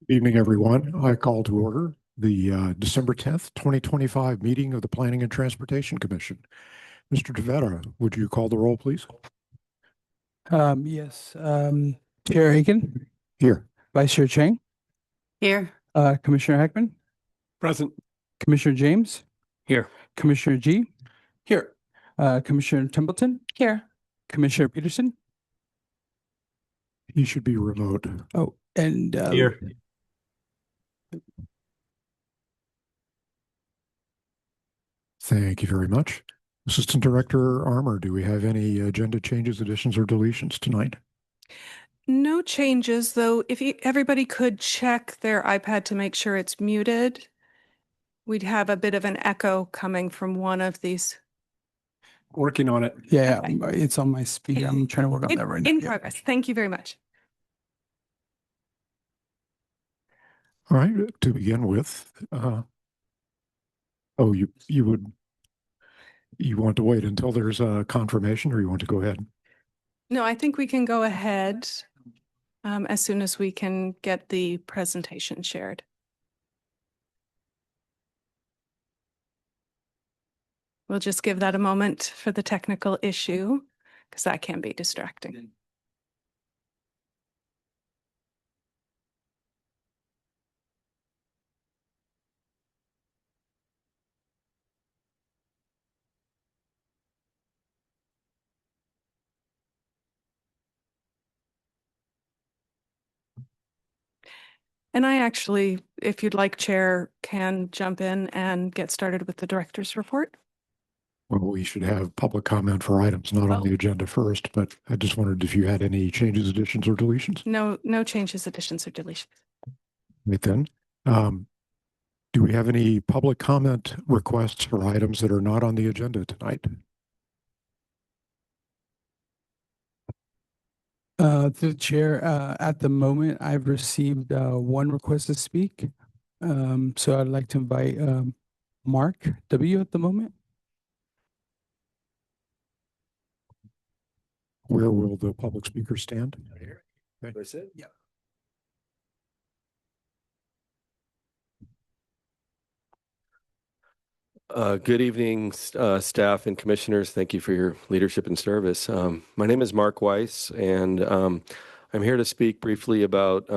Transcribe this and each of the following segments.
Evening, everyone. I call to order the December 10th, 2025 meeting of the Planning and Transportation Commission. Mr. Tavera, would you call the roll, please? Yes. Chair Aiken, Here. Vice Chair Chang, Here. Commissioner Heckman, Present. Commissioner James, Here. Commissioner G, Here. Commissioner Templeton, Here. Commissioner Peterson. He should be remote. Oh, and Here. Thank you very much. Assistant Director Armour, do we have any agenda changes, additions, or deletions tonight? No changes, though. If everybody could check their iPad to make sure it's muted, we'd have a bit of an echo coming from one of these. Working on it. yeah, Okay. it's on my speaker. I'm trying to work on that right now. In Yeah. progress. Thank you very much. All right, to begin with, you want to wait until there's a confirmation, or you want to go ahead? No, I think we can go ahead as soon as we can get the presentation shared. We'll just give that a moment for the technical issue, because that can be distracting. And I actually, if you'd like, Chair, can jump in and get started with the director's report. Well, we should have public comment for items not on the agenda first, but I just wondered if you had any changes, additions, or deletions. No changes, additions, or deletions. Right then. Do we have any public comment requests for items that are not on the agenda tonight? The chair, at the moment, I've received one request to speak. So I'd like to invite Mark W. at the moment. Where will the public speaker stand? Here. Okay. That's it? Yeah. Good evening, staff and commissioners. Thank you for your leadership and service. My name is Mark Weiss, and I'm here to speak briefly about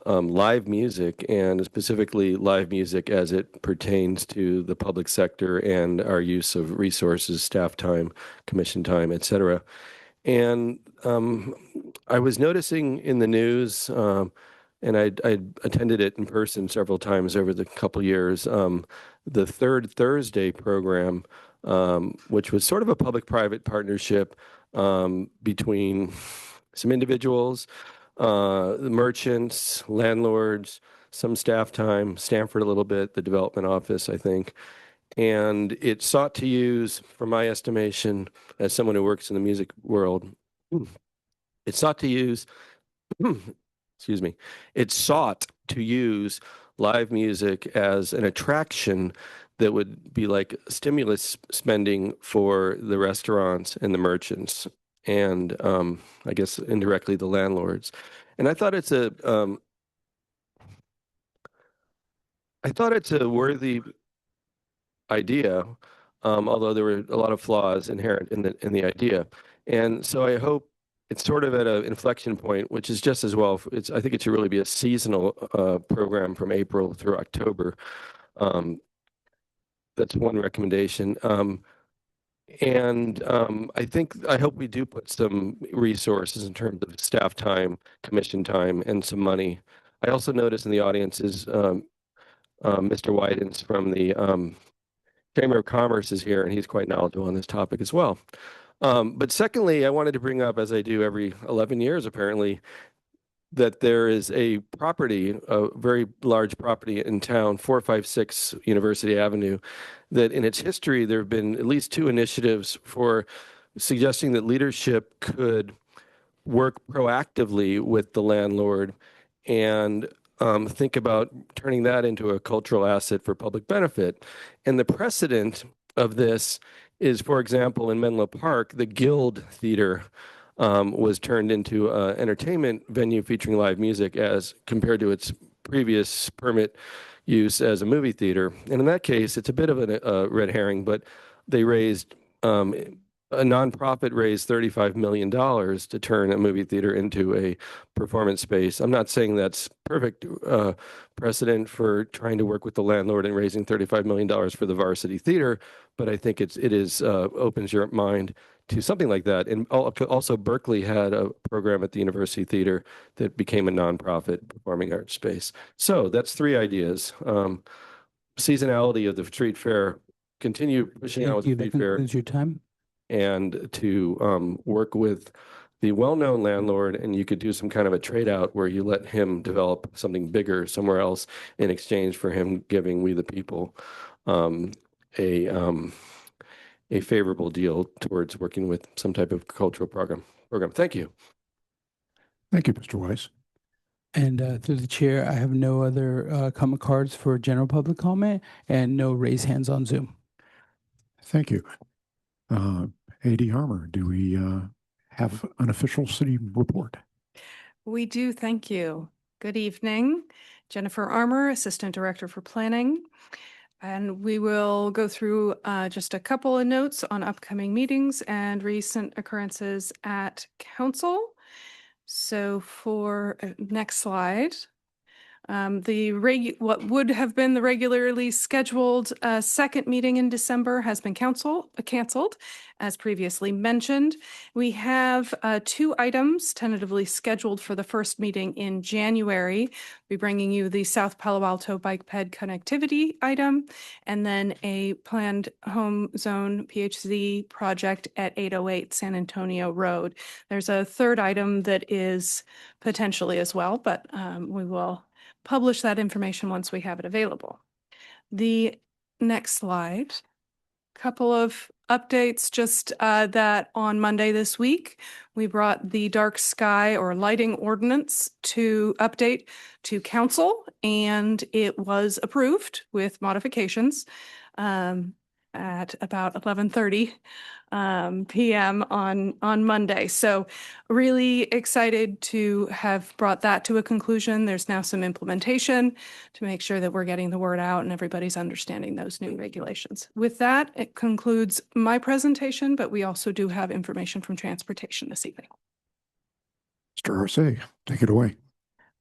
live music, and specifically live music as it pertains to the public sector and our use of resources, staff time, commission time, etc. And I was noticing in the news, and I attended it in person several times over the couple years, the Third Thursday program, which was sort of a public-private partnership between some individuals, the merchants, landlords, some staff time, Stanford a little bit, the development office, I think. And it sought to use, from my estimation, as someone who works in the music world, it sought to use, excuse me, it sought to use live music as an attraction that would be like stimulus spending for the restaurants and the merchants, and I guess indirectly the landlords. And I thought it's a worthy idea, although there were a lot of flaws inherent in the idea. And so I hope it's sort of at an inflection point, which is just as well. I think it should really be a seasonal program from April through October. That's one recommendation. I hope we do put some resources in terms of staff time, commission time, and some money. I also noticed in the audience is Mr. Wydens from the Chamber of Commerce is here, and he's quite knowledgeable on this topic as well. But secondly, I wanted to bring up, as I do every 11 years apparently, that there is a very large property in town, 456 University Avenue, that in its history, there have been at least two initiatives for suggesting that leadership could work proactively with the landlord and think about turning that into a cultural asset for public benefit. And the precedent of this is, for example, in Menlo Park, the Guild Theater was turned into an entertainment venue featuring live music as compared to its previous permit use as a movie theater. And in that case, it's a bit of a red herring, but they raised a nonprofit raised $35 million to turn a movie theater into a performance space. I'm not saying that's perfect precedent for trying to work with the landlord and raising $35 million for the Varsity Theater, but I think it is opens your mind to something like that. And also Berkeley had a program at the University Theater that became a nonprofit performing arts space. So that's three ideas. Seasonality of the street fair, continue pushing out with the Thank you. That street fair, concludes your time. and to work with the well-known landlord, and you could do some kind of a trade out where you let him develop something bigger somewhere else in exchange for him giving we the people a favorable deal towards working with some type of cultural program. Thank you. Thank you, Mr. Weiss. And through the chair, I have no other comment cards for general public comment and no raise hands on Zoom. Thank you. AD Armour, do we have an official city report? We do, thank you. Good evening. Jennifer Armour, Assistant Director for Planning. And we will go through just a couple of notes on upcoming meetings and recent occurrences at council. So for next slide, what would have been the regularly scheduled second meeting in December has been canceled, as previously mentioned. We have two items tentatively scheduled for the first meeting in January. We'll be bringing you the South Palo Alto Bike Ped connectivity item, and then a planned home zone PHZ project at 808 San Antonio Road. There's a third item that is potentially as well, but we will publish that information once we have it available. The next slide, couple of updates, just that on Monday this week, we brought the dark sky or lighting ordinance to update to council, and it was approved with modifications at about 11:30 p.m. on Monday. So really excited to have brought that to a conclusion. There's now some implementation to make sure that we're getting the word out and everybody's understanding those new regulations. With that, it concludes my presentation, but we also do have information from transportation this evening. Mr. Arce, take it away.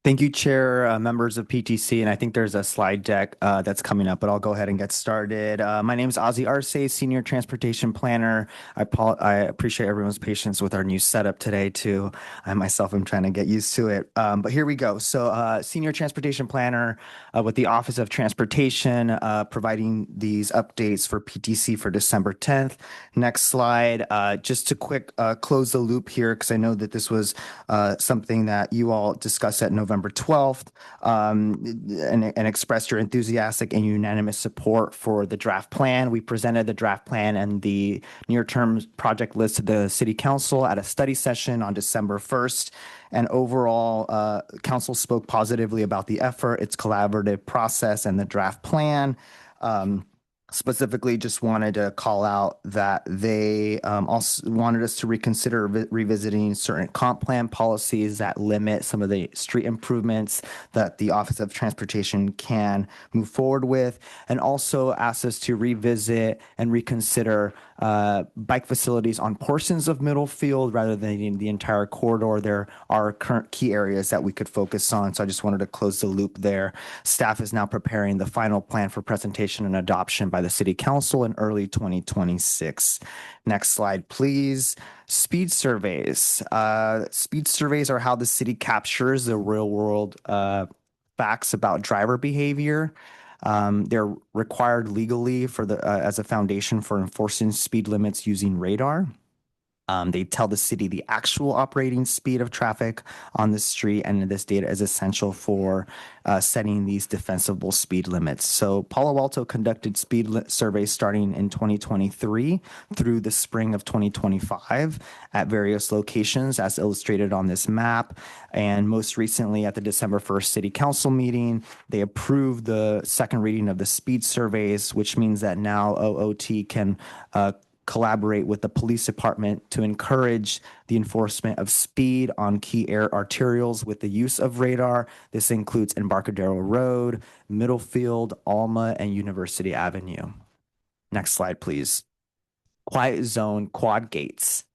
Thank you, Chair, members of PTC, and I think there's a slide deck that's coming up, but I'll go ahead and get started. My name is Ozzy Arce, Senior Transportation Planner. I appreciate everyone's patience with our new setup today, too. I myself am trying to get used to it, but here we go. So Senior Transportation Planner with the Office of Transportation, providing these updates for PTC for December 10th. Next slide, just to quick close the loop here, because I know that this was something that you all discussed at November 12th and expressed your enthusiastic and unanimous support for the draft plan. We presented the draft plan and the near-term project list to the City Council at a study session on December 1st. And overall, Council spoke positively about the effort, its collaborative process, and the draft plan. Specifically, just wanted to call out that they also wanted us to reconsider revisiting certain comp plan policies that limit some of the street improvements that the Office of Transportation can move forward with, and also asked us to revisit and reconsider bike facilities on portions of Middlefield rather than the entire corridor. There are current key areas that we could focus on, so I just wanted to close the loop there. Staff is now preparing the final plan for presentation and adoption by the City Council in early 2026. Next slide, please. Speed surveys. Speed surveys are how the city captures the real world facts about driver behavior. They're required legally for as a foundation for enforcing speed limits using radar. They tell the city the actual operating speed of traffic on the street, and this data is essential for setting these defensible speed limits. So Palo Alto conducted speed surveys starting in 2023 through the spring of 2025 at various locations as illustrated on this map. And most recently at the December 1st City Council meeting, they approved the second reading of the speed surveys, which means that now OOT can collaborate with the police department to encourage the enforcement of speed on key air arterials with the use of radar. This includes Embarcadero Road, Middlefield, Alma, and University Avenue. Next slide, please. Quiet zone quad gates.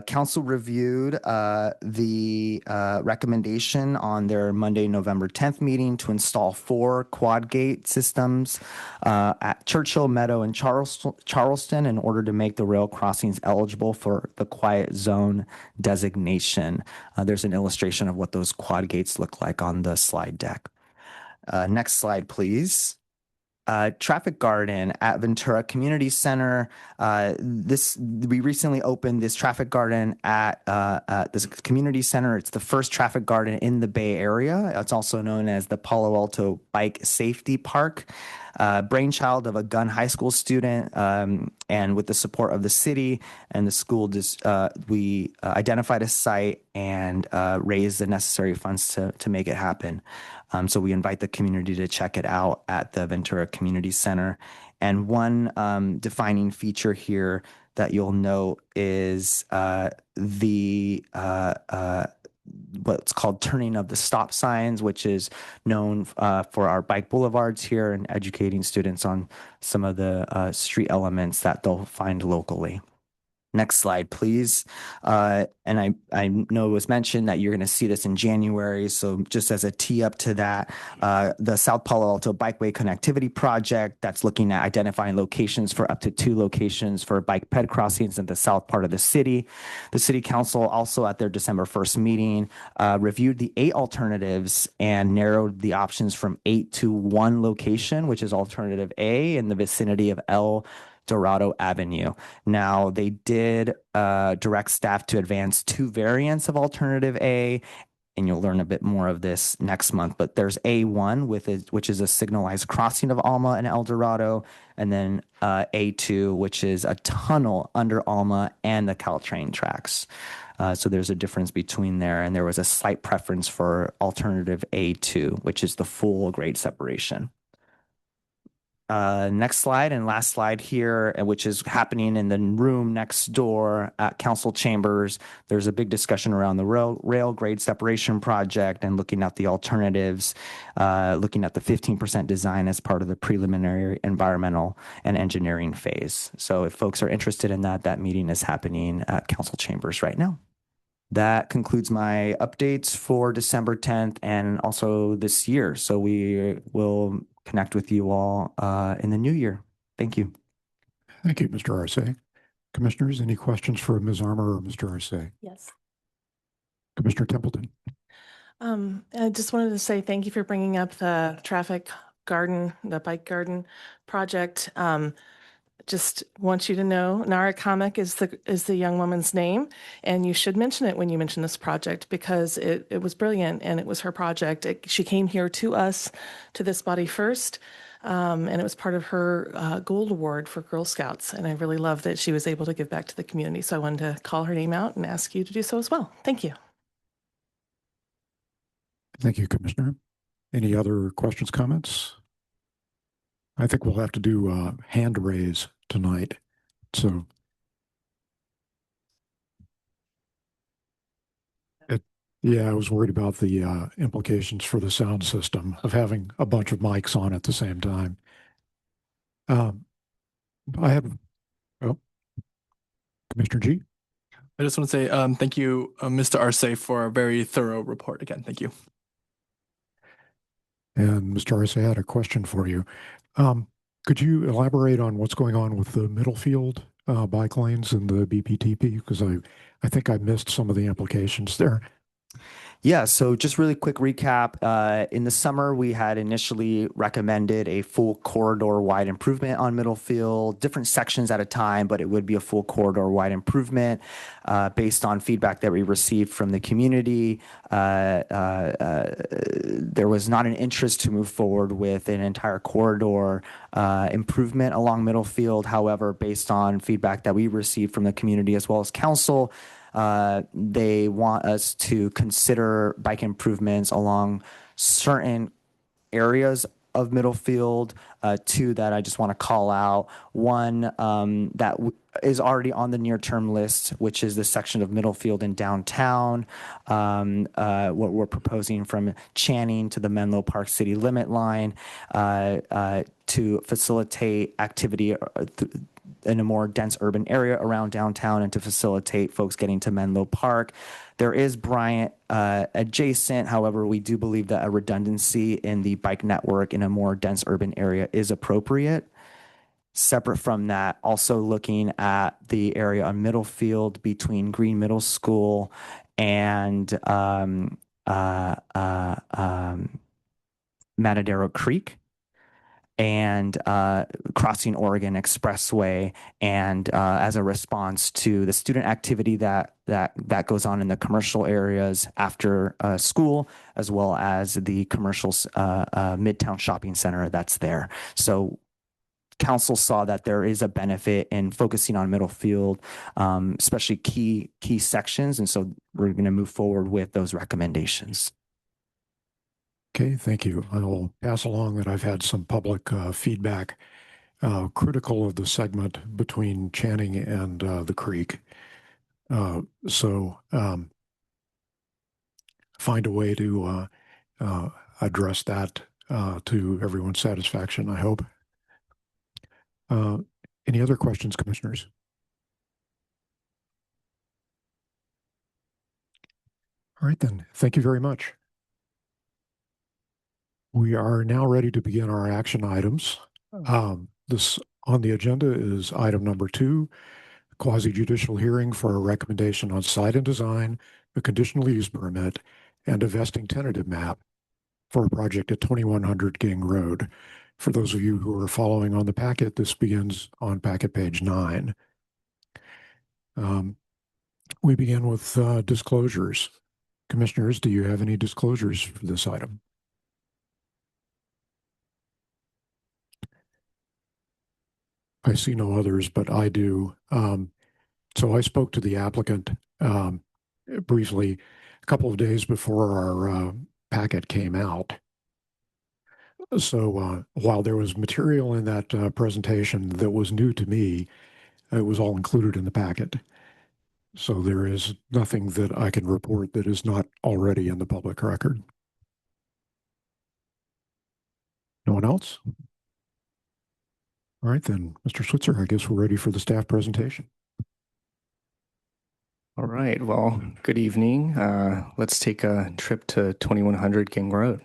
Council reviewed the recommendation on their Monday, November 10th meeting to install 4 quad gate systems at Churchill, Meadow, and Charleston in order to make the rail crossings eligible for the quiet zone designation. There's an illustration of what those quad gates look like on the slide deck. Next slide, please. Traffic garden at Ventura Community Center. We recently opened this traffic garden at this community center. It's the first traffic garden in the Bay Area. It's also known as the Palo Alto Bike Safety Park. Brainchild of a Gunn High School student, and with the support of the city and the school, we identified a site and raised the necessary funds to make it happen. So we invite the community to check it out at the Ventura Community Center. And one defining feature here that you'll note is what's called turning of the stop signs, which is known for our bike boulevards here and educating students on some of the street elements that they'll find locally. Next slide, please. And I know it was mentioned that you're going to see this in January. So just as a tee up to that, the South Palo Alto Bikeway Connectivity Project that's looking at identifying locations for up to 2 locations for bike ped crossings in the south part of the city. The City Council also at their December 1st meeting reviewed the 8 alternatives and narrowed the options from 8 to 1 location, which is alternative A in the vicinity of El Dorado Avenue. Now, they did direct staff to advance 2 variants of alternative A, and you'll learn a bit more of this next month. But there's A1, which is a signalized crossing of Alma and El Dorado, and then A2, which is a tunnel under Alma and the Caltrain tracks. So there's a difference between there, and there was a slight preference for alternative A2, which is the full grade separation. Next slide and last slide here, which is happening in the room next door at Council Chambers. There's a big discussion around the rail grade separation project and looking at the alternatives, looking at the 15% design as part of the preliminary environmental and engineering phase. So if folks are interested in that, that meeting is happening at Council Chambers right now. That concludes my updates for December 10th and also this year. So we will connect with you all in the new year. Thank you. Thank you, Mr. Arce. Commissioners, any questions for Ms. Armour or Mr. Arce? Yes. Commissioner Templeton. I just wanted to say thank you for bringing up the traffic garden, the bike garden project. Just want you to know Nara Kamek is the young woman's name, and you should mention it when you mention this project because it was brilliant and it was her project. She came here to us, to this body first, and it was part of her Gold Award for Girl Scouts, and I really love that she was able to give back to the community. So I wanted to call her name out and ask you to do so as well. Thank you. Thank you, Commissioner. Any other questions, comments? I think we'll have to do a hand raise tonight. So yeah, I was worried about the implications for the sound system of having a bunch of mics on at the same time. I have, Commissioner G. I just want to say thank you, Mr. Arce, for a very thorough report again. Thank you. And Mr. Arce, I had a question for you. Could you elaborate on what's going on with the Middlefield bike lanes and the BPTP? Because I think I missed some of the implications there. Yeah, so just really quick recap. In the summer, we had initially recommended a full corridor-wide improvement on Middlefield, different sections at a time, but it would be a full corridor-wide improvement based on feedback that we received from the community. There was not an interest to move forward with an entire corridor improvement along Middlefield. However, based on feedback that we received from the community as well as council, they want us to consider bike improvements along certain areas of Middlefield. Two that I just want to call out. One, that is already on the near-term list, which is the section of Middlefield and downtown. What we're proposing from Channing to the Menlo Park city limit line to facilitate activity in a more dense urban area around downtown and to facilitate folks getting to Menlo Park. There is Bryant adjacent. However, we do believe that a redundancy in the bike network in a more dense urban area is appropriate. Separate from that, also looking at the area on Middlefield between Green Middle School and Matadero Creek and crossing Oregon Expressway, and as a response to the student activity that goes on in the commercial areas after school, as well as the commercial Midtown Shopping Center that's there. So council saw that there is a benefit in focusing on Middlefield, especially key sections, and so we're going to move forward with those recommendations. Okay, thank you. I will pass along that I've had some public feedback critical of the segment between Channing and the creek. So find a way to address that to everyone's satisfaction, I hope. Any other questions, commissioners? All right, then. Thank you very much. We are now ready to begin our action items. This on the agenda is item number 2, quasi-judicial hearing for a recommendation on site and design, a conditional use permit, and a vesting tentative map for a project at 2100 King Road. For those of you who are following on the packet, this begins on packet page 9. We begin with disclosures. Commissioners, do you have any disclosures for this item? I see no others, but I do. So I spoke to the applicant briefly a couple of days before our packet came out. So while there was material in that presentation that was new to me, it was all included in the packet. So there is nothing that I can report that is not already in the public record. No one else? All right, then, Mr. Switzer, I guess we're ready for the staff presentation. All right, well, good evening. Let's take a trip to 2100 King Road.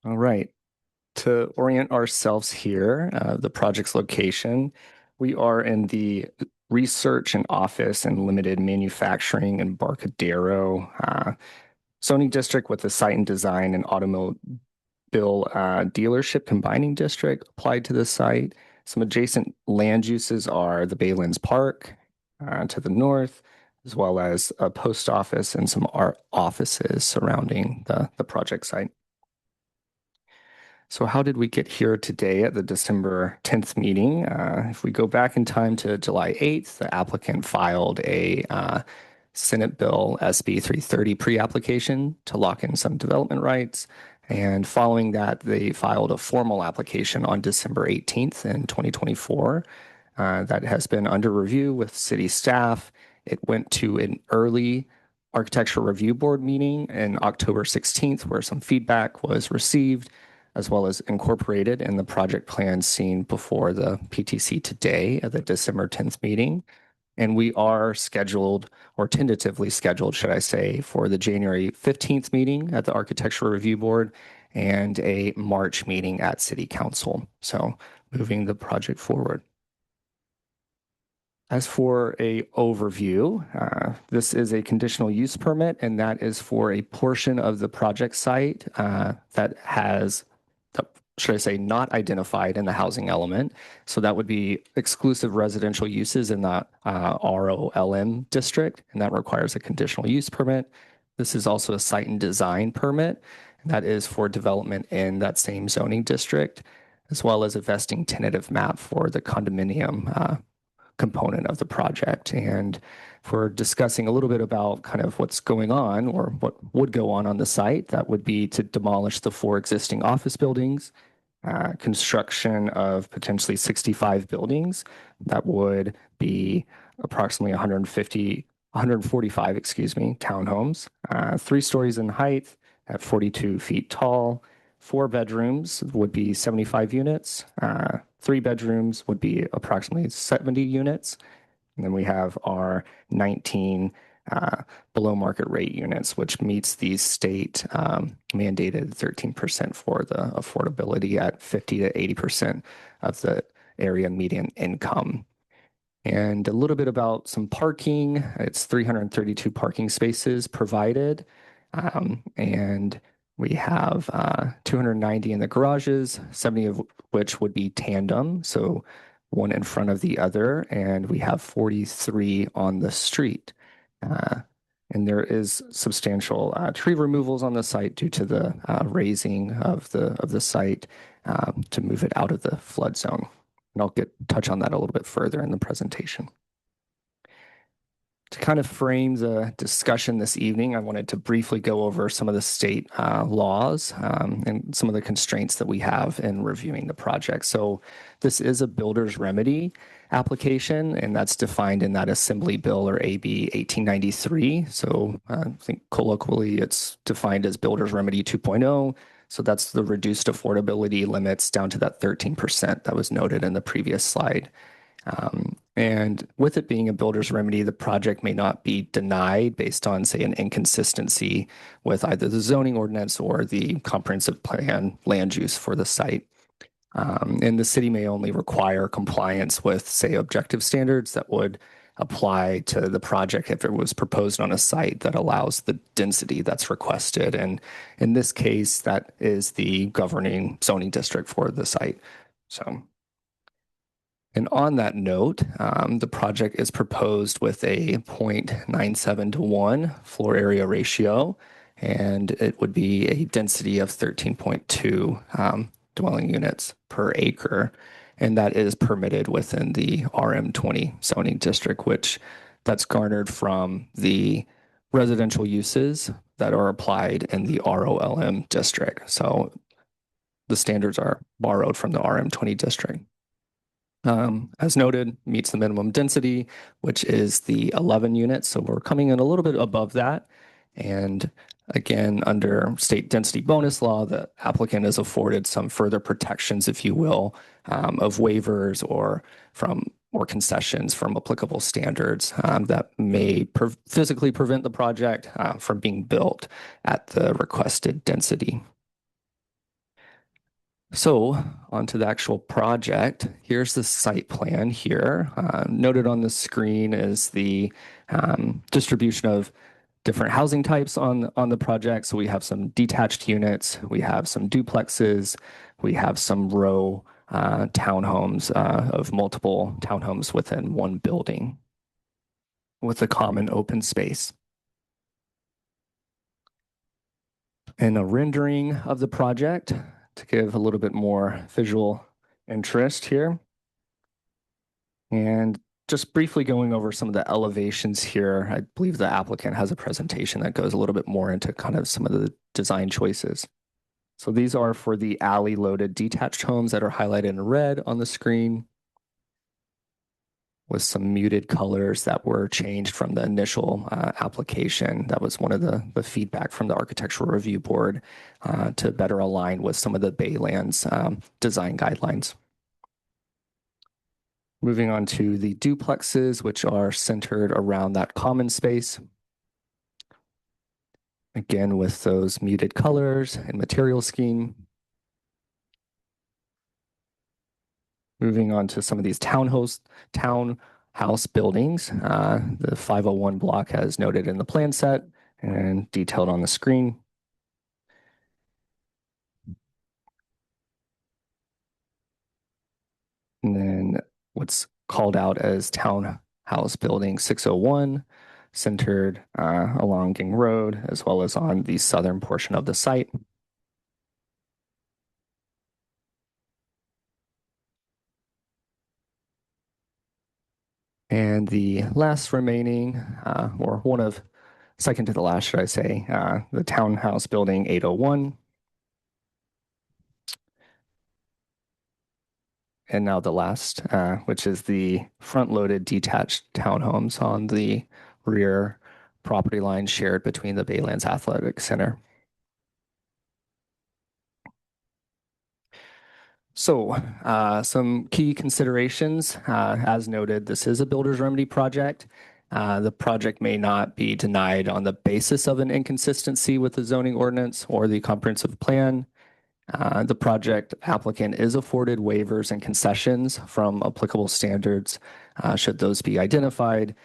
All right, to orient ourselves here, the project's location, we are in the research and office and limited manufacturing Embarcadero zoning district with a site and design and automobile dealership combining district applied to the site. Some adjacent land uses are the Baylands Park to the north, as well as a post office and some art offices surrounding the project site. So how did we get here today at the December 10th meeting? If we go back in time to July 8th, the applicant filed a Senate Bill SB 330 pre-application to lock in some development rights. And following that, they filed a formal application on December 18th in 2024 that has been under review with city staff. It went to an early architectural review board meeting in October 16th, where some feedback was received, as well as incorporated in the project plan seen before the PTC today at the December 10th meeting. And we are scheduled, or tentatively scheduled, should I say, for the January 15th meeting at the Architectural Review Board and a March meeting at City Council. So moving the project forward. As for a overview, this is a conditional use permit, and that is for a portion of the project site that has, should I say, not identified in the housing element. So that would be exclusive residential uses in the ROLM district, and that requires a conditional use permit. This is also a site and design permit, and that is for development in that same zoning district, as well as a vesting tentative map for the condominium component of the project. And for discussing a little bit about kind of what's going on or what would go on the site, that would be to demolish the 4 existing office buildings, construction of potentially 65 buildings that would be approximately 145, excuse me, townhomes, 3 stories in height at 42 feet tall. 4 bedrooms would be 75 units. 3 bedrooms would be approximately 70 units. And then we have our 19 below market rate units, which meets the state mandated 13% for the affordability at 50 to 80% of the area median income. And a little bit about some parking. It's 332 parking spaces provided. And we have 290 in the garages, 70 of which would be tandem. So one in front of the other. And we have 43 on the street. And there is substantial tree removals on the site due to the raising of the site to move it out of the flood zone. And I'll touch on that a little bit further in the presentation. To kind of frame the discussion this evening, I wanted to briefly go over some of the state laws and some of the constraints that we have in reviewing the project. So this is a builder's remedy application, and that's defined in that Assembly Bill or AB 1893. So I think colloquially it's defined as builder's remedy 2.0. So that's the reduced affordability limits down to that 13% that was noted in the previous slide. And with it being a builder's remedy, the project may not be denied based on, say, an inconsistency with either the zoning ordinance or the comprehensive plan land use for the site. And the city may only require compliance with, say, objective standards that would apply to the project if it was proposed on a site that allows the density that's requested. And in this case, that is the governing zoning district for the site. And on that note, the project is proposed with a 0.97 to 1 floor area ratio, and it would be a density of 13.2 dwelling units per acre. And that is permitted within the RM20 zoning district, which that's garnered from the residential uses that are applied in the ROLM district. So the standards are borrowed from the RM20 district. As noted, meets the minimum density, which is the 11 units. So we're coming in a little bit above that. And again, under state density bonus law, the applicant is afforded some further protections, if you will, of waivers or concessions from applicable standards that may physically prevent the project from being built at the requested density. So onto the actual project. Here's the site plan here. Noted on the screen is the distribution of different housing types on the project. So we have some detached units, we have some duplexes, we have some row townhomes of multiple townhomes within one building with a common open space. And a rendering of the project to give a little bit more visual interest here. And just briefly going over some of the elevations here, I believe the applicant has a presentation that goes a little bit more into kind of some of the design choices. So these are for the alley loaded detached homes that are highlighted in red on the screen, with some muted colors that were changed from the initial application. That was one of the feedback from the Architectural Review Board to better align with some of the Baylands design guidelines. Moving on to the duplexes, which are centered around that common space. Again, with those muted colors and material scheme. Moving on to some of these townhouse buildings, the 501 block as noted in the plan set and detailed on the screen. And then what's called out as townhouse building 601, centered along Ging Road, as well as on the southern portion of the site. And the last remaining, or one of second to the last, should I say, the townhouse building 801. and now the last, which is the front-loaded detached townhomes on the rear property line shared between the Baylands Athletic Center. So, some key considerations. As noted, this is a builder's remedy project. The project may not be denied on the basis of an inconsistency with the zoning ordinance or the comprehensive plan. The project applicant is afforded waivers and concessions from applicable standards, should those be identified.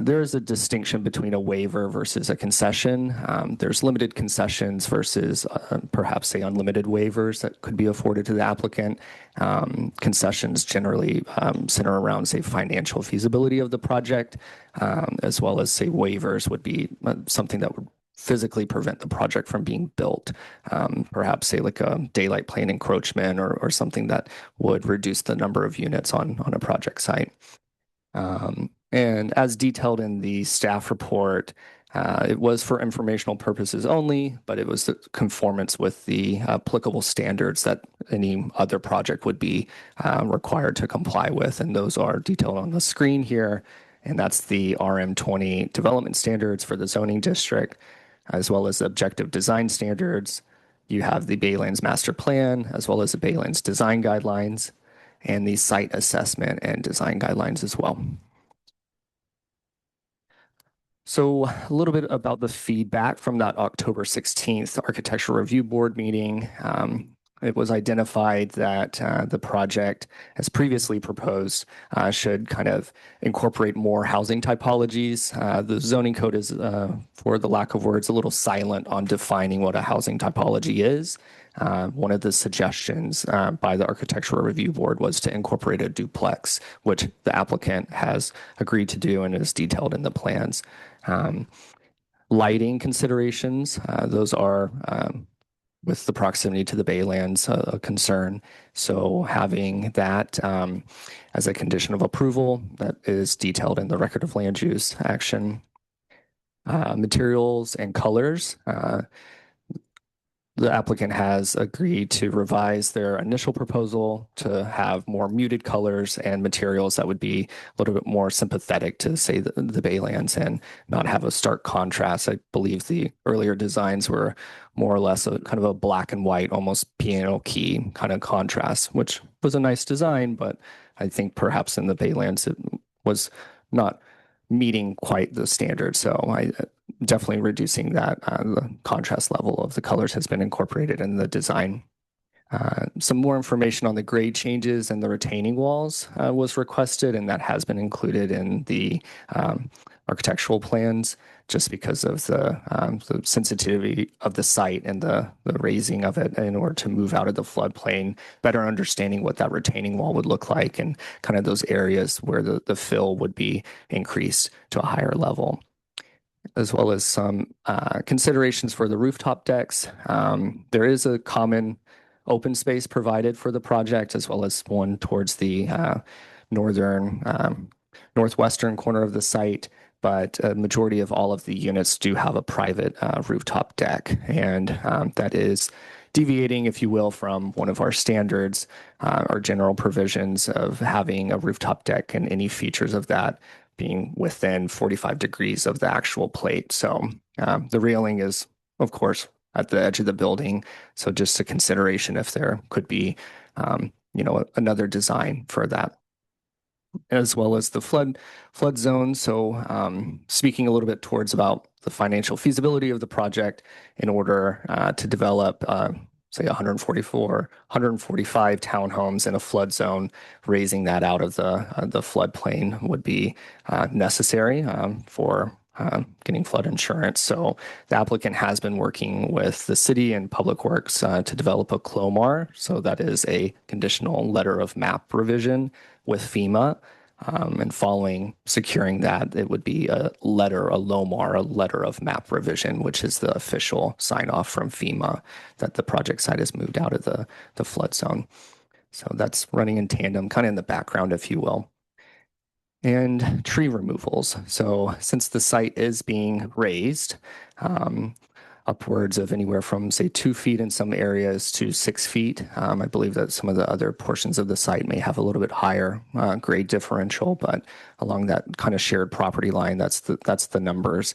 There is a distinction between a waiver versus a concession. There's limited concessions versus perhaps, say, unlimited waivers that could be afforded to the applicant. Concessions generally center around, say, financial feasibility of the project, as well as, say, waivers would be something that would physically prevent the project from being built. Perhaps, say, like a daylight plane encroachment or something that would reduce the number of units on a project site. And as detailed in the staff report, it was for informational purposes only, but it was the conformance with the applicable standards that any other project would be required to comply with. And those are detailed on the screen here. And that's the RM20 development standards for the zoning district, as well as objective design standards. You have the Baylands master plan, as well as the Baylands design guidelines, and the site assessment and design guidelines as well. So a little bit about the feedback from that October 16th Architectural Review Board meeting. It was identified that the project, as previously proposed, should kind of incorporate more housing typologies. The zoning code is, for the lack of words, a little silent on defining what a housing typology is. One of the suggestions by the Architectural Review Board was to incorporate a duplex, which the applicant has agreed to do and is detailed in the plans. Lighting considerations, those are with the proximity to the Baylands, a concern. So having that as a condition of approval that is detailed in the record of land use action. Materials and colors. The applicant has agreed to revise their initial proposal to have more muted colors and materials that would be a little bit more sympathetic to, say, the Baylands and not have a stark contrast. I believe the earlier designs were more or less a kind of a black and white, almost piano key kind of contrast, which was a nice design, but I think perhaps in the Baylands it was not meeting quite the standard. So I definitely reducing that. The contrast level of the colors has been incorporated in the design. Some more information on the grade changes and the retaining walls was requested, and that has been included in the architectural plans just because of the sensitivity of the site and the raising of it in order to move out of the floodplain, better understanding what that retaining wall would look like and kind of those areas where the fill would be increased to a higher level, as well as some considerations for the rooftop decks. There is a common open space provided for the project, as well as one towards the northwestern corner of the site. But a majority of all of the units do have a private rooftop deck, and that is deviating, if you will, from one of our standards, our general provisions of having a rooftop deck and any features of that being within 45 degrees of the actual plate. So the railing is, of course, at the edge of the building. So just a consideration if there could be, another design for that, as well as the flood zone. So speaking a little bit towards about the financial feasibility of the project in order to develop say 145 townhomes in a flood zone, raising that out of the floodplain would be necessary for getting flood insurance. So the applicant has been working with the city and Public Works to develop a CLOMAR. So that is a conditional letter of map revision with FEMA. And following securing that, it would be a LOMAR, a letter of map revision, which is the official sign off from FEMA that the project site has moved out of the flood zone. So that's running in tandem, kind of in the background, if you will. And tree removals. So since the site is being raised, upwards of anywhere from, say, 2 feet in some areas to 6 feet. I believe that some of the other portions of the site may have a little bit higher grade differential, but along that kind of shared property line, that's the numbers.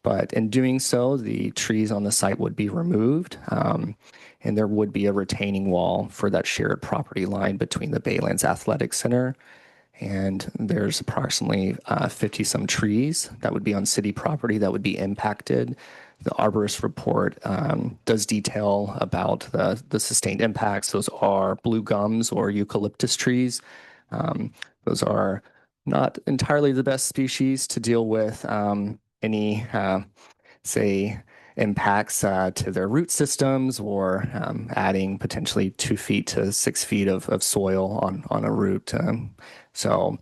But in doing so, the trees on the site would be removed, and there would be a retaining wall for that shared property line between the Baylands Athletic Center. And there's approximately 50 some trees that would be on city property that would be impacted. The arborist report does detail about the sustained impacts. Those are blue gums or eucalyptus trees. Those are not entirely the best species to deal with any, say, impacts to their root systems, or adding potentially 2 feet to 6 feet of soil on a root. So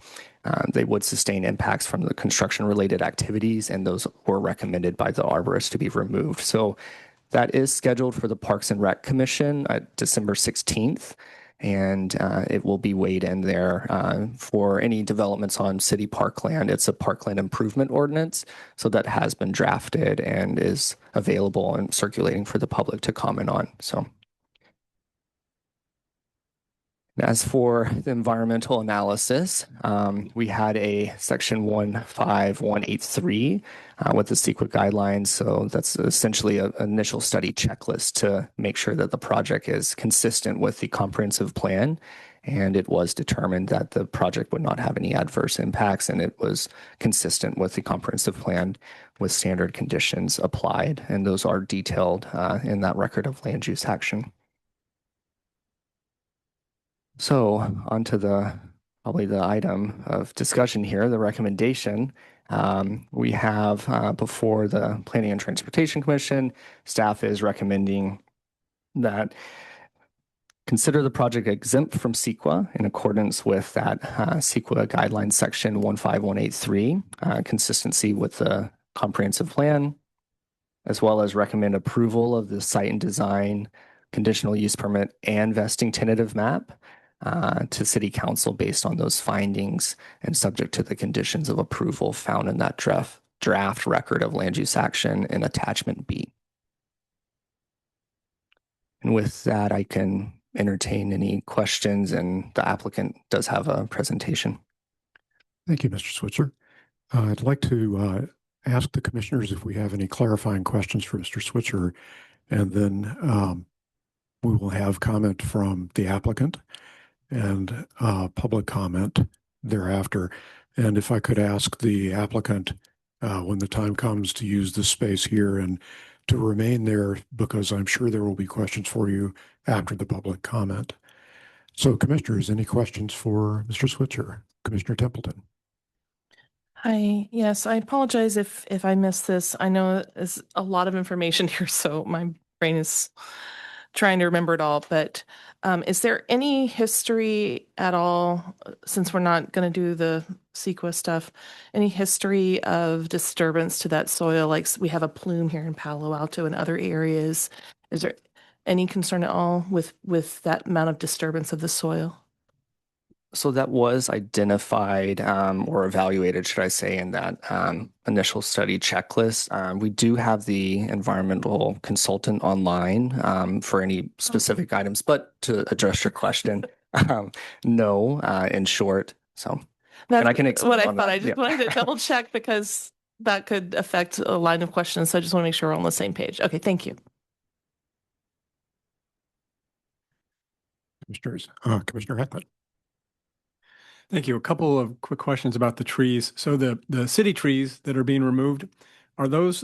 they would sustain impacts from the construction-related activities, and those were recommended by the arborist to be removed. So that is scheduled for the Parks and Rec Commission at December 16th, and it will be weighed in there for any developments on city parkland. It's a parkland improvement ordinance, so that has been drafted and is available and circulating for the public to comment on. So, as for the environmental analysis, we had a section 15183 with the CEQA guidelines. So that's essentially an initial study checklist to make sure that the project is consistent with the comprehensive plan. And it was determined that the project would not have any adverse impacts, and it was consistent with the comprehensive plan with standard conditions applied. And those are detailed in that record of land use action. So on to probably the item of discussion here, the recommendation. We have before the Planning and Transportation Commission, staff is recommending that consider the project exempt from CEQA in accordance with that CEQA guidelines section 15183, consistency with the comprehensive plan, as well as recommend approval of the site and design, conditional use permit, and vesting tentative map to City Council based on those findings and subject to the conditions of approval found in that draft record of land use action in attachment B. And with that, I can entertain any questions, and the applicant does have a presentation. Thank you, Mr. Switzer. I'd like to ask the commissioners if we have any clarifying questions for Mr. Switzer, and then we will have comment from the applicant and public comment thereafter. And if I could ask the applicant when the time comes to use this space here and to remain there, because I'm sure there will be questions for you after the public comment. So commissioners, any questions for Mr. Switzer? Commissioner Templeton. Hi, yes, I apologize if I missed this. I know it's a lot of information here, so my brain is trying to remember it all, but is there any history at all, since we're not going to do the CEQA stuff, any history of disturbance to that soil? Like we have a plume here in Palo Alto and other areas. Is there any concern at all with that amount of disturbance of the soil? So that was identified or evaluated, should I say, in that initial study checklist. We do have the environmental consultant online for any specific items, but to address your question, no, in short. So, That's and I can what expand I on thought. that. I just wanted to double check because that could affect a line of questions. So I just want to make sure we're on the same page. Okay, thank you. Commissioners, Commissioner Heckman. Thank you. A couple of quick questions about the trees. So the city trees that are being removed, are those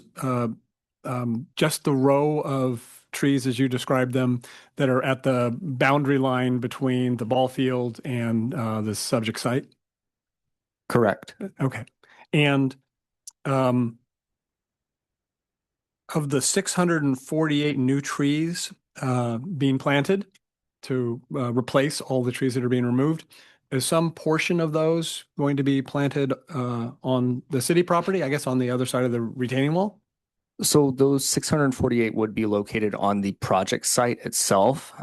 just the row of trees as you described them that are at the boundary line between the ball field and the subject site? Correct. Okay. And of the 648 new trees being planted to replace all the trees that are being removed, is some portion of those going to be planted on the city property, I guess on the other side of the retaining wall? So those 648 would be located on the project site itself.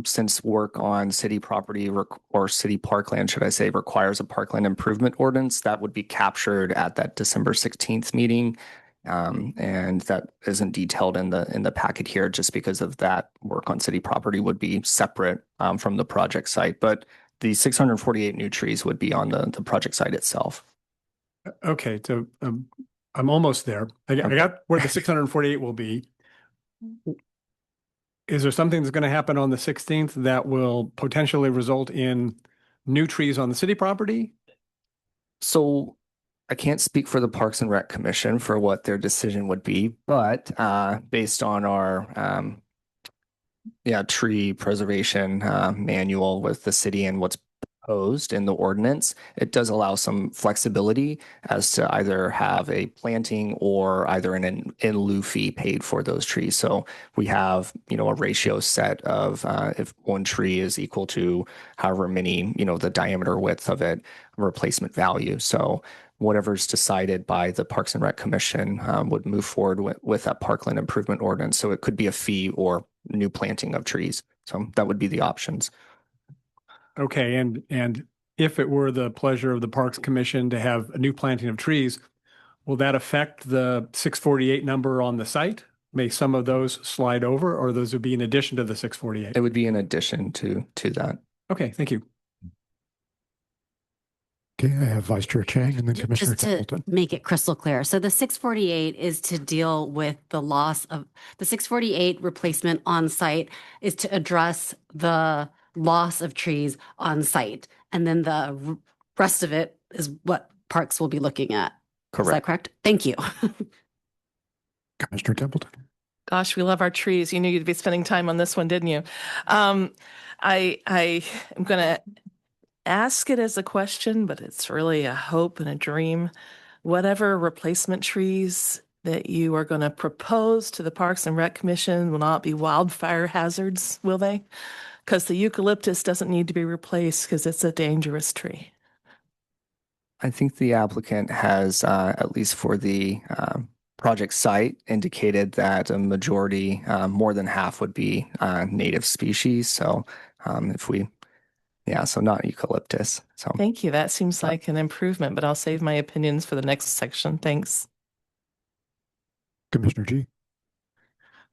Since work on city property or city parkland, should I say, requires a parkland improvement ordinance, that would be captured at that December 16th meeting. And that isn't detailed in the packet here just because of that work on city property would be separate from the project site. But the 648 new trees would be on the project site itself. Okay, so I'm almost there. I got where the 648 will be. Is there something that's going to happen on the 16th that will potentially result in new trees on the city property? So I can't speak for the Parks and Rec Commission for what their decision would be, but based on our tree preservation manual with the city and what's proposed in the ordinance, it does allow some flexibility as to either have a planting or either an in lieu fee paid for those trees. So we have, a ratio set of if one tree is equal to however many, the diameter width of it, replacement value. So whatever's decided by the Parks and Rec Commission would move forward with that parkland improvement ordinance. So it could be a fee or new planting of trees. So that would be the options. Okay, and if it were the pleasure of the Parks Commission to have a new planting of trees, will that affect the 648 number on the site? May some of those slide over, or those would be in addition to the 648? It would be in addition to that. Okay, thank you. Okay, I have Vice Chair Chang and then Commissioner Just to Templeton. make it crystal clear. So the 648 is to deal with the loss of the 648 replacement on site is to address the loss of trees on site. And then the rest of it is what Parks will be looking at. Correct. Is that correct? Thank you. Commissioner Templeton. Gosh, we love our trees. You knew you'd be spending time on this one, didn't you? I am going to ask it as a question, but it's really a hope and a dream. Whatever replacement trees that you are going to propose to the Parks and Rec Commission will not be wildfire hazards, will they? Because the eucalyptus doesn't need to be replaced because it's a dangerous tree. I think the applicant has, at least for the project site, indicated that a majority, more than half would be native species. So so not eucalyptus. So Thank you. That seems like an improvement, but I'll save my opinions for the next section. Thanks. Commissioner G.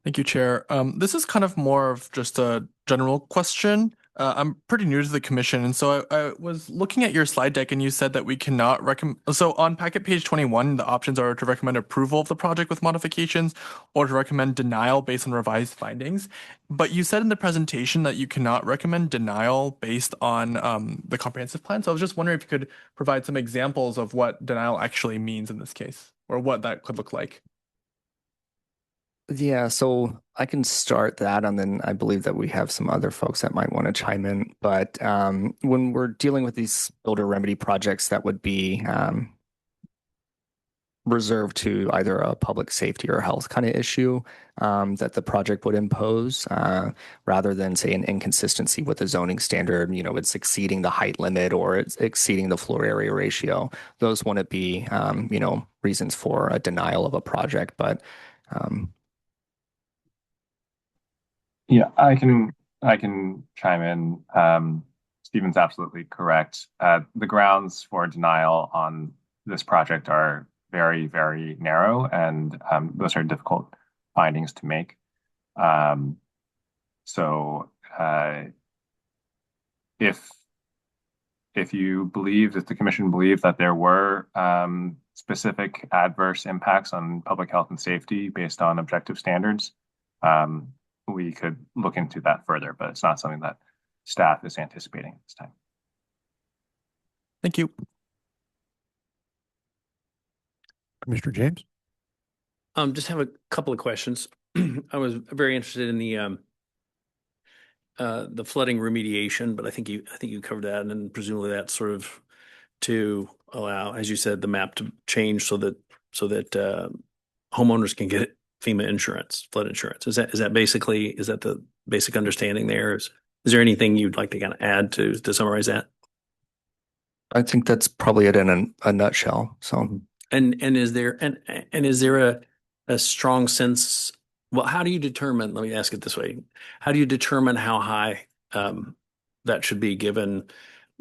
Thank you, Chair. This is kind of more of just a general question. I'm pretty new to the commission, and so I was looking at your slide deck, and you said that we cannot recommend. So on packet page 21, the options are to recommend approval of the project with modifications, or to recommend denial based on revised findings. But you said in the presentation that you cannot recommend denial based on the comprehensive plan. So I was just wondering if you could provide some examples of what denial actually means in this case, or what that could look like. yeah, so I can start that, and then I believe that we have some other folks that might want to chime in. But when we're dealing with these builder remedy projects, that would be reserved to either a public safety or health kind of issue that the project would impose, rather than say an inconsistency with the zoning standard. It's exceeding the height limit or it's exceeding the floor area ratio. Those wouldn't be reasons for a denial of a project, but yeah, I can chime in. Stephen's absolutely correct. The grounds for denial on this project are very, very narrow, and those are difficult findings to make. So if you believe that the commission believed that there were specific adverse impacts on public health and safety based on objective standards, we could look into that further, but it's not something that staff is anticipating at this time. Thank you. Commissioner James. Just have a couple of questions. I was very interested in the flooding remediation, but I think you covered that, and then presumably that's sort of to allow, as you said, the map to change so that homeowners can get FEMA insurance, flood insurance. Is that the basic understanding there? Is there anything you'd like to kind of add to summarize that? I think that's probably it in a nutshell. So and is there a strong sense? Well, how do you determine? Let me ask it this way: how do you determine how high that should be given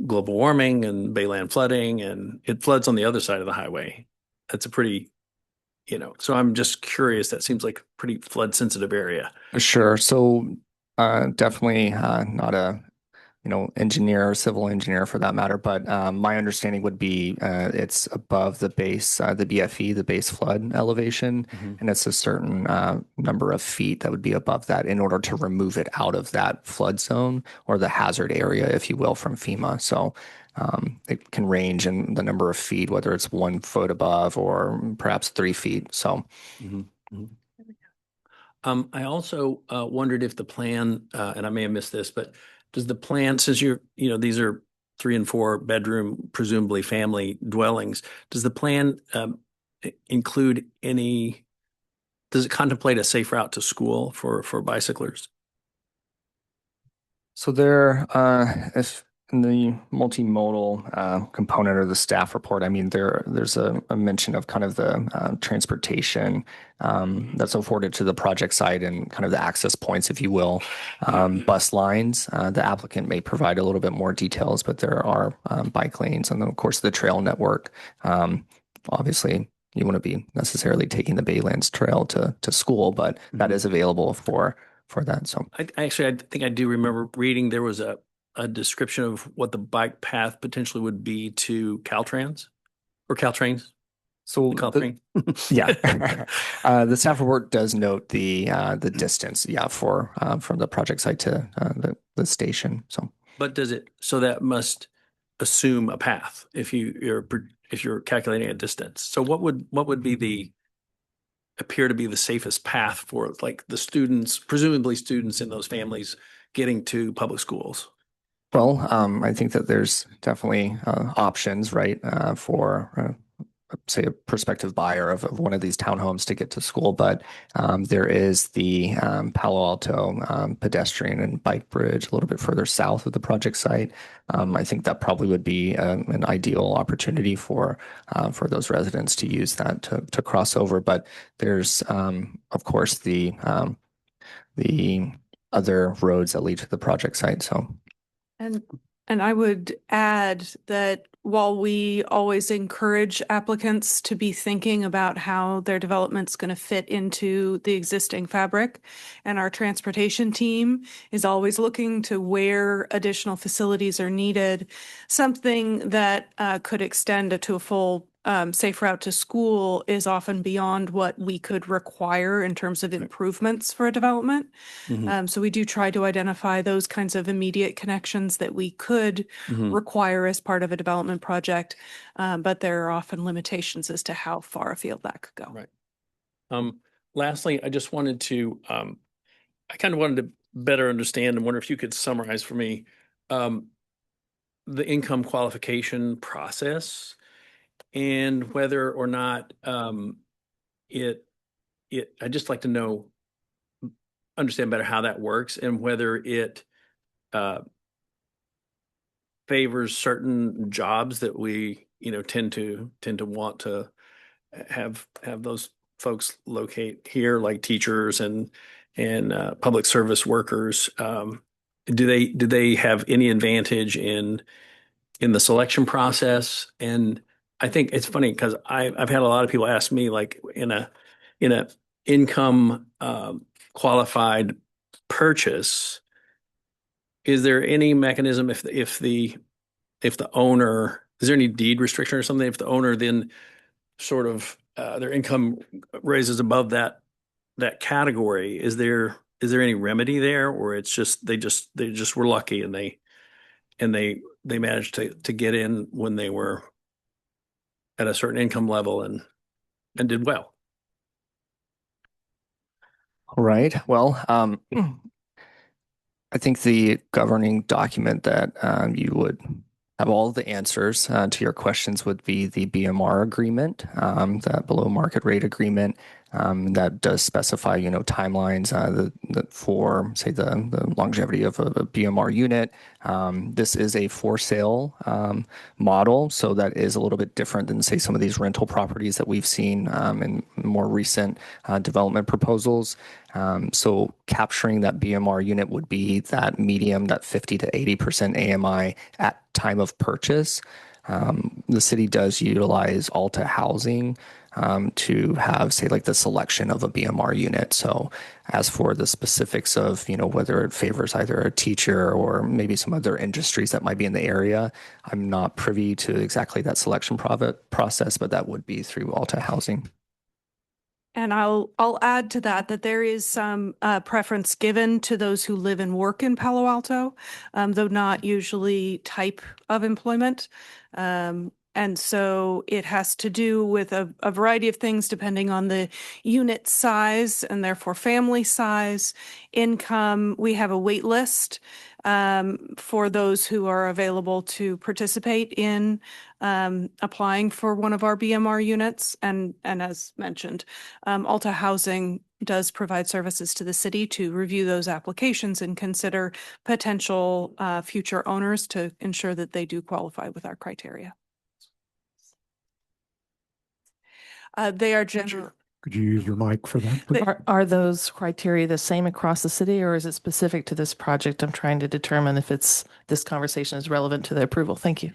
global warming and bayland flooding, and it floods on the other side of the highway? That's a pretty So I'm just curious. That seems like a pretty flood sensitive area. Sure. So definitely not a engineer or civil engineer for that matter, but my understanding would be it's above the base, the BFE, the base flood elevation, and it's a certain number of feet that would be above that in order to remove it out of that flood zone or the hazard area, if you will, from FEMA. So it can range in the number of feet, whether it's 1 foot above or perhaps 3 feet. So. I also wondered if the plan, and I may have missed this, but does the plan, since these are 3 and 4 bedroom, presumably family dwellings, does the plan include does it contemplate a safe route to school for bicyclers? So there, if in the multimodal component or the staff report, I mean, there's a mention of kind of the transportation that's afforded to the project site and kind of the access points, if you will, bus lines. The applicant may provide a little bit more details, but there are bike lanes and then, of course, the trail network. Obviously, you wouldn't be necessarily taking the Baylands Trail to school, but that is available for that. So I think I do remember reading there was a description of what the bike path potentially would be to Caltrans or Caltrains. So Caltrain. Yeah, the staff report does note the distance, from the project site to the station. So, but so that must assume a path if you're calculating a distance. So what would appear to be the safest path for like the students, presumably students in those families getting to public schools? Well, I think that there's definitely options, right, for say a prospective buyer of one of these townhomes to get to school, but there is the Palo Alto pedestrian and bike bridge a little bit further south of the project site. I think that probably would be an ideal opportunity for those residents to use that to cross over. But there's of course the other roads that lead to the project site. So. And I would add that while we always encourage applicants to be thinking about how their development's going to fit into the existing fabric, and our transportation team is always looking to where additional facilities are needed, something that could extend to a full safe route to school is often beyond what we could require in terms of improvements for a development. So we do try to identify those kinds of immediate connections that we could require as part of a development project, but there are often limitations as to how far afield that could go. Right. Lastly, I just wanted to, I kind of wanted to better understand and wonder if you could summarize for me the income qualification process and whether or not I'd just like to know, understand better how that works and whether it favors certain jobs that we tend to want to have those folks locate here, like teachers and public service workers. Do they have any advantage in the selection process? And I think it's funny because I've had a lot of people ask me, like, in a income qualified purchase, is there any mechanism if the owner, is there any deed restriction or something if the owner then sort of their income raises above that category? Is there any remedy there, or it's just they just were lucky and they managed to get in when they were at a certain income level and did well? All right. Well, I think the governing document that you would have all the answers to your questions would be the BMR agreement, that below market rate agreement that does specify, timelines for, say, the longevity of a BMR unit. This is a for sale model, so that is a little bit different than, say, some of these rental properties that we've seen in more recent development proposals. So capturing that BMR unit would be that medium, that 50 to 80% AMI at time of purchase. The city does utilize Alta housing to have, say, like the selection of a BMR unit. So as for the specifics of, whether it favors either a teacher or maybe some other industries that might be in the area, I'm not privy to exactly that selection process, but that would be through Alta Housing. And I'll add to that there is some preference given to those who live and work in Palo Alto, though not usually type of employment. And so it has to do with a variety of things depending on the unit size and therefore family size, income. We have a wait list for those who are available to participate in applying for one of our BMR units. And as mentioned, Alta Housing does provide services to the city to review those applications and consider potential future owners to ensure that they do qualify with our criteria. They are general. Could you use your mic for that, please? Are those criteria the same across the city, or is it specific to this project? I'm trying to determine if this conversation is relevant to the approval. Thank you.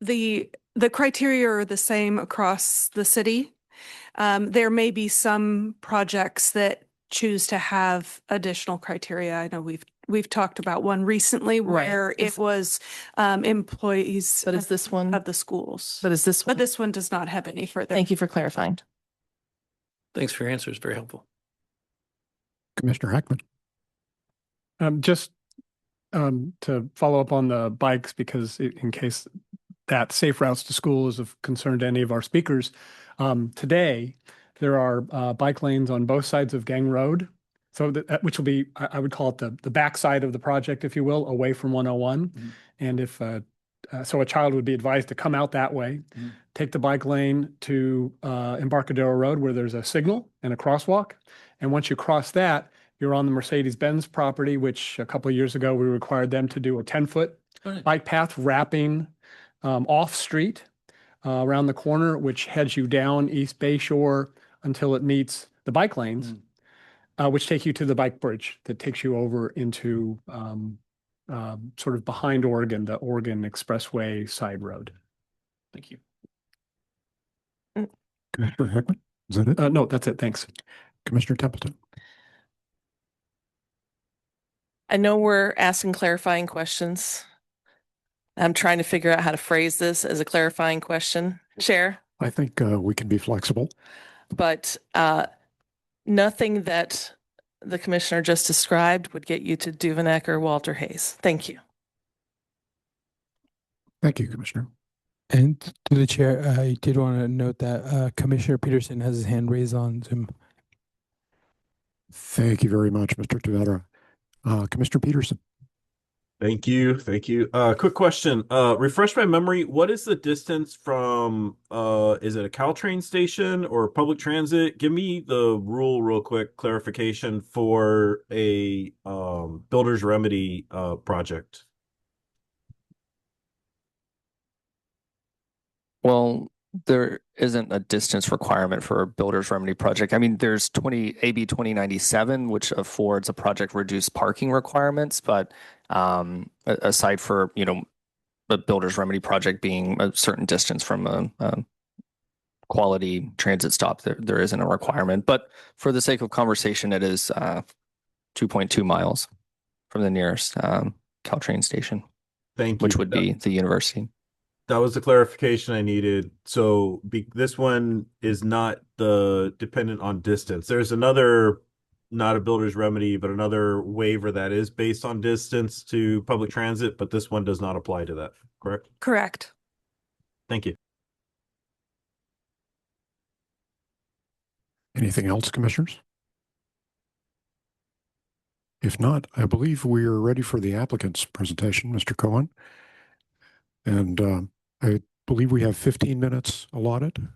The criteria are the same across the city. There may be some projects that choose to have additional criteria. I know we've talked about one recently where it was employees But is this one of the schools. But is this one? But this one does not have any further. Thank you for clarifying. Thanks for your answers. Very helpful. Commissioner Heckman. Just to follow up on the bikes, because in case that safe routes to school is of concern to any of our speakers, today there are bike lanes on both sides of Gang Road. So which will be, I would call it the back side of the project, if you will, away from 101. Mm-hmm. And if so a child would be advised to come out that way, mm-hmm. take the bike lane to Embarcadero Road where there's a signal and a crosswalk. And once you cross that, you're on the Mercedes-Benz property, which a couple of years ago, we required them to do a 10-foot bike path wrapping off street around the corner, which heads you down East Bayshore until it meets the bike lanes, which take you to the bike bridge that takes you over into sort of behind Oregon, the Oregon Expressway side road. Thank you. Commissioner Heckman, is that it? No, that's it. Thanks. Commissioner Templeton. I know we're asking clarifying questions. I'm trying to figure out how to phrase this as a clarifying question, Chair. I think we can be flexible. But nothing that the commissioner just described would get you to Duveneck or Walter Hayes. Thank you. Thank you, Commissioner. And to the chair, I did want to note that Commissioner Peterson has his hand raised on Zoom. Thank you very much, Mr. Tavera. Commissioner Peterson. Thank you. Thank you. Quick question. Refresh my memory. What is the distance from, is it a Caltrain station or public transit? Give me the rule real quick, clarification for a builder's remedy project. Well, there isn't a distance requirement for a builder's remedy project. I mean, there's AB 2097, which affords a project reduced parking requirements, but aside for, a builder's remedy project being a certain distance from a quality transit stop, there isn't a requirement. But for the sake of conversation, it is 2.2 miles from the nearest Caltrain station. Thank you. Which would be the university. That was the clarification I needed. So this one is not dependent on distance. There's another, not a builder's remedy, but another waiver that is based on distance to public transit, but this one does not apply to that, correct? Correct. Thank you. Anything else, commissioners? If not, I believe we are ready for the applicant's presentation, Mr. Cohen. And I believe we have 15 minutes allotted.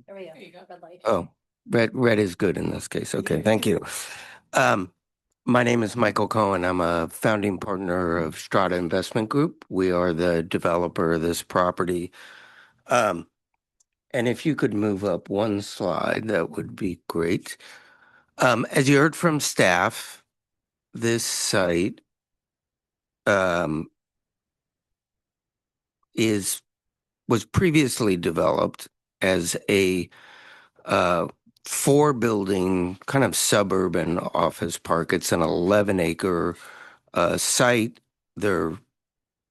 There we go. There you go. Red light. Oh, red is good in this case. Okay, thank you. My name is Michael Cohen. I'm a founding partner of Strata Investment Group. We are the developer of this property. And if you could move up one slide, that would be great. As you heard from staff, this site was previously developed as a 4-building kind of suburban office park. It's an 11-acre site. They're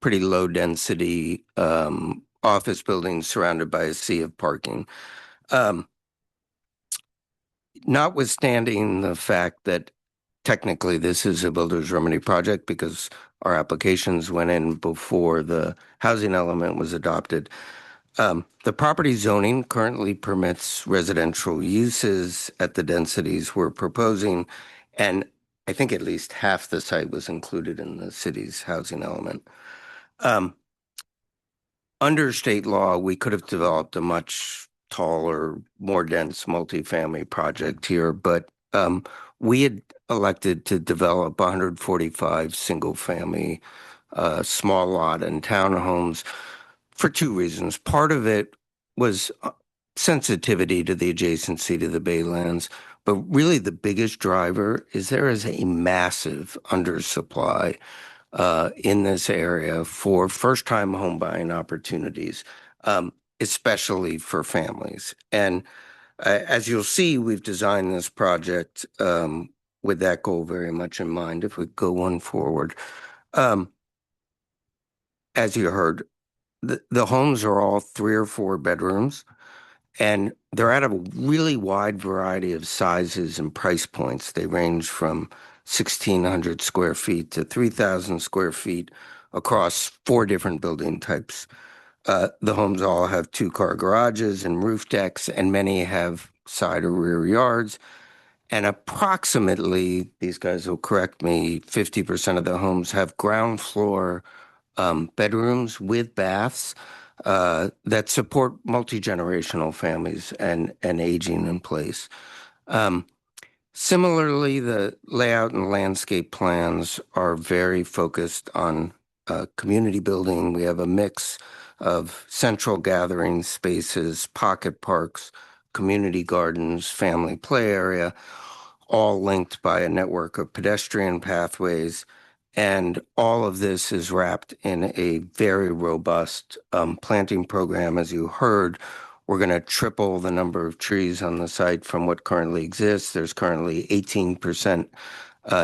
pretty low density office buildings surrounded by a sea of parking. Notwithstanding the fact that technically this is a builder's remedy project because our applications went in before the housing element was adopted, the property zoning currently permits residential uses at the densities we're proposing, and I think at least half the site was included in the city's housing element. Under state law, we could have developed a much taller, more dense multifamily project here, but we had elected to develop 145 single-family small lot and townhomes for 2 reasons. Part of it was sensitivity to the adjacency to the Baylands, but really the biggest driver is there is a massive undersupply in this area for first-time home buying opportunities, especially for families. And as you'll see, we've designed this project with that goal very much in mind. If we go one forward, as you heard, the homes are all 3 or 4 bedrooms, and they're at a really wide variety of sizes and price points. They range from 1,600 square feet to 3,000 square feet across 4 different building types. The homes all have 2-car garages and roof decks, and many have side or rear yards. And approximately, these guys will correct me, 50% of the homes have ground floor bedrooms with baths that support multi-generational families and aging in place. Similarly, the layout and landscape plans are very focused on community building. We have a mix of central gathering spaces, pocket parks, community gardens, family play area, all linked by a network of pedestrian pathways. And all of this is wrapped in a very robust planting program. As you heard, we're going to triple the number of trees on the site from what currently exists. There's currently 18%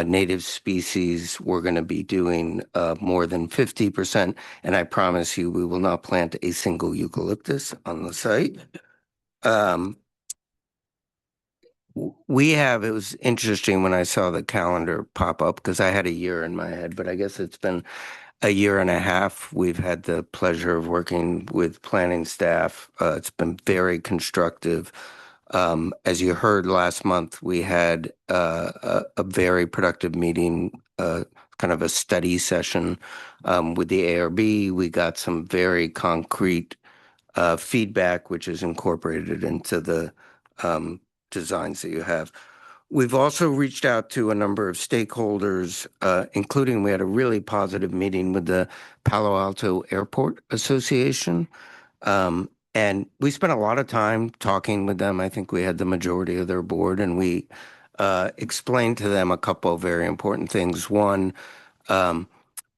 native species. We're going to be doing more than 50%. And I promise you, we will not plant a single eucalyptus on the site. It was interesting when I saw the calendar pop up because I had a year in my head, but I guess it's been a year and a half. We've had the pleasure of working with planning staff. It's been very constructive. As you heard last month, we had a very productive meeting, kind of a study session with the ARB. We got some very concrete feedback, which is incorporated into the designs that you have. We've also reached out to a number of stakeholders, including we had a really positive meeting with the Palo Alto Airport Association. And we spent a lot of time talking with them. I think we had the majority of their board, and we explained to them a couple of very important things. One,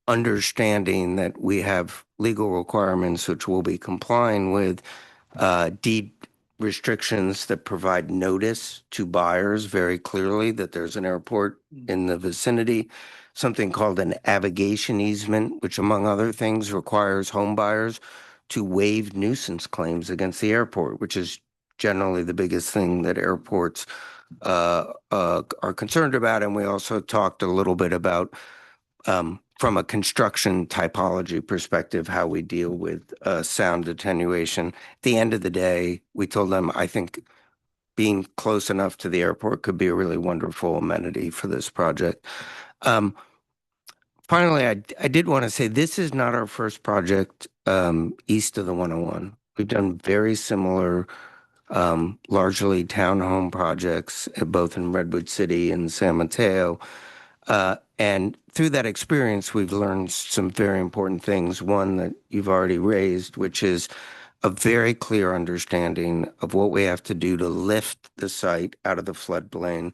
understanding that we have legal requirements which we'll be complying with, deed restrictions that provide notice to buyers very clearly that there's an airport in the vicinity, something called an avigation easement, which among other things requires home buyers to waive nuisance claims against the airport, which is generally the biggest thing that airports are concerned about. And we also talked a little bit about from a construction typology perspective, how we deal with sound attenuation. At the end of the day, we told them, I think being close enough to the airport could be a really wonderful amenity for this project. Finally, I did want to say this is not our first project east of the 101. We've done very similar, largely townhome projects, both in Redwood City and San Mateo. And through that experience, we've learned some very important things. One that you've already raised, which is a very clear understanding of what we have to do to lift the site out of the floodplain.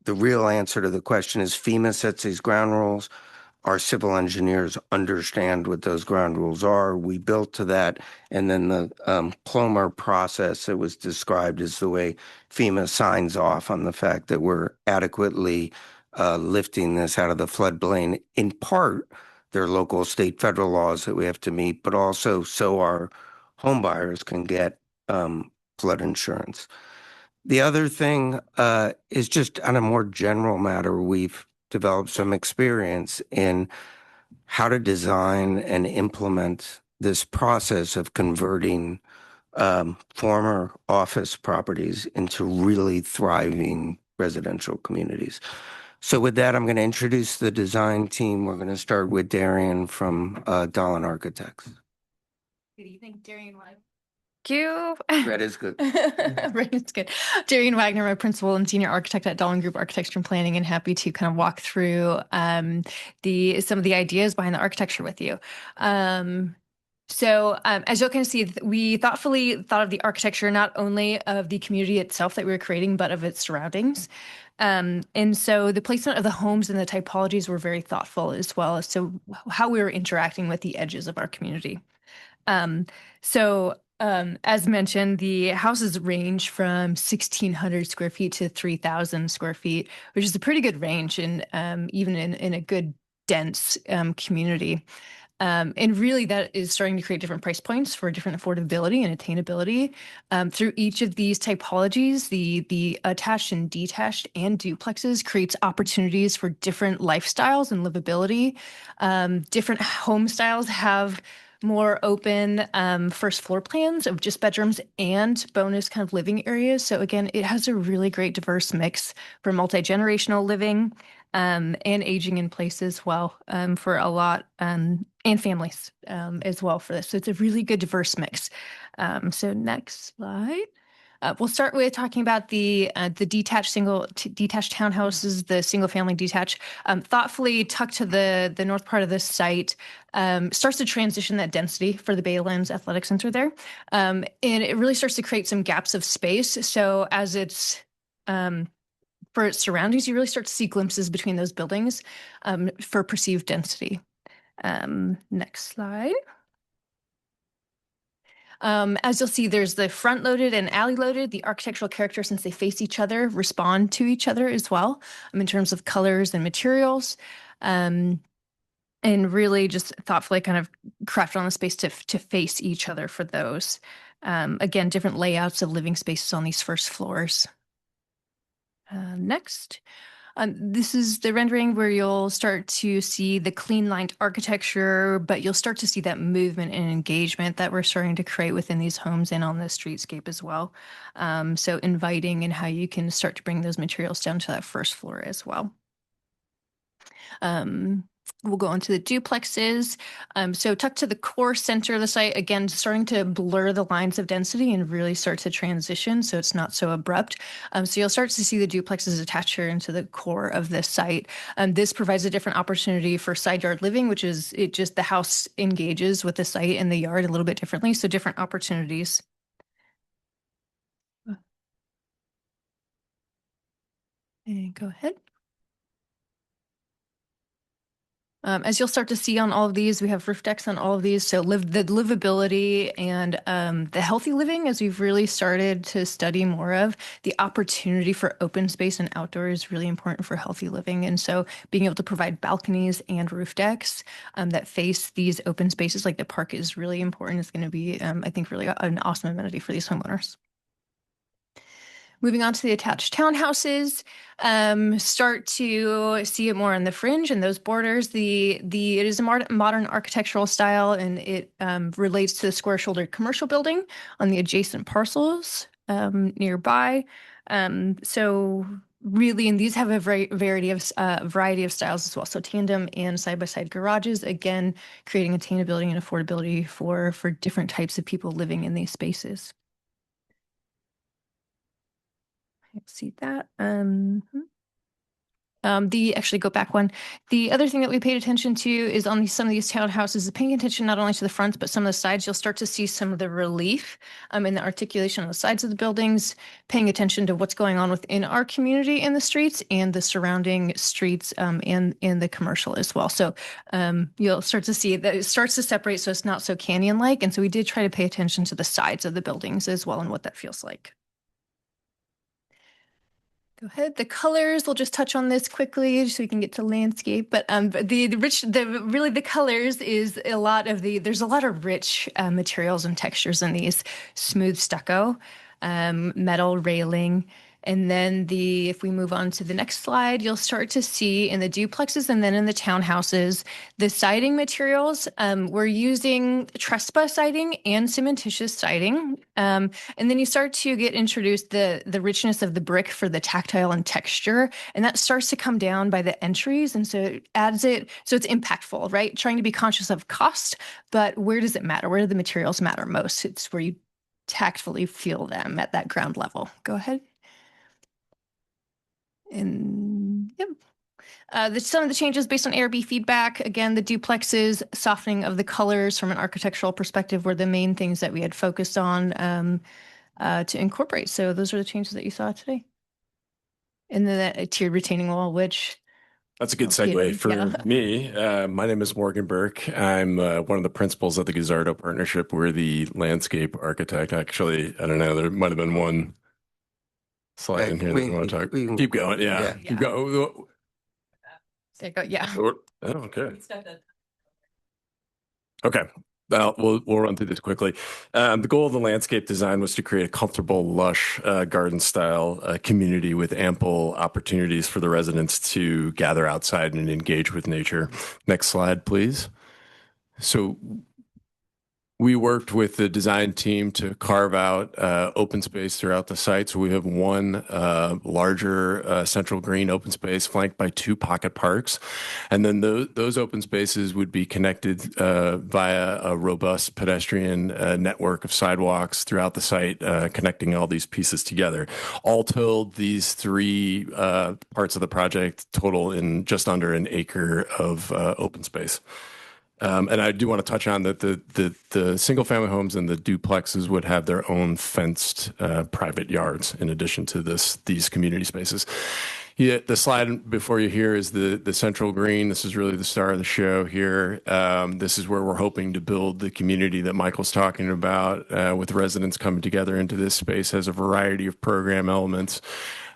The real answer to the question is FEMA sets these ground rules. Our civil engineers understand what those ground rules are. We built to that. And then the Clomer process that was described is the way FEMA signs off on the fact that we're adequately lifting this out of the floodplain. In part, there are local, state, federal laws that we have to meet, but also so our home buyers can get flood insurance. The other thing is just on a more general matter, we've developed some experience in how to design and implement this process of converting former office properties into really thriving residential communities. So with that, I'm going to introduce the design team. We're going to start with Darian from Dahlin Architects. Good evening, Darian Wagner. Thank you. Red is good. Red is good. Darian Wagner, my principal and senior architect at Dahlin Group Architecture and Planning, and happy to kind of walk through some of the ideas behind the architecture with you. So as you'll kind of see, we thoughtfully thought of the architecture not only of the community itself that we were creating, but of its surroundings. And so the placement of the homes and the typologies were very thoughtful as well as so how we were interacting with the edges of our community. As mentioned, the houses range from 1,600 square feet to 3,000 square feet, which is a pretty good range and even in a good dense community. And really that is starting to create different price points for different affordability and attainability. Through each of these typologies, the attached and detached and duplexes creates opportunities for different lifestyles and livability. Different home styles have more open first floor plans of just bedrooms and bonus kind of living areas. So again, it has a really great diverse mix for multi-generational living and aging in place as well for a lot and families as well for this. So it's a really good diverse mix. So next slide. We'll start with talking about the detached detached townhouses, the single family detached, thoughtfully tucked to the north part of this site, starts to transition that density for the Baylands Athletic Center there. And it really starts to create some gaps of space. So as it's for its surroundings, you really start to see glimpses between those buildings for perceived density. Next slide. As you'll see, there's the front loaded and alley loaded. The architectural character, since they face each other, respond to each other as well in terms of colors and materials. And really just thoughtfully kind of craft on the space to face each other for those. Again, different layouts of living spaces on these first floors. Next. This is the rendering where you'll start to see the clean lined architecture, but you'll start to see that movement and engagement that we're starting to create within these homes and on the streetscape as well. So inviting and how you can start to bring those materials down to that first floor as well. We'll go on to the duplexes. So tucked to the core center of the site, again, starting to blur the lines of density and really start to transition so it's not so abrupt. So you'll start to see the duplexes attached here into the core of this site. This provides a different opportunity for side yard living, which is the house engages with the site and the yard a little bit differently. So different opportunities. And go ahead. As you'll start to see on all of these, we have roof decks on all of these. So the livability and the healthy living, as we've really started to study more of, the opportunity for open space and outdoor is really important for healthy living. And so being able to provide balconies and roof decks that face these open spaces like the park is really important. It's going to be, I think, really an awesome amenity for these homeowners. Moving on to the attached townhouses, start to see it more on the fringe and those borders. It is a modern architectural style, and it relates to the square-shouldered commercial building on the adjacent parcels nearby. So really, and these have a variety of styles as well. So tandem and side-by-side garages, again, creating attainability and affordability for different types of people living in these spaces. See that. Actually go back one. The other thing that we paid attention to is on some of these townhouses, paying attention not only to the fronts, but some of the sides. You'll start to see some of the relief in the articulation on the sides of the buildings, paying attention to what's going on within our community in the streets and the surrounding streets and in the commercial as well. So you'll start to see that it starts to separate so it's not so canyon-like. And so we did try to pay attention to the sides of the buildings as well and what that feels like. Go ahead. The colors, we'll just touch on this quickly so we can get to landscape. But the colors is a lot of there's a lot of rich materials and textures in these. Smooth stucco, metal railing. And then if we move on to the next slide, you'll start to see in the duplexes and then in the townhouses, the siding materials. We're using trespa siding and cementitious siding. And then you start to get introduced the richness of the brick for the tactile and texture. And that starts to come down by the entries. And so it adds it, so it's impactful, right? Trying to be conscious of cost, but where does it matter? Where do the materials matter most? It's where you tactfully feel them at that ground level. Go ahead. And yep. Some of the changes based on ARB feedback. Again, the duplexes, softening of the colors from an architectural perspective were the main things that we had focused on to incorporate. So those are the changes that you saw today. And then that tiered retaining wall, which that's a good segue for me. My name is Morgan Burke. I'm one of the principals of the Gazzardo Partnership. We're the landscape architect. Actually, I don't know, there might have been one slide in here that you want to talk. Keep going. Yeah. Keep going. There you go. Yeah. Oh, okay. Okay. Well, we'll run through this quickly. The goal of the landscape design was to create a comfortable, lush garden style community with ample opportunities for the residents to gather outside and engage with nature. Next slide, please. So we worked with the design team to carve out open space throughout the site. So we have one larger central green open space flanked by 2 pocket parks. And then those open spaces would be connected via a robust pedestrian network of sidewalks throughout the site, connecting all these pieces together. All told, these 3 parts of the project total in just under an acre of open space. And I do want to touch on that the single family homes and the duplexes would have their own fenced private yards in addition to these community spaces. Yeah, the slide before you here is the central green. This is really the star of the show here. This is where we're hoping to build the community that Michael's talking about, with residents coming together into this space. Has a variety of program elements.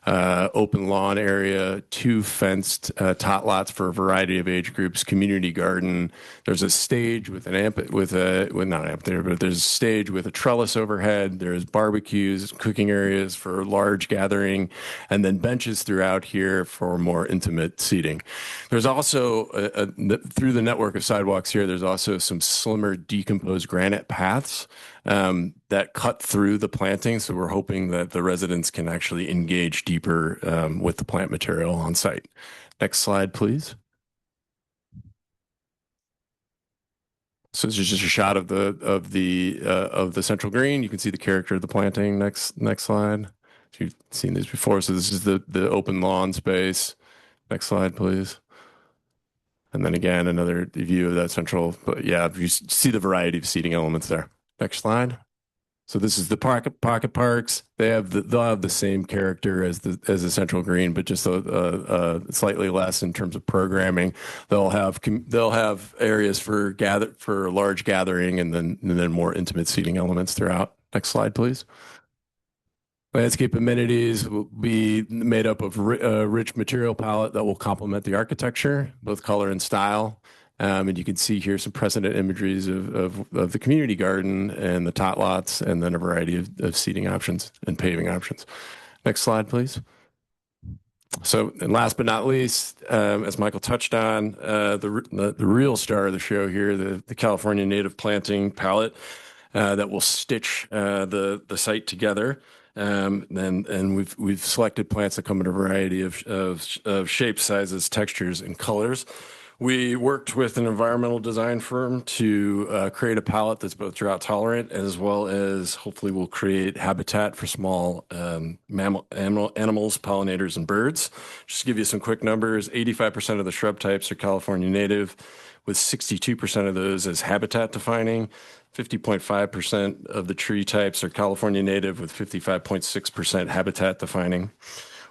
Open lawn area, 2 fenced tot lots for a variety of age groups, community garden. There's a stage with not an amphitheater, but there's a stage with a trellis overhead. There's barbecues, cooking areas for large gathering, and then benches throughout here for more intimate seating. There's also, through the network of sidewalks here, there's also some slimmer decomposed granite paths that cut through the planting. So we're hoping that the residents can actually engage deeper with the plant material on site. Next slide, please. So this is just a shot of the central green. You can see the character of the planting. Next slide. So you've seen these before. So this is the open lawn space. Next slide, please. And then again, another view of that central. But yeah, you see the variety of seating elements there. Next slide. So this is the pocket parks. They'll have the same character as the central green, but just slightly less in terms of programming. They'll have areas for large gathering and then more intimate seating elements throughout. Next slide, please. Landscape amenities will be made up of a rich material palette that will complement the architecture, both color and style. And you can see here some precedent imageries of the community garden and the tot lots, and then a variety of seating options and paving options. Next slide, please. So, and last but not least, as Michael touched on, the real star of the show here, the California native planting palette that will stitch the site together. And we've selected plants that come in a variety of shapes, sizes, textures, and colors. We worked with an environmental design firm to create a palette that's both drought tolerant as well as hopefully will create habitat for small animals, pollinators, and birds. Just to give you some quick numbers, 85% of the shrub types are California native, with 62% of those as habitat defining. 50.5% of the tree types are California native, with 55.6% habitat defining.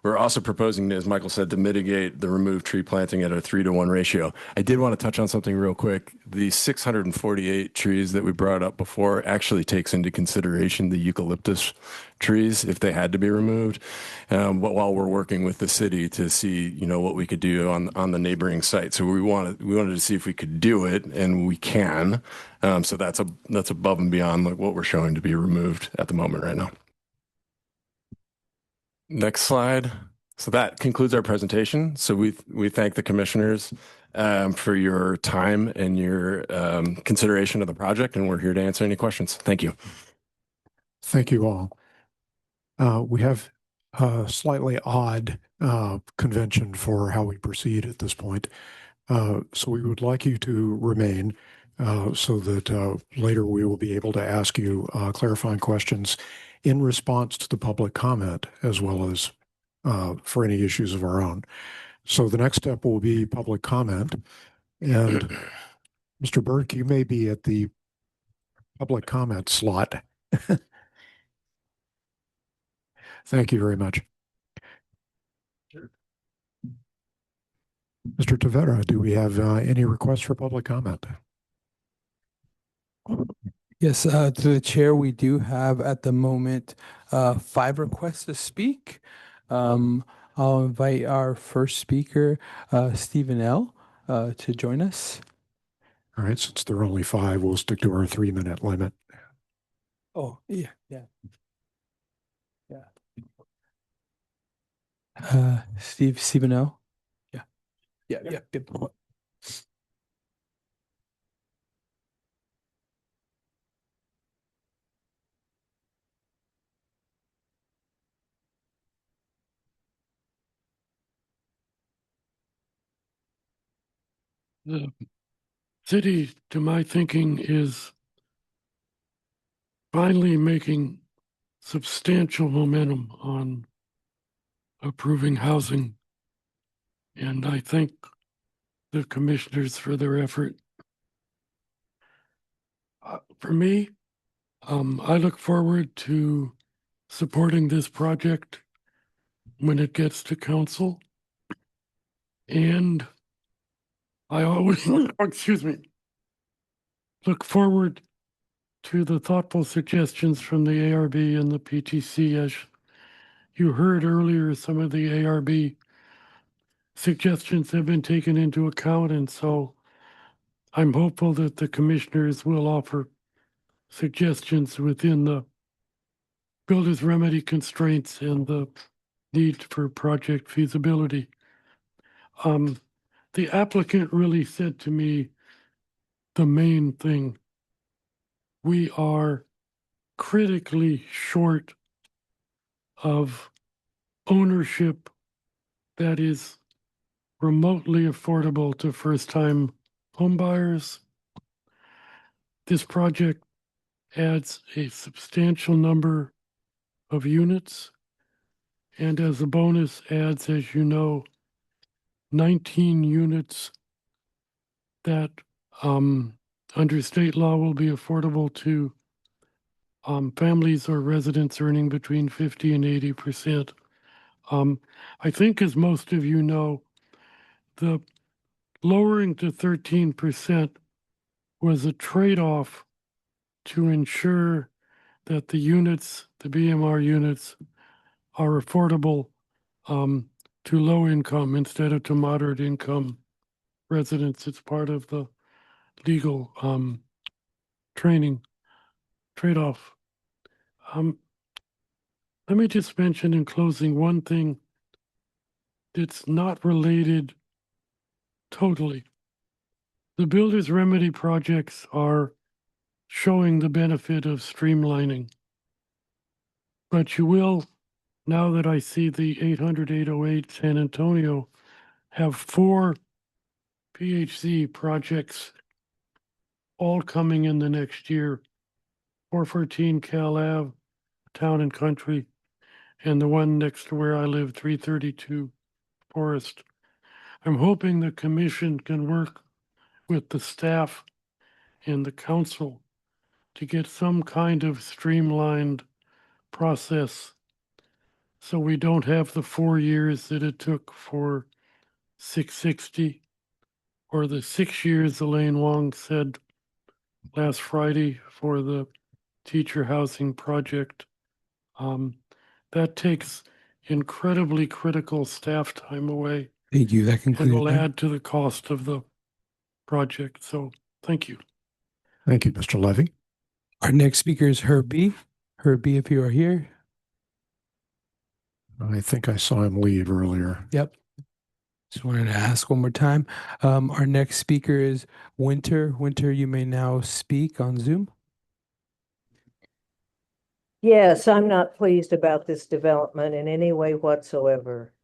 We're also proposing, as Michael said, to mitigate the removed tree planting at a 3-to-1 ratio. I did want to touch on something real quick. The 648 trees that we brought up before actually takes into consideration the eucalyptus trees if they had to be removed. But while we're working with the city to see, what we could do on the neighboring site, so we wanted to see if we could do it, and we can. So that's above and beyond what we're showing to be removed at the moment right now. Next slide. So that concludes our presentation. So we thank the commissioners for your time and your consideration of the project, and we're here to answer any questions. Thank you. Thank you all. We have a slightly odd convention for how we proceed at this point. So we would like you to remain so that later we will be able to ask you clarifying questions in response to the public comment, as well as for any issues of our own. So the next step will be public comment. And Mr. Burke, you may be at the public comment slot. Thank you very much. Mr. Tavera, do we have any requests for public comment? Yes, to the chair, we do have at the moment 5 requests to speak. I'll invite our first speaker, Stephen L., to join us. All right, since there are only 5, we'll stick to our 3-minute limit. Oh, yeah. Stephen L. Yeah. The city, to my thinking, is finally making substantial momentum on approving housing. And I thank the commissioners for their effort. For me, I look forward to supporting this project when it gets to council. And I always, excuse me, look forward to the thoughtful suggestions from the ARB and the PTC. As you heard earlier, some of the ARB suggestions have been taken into account, and so I'm hopeful that the commissioners will offer suggestions within the builder's remedy constraints and the need for project feasibility. The applicant really said to me the main thing. We are critically short of ownership that is remotely affordable to first-time homebuyers. This project adds a substantial number of units, and as a bonus adds, as you know, 19 units that under state law will be affordable to families or residents earning between 50 and 80%. I think, as most of you know, the lowering to 13% was a trade-off to ensure that the units, the BMR units, are affordable to low income instead of to moderate income residents. It's part of the legal training trade-off. Let me just mention in closing one thing that's not related totally. The builder's remedy projects are showing the benefit of streamlining. But you will, now that I see the 800-808 San Antonio, have 4 PHC projects all coming in the next year. 414 Cal Ave, Town and Country, and the one next to where I live, 332 Forest. I'm hoping the commission can work with the staff and the council to get some kind of streamlined process so we don't have the 4 years that it took for 660 or the 6 years Elaine Wong said last Friday for the teacher housing project. That takes incredibly critical staff time away Thank you. That and concludes. will add to the cost of the project. So thank you. Thank you, Mr. Levy. Our next speaker is Herbie. Herbie, if you are here. I think I saw him leave earlier. Yep. Just wanted to ask one more time. Our next speaker is Winter. Winter, you may now speak on Zoom. Yes, I'm not pleased about this development in any way whatsoever.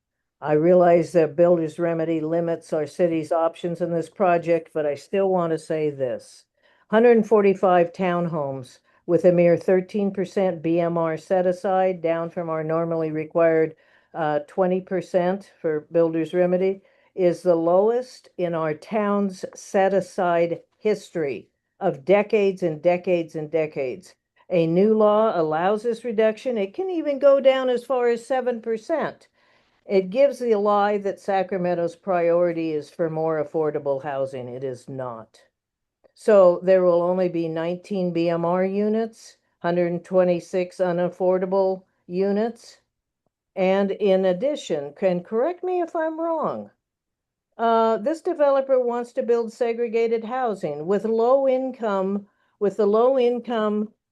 I realize that builder's remedy limits our city's options in this project, but I still want to say this. 145 townhomes with a mere 13% BMR set aside, down from our normally required 20% for builder's remedy, is the lowest in our town's set aside history of decades and decades and decades. A new law allows this reduction. It can even go down as far as 7%. It gives the lie that Sacramento's priority is for more affordable housing. It is not. So there will only be 19 BMR units, 126 unaffordable units. And in addition, can correct me if I'm wrong, this developer wants to build segregated housing with the low income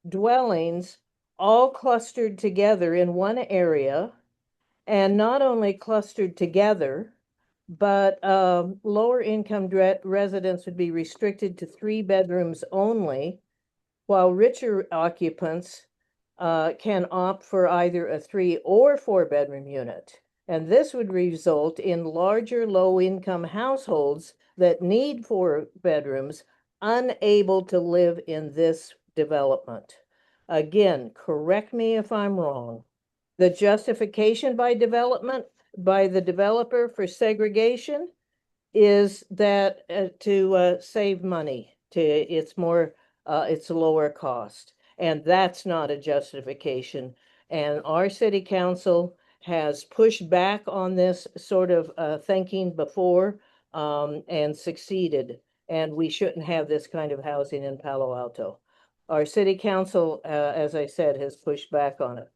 dwellings all clustered together in one area, and not only clustered together, but lower income residents would be restricted to 3 bedrooms only, while richer occupants can opt for either a 3 or 4 bedroom unit. And this would result in larger low-income households that need 4 bedrooms unable to live in this development. Again, correct me if I'm wrong. The justification by the developer for segregation is that to save money, it's lower cost. And that's not a justification. And our city council has pushed back on this sort of thinking before and succeeded. And we shouldn't have this kind of housing in Palo Alto. Our city council, as I said, has pushed back on it.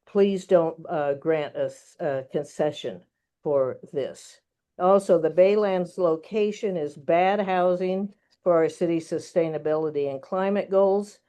Please don't grant us a concession for this. Also, the Baylands location is bad housing for our city's sustainability and climate goals.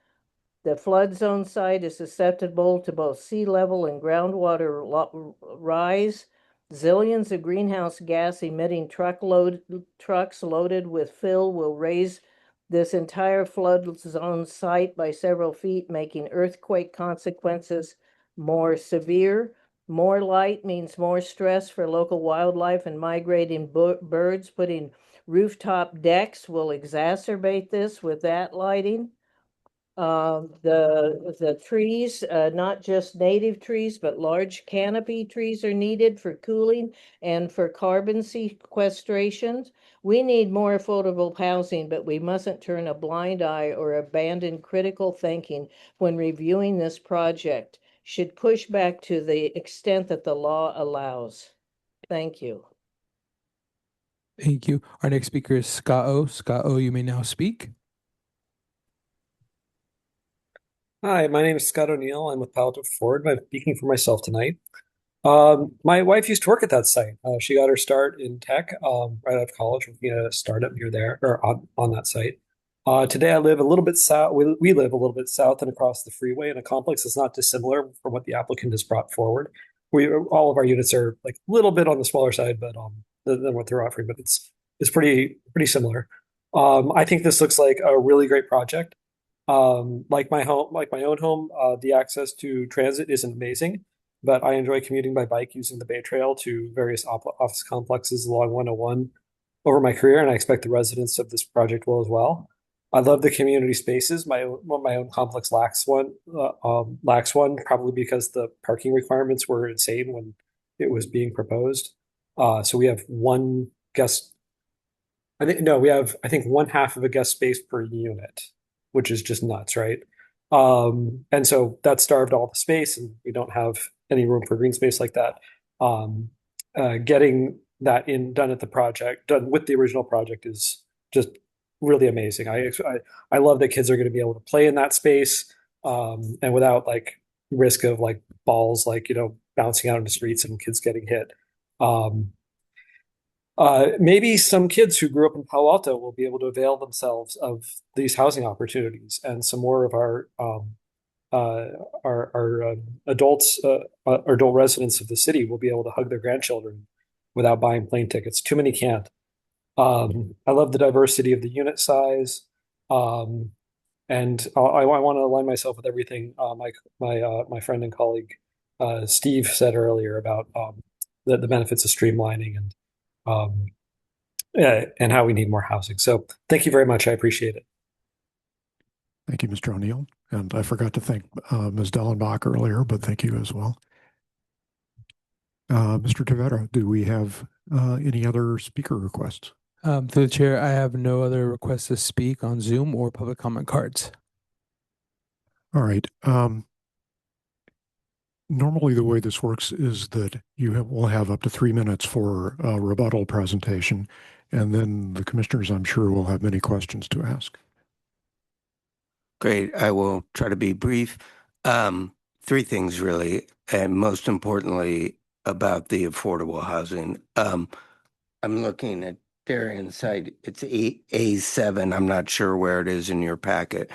The flood zone site is susceptible to both sea level and groundwater rise. Zillions of greenhouse gas emitting trucks loaded with fill will raise this entire flood zone site by several feet, making earthquake consequences more severe. More light means more stress for local wildlife and migrating birds. Putting rooftop decks will exacerbate this with that lighting. The trees, not just native trees, but large canopy trees are needed for cooling and for carbon sequestration. We need more affordable housing, but we mustn't turn a blind eye or abandon critical thinking when reviewing this project. Should push back to the extent that the law allows. Thank you. Thank you. Our next speaker is Scott O. Scott O, you may now speak. Hi, my name is Scott O'Neill. I'm with Palo Alto Ford. I'm speaking for myself tonight. My wife used to work at that site. She got her start in tech right out of college, working at a startup near there or on that site. Today, I live a little bit south. We live a little bit south and across the freeway in a complex that's not dissimilar from what the applicant has brought forward. All of our units are like a little bit on the smaller side, but than what they're offering, but it's pretty similar. I think this looks like a really great project. Like my own home, the access to transit isn't amazing, but I enjoy commuting by bike using the Bay Trail to various office complexes along 101 over my career, and I expect the residents of this project will as well. I love the community spaces. My own complex lacks one, probably because the parking requirements were insane when it was being proposed. So we have one guest. I think one half of a guest space per unit, which is just nuts, right? And so that starved all the space, and we don't have any room for green space like that. Getting that done with the original project is just really amazing. I love that kids are going to be able to play in that space, and without like risk of like balls bouncing out in the streets and kids getting hit. Maybe some kids who grew up in Palo Alto will be able to avail themselves of these housing opportunities, and some more of our adults, our adult residents of the city will be able to hug their grandchildren without buying plane tickets. Too many can't. I love the diversity of the unit size, and I want to align myself with everything my friend and colleague Steve said earlier about the benefits of streamlining and how we need more housing. So thank you very much. I appreciate it. Thank you, Mr. O'Neill. And I forgot to thank Ms. Dellenbach earlier, but thank you as well. Mr. Tavera, do we have any other speaker requests? To the chair, I have no other requests to speak on Zoom or public comment cards. All right. Normally, the way this works is that will have up to 3 minutes for a rebuttal presentation, and then the commissioners, I'm sure, will have many questions to ask. Great. I will try to be brief. Three things really, and most importantly about the affordable housing. I'm looking at Darian's site. It's A7. I'm not sure where it is in your packet.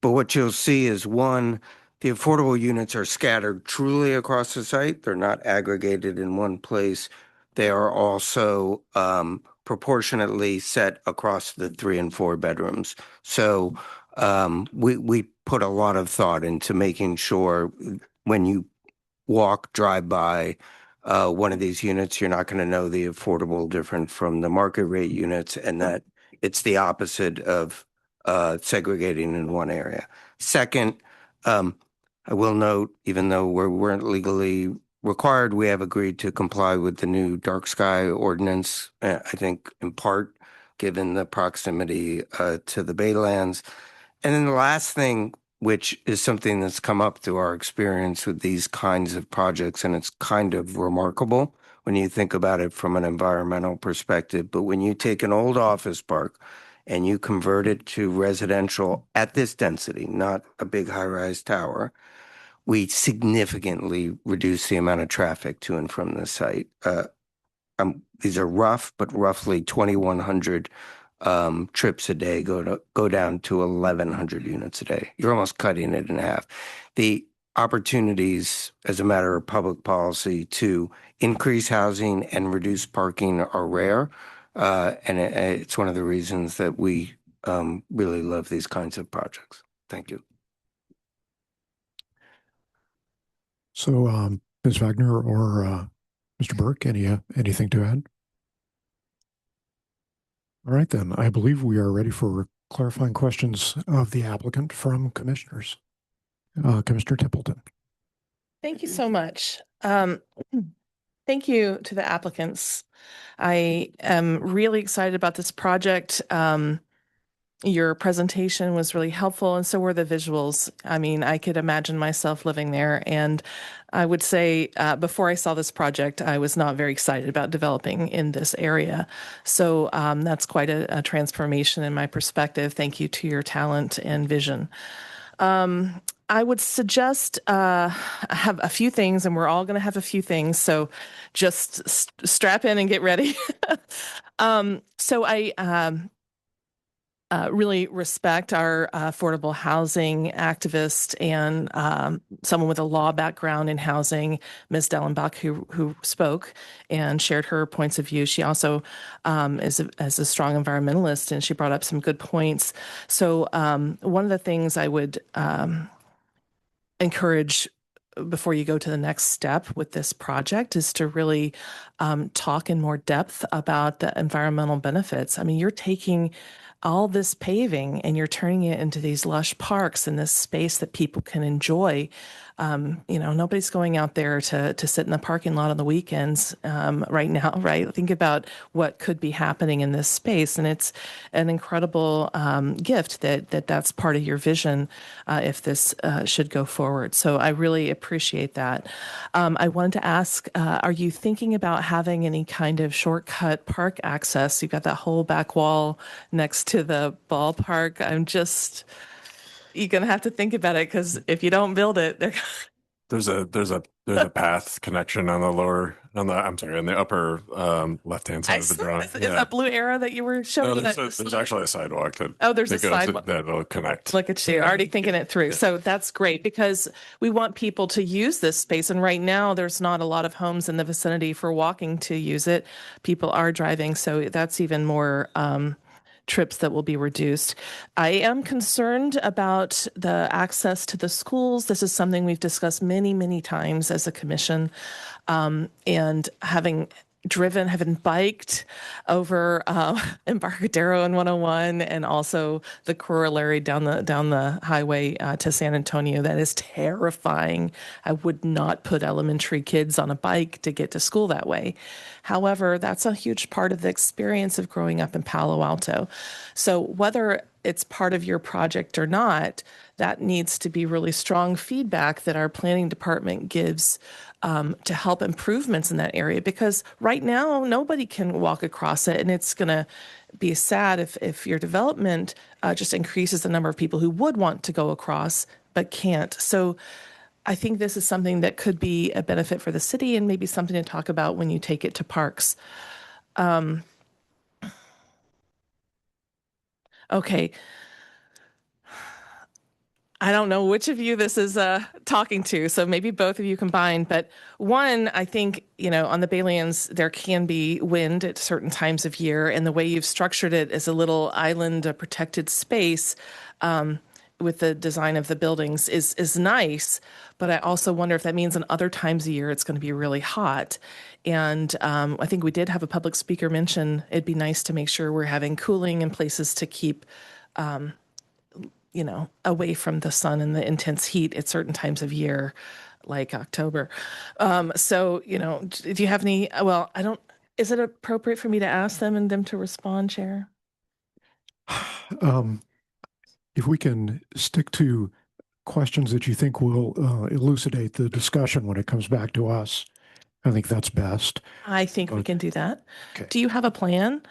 But what you'll see is one, the affordable units are scattered truly across the site. They're not aggregated in one place. They are also proportionately set across the 3 and 4 bedrooms. So we put a lot of thought into making sure when you drive by one of these units, you're not going to know the affordable different from the market rate units, and that it's the opposite of segregating in one area. Second, I will note, even though we weren't legally required, we have agreed to comply with the new dark sky ordinance, I think in part given the proximity to the Baylands. And then the last thing, which is something that's come up through our experience with these kinds of projects, and it's kind of remarkable when you think about it from an environmental perspective, but when you take an old office park and you convert it to residential at this density, not a big high-rise tower, we significantly reduce the amount of traffic to and from the site. These are rough, but roughly 2,100 trips a day go down to 1,100 units a day. You're almost cutting it in half. The opportunities as a matter of public policy to increase housing and reduce parking are rare. And it's one of the reasons that we really love these kinds of projects. Thank you. So, Ms. Wagner or Mr. Burke, anything to add? All right, then. I believe we are ready for clarifying questions of the applicant from commissioners. Commissioner Templeton. Thank you so much. Thank you to the applicants. I am really excited about this project. Your presentation was really helpful, and so were the visuals. I mean, I could imagine myself living there, and I would say before I saw this project, I was not very excited about developing in this area. So that's quite a transformation in my perspective. Thank you to your talent and vision. I would suggest I have a few things, and we're all going to have a few things, so just strap in and get ready. So I really respect our affordable housing activist and someone with a law background in housing, Ms. Dellenbach, who spoke and shared her points of view. She also is a strong environmentalist, and she brought up some good points. So one of the things I would encourage before you go to the next step with this project is to really talk in more depth about the environmental benefits. I mean, you're taking all this paving and you're turning it into these lush parks in this space that people can enjoy. Nobody's going out there to sit in the parking lot on the weekends right now, right? Think about what could be happening in this space, and it's an incredible gift that's part of your vision if this should go forward. So I really appreciate that. I wanted to ask, are you thinking about having any kind of shortcut park access? You've got that whole back wall next to the ballpark. You're going to have to think about it, because if you don't build it, they're There's a path connection on the upper left-hand side of the drawing. Is that blue arrow that you were showing? No, there's actually a sidewalk that there's a sidewalk that'll connect. Look at you, already thinking it through. Yeah. So that's great, because we want people to use this space. And right now, there's not a lot of homes in the vicinity for walking to use it. People are driving, so that's even more trips that will be reduced. I am concerned about the access to the schools. This is something we've discussed many, many times as a commission, and having biked over Embarcadero and 101, and also the corollary down the highway to San Antonio. That is terrifying. I would not put elementary kids on a bike to get to school that way. However, that's a huge part of the experience of growing up in Palo Alto. So whether it's part of your project or not, that needs to be really strong feedback that our planning department gives to help improvements in that area, because right now nobody can walk across it, and it's going to be sad if your development just increases the number of people who would want to go across but can't. So I think this is something that could be a benefit for the city, and maybe something to talk about when you take it to parks. Okay. I don't know which of you this is talking to, so maybe both of you combined. But one, I think, on the Baylands, there can be wind at certain times of year, and the way you've structured it as a little island, a protected space with the design of the buildings is nice. But I also wonder if that means in other times of year it's going to be really hot. And I think we did have a public speaker mention it'd be nice to make sure we're having cooling and places to keep away from the sun and the intense heat at certain times of year, like October. Do you have any, is it appropriate for me to ask them and them to respond, Chair? If we can stick to questions that you think will elucidate the discussion when it comes back to us, I think that's best. I think we can do that. Okay. Do you have a plan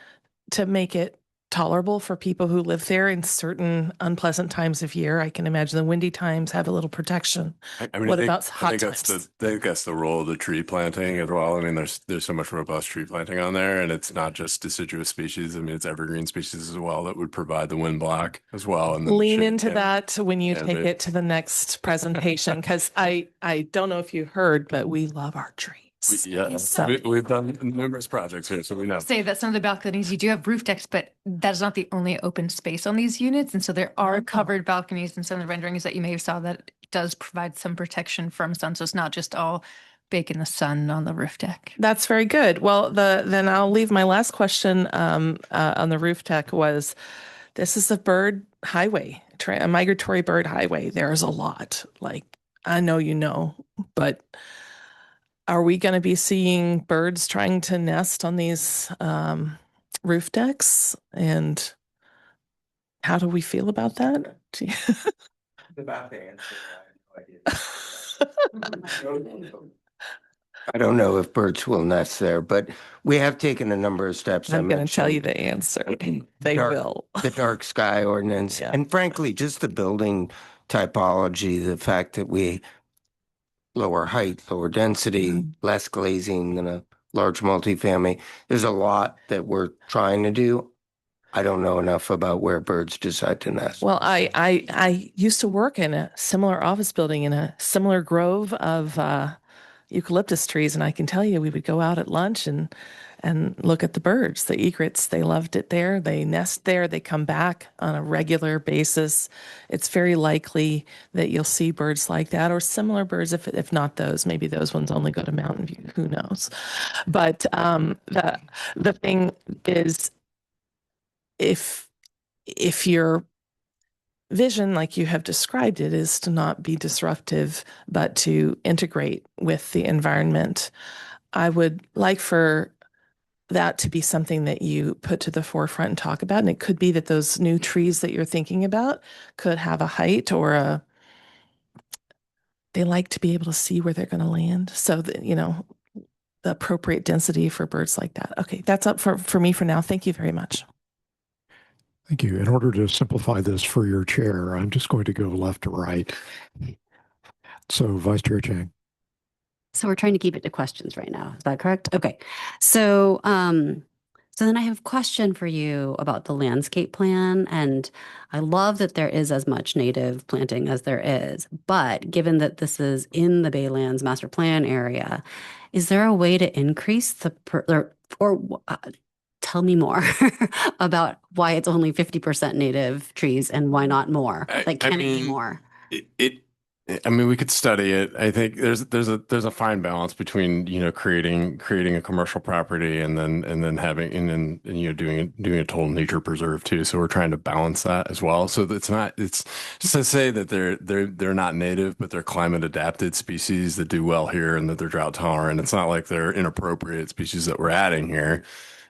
to make it tolerable for people who live there in certain unpleasant times of year? I can imagine the windy times have a little protection. What about hot times? I think that's the role of the tree planting as well. I mean, there's so much robust tree planting on there, and it's not just deciduous species. I mean, it's evergreen species as well that would provide the wind block as well. And lean into that when you take it to the next presentation, because I don't know if you heard, but we love our trees. We've done numerous projects here, so we know. Say that some of the balconies, you do have roof decks, but that's not the only open space on these units. And so there are covered balconies in some of the renderings that you may have saw that does provide some protection from sun. So it's not just all bake in the sun on the roof deck. That's very good. Well, then I'll leave my last question on the roof deck was, this is a bird highway, a migratory bird highway. There's a lot, like, I know, but are we going to be seeing birds trying to nest on these roof decks? And how do we feel about that? About the answer, I have no idea. I don't know if birds will nest there, but we have taken a number of steps. I'm going to tell you the answer. They will. The dark sky ordinance. Yeah. And frankly, just the building typology, the fact that we lower height, lower density, less glazing than a large multifamily. There's a lot that we're trying to do. I don't know enough about where birds decide to nest. Well, I used to work in a similar office building in a similar grove of eucalyptus trees, and I can tell you we would go out at lunch and and look at the birds, the egrets. They loved it there. They nest there. They come back on a regular basis. It's very likely that you'll see birds like that or similar birds, if not those. Maybe those ones only go to Mountain View. Who knows? But the thing is, if your vision, like you have described it, is to not be disruptive, but to integrate with the environment, I would like for that to be something that you put to the forefront and talk about. And it could be that those new trees that you're thinking about could have a height or they like to be able to see where they're going to land. So that, the appropriate density for birds like that. Okay, that's up for me for now. Thank you very much. Thank you. In order to simplify this for your chair, I'm just going to go left to right. So Vice Chair Chang. So we're trying to keep it to questions right now. Is that correct? Okay. So, so then I have a question for you about the landscape plan. And I love that there is as much native planting as there is. But given that this is in the Baylands master plan area, is there a way to increase the, tell me more about why it's only 50% native trees and why not more? Like, can it be more? I mean, we could study it. I think there's a fine balance between, creating a commercial property and then having doing a total nature preserve too. So we're trying to balance that as well. So it's just to say that they're not native, but they're climate adapted species that do well here and that they're drought tolerant. It's not like they're inappropriate species that we're adding here.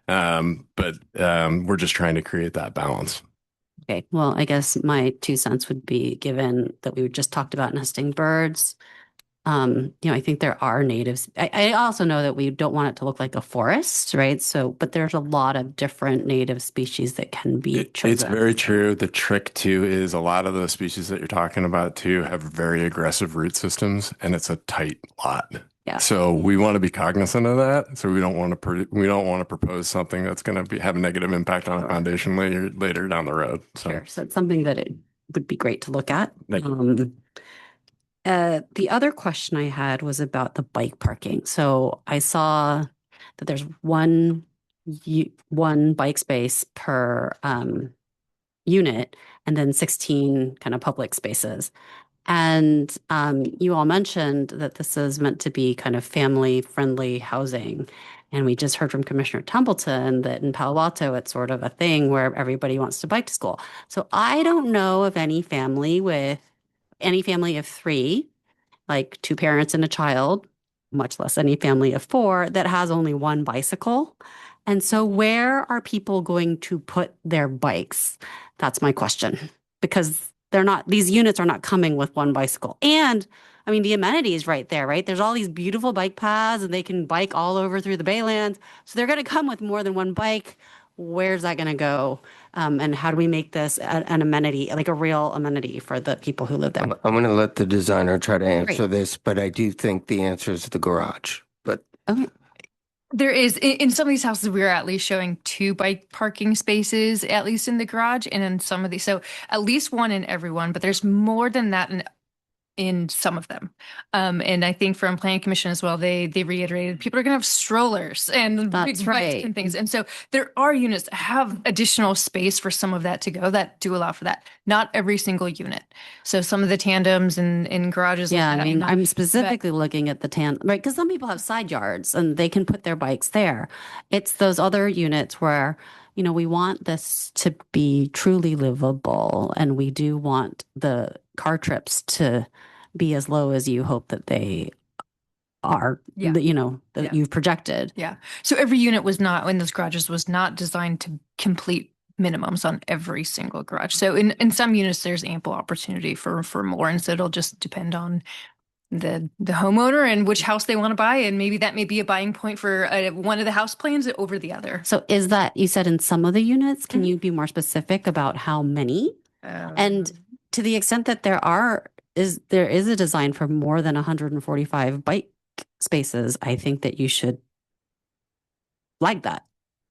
But we're just trying to create that balance. Okay, well, I guess my 2 cents would be, given that we just talked about nesting birds, I think there are natives. I also know that we don't want it to look like a forest, right? So, but there's a lot of different native species that can be chosen. It's very true. The trick too is a lot of those species that you're talking about too have very aggressive root systems, and it's a tight lot. Yeah. So we want to be cognizant of that. So we don't want to propose something that's going to have a negative impact on a foundation later down the road. So. Sure. So it's something that it would be great to look at. The other question I had was about the bike parking. So I saw that there's one bike space per unit, and then 16 kind of public spaces. And you all mentioned that this is meant to be kind of family-friendly housing. And we just heard from Commissioner Templeton that in Palo Alto, it's sort of a thing where everybody wants to bike to school. So I don't know of any family of 3, like 2 parents and a child, much less any family of 4, that has only 1 bicycle. And so where are people going to put their bikes? That's my question, because these units are not coming with 1 bicycle. And I mean, the amenities right there, right? There's all these beautiful bike paths and they can bike all over through the Baylands. So they're going to come with more than 1 bike. Where's that going to go? And how do we make this an amenity, like a real amenity for the people who live there? I'm going to let the designer try to answer this, but I do think the answer is the garage. But okay. There is, in some of these houses, we're at least showing 2 bike parking spaces, at least in the garage, and in some of these, so at least 1 in every one, but there's more than that in some of them. And I think from Planning Commission as well, they reiterated people are going to have strollers and big bikes and things. And so there are units that have additional space for some of that to go that do allow for that. Not every single unit. So some of the tandems in garages. Yeah, I mean, I'm specifically looking at the tandem, right? Because some people have side yards and they can put their bikes there. It's those other units where, we want this to be truly livable, and we do want the car trips to be as low as you hope that they are, that you've projected. Yeah. So every unit was not, in those garages, was not designed to complete minimums on every single garage. So in some units, there's ample opportunity for more. And so it'll just depend on the homeowner and which house they want to buy, and maybe that may be a buying point for one of the house plans over the other. So is that, you said in some of the units, can you be more specific about how many? And to the extent that there is a design for more than 145 bike spaces, I think that you should flag that.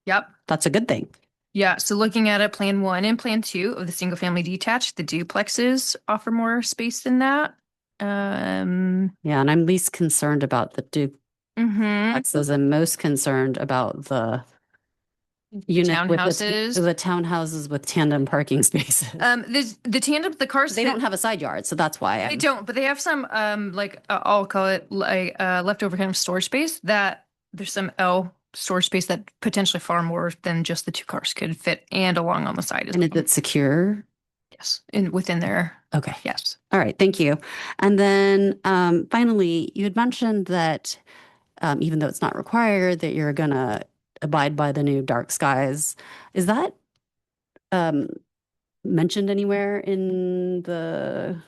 Yep. That's a good thing. Yeah. So looking at it, Plan 1 and Plan 2 of the single family detached, the duplexes offer more space than that. Yeah, and I'm least concerned about the Texas and most concerned about the unit with Townhouses. the townhouses with tandem parking spaces. The tandem, the cars. They don't have a side yard, so that's why They don't, but they have some I'll call it like leftover kind of storage space that there's some L storage space that potentially far more than just the two cars could fit and along on the side as And well. is it secure? Yes, within there. Okay. Yes. All right. Thank you. And then finally, you had mentioned that even though it's not required, that you're going to abide by the new dark skies. Is that mentioned anywhere in the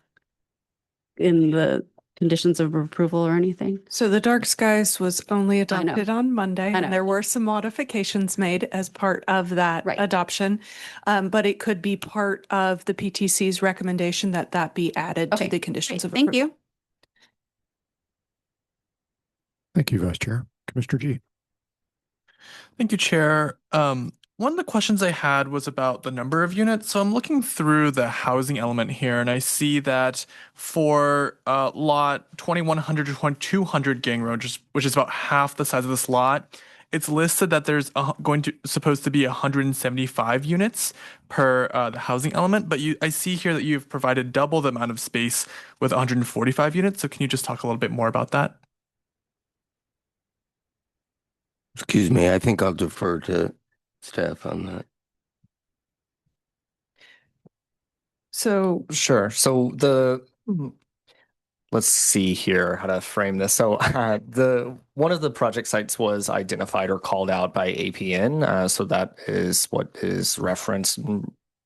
conditions of approval or anything? So the dark skies was only know. adopted on Monday, I know. and there were some modifications made as part of that Right. adoption. But it could be part of the PTC's recommendation that that be added Okay. to the conditions of Thank approval. you. Thank you, Vice Chair. Commissioner G. Thank you, Chair. One of the questions I had was about the number of units. So I'm looking through the housing element here, and I see that for lot 2100 to 2200 Gang Road, which is about half the size of this lot, it's listed that there's supposed to be 175 units per the housing element. But I see here that you've provided double the amount of space with 145 units. So can you just talk a little bit more about that? Excuse me, I think I'll defer to staff on that. So Sure. So let's see here how to frame this. So one of the project sites was identified or called out by APN. So that is what is referenced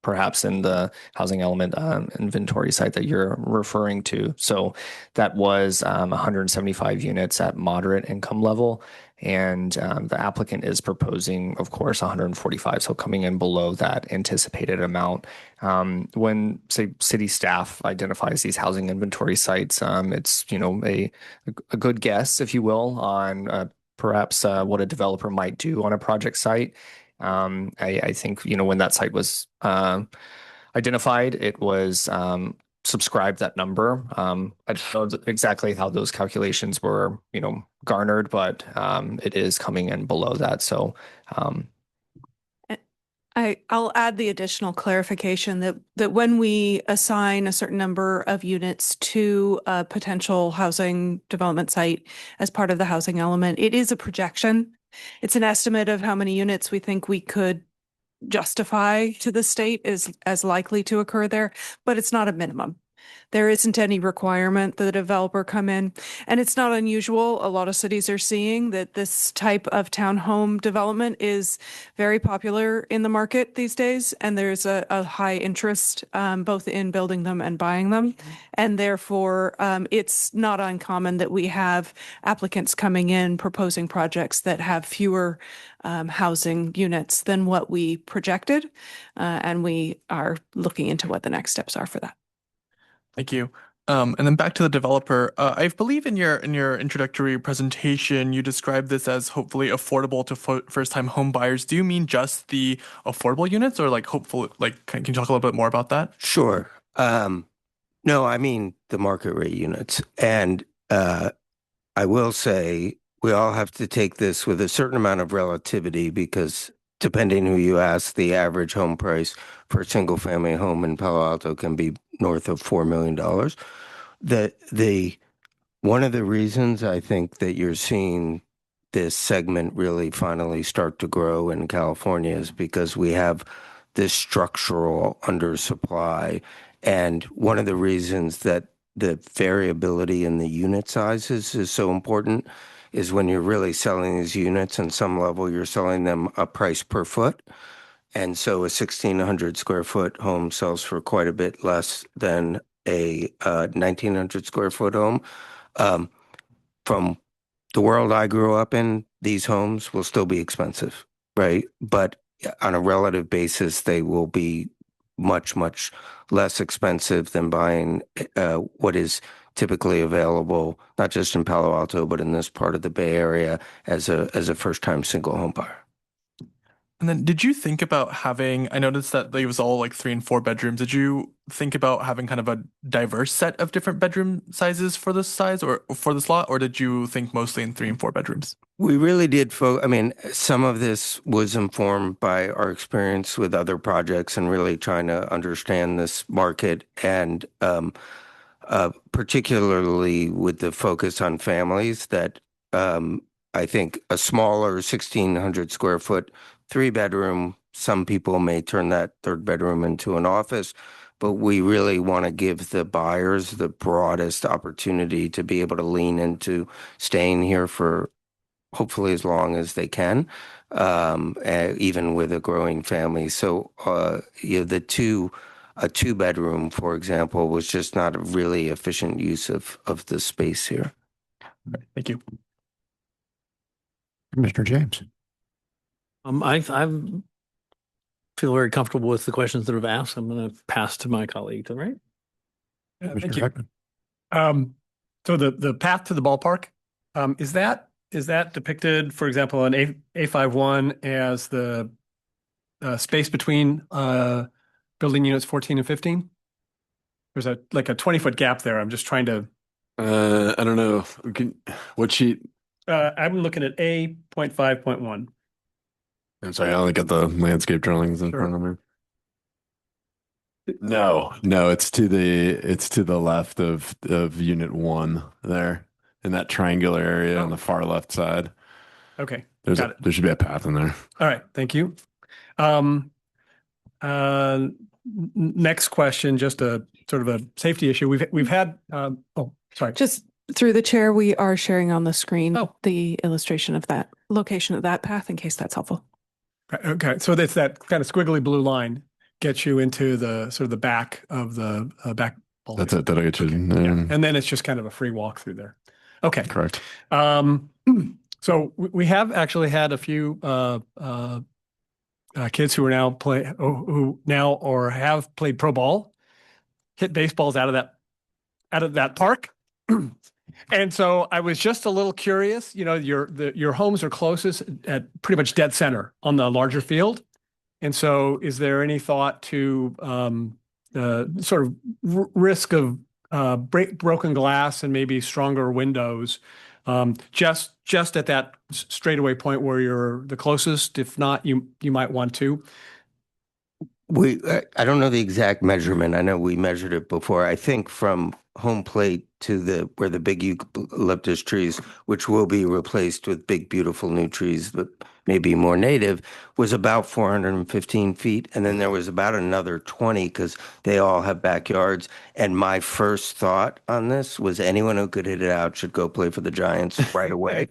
perhaps in the housing element inventory site that you're referring to. So that was 175 units at moderate income level. And the applicant is proposing, of course, 145, so coming in below that anticipated amount. When, say, city staff identifies these housing inventory sites, it's a good guess, if you will, on perhaps what a developer might do on a project site. I think when that site was identified, it was subscribed that number. I don't know exactly how those calculations were, garnered, but it is coming in below that. So I'll add the additional clarification that when we assign a certain number of units to a potential housing development site as part of the housing element, it is a projection. It's an estimate of how many units we think we could justify to the state as likely to occur there, but it's not a minimum. There isn't any requirement that the developer come in. And it's not unusual. A lot of cities are seeing that this type of townhome development is very popular in the market these days. And there's a high interest both in building them and buying them. And therefore, it's not uncommon that we have applicants coming in proposing projects that have fewer housing units than what we projected. And we are looking into what the next steps are for that. Thank you. And then back to the developer. I believe in your introductory presentation, you described this as hopefully affordable to first-time home buyers. Do you mean just the affordable units, or hopeful? Can you talk a little bit more about that? Sure. No, I mean the market rate units. And I will say we all have to take this with a certain amount of relativity because depending who you ask, the average home price for a single family home in Palo Alto can be north of $4 million. One of the reasons I think that you're seeing this segment really finally start to grow in California is because we have this structural undersupply. And one of the reasons that the variability in the unit sizes is so important is when you're really selling these units on some level, you're selling them a price per foot. And so a 1,600 square foot home sells for quite a bit less than a 1,900 square foot home. From the world I grew up in, these homes will still be expensive, right? But on a relative basis, they will be much, much less expensive than buying what is typically available, not just in Palo Alto, but in this part of the Bay Area as a first-time single home buyer. And then did you think about having, I noticed that it was all like 3 and 4 bedrooms. Did you think about having kind of a diverse set of different bedroom sizes for this size or for this lot? Or did you think mostly in 3 and 4 bedrooms? We really did. I mean, some of this was informed by our experience with other projects and really trying to understand this market and particularly with the focus on families that I think a smaller 1,600 square foot 3 bedroom, some people may turn that 3rd bedroom into an office, but we really want to give the buyers the broadest opportunity to be able to lean into staying here for hopefully as long as they can, even with a growing family. So, a 2 bedroom, for example, was just not a really efficient use of the space here. Thank you. Commissioner James. I feel very comfortable with the questions that have asked. I'm going to pass to my colleague, right? Thank you. So the path to the ballpark, is that depicted, for example, on A51 as the space between building units 14 and 15? There's a 20-foot gap there. I'm just trying to. I don't know. What sheet? I'm looking at A.5.1. I'm sorry, I only got the landscape drawings in front of me. No, it's to the left of unit 1 there in that triangular area on the far left side. Okay. There should be a path in there. All right, thank you. Next question, just a sort of a safety issue. We've had sorry. Just through the chair, we are sharing on the screen the illustration of that location of that path in case that's helpful. Okay, so that's that kind of squiggly blue line gets you into the sort of the back of the back. That's it. That'll get you. Okay. Yeah. And then it's just kind of a free walk through there. Okay. Correct. So we have actually had a few kids who are now who now or have played pro ball, hit baseballs out of that park. And so I was just a little curious, your homes are closest at pretty much dead center on the larger field. And so is there any thought to sort of risk of broken glass and maybe stronger windows just at that straightaway point where you're the closest? If not, you might want to. I don't know the exact measurement. I know we measured it before. I think from home plate to where the big eucalyptus trees, which will be replaced with big, beautiful new trees, but maybe more native, was about 415 feet. And then there was about another 20 because they all have backyards. And my first thought on this was anyone who could hit it out should go play for the Giants right away.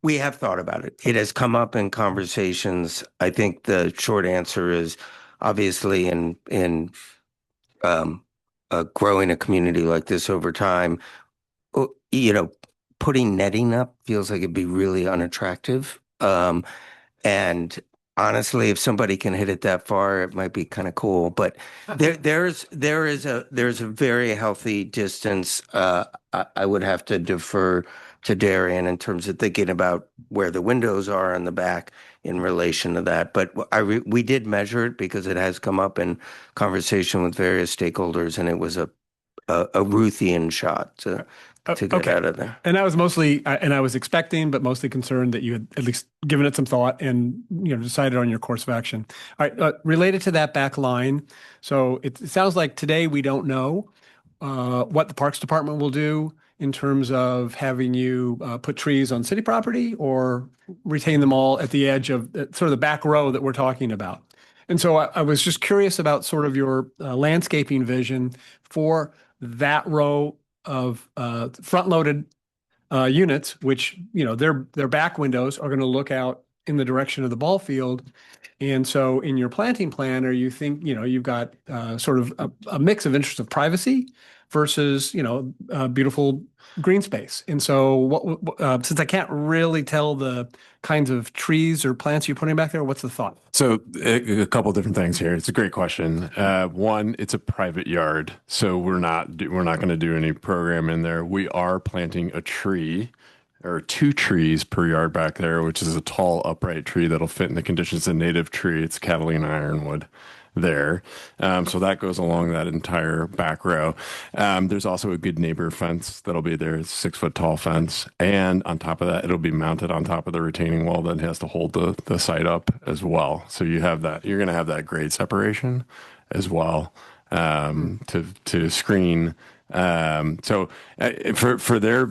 We have thought about it. It has come up in conversations. I think the short answer is obviously in growing a community like this over time, putting netting up feels like it'd be really unattractive. And honestly, if somebody can hit it that far, it might be kind of cool. But there's a very healthy distance. I would have to defer to Darian in terms of thinking about where the windows are in the back in relation to that. But we did measure it because it has come up in conversation with various stakeholders, and it was a Ruthian shot to get out of there. And I was mostly, and I was expecting, but mostly concerned that you had at least given it some thought and decided on your course of action. All right, related to that back line, so it sounds like today we don't know what the Parks Department will do in terms of having you put trees on city property or retain them all at the edge of sort of the back row that we're talking about. And so I was just curious about sort of your landscaping vision for that row of front-loaded units, which, their back windows are going to look out in the direction of the ball field. And so in your planting plan, you've got sort of a mix of interest of privacy versus, beautiful green space. And so since I can't really tell the kinds of trees or plants you're putting back there, what's the thought? So a couple different things here. It's a great question. One, it's a private yard, so we're not going to do any program in there. We are planting a tree or 2 trees per yard back there, which is a tall upright tree that'll fit in the conditions of native tree. It's Catalina ironwood there. So that goes along that entire back row. There's also a good neighbor fence that'll be there. It's a 6 foot tall fence. And on top of that, it'll be mounted on top of the retaining wall that has to hold the site up as well. So you have that, you're going to have that grade separation as well, to screen. So for their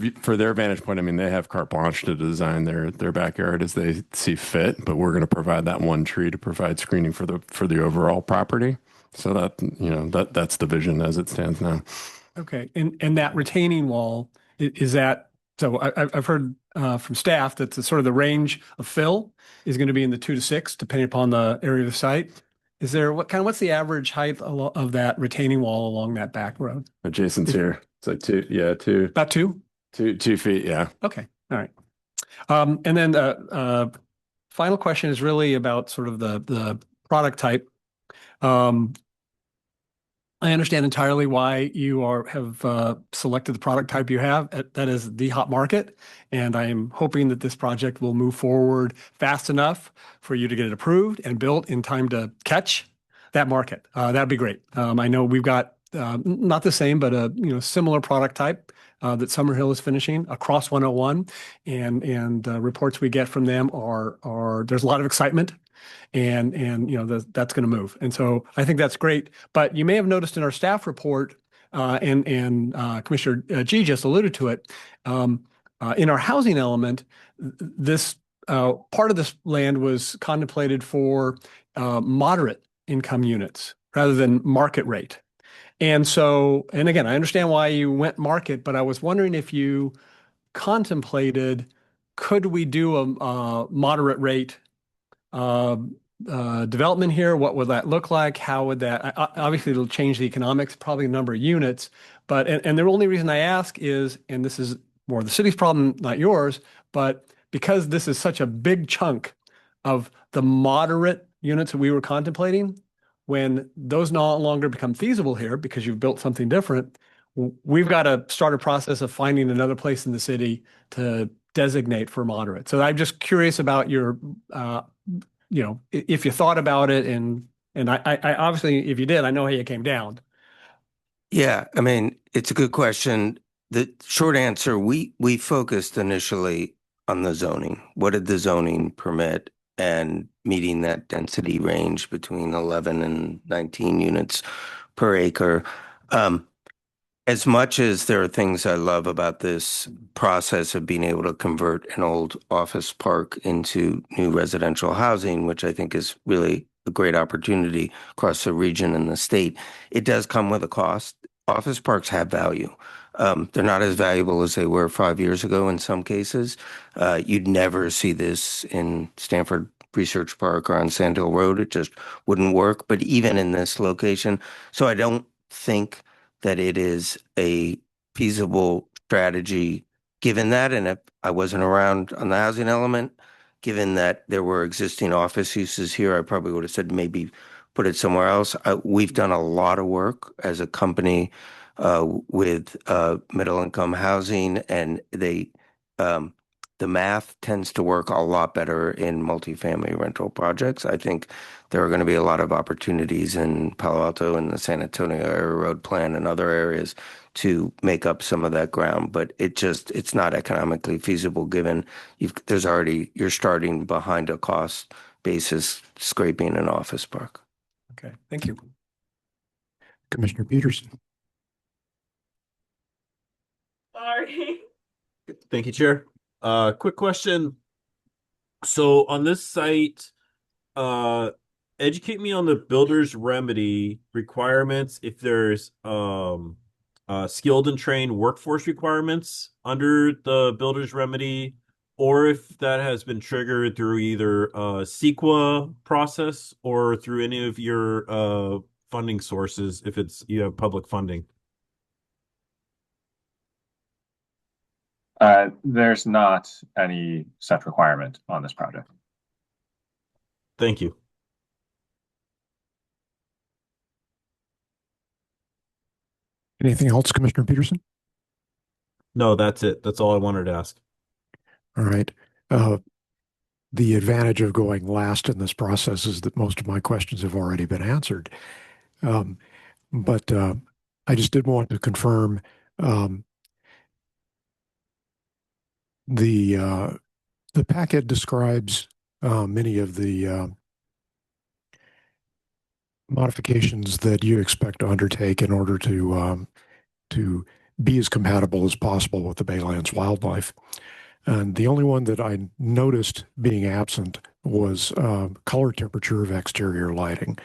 vantage point, I mean, they have carte blanche to design their backyard as they see fit, but we're going to provide that one tree to provide screening for the overall property. So that, that's the vision as it stands now. Okay, and that retaining wall, is that, so I've heard from staff that the sort of the range of fill is going to be in the 2 to 6, depending upon the area of the site. Is there what's the average height of that retaining wall along that back road? Jason's here. It's like 2. About 2? 2 feet, yeah. Okay, all right. And then final question is really about sort of the product type. I understand entirely why you have selected the product type you have. That is the hot market, and I am hoping that this project will move forward fast enough for you to get it approved and built in time to catch that market. That'd be great. I know we've got not the same, but a similar product type that Summerhill is finishing across 101, and reports we get from them are there's a lot of excitement. And that's going to move. And so I think that's great. But you may have noticed in our staff report, and Commissioner G just alluded to it, in our housing element, this part of this land was contemplated for moderate income units rather than market rate. And so, and again, I understand why you went market, but I was wondering if you contemplated, could we do a moderate rate development here? What would that look like? How would that, obviously it'll change the economics, probably the number of units, but, and the only reason I ask is, and this is more the city's problem, not yours, but because this is such a big chunk of the moderate units that we were contemplating, when those no longer become feasible here because you've built something different, we've got to start a process of finding another place in the city to designate for moderate. So I'm just curious about your, if you thought about it, and I obviously, if you did, I know how you came down. Yeah, I mean, it's a good question. The short answer, we focused initially on the zoning. What did the zoning permit, and meeting that density range between 11 and 19 units per acre. As much as there are things I love about this process of being able to convert an old office park into new residential housing, which I think is really a great opportunity across the region and the state, it does come with a cost. Office parks have value. They're not as valuable as they were 5 years ago in some cases. You'd never see this in Stanford Research Park or on Sand Hill Road. It just wouldn't work. But even in this location, so I don't think that it is a feasible strategy given that. And if I wasn't around on the housing element, given that there were existing office uses here, I probably would have said maybe put it somewhere else. We've done a lot of work as a company with middle income housing, and the math tends to work a lot better in multifamily rental projects. I think there are going to be a lot of opportunities in Palo Alto and the San Antonio Area Road Plan and other areas to make up some of that ground, but it's not economically feasible given you're starting behind a cost basis scraping an office park. Okay, thank you. Commissioner Peterson. Sorry. Thank you, Chair. Quick question. So on this site, educate me on the builder's remedy requirements, if there's skilled and trained workforce requirements under the builder's remedy, or if that has been triggered through either CEQA process or through any of your funding sources, if you have public funding. There's not any such requirement on this project. Thank you. Anything else, Commissioner Peterson? No, that's it. That's all I wanted to ask. All right. The advantage of going last in this process is that most of my questions have already been answered. But I just did want to confirm um, the packet describes many of the modifications that you expect to undertake in order to be as compatible as possible with the Baylands wildlife. And the only one that I noticed being absent was color temperature of exterior lighting.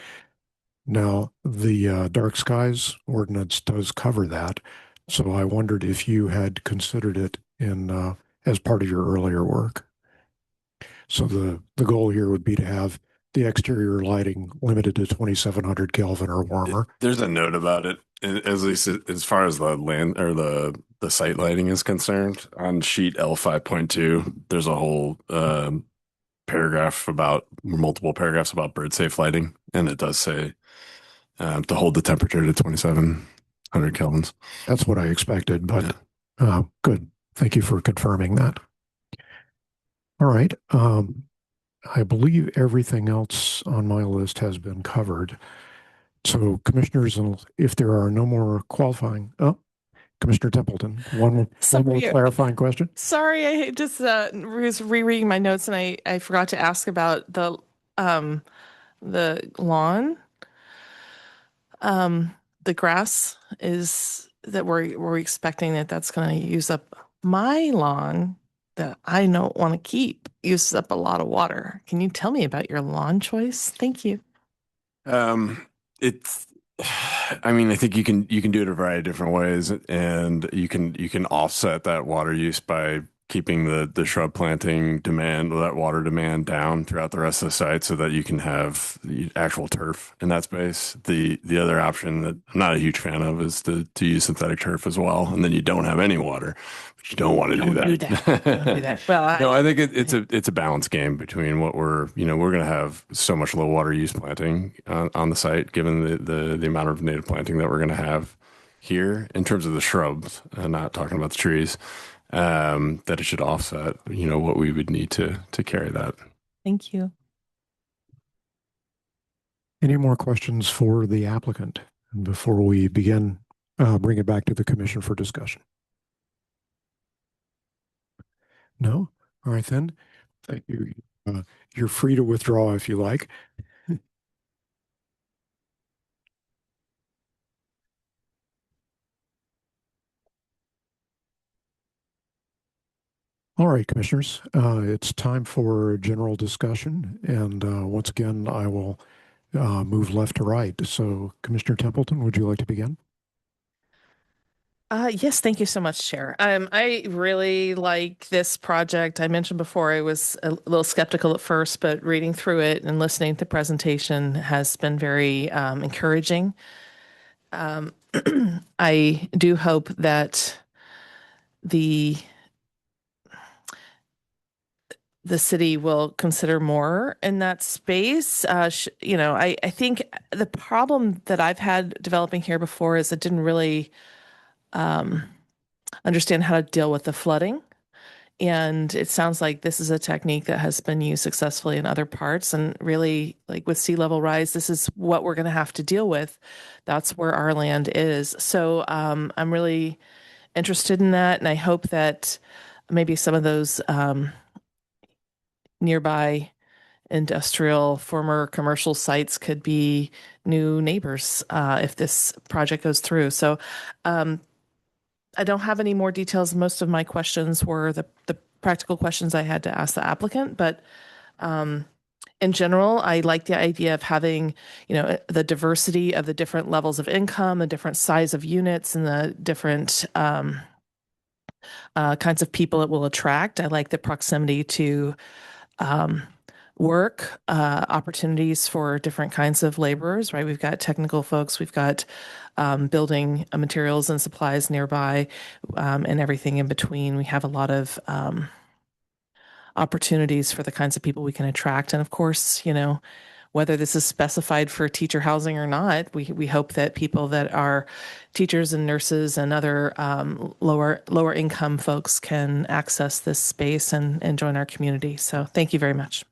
Now, the dark skies ordinance does cover that, so I wondered if you had considered it in as part of your earlier work. So the goal here would be to have the exterior lighting limited to 2700 Kelvin or warmer. There's a note about it, at least as far as the land or the site lighting is concerned. On sheet L5.2, there's a whole paragraph about multiple paragraphs about bird safe lighting, and it does say to hold the temperature to 2700 kelvins. That's what I expected, but good. Thank you for confirming that. All right. I believe everything else on my list has been covered. So, commissioners, if there are no more qualifying, Commissioner Templeton, one more clarifying question. Sorry, I just was rereading my notes and I forgot to ask about the lawn. The grass is that we're expecting that's going to use up my lawn that I don't want to keep, uses up a lot of water. Can you tell me about your lawn choice? Thank you. It's, I mean, I think you can do it a variety of different ways, and you can offset that water use by keeping the shrub planting demand, that water demand down throughout the rest of the site, so that you can have the actual turf in that space. The other option that I'm not a huge fan of is to use synthetic turf as well, and then you don't have any water. But you don't want to do that. Don't do that. Well, no, I think it's a balance game between what we're going to have so much low water use planting on the site, given the amount of native planting that we're going to have here in terms of the shrubs, not talking about the trees, that it should offset, what we would need to carry that. Thank you. Any more questions for the applicant before we begin? Bring it back to the commission for discussion. No? All right, then. Thank you. You're free to withdraw if you like. All right, commissioners, it's time for general discussion. And once again, I will move left to right. So, Commissioner Templeton, would you like to begin? Yes, thank you so much, Chair. I really like this project. I mentioned before I was a little skeptical at first, but reading through it and listening to the presentation has been very encouraging. I do hope that the city will consider more in that space. I think the problem that I've had developing here before is I didn't really understand how to deal with the flooding. And it sounds like this is a technique that has been used successfully in other parts. And really, like with sea level rise, this is what we're going to have to deal with. That's where our land is. So I'm really interested in that. And I hope that maybe some of those nearby industrial former commercial sites could be new neighbors if this project goes through. So I don't have any more details. Most of my questions were the practical questions I had to ask the applicant, but in general, I like the idea of having, the diversity of the different levels of income, the different size of units, and the different kinds of people it will attract. I like the proximity to work, opportunities for different kinds of laborers, right? We've got technical folks, we've got building materials and supplies nearby, and everything in between. We have a lot of opportunities for the kinds of people we can attract. And of course, whether this is specified for teacher housing or not, we hope that people that are teachers and nurses and other lower income folks can access this space and join our community. So thank you very much.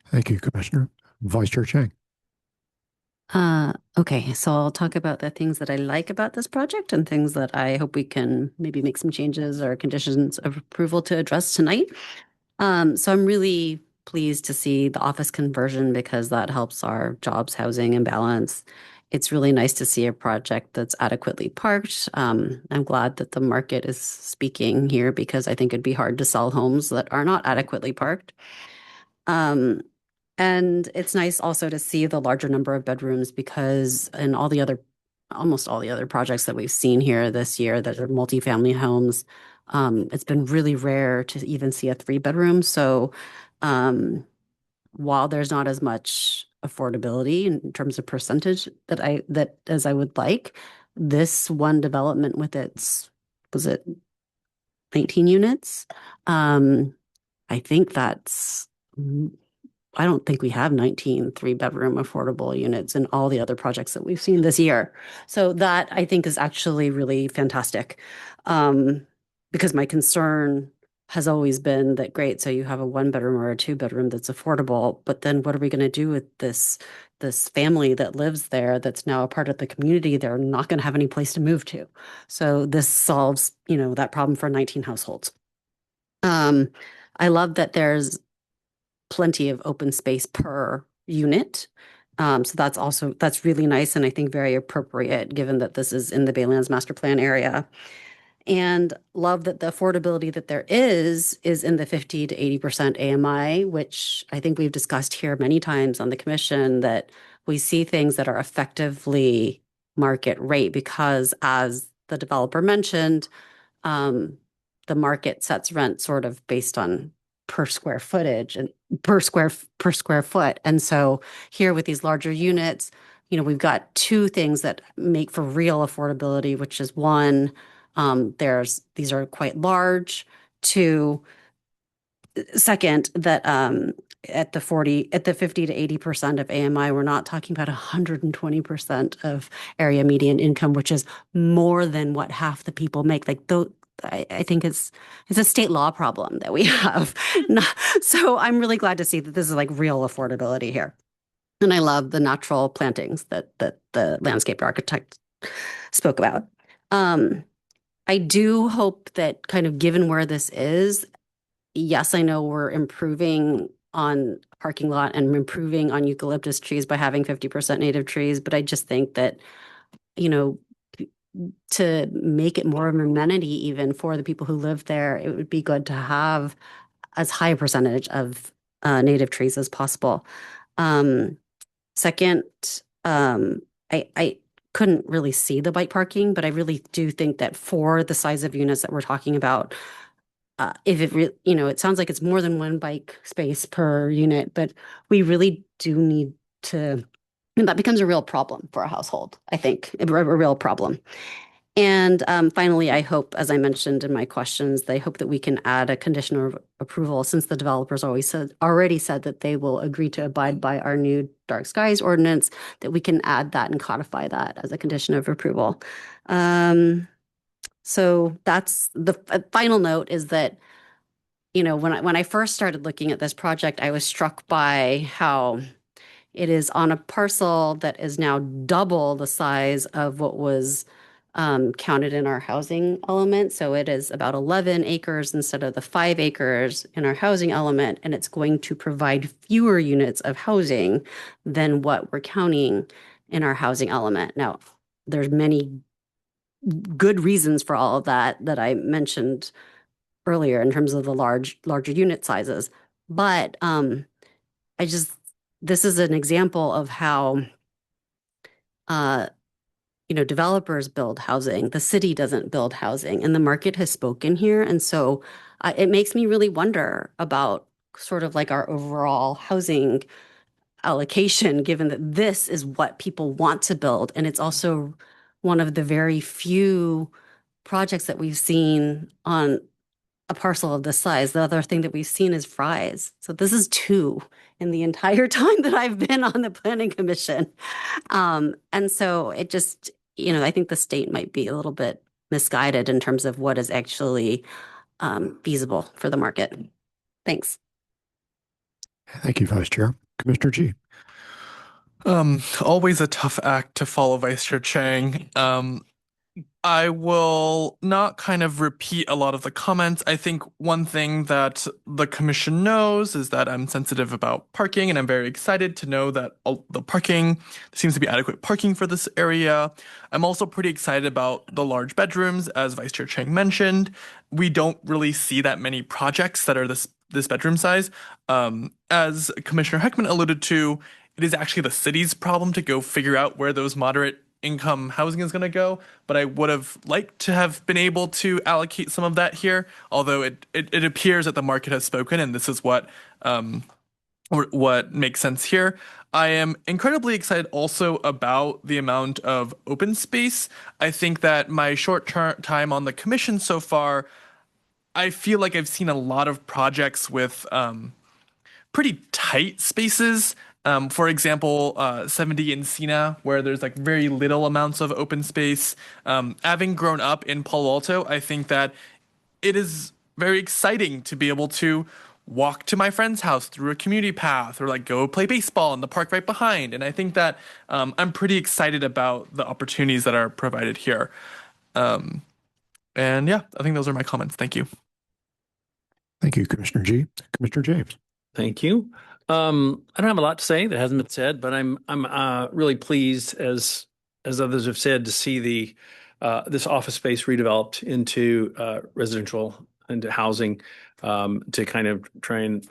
Thank you, Commissioner. Vice Chair Chang. Okay, so I'll talk about the things that I like about this project and things that I hope we can maybe make some changes or conditions of approval to address tonight. So I'm really pleased to see the office conversion because that helps our jobs, housing, and balance. It's really nice to see a project that's adequately parked. I'm glad that the market is speaking here because I think it'd be hard to sell homes that are not adequately parked. And it's nice also to see the larger number of bedrooms because in almost all the other projects that we've seen here this year that are multifamily homes, it's been really rare to even see a 3-bedroom. So while there's not as much affordability in terms of percentage that as I would like, this one development with was it 19 units? I think I don't think we have 19 3-bedroom affordable units in all the other projects that we've seen this year. So that I think is actually really fantastic. Because my concern has always been that great, so you have a 1-bedroom or a 2-bedroom that's affordable, but then what are we going to do with this family that lives there that's now a part of the community? They're not going to have any place to move to. So this solves, that problem for 19 households. I love that there's plenty of open space per unit. So that's really nice and I think very appropriate given that this is in the Baylands Master Plan area. And love that the affordability that there is in the 50 to 80% AMI, which I think we've discussed here many times on the commission, that we see things that are effectively market rate because as the developer mentioned, the market sets rent sort of based on per square footage and per square foot. And so here with these larger units, we've got 2 things that make for real affordability, which is one, these are quite large. 2, second, that at the 50 to 80% of AMI, we're not talking about 120% of area median income, which is more than what half the people make. I think it's a state law problem that we have. So I'm really glad to see that this is like real affordability here. And I love the natural plantings that the landscape architect spoke about. I do hope that kind of given where this is, yes, I know we're improving on parking lot and improving on eucalyptus trees by having 50% native trees, but I just think that, to make it more of an amenity even for the people who live there, it would be good to have as high a percentage of native trees as possible. Second, I couldn't really see the bike parking, but I really do think that for the size of units that we're talking about, if it sounds like it's more than 1 bike space per unit, but we really do need to, and that becomes a real problem for a household, I think, a real problem. And finally, I hope, as I mentioned in my questions, I hope that we can add a condition of approval since the developers already said that they will agree to abide by our new dark skies ordinance, that we can add that and codify that as a condition of approval. So that's the final note is that, when I first started looking at this project, I was struck by how it is on a parcel that is now double the size of what was counted in our housing element. So it is about 11 acres instead of the 5 acres in our housing element, and it's going to provide fewer units of housing than what we're counting in our housing element. Now, there's many good reasons for all of that I mentioned earlier in terms of the larger unit sizes. But this is an example of how developers build housing. The city doesn't build housing, and the market has spoken here. And so it makes me really wonder about sort of like our overall housing allocation, given that this is what people want to build. And it's also one of the very few projects that we've seen on a parcel of this size. The other thing that we've seen is fries. So this is two in the entire time that I've been on the planning commission. And so it just, I think the state might be a little bit misguided in terms of what is actually feasible for the market. Thanks. Thank you, Vice Chair. Commissioner G. Always a tough act to follow, Vice Chair Chang. I will not kind of repeat a lot of the comments. I think one thing that the commission knows is that I'm sensitive about parking, and I'm very excited to know that the parking, there seems to be adequate parking for this area. I'm also pretty excited about the large bedrooms, as Vice Chair Chang mentioned. We don't really see that many projects that are this bedroom size. As Commissioner Heckman alluded to, it is actually the city's problem to go figure out where those moderate income housing is going to go, but I would have liked to have been able to allocate some of that here, although it appears that the market has spoken, and this is what makes sense here. I am incredibly excited also about the amount of open space. I think that my short time on the commission so far, I feel like I've seen a lot of projects with pretty tight spaces. For example, 70 Encina, where there's like very little amounts of open space. Having grown up in Palo Alto, I think that it is very exciting to be able to walk to my friend's house through a community path or like go play baseball in the park right behind. And I think that I'm pretty excited about the opportunities that are provided here. And yeah, I think those are my comments. Thank you. Thank you, Commissioner G. Commissioner James. Thank you. I don't have a lot to say that hasn't been said, but I'm really pleased, as others have said, to see this office space redeveloped into residential, into housing, to kind of try and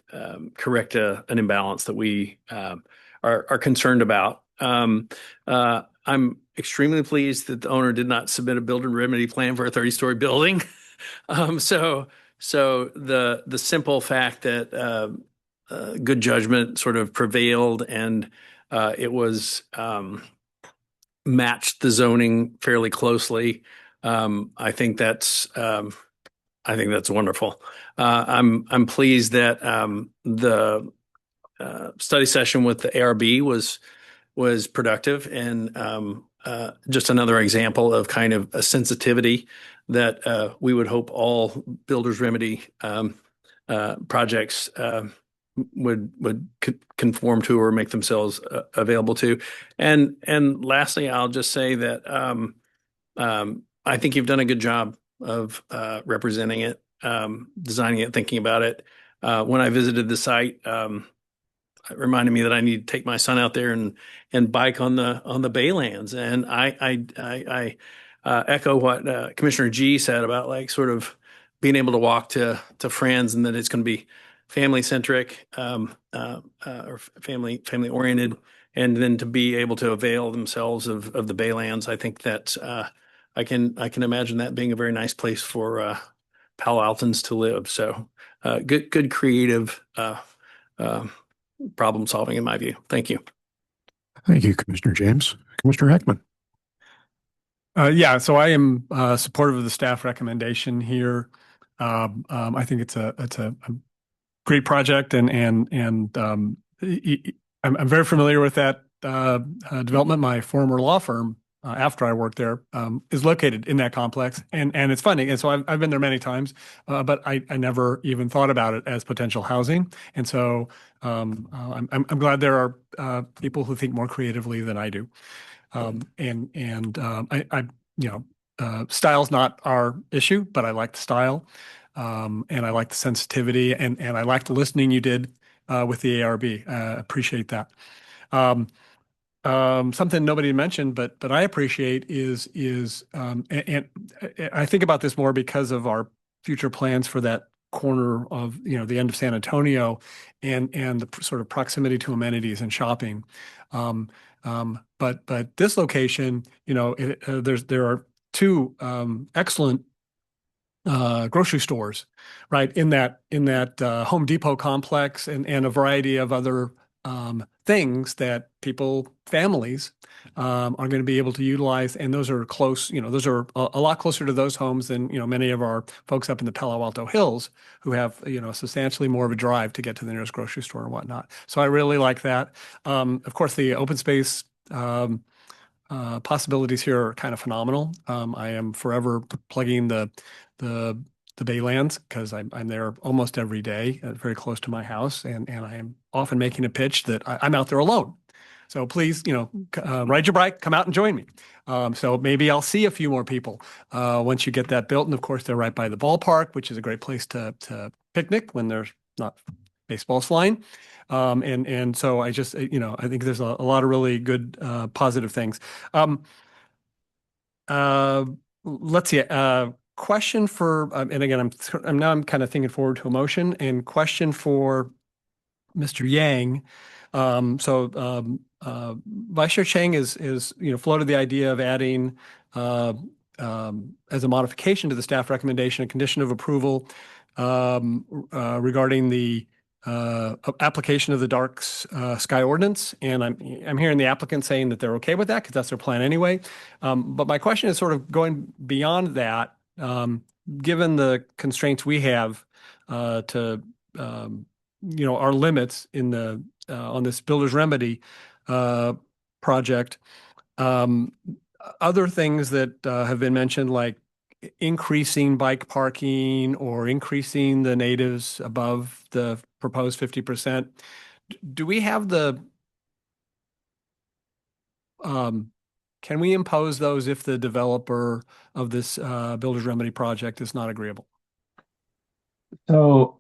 correct an imbalance that we are concerned about. I'm extremely pleased that the owner did not submit a build and remedy plan for a 30-story building. So the simple fact that good judgment sort of prevailed, and it was matched the zoning fairly closely. I think that's wonderful. I'm pleased that the study session with the ARB was productive, and just another example of kind of a sensitivity that we would hope all builders remedy projects would conform to or make themselves available to. And lastly, I'll just say that I think you've done a good job of representing it, designing it, thinking about it. When I visited the site, it reminded me that I need to take my son out there and bike on the Baylands. And I echo what Commissioner G said about like sort of being able to walk to friends, and that it's going to be family centric or family oriented, and then to be able to avail themselves of the Baylands. I think that I can imagine that being a very nice place for Palo Altans to live. So good creative problem solving in my view. Thank you. Thank you, Commissioner James. Commissioner Heckman. Yeah, so I am supportive of the staff recommendation here. I think it's a great project, and I'm very familiar with that development. My former law firm, after I worked there, is located in that complex, and it's funny. And so I've been there many times, but I never even thought about it as potential housing. And so I'm glad there are people who think more creatively than I do. Style's not our issue, but I like the style. And I like the sensitivity, and I like the listening you did with the ARB. Appreciate that. Something nobody mentioned, but I appreciate is and I think about this more because of our future plans for that corner of the end of San Antonio, and the sort of proximity to amenities and shopping. But this location, there are two excellent grocery stores, right, in that Home Depot complex, and a variety of other things that families, are going to be able to utilize. And those are close, those are a lot closer to those homes than, many of our folks up in the Palo Alto Hills who have, substantially more of a drive to get to the nearest grocery store and whatnot. So I really like that. Of course, the open space, possibilities here are kind of phenomenal. I am forever plugging the Baylands because I'm there almost every day, very close to my house, and I am often making a pitch that I'm out there alone. So please, ride your bike, come out and join me. So maybe I'll see a few more people once you get that built. And of course, they're right by the ballpark, which is a great place to picnic when there's not baseballs flying. And so I just, I think there's a lot of really good positive things. Let's see. Question for, and again, I'm kind of thinking forward to a motion and question for Mr. Yang. Vice Chair Chang is floated the idea of adding as a modification to the staff recommendation, a condition of approval regarding the application of the dark sky ordinance. And I'm hearing the applicant saying that they're okay with that because that's their plan anyway. But my question is sort of going beyond that, given the constraints we have to our limits in the on this builder's remedy project. Other things that have been mentioned, like increasing bike parking or increasing the natives above the proposed 50%. Do we have can we impose those if the developer of this builder's remedy project is not agreeable? So,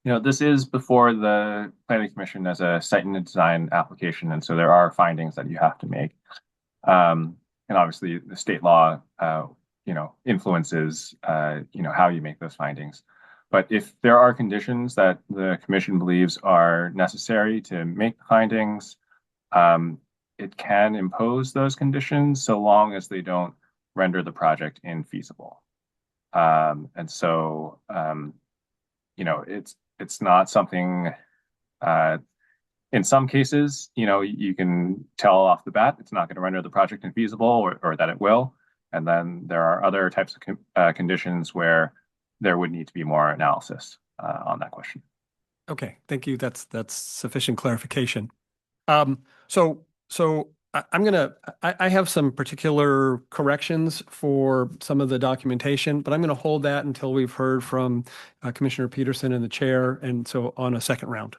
this is before the Planning Commission as a site and design application, and so there are findings that you have to make. And obviously, the state law, influences, how you make those findings. But if there are conditions that the commission believes are necessary to make the findings, it can impose those conditions so long as they don't render the project infeasible. And so, it's not something, in some cases, you can tell off the bat, it's not going to render the project infeasible or that it will. And then there are other types of conditions where there would need to be more analysis on that question. Okay, thank you. That's sufficient clarification. So I have some particular corrections for some of the documentation, but I'm going to hold that until we've heard from Commissioner Peterson and the chair, and so on a second round.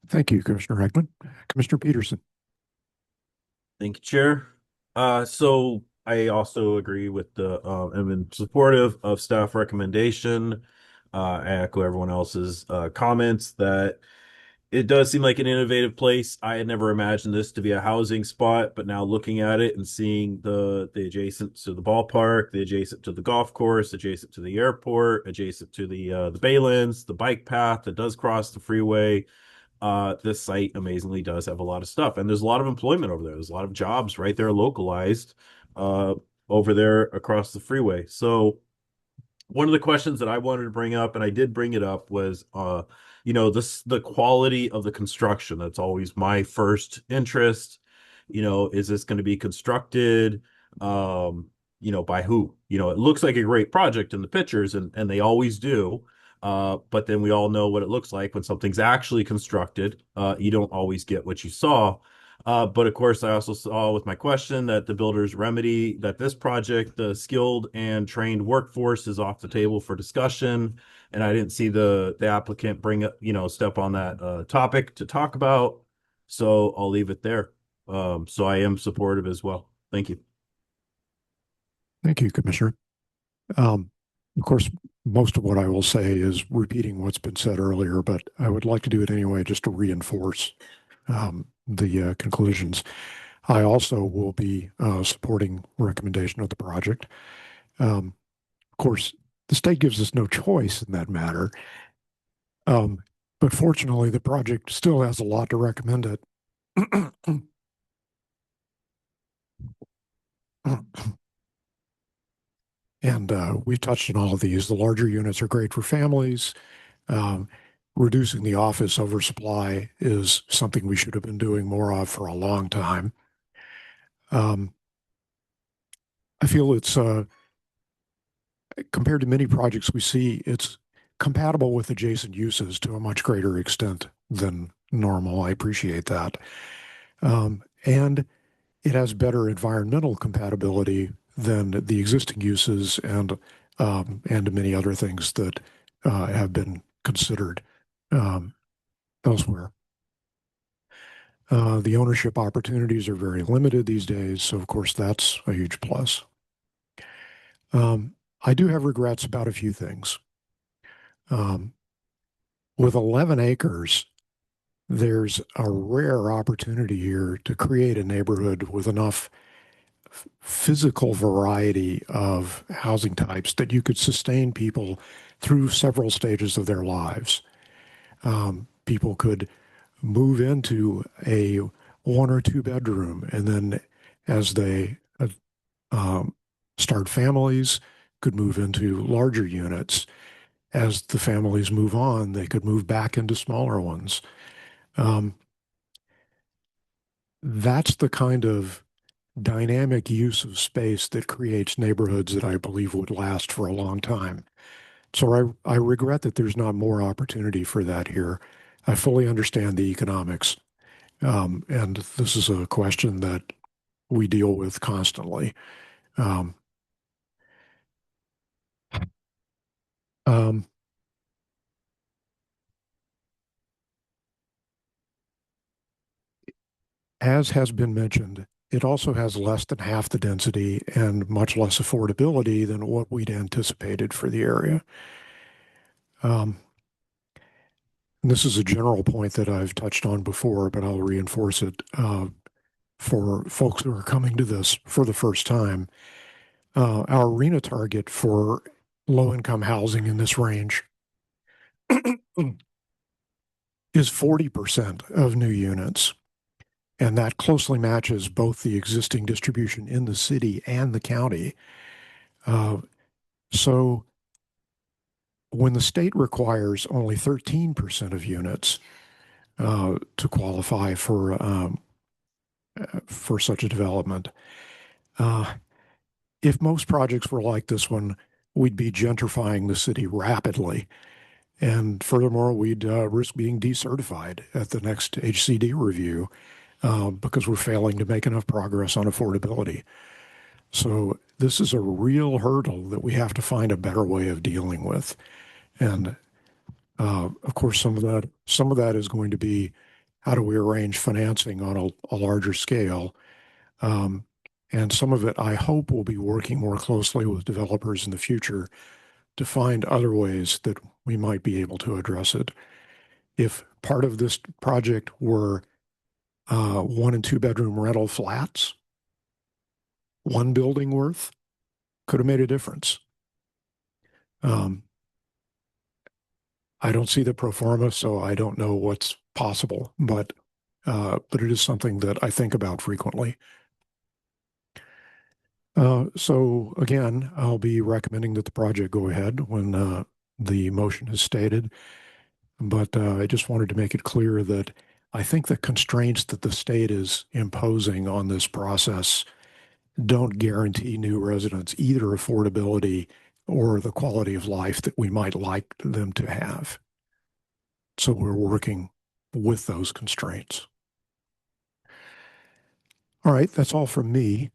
Thank you, Commissioner Eggman. Commissioner Peterson. Thank you, Chair. So I also agree with I'm in supportive of staff recommendation. I echo everyone else's comments that it does seem like an innovative place. I had never imagined this to be a housing spot, but now looking at it and seeing the adjacent to the ballpark, the adjacent to the golf course, adjacent to the airport, adjacent to the Baylands, the bike path that does cross the freeway. This site amazingly does have a lot of stuff, and there's a lot of employment over there. There's a lot of jobs right there localized over there across the freeway. So one of the questions that I wanted to bring up, and I did bring it up, was the quality of the construction. That's always my first interest. Is this going to be constructed by who? It looks like a great project in the pictures, and they always do. But then we all know what it looks like when something's actually constructed. You don't always get what you saw. But of course, I also saw with my question that the builder's remedy, that this project, the skilled and trained workforce is off the table for discussion. And I didn't see the applicant bring up, step on that topic to talk about. So I'll leave it there. So I am supportive as well. Thank you. Thank you, Commissioner. Of course, most of what I will say is repeating what's been said earlier, but I would like to do it anyway just to reinforce the conclusions. I also will be supporting recommendation of the project. Of course, the state gives us no choice in that matter. But fortunately, the project still has a lot to recommend it. And we touched on all of these. The larger units are great for families. reducing the office oversupply is something we should have been doing more of for a long time. I feel it's compared to many projects we see, it's compatible with adjacent uses to a much greater extent than normal. I appreciate that. And it has better environmental compatibility than the existing uses and many other things that have been considered elsewhere. The ownership opportunities are very limited these days, so of course that's a huge plus. I do have regrets about a few things. With 11 acres, there's a rare opportunity here to create a neighborhood with enough physical variety of housing types that you could sustain people through several stages of their lives. People could move into a 1 or 2 bedroom, and then as they start families, could move into larger units. As the families move on, they could move back into smaller ones. That's the kind of dynamic use of space that creates neighborhoods that I believe would last for a long time. So I regret that there's not more opportunity for that here. I fully understand the economics. And this is a question that we deal with constantly. Um, um, as has been mentioned, it also has less than half the density and much less affordability than what we'd anticipated for the area. This is a general point that I've touched on before, but I'll reinforce it for folks who are coming to this for the first time. Our arena target for low-income housing in this range is 40% of new units. And that closely matches both the existing distribution in the city and the county. So when the state requires only 13% of units to qualify for such a development, if most projects were like this one, we'd be gentrifying the city rapidly. And furthermore, we'd risk being decertified at the next HCD review because we're failing to make enough progress on affordability. So this is a real hurdle that we have to find a better way of dealing with. And of course, some of that is going to be how do we arrange financing on a larger scale. And some of it, I hope, will be working more closely with developers in the future to find other ways that we might be able to address it. If part of this project were 1 and 2 bedroom rental flats, one building worth, could have made a difference. I don't see the pro forma, so I don't know what's possible, but it is something that I think about frequently. So again, I'll be recommending that the project go ahead when the motion is stated. But I just wanted to make it clear that I think the constraints that the state is imposing on this process don't guarantee new residents either affordability or the quality of life that we might like them to have. So we're working with those constraints. All right, that's all from me.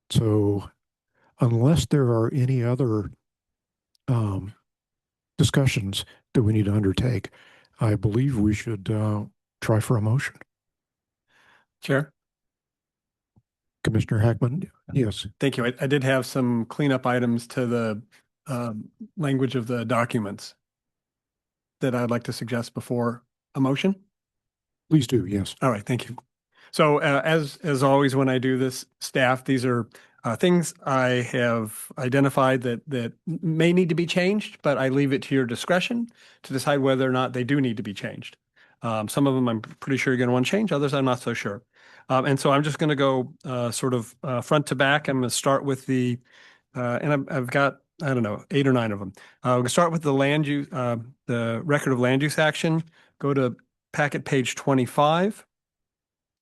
So unless there are any other discussions that we need to undertake, I believe we should try for a motion. Chair? Commissioner Hackman? Yes. Thank you. I did have some cleanup items to the language of the documents that I'd like to suggest before a motion. Please do, yes. All right, thank you. So as always, when I do this, staff, these are things I have identified that may need to be changed, but I leave it to your discretion to decide whether or not they do need to be changed. Some of them I'm pretty sure you're going to want to change, others I'm not so sure. And so I'm just going to go sort of front to back. I'm going to start with the, and I've got I don't know, 8 or 9 of them. We're going to start with the land use, the record of land use action. Go to packet page 25.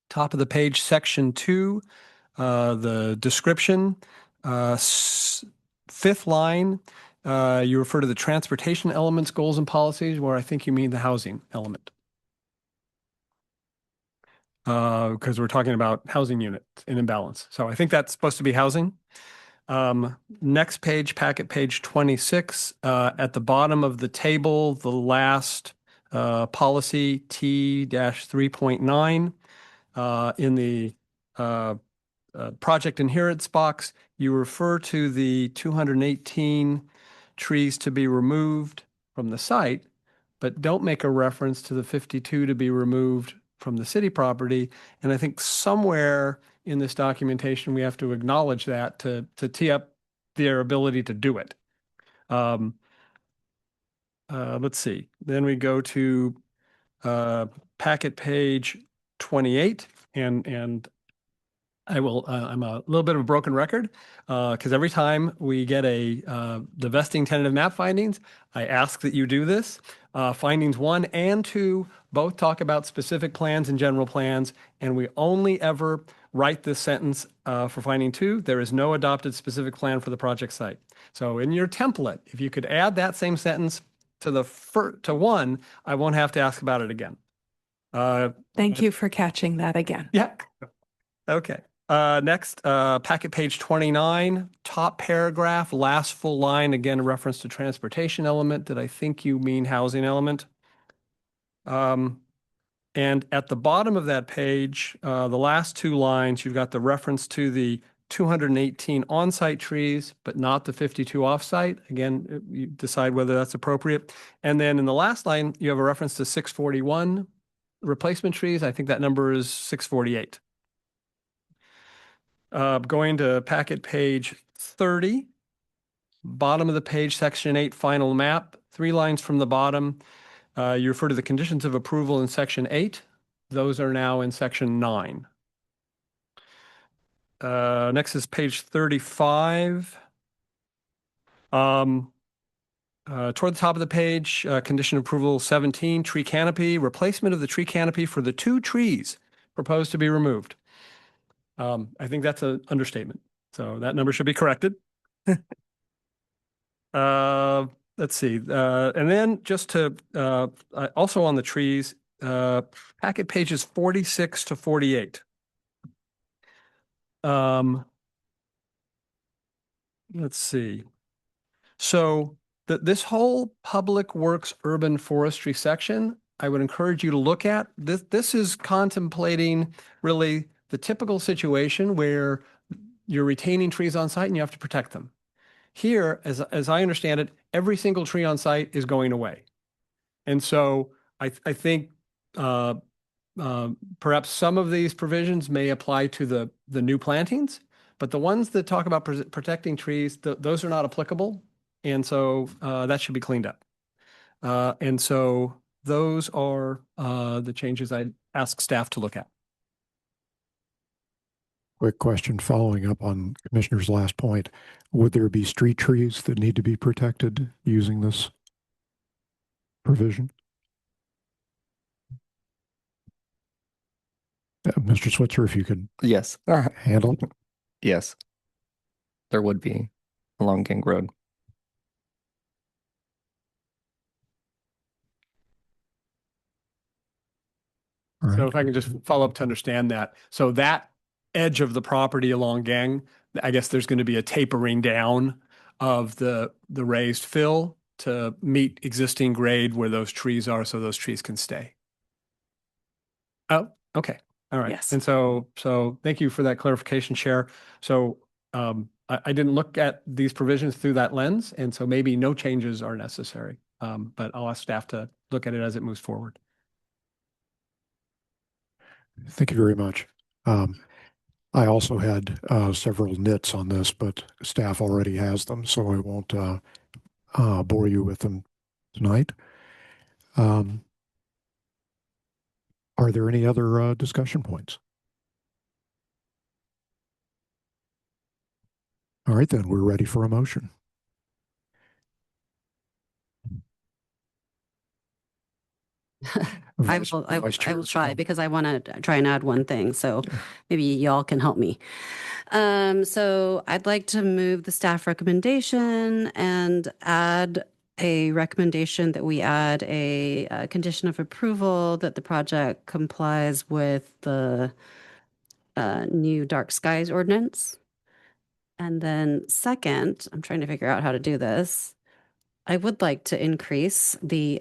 Top of the page, section 2, the description, fifth line, you refer to the transportation elements, goals, and policies, where I think you mean the housing element. Because we're talking about housing units in imbalance. So I think that's supposed to be housing. Next page, packet page 26, at the bottom of the table, the last policy T-3.9. In the project inheritance box, you refer to the 218 trees to be removed from the site, but don't make a reference to the 52 to be removed from the city property. And I think somewhere in this documentation, we have to acknowledge that to tee up their ability to do it. Let's see. Then we go to packet page 28, and I will, I'm a little bit of a broken record because every time we get the vesting tentative map findings, I ask that you do this. Findings 1 and 2 both talk about specific plans and general plans, and we only ever write this sentence for finding 2. There is no adopted specific plan for the project site. So in your template, if you could add that same sentence to to 1, I won't have to ask about it again. Thank you for catching that again. Yeah. Okay. Next, packet page 29, top paragraph, last full line, again, a reference to transportation element. Did I think you mean housing element? And at the bottom of that page, the last 2 lines, you've got the reference to the 218 on-site trees, but not the 52 off-site. Again, you decide whether that's appropriate. And then in the last line, you have a reference to 641 replacement trees. I think that number is 648. Going to packet page 30, bottom of the page, section 8, final map, 3 lines from the bottom. You refer to the conditions of approval in section 8. Those are now in section 9. Next is page 35. Toward the top of the page, condition approval 17, tree canopy, replacement of the tree canopy for the 2 trees proposed to be removed. I think that's an understatement. So that number should be corrected. Let's see. And then just to, also on the trees, packet pages 46 to 48. Let's see. So this whole public works urban forestry section, I would encourage you to look at. This is contemplating really the typical situation where you're retaining trees on site and you have to protect them. Here, as I understand it, every single tree on site is going away. And so I think perhaps some of these provisions may apply to the new plantings, but the ones that talk about protecting trees, those are not applicable. And so that should be cleaned up. And so those are the changes I'd ask staff to look at. Quick question following up on Commissioner's last point. Would there be street trees that need to be protected using this provision? Mr. Switzer, if you could Yes. handle it. Yes. There would be along Gang Road. Right. So if I can just follow up to understand that. So that edge of the property along Gang, I guess there's going to be a tapering down of the raised fill to meet existing grade where those trees are, so those trees can stay. Oh, okay. All right. Yes. And so thank you for that clarification, Chair. So I didn't look at these provisions through that lens, and so maybe no changes are necessary. But I'll ask staff to look at it as it moves forward. Thank you very much. I also had several nits on this, but staff already has them, so I won't bore you with them tonight. Are there any other discussion points? All right, then we're ready for a motion. Vice I Chair will try Scott. because I want to try and add one thing. So maybe y'all can help me. So I'd like to move the staff recommendation and add a recommendation that we add a condition of approval that the project complies with the new dark skies ordinance. And then second, I'm trying to figure out how to do this. I would like to increase the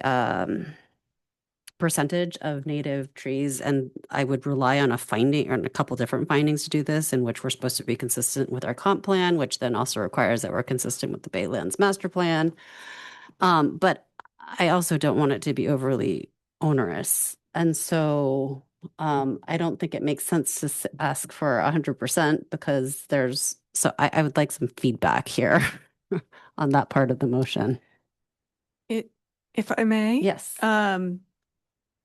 percentage of native trees, and I would rely on a finding or on a couple different findings to do this, in which we're supposed to be consistent with our comp plan, which then also requires that we're consistent with the Baylands master plan. But I also don't want it to be overly onerous. And so I don't think it makes sense to ask for 100% because I would like some feedback here on that part of the motion. If I may? Yes.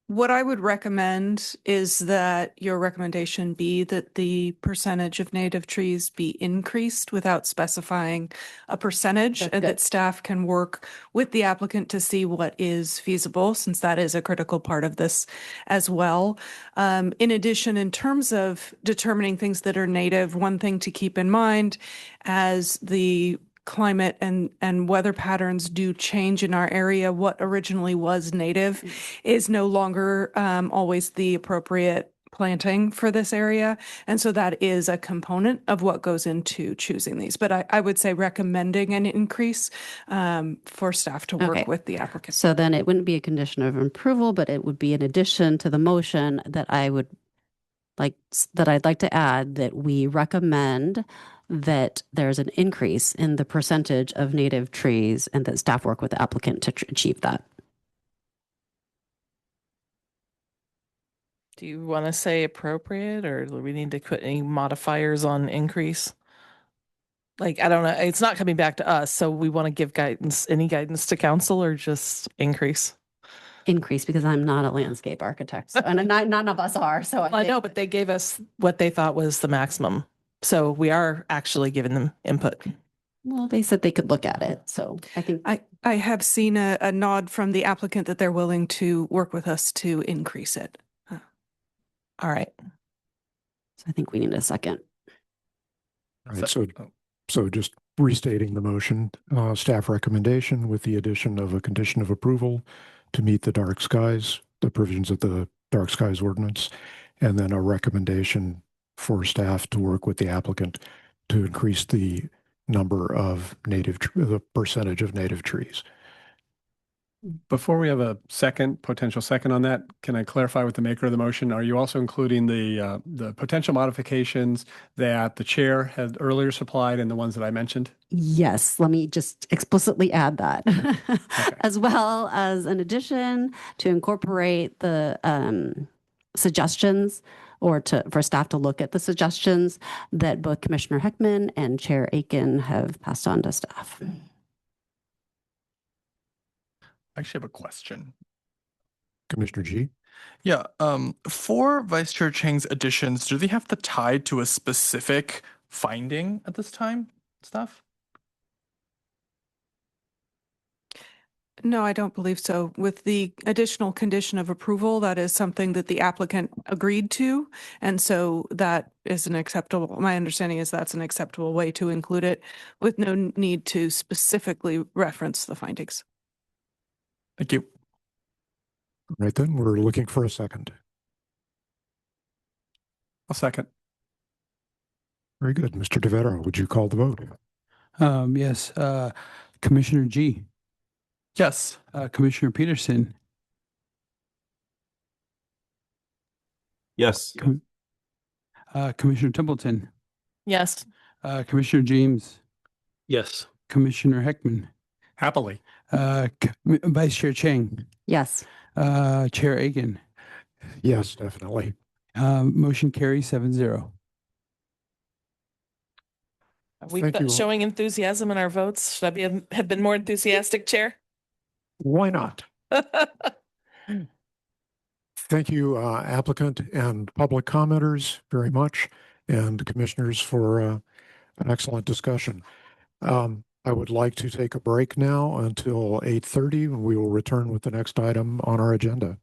What I would recommend is that your recommendation be that the percentage of native trees be increased without specifying a percentage, That's and good. that staff can work with the applicant to see what is feasible, since that is a critical part of this as well. In addition, in terms of determining things that are native, one thing to keep in mind as the climate and weather patterns do change in our area, what originally was native is no longer always the appropriate planting for this area. And so that is a component of what goes into choosing these. But I would say recommending an increase for staff to work Okay. with the applicant. So then it wouldn't be a condition of approval, but it would be an addition to the motion that I'd like to add that we recommend that there's an increase in the percentage of native trees and that staff work with the applicant to achieve that. Do you want to say appropriate, or do we need to put any modifiers on increase? Like, I don't know. It's not coming back to us, so we want to give any guidance to council, or just increase? Increase, because I'm not a landscape architect, so, and none of us are. So I know, but they gave us what they thought was the maximum. So we are actually giving them input. Well, they said they could look at it. So I think I have seen a nod from the applicant that they're willing to work with us to increase it. All right. So I think we need a second. All right, so just restating the motion, staff recommendation with the addition of a condition of approval to meet the dark skies, the provisions of the dark skies ordinance, and then a recommendation for staff to work with the applicant to increase the number of the percentage of native trees. Before we have a potential second on that, can I clarify with the maker of the motion? Are you also including the potential modifications that the chair had earlier supplied and the ones that I mentioned? Yes, let me just explicitly add that, as well as an addition to incorporate the suggestions or for staff to look at the suggestions that both Commissioner Heckman and Chair Aiken have passed on to staff. I actually have a question. Commissioner G. Yeah, for Vice Chair Chang's additions, do they have to tie to a specific finding at this time, staff? No, I don't believe so. With the additional condition of approval, that is something that the applicant agreed to. And so that is my understanding is that's an acceptable way to include it with no need to specifically reference the findings. Thank you. Right then, we're looking for a second. I'll second. Very good. Mr. DeVetto, would you call the vote? Yes. Commissioner G. Yes. Commissioner Peterson. Yes. Commissioner Templeton. Yes. Commissioner James. Yes. Commissioner Heckman. Happily. Vice Chair Chang. Yes. Chair Aiken. Yes, definitely. Motion carries 7-0. Are we showing enthusiasm in our votes? Should I have been more enthusiastic, Chair? Why not? Thank you, applicant and public commenters very much, and commissioners for an excellent discussion. I would like to take a break now until 8:30, and we will return with the next item on our agenda.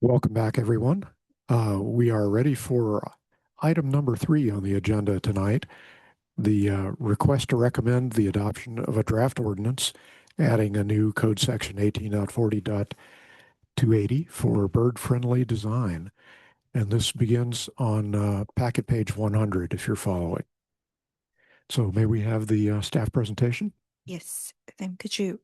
Welcome back, everyone. We are ready for item number 3 on the agenda tonight, the request to recommend the adoption of a draft ordinance adding a new code section 18.40.280 for bird-friendly design. And this begins on packet page 100 if you're following. So may we have the staff presentation? Yes, then could you?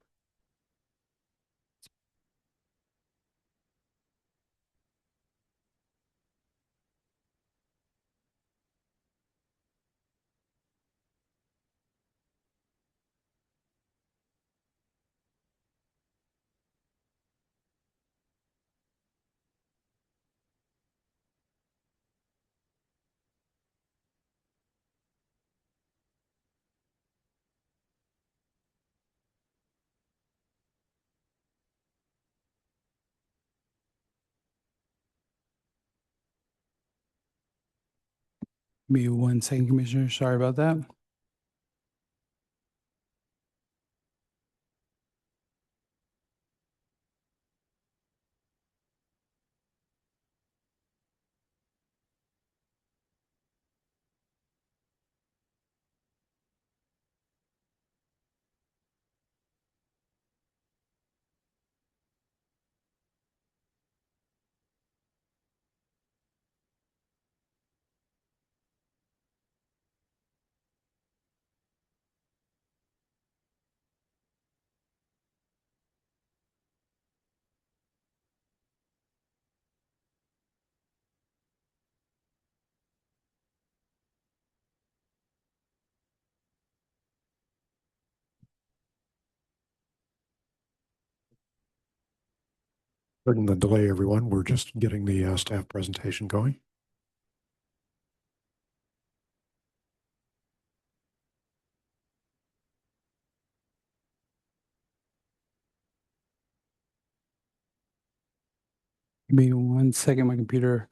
Give me 1 second, Commissioner. Sorry about that. Pardon the delay, everyone. We're just getting the staff presentation going. Give me 1 second. My computer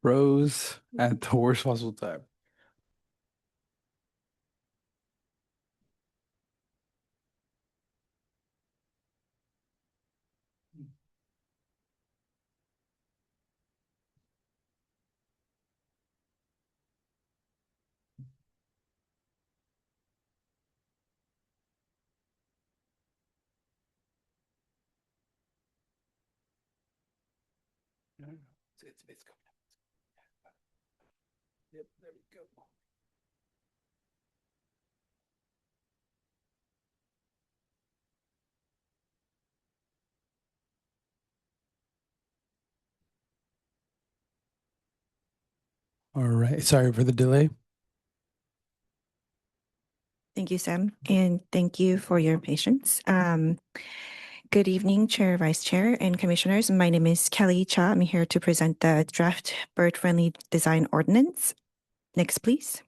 froze at the worst possible time. It's coming up. Yep, there we go. All right. Sorry for the delay. Thank you, Sam, and thank you for your patience. Good evening, Chair, Vice Chair, and Commissioners. My name is Kelly Cha. I'm here to present the draft bird-friendly design ordinance. Next, please.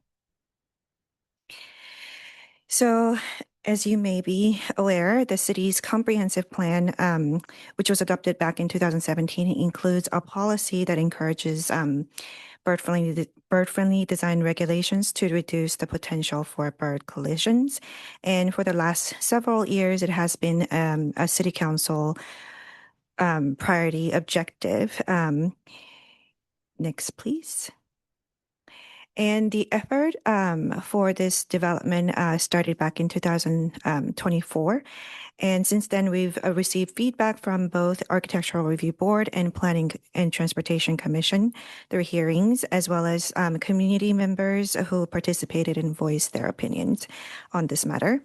So, as you may be aware, the city's comprehensive plan, which was adopted back in 2017, includes a policy that encourages bird-friendly design regulations to reduce the potential for bird collisions. And for the last several years, it has been a city council priority objective. Next, please. And the effort for this development started back in 2024. And since then, we've received feedback from both Architectural Review Board and Planning and Transportation Commission through hearings, as well as community members who participated and voiced their opinions on this matter.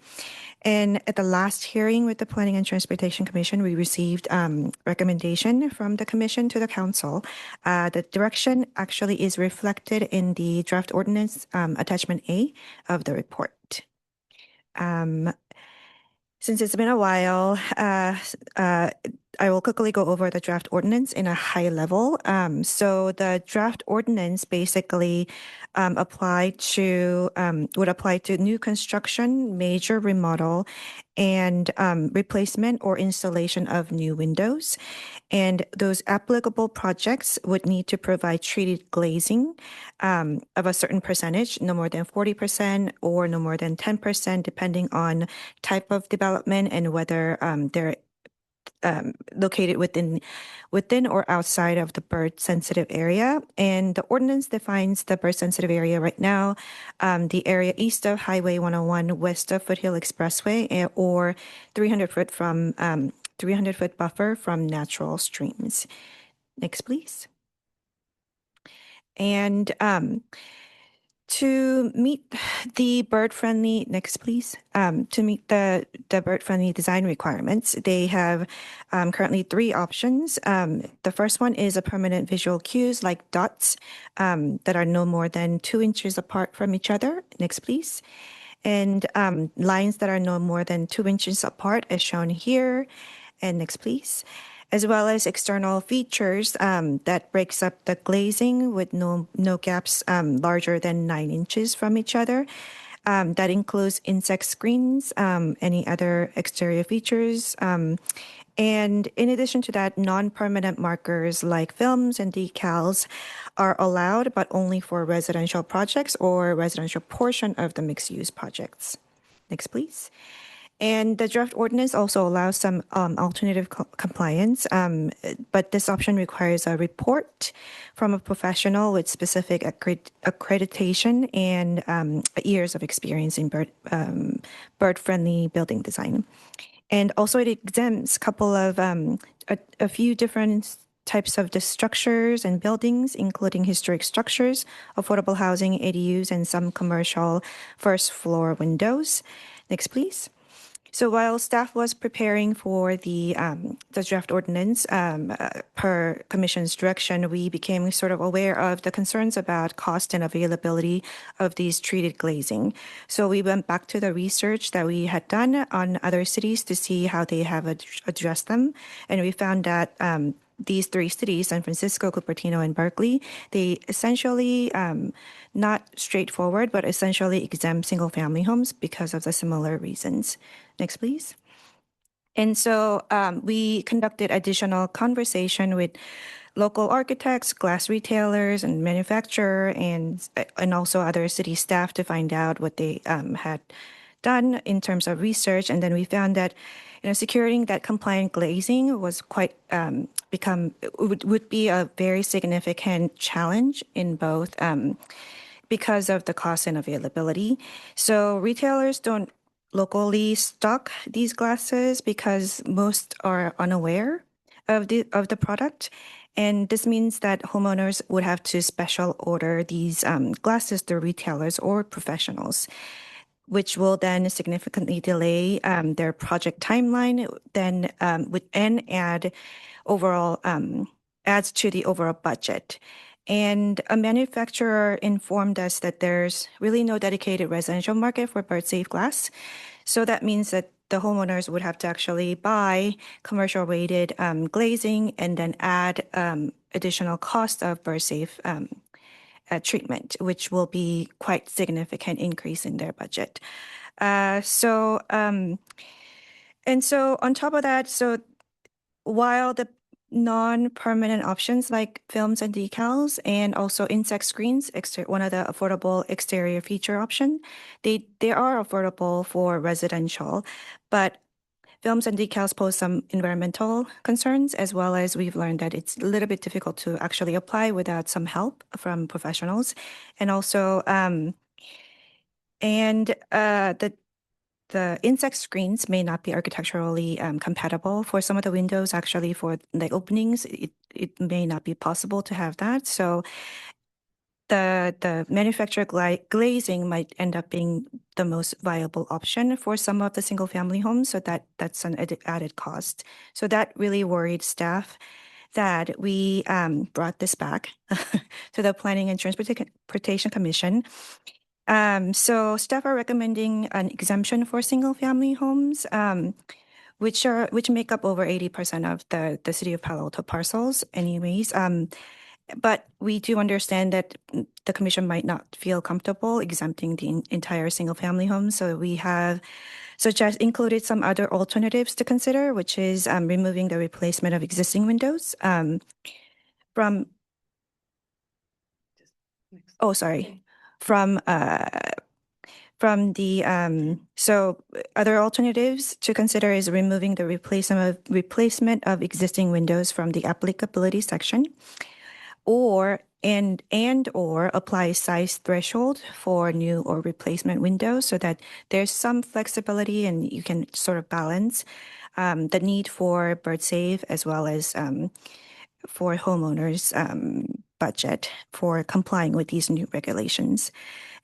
And at the last hearing with the Planning and Transportation Commission, we received recommendation from the Commission to the Council. The direction actually is reflected in the draft ordinance attachment A of the report. Since it's been a while, I will quickly go over the draft ordinance in a high level. So the draft ordinance basically would apply to new construction, major remodel, and replacement or installation of new windows. And those applicable projects would need to provide treated glazing of a certain percentage, no more than 40% or no more than 10%, depending on type of development and whether they're located within or outside of the bird sensitive area. And the ordinance defines the bird sensitive area right now, the area east of Highway 101, west of Foothill Expressway, or 300-foot buffer from natural streams. Next, please. And to meet the bird-friendly, next please, to meet the bird-friendly design requirements, they have currently 3 options. The first one is a permanent visual cues like dots that are no more than 2 inches apart from each other. Next please. And lines that are no more than 2 inches apart as shown here. And next please. As well as external features that breaks up the glazing with no gaps larger than 9 inches from each other. That includes insect screens, any other exterior features. And in addition to that, non-permanent markers like films and decals are allowed, but only for residential projects or residential portion of the mixed-use projects. Next, please. And the draft ordinance also allows some alternative compliance, but this option requires a report from a professional with specific accreditation and years of experience in bird-friendly building design. And also it exempts a few different types of the structures and buildings, including historic structures, affordable housing, ADUs, and some commercial first floor windows. Next, please. So while staff was preparing for the draft ordinance per commission's direction, we became sort of aware of the concerns about cost and availability of these treated glazing. So we went back to the research that we had done on other cities to see how they have addressed them. And we found that these 3 cities, San Francisco, Cupertino, and Berkeley, they essentially, not straightforward, but essentially exempt single-family homes because of the similar reasons. Next, please. And so we conducted additional conversation with local architects, glass retailers, and manufacturer, and also other city staff to find out what they had done in terms of research. And then we found that securing that compliant glazing was quite would be a very significant challenge in both because of the cost and availability. So retailers don't locally stock these glasses because most are unaware of the product. And this means that homeowners would have to special order these glasses through retailers or professionals, which will then significantly delay their project timeline, then adds to the overall budget. And a manufacturer informed us that there's really no dedicated residential market for bird safe glass. So that means that the homeowners would have to actually buy commercial rated glazing and then add additional cost of bird safe treatment, which will be quite significant increase in their budget. And so on top of that, so while the non-permanent options like films and decals and also insect screens, one of the affordable exterior feature option, they are affordable for residential, but films and decals pose some environmental concerns, as well as we've learned that it's a little bit difficult to actually apply without some help from professionals. And also, the insect screens may not be architecturally compatible. For some of the windows, actually, for the openings, it may not be possible to have that. So the manufacturer glazing might end up being the most viable option for some of the single-family homes. So that's an added cost. So that really worried staff that we brought this back to the Planning and Transportation Commission. So staff are recommending an exemption for single-family homes, which make up over 80% of the city of Palo Alto parcels anyways. But we do understand that the commission might not feel comfortable exempting the entire single family home. So we have included some other alternatives to consider, which is removing the replacement of existing windows from, oh, sorry, from the so other alternatives to consider is removing the replacement of existing windows from the applicability section, or or apply size threshold for new or replacement windows so that there's some flexibility and you can sort of balance the need for bird safe as well as for homeowners budget for complying with these new regulations.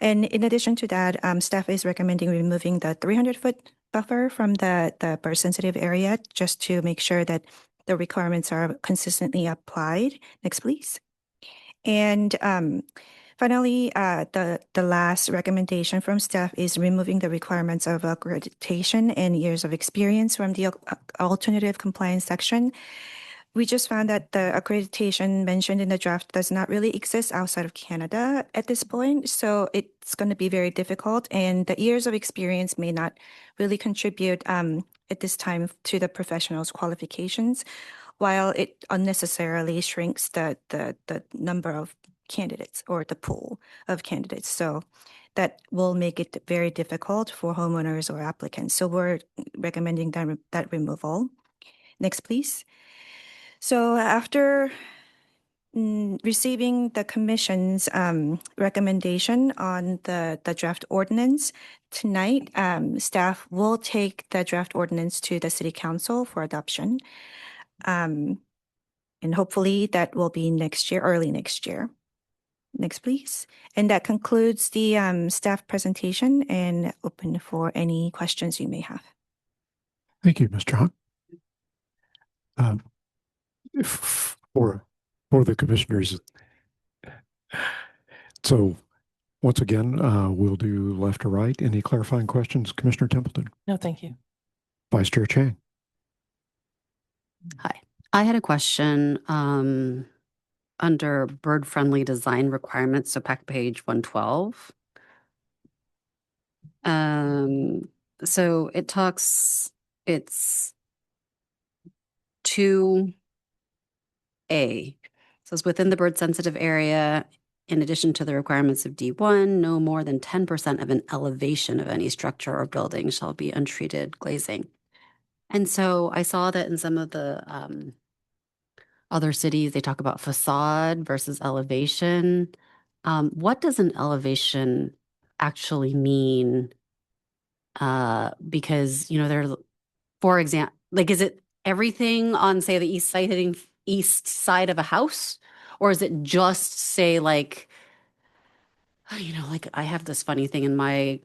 And in addition to that, staff is recommending removing the 300-foot buffer from the bird sensitive area just to make sure that the requirements are consistently applied. Next, please. And finally, the last recommendation from staff is removing the requirements of accreditation and years of experience from the alternative compliance section. We just found that the accreditation mentioned in the draft does not really exist outside of Canada at this point. So it's going to be very difficult, and the years of experience may not really contribute at this time to the professional's qualifications, while it unnecessarily shrinks the number of candidates or the pool of candidates. So that will make it very difficult for homeowners or applicants. So we're recommending that removal. Next, please. So after receiving the commission's recommendation on the draft ordinance tonight, staff will take the draft ordinance to the city council for adoption. And hopefully that will be next year, early next year. Next, please. And that concludes the staff presentation, and open for any questions you may have. Thank you, Ms. Chong. For the commissioners. So once again, we'll do left to right. Any clarifying questions, Commissioner Templeton? No, thank you. Vice Chair Chang. Hi, I had a question under bird-friendly design requirements, so back page 112. So it's 2A. It says within the bird sensitive area, in addition to the requirements of D1, no more than 10% of an elevation of any structure or building shall be untreated glazing. And so I saw that in some of the other cities, they talk about facade versus elevation. What does an elevation actually mean? Because, there's, for example, like, is it everything on, say, the east side of a house? Or is it just, say, like, like I have this funny thing in my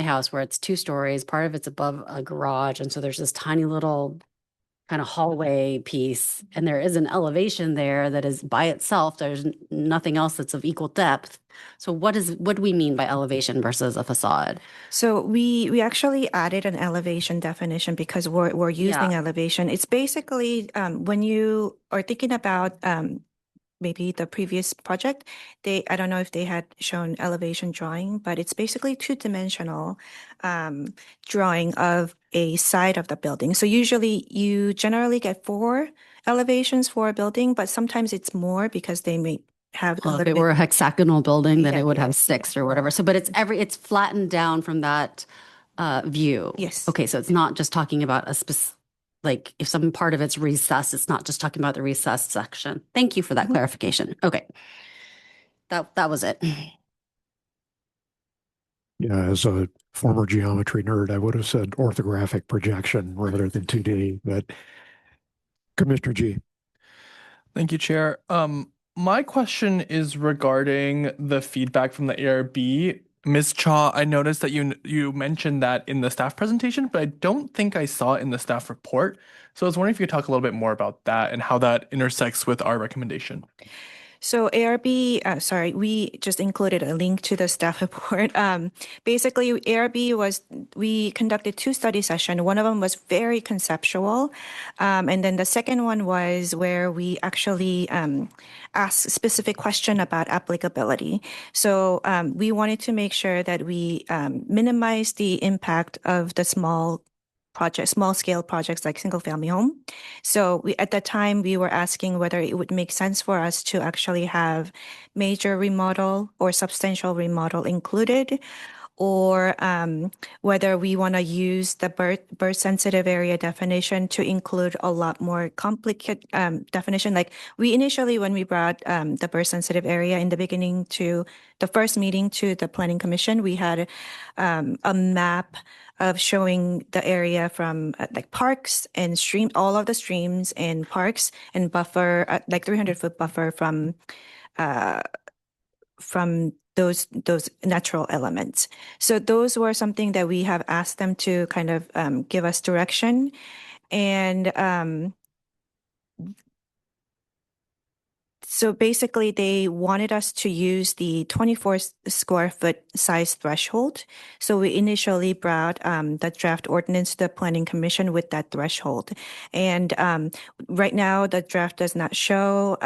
house where it's 2 stories, part of it's above a garage. And so there's this tiny little kind of hallway piece, and there is an elevation there that is by itself. There's nothing else that's of equal depth. So what do we mean by elevation versus a facade? So we actually added an elevation definition because we're using elevation. It's basically when you are thinking about maybe the previous project, I don't know if they had shown elevation drawing, but it's basically 2-dimensional drawing of a side of the building. So usually you generally get 4 elevations for a building, but sometimes it's more because they may have Well, if it were a hexagonal building, then it would have 6 or whatever. So, but it's flattened down from that view. Yes. Okay, so it's not just talking about a specific, like if some part of it's recessed, it's not just talking about the recessed section. Thank you for that clarification. Okay. That was it. Yeah, as a former geometry nerd, I would have said orthographic projection rather than 2D, but Commissioner G. Thank you, Chair. My question is regarding the feedback from the ARB. Ms. Cha, I noticed that you mentioned that in the staff presentation, but I don't think I saw it in the staff report. So I was wondering if you could talk a little bit more about that and how that intersects with our recommendation. So ARB, sorry, we just included a link to the staff report. Basically, ARB we conducted 2 study sessions. One of them was very conceptual. And then the second one was where we actually asked specific question about applicability. So we wanted to make sure that we minimize the impact of the small scale projects like single family home. So at that time, we were asking whether it would make sense for us to actually have major remodel or substantial remodel included, or whether we want to use the birth sensitive area definition to include a lot more complicated definition. Like we initially, when we brought the birth sensitive area in the beginning to the first meeting to the Planning Commission, we had a map of showing the area from like parks and stream, all of the streams and parks, and buffer, like 300-foot buffer from those natural elements. So those were something that we have asked them to kind of give us direction. And so basically, they wanted us to use the 24 square foot size threshold. So we initially brought the draft ordinance to the Planning Commission with that threshold. And right now, the draft does not show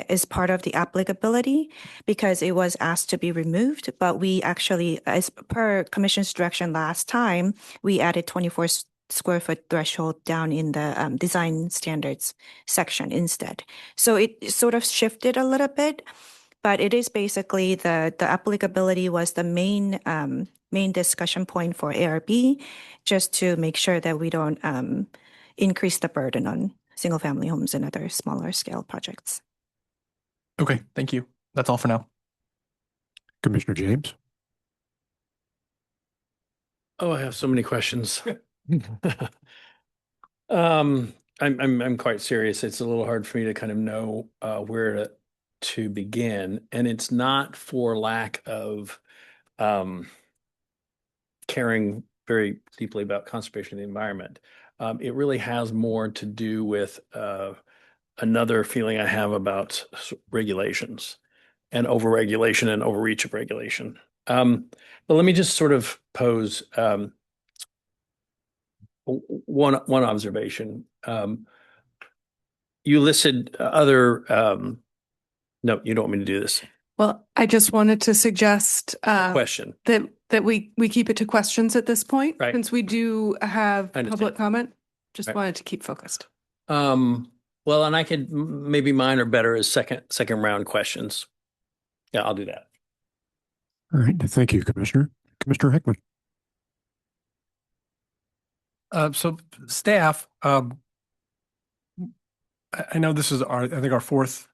as part of the applicability because it was asked to be removed. But we actually, as per Commission's direction last time, we added 24 square foot threshold down in the design standards section instead. So it sort of shifted a little bit, but it is basically the applicability was the main discussion point for ARB, just to make sure that we don't increase the burden on single family homes and other smaller scale projects. Okay, thank you. That's all for now. Commissioner James? Oh, I have so many questions. I'm quite serious. It's a little hard for me to kind of know where to begin, and it's not for lack of caring very deeply about conservation of the environment. It really has more to do with another feeling I have about regulations and overregulation and overreach of regulation. But let me just sort of pose one observation. You listed other. No, you don't want me to do this. Well, I just wanted to suggest Question. that we keep it to questions at this point, Right. since we do have I understand. public comment. Just Right. wanted to keep focused. Well, and I could maybe mine are better as second round questions. Yeah, I'll do that. All right. Thank you, Commissioner. Commissioner Heckman. So staff, I know this is I think our 4th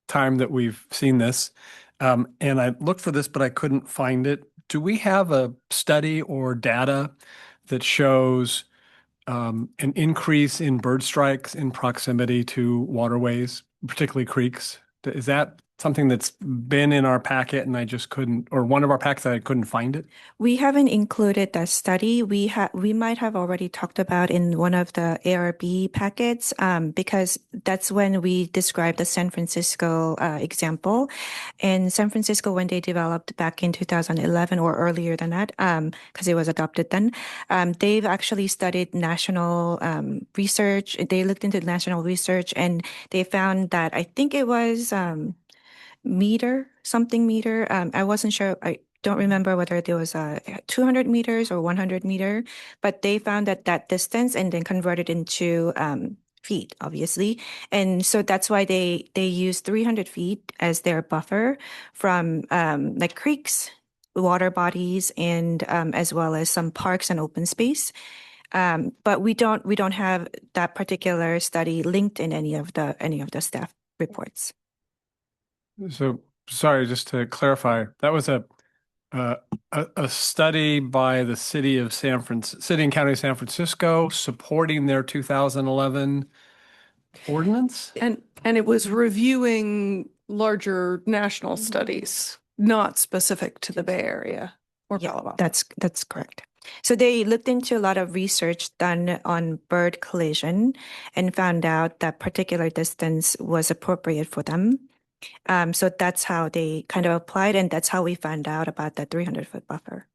time that we've seen this. And I looked for this, but I couldn't find it. Do we have a study or data that shows an increase in bird strikes in proximity to waterways, particularly creeks? Is that something that's been in our packet and I just couldn't, or one of our packets that I couldn't find it? We haven't included that study. We might have already talked about in one of the ARB packets, because that's when we described the San Francisco example. And San Francisco, when they developed back in 2011 or earlier than that, because it was adopted then, they've actually studied national research. They looked into national research and they found that I think it was meter. I wasn't sure. I don't remember whether there was 200 meters or 100 meter, but they found that distance and then converted into feet, obviously. And so that's why they use 300 feet as their buffer from like creeks, water bodies, and as well as some parks and open space. But we don't have that particular study linked in any of the staff reports. So sorry, just to clarify, that was a study by the city and county of San Francisco supporting their 2011 ordinance? And it was reviewing larger national studies, not specific to the Bay Area or Palo Alto. That's correct. So they looked into a lot of research done on bird collision and found out that particular distance was appropriate for them. So that's how they kind of applied, and that's how we found out about the 300-foot buffer.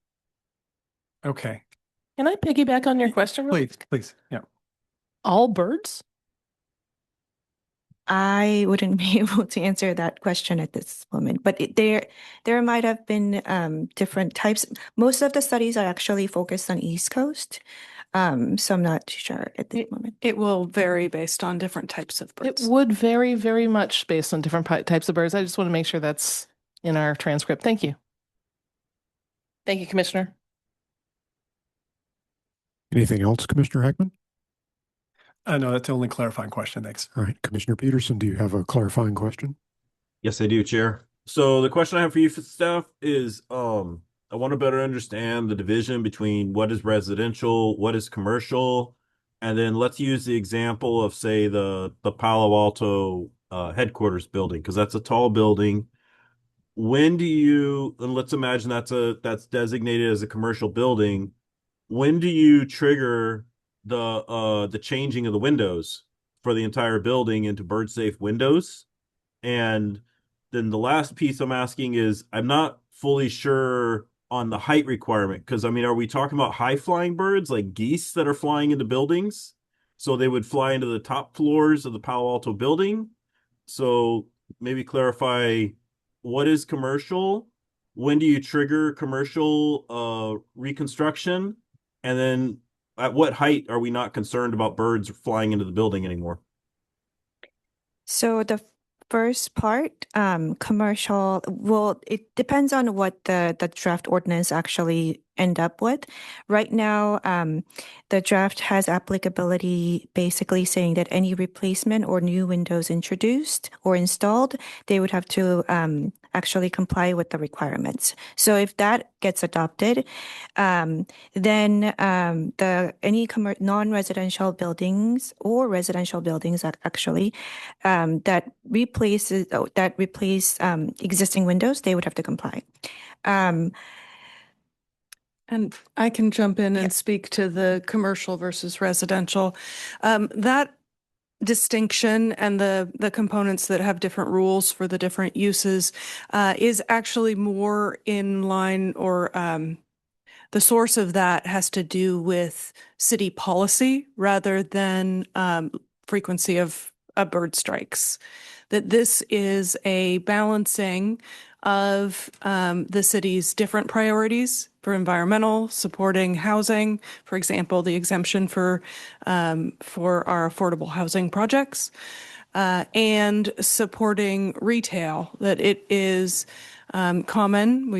Okay, Can I piggyback on your question? please. Yeah. All birds? I wouldn't be able to answer that question at this moment, but there might have been different types. Most of the studies are actually focused on East Coast, so I'm not sure at this moment. It will vary based on different types of birds. It would vary very much based on different types of birds. I just want to make sure that's in our transcript. Thank you. Thank you, Commissioner. Anything else, Commissioner Heckman? No, that's the only clarifying question. Thanks. All right, Commissioner Peterson, do you have a clarifying question? Yes, I do, Chair. So the question I have for you staff is, I want to better understand the division between what is residential, what is commercial, and then let's use the example of, say, the Palo Alto headquarters building, because that's a tall building. When do you, and let's imagine that's designated as a commercial building, when do you trigger the changing of the windows for the entire building into bird safe windows? And then the last piece I'm asking is, I'm not fully sure on the height requirement, because I mean, are we talking about high flying birds like geese that are flying into buildings? So they would fly into the top floors of the Palo Alto building. So maybe clarify what is commercial, when do you trigger commercial reconstruction, and then at what height are we not concerned about birds flying into the building anymore? So the first part, commercial, well, it depends on what the draft ordinance actually end up with. Right now, the draft has applicability basically saying that any replacement or new windows introduced or installed, they would have to actually comply with the requirements. So if that gets adopted, then any non-residential buildings or residential buildings actually that replace existing windows, they would have to comply. And I can jump in and speak to the commercial versus residential. That distinction and the components that have different rules for the different uses is actually more in line, or the source of that has to do with city policy rather than frequency of bird strikes. That this is a balancing of the city's different priorities for environmental, supporting housing, for example, the exemption for our affordable housing projects, and supporting retail. That it is common.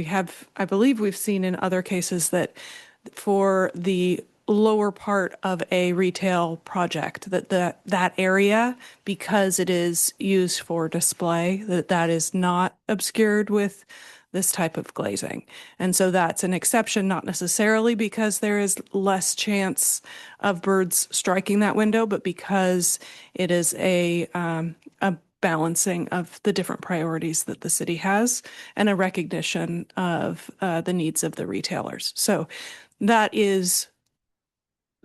I believe we've seen in other cases that for the lower part of a retail project, that area, because it is used for display, that is not obscured with this type of glazing. And so that's an exception, not necessarily because there is less chance of birds striking that window, but because it is a balancing of the different priorities that the city has and a recognition of the needs of the retailers. So that is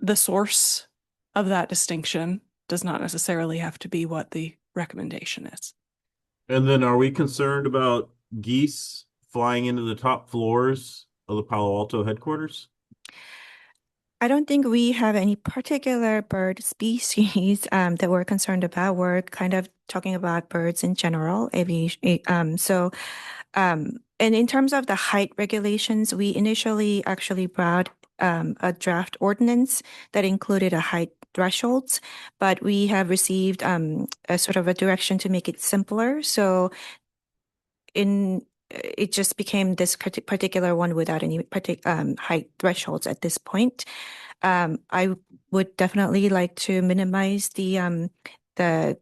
the source of that distinction. Does not necessarily have to be what the recommendation is. And then are we concerned about geese flying into the top floors of the Palo Alto headquarters? I don't think we have any particular bird species that we're concerned about. We're kind of talking about birds in general, aviation. And in terms of the height regulations, we initially actually brought a draft ordinance that included a height thresholds, but we have received a sort of a direction to make it simpler. So it just became this particular one without any height thresholds at this point. I would definitely like to minimize the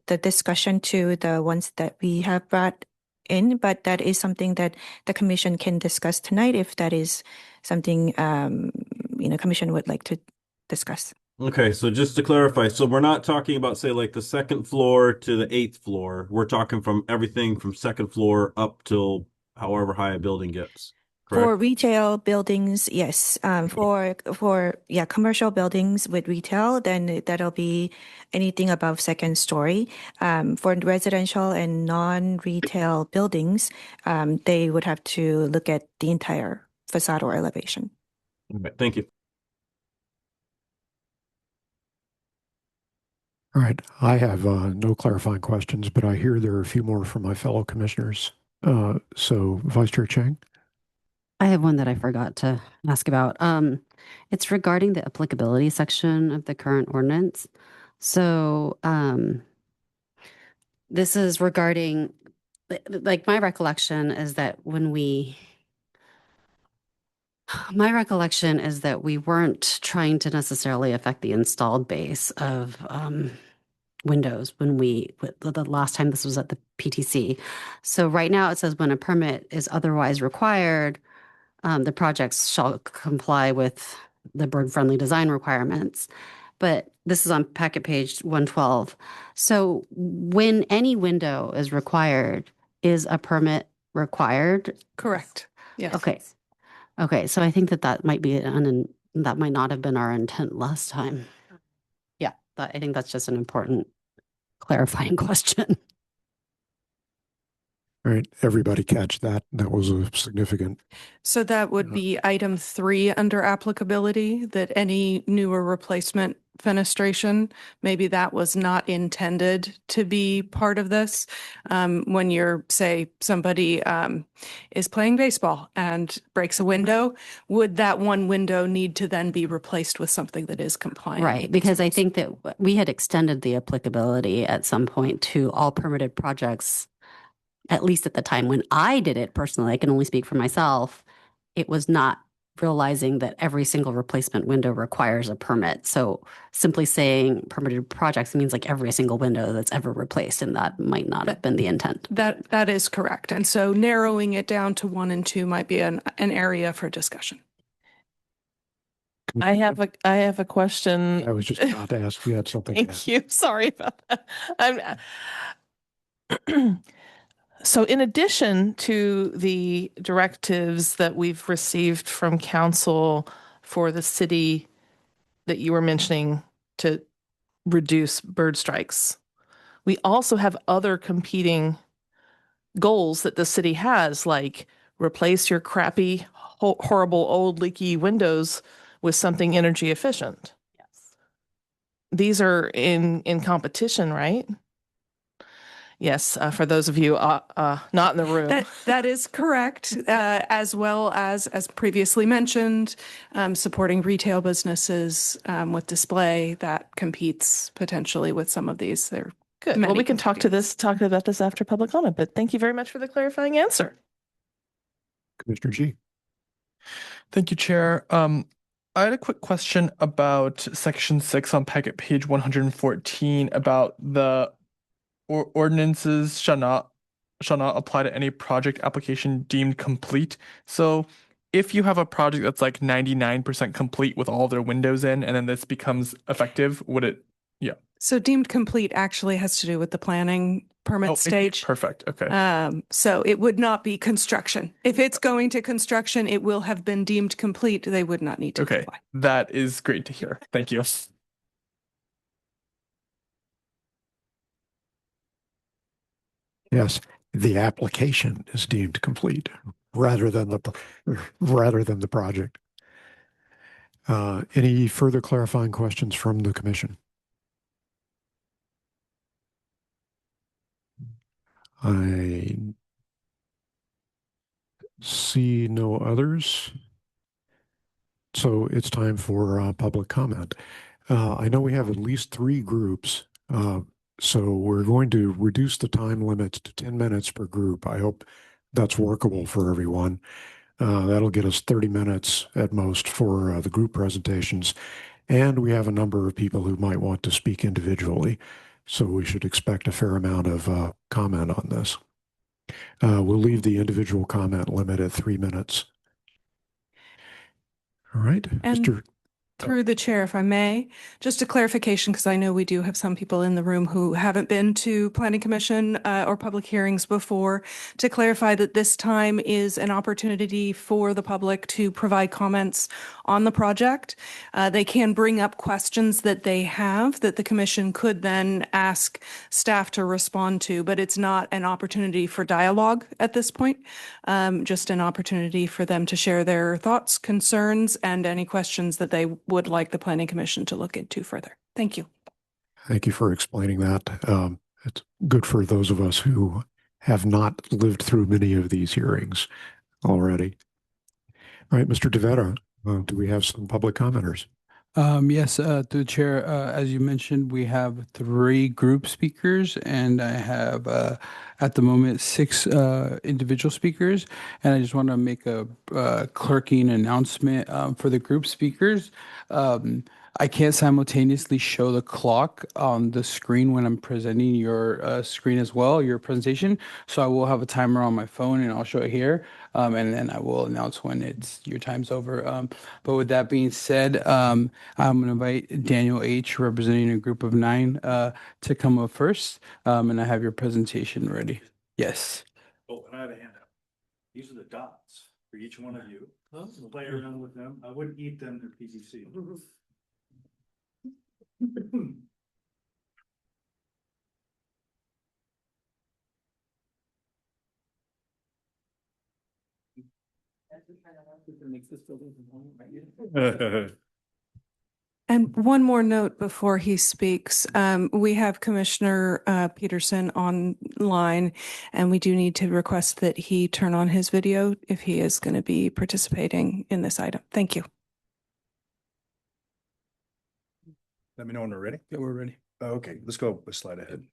discussion to the ones that we have brought in, but that is something that the commission can discuss tonight if that is something commission would like to discuss. Okay, so just to clarify, so we're not talking about, say, like the second floor to the 8th floor. We're talking from everything from second floor up till however high a building gets. For retail buildings, yes. For commercial buildings with retail, then that'll be anything above second story. For residential and non-retail buildings, they would have to look at the entire facade or elevation. Okay, thank you. All right. I have no clarifying questions, but I hear there are a few more from my fellow commissioners. So Vice Chair Chang. I have one that I forgot to ask about. It's regarding the applicability section of the current ordinance. So, this is regarding, like, my recollection is that we weren't trying to necessarily affect the installed base of windows the last time this was at the PTC. So right now it says when a permit is otherwise required, the projects shall comply with the bird-friendly design requirements. But this is on packet page 112. So when any window is required, is a permit required? Correct. Yes. Okay. Okay. So I think that might be that might not have been our intent last time. Yeah, I think that's just an important clarifying question. All right. Everybody catch that. That was a significant. So that would be item 3 under applicability, that any newer replacement fenestration, maybe that was not intended to be part of this. When you're, say, somebody is playing baseball and breaks a window, would that one window need to then be replaced with something that is compliant? Right, because I think that we had extended the applicability at some point to all permitted projects. At least at the time when I did it personally, I can only speak for myself, it was not realizing that every single replacement window requires a permit. So simply saying permitted projects means like every single window that's ever replaced, and that might not have been the intent. That is correct. And so narrowing it down to 1 and 2 might be an area for discussion. I have a question. I was just about to ask if you had something. Thank you. Sorry about that. So in addition to the directives that we've received from council for the city that you were mentioning to reduce bird strikes, we also have other competing goals that the city has, like replace your crappy, horrible, old, leaky windows with something energy efficient. Yes. These are in competition, right? Yes, for those of you not in the room. That is correct, as well as previously mentioned, supporting retail businesses with display that competes potentially with some of these. They're good. Well, we can talk about this after public comment, but thank you very much for the clarifying answer. Commissioner G. Thank you, Chair. I had a quick question about section 6 on packet page 114 about the ordinances shall not apply to any project application deemed complete. So if you have a project that's like 99% complete with all their windows in, and then this becomes effective, would it? Yeah. So deemed complete actually has to do with the planning permit stage. Perfect. Okay. So it would not be construction. If it's going to construction, it will have been deemed complete. They would not need to comply. That is great to hear. Thank you. Yes, the application is deemed complete rather than the project. Any further clarifying questions from the commission? I see no others. So it's time for public comment. I know we have at least 3 groups. So we're going to reduce the time limit to 10 minutes per group. I hope that's workable for everyone. That'll get us 30 minutes at most for the group presentations. And we have a number of people who might want to speak individually. So we should expect a fair amount of comment on this. We'll leave the individual comment limit at 3 minutes. All right, And Through the chair, if I may, just a clarification, because I know we do have some people in the room who haven't been to Planning Commission or public hearings before. To clarify that this time is an opportunity for the public to provide comments on the project. They can bring up questions that they have that the commission could then ask staff to respond to, but it's not an opportunity for dialogue at this point. Just an opportunity for them to share their thoughts, concerns, and any questions that they would like the Planning Commission to look into further. Thank you. Thank you for explaining that. It's good for those of us who have not lived through many of these hearings already. All right, Mr. DeVetta, do we have some public commenters? Yes, through the chair, as you mentioned, we have 3 group speakers, and I have at the moment 6 individual speakers. And I just want to make a clerking announcement for the group speakers. I can't simultaneously show the clock on the screen when I'm presenting your screen as well, your presentation. So I will have a timer on my phone and I'll show it here. And then I will announce when your time's over. But with that being said, I'm going to invite Daniel H., representing a group of 9, to come up first. And I have your presentation ready. Yes. Oh, and I have a handout. These are the dots for each one of you. Play around with them. I wouldn't eat them, they're PVC. And one more note before he speaks. We have Commissioner Peterson online, and we do need to request that he turn on his video if he is going to be participating in this item. Thank you. Let me know when we're ready. Yeah, we're ready. Okay, let's go a slide ahead.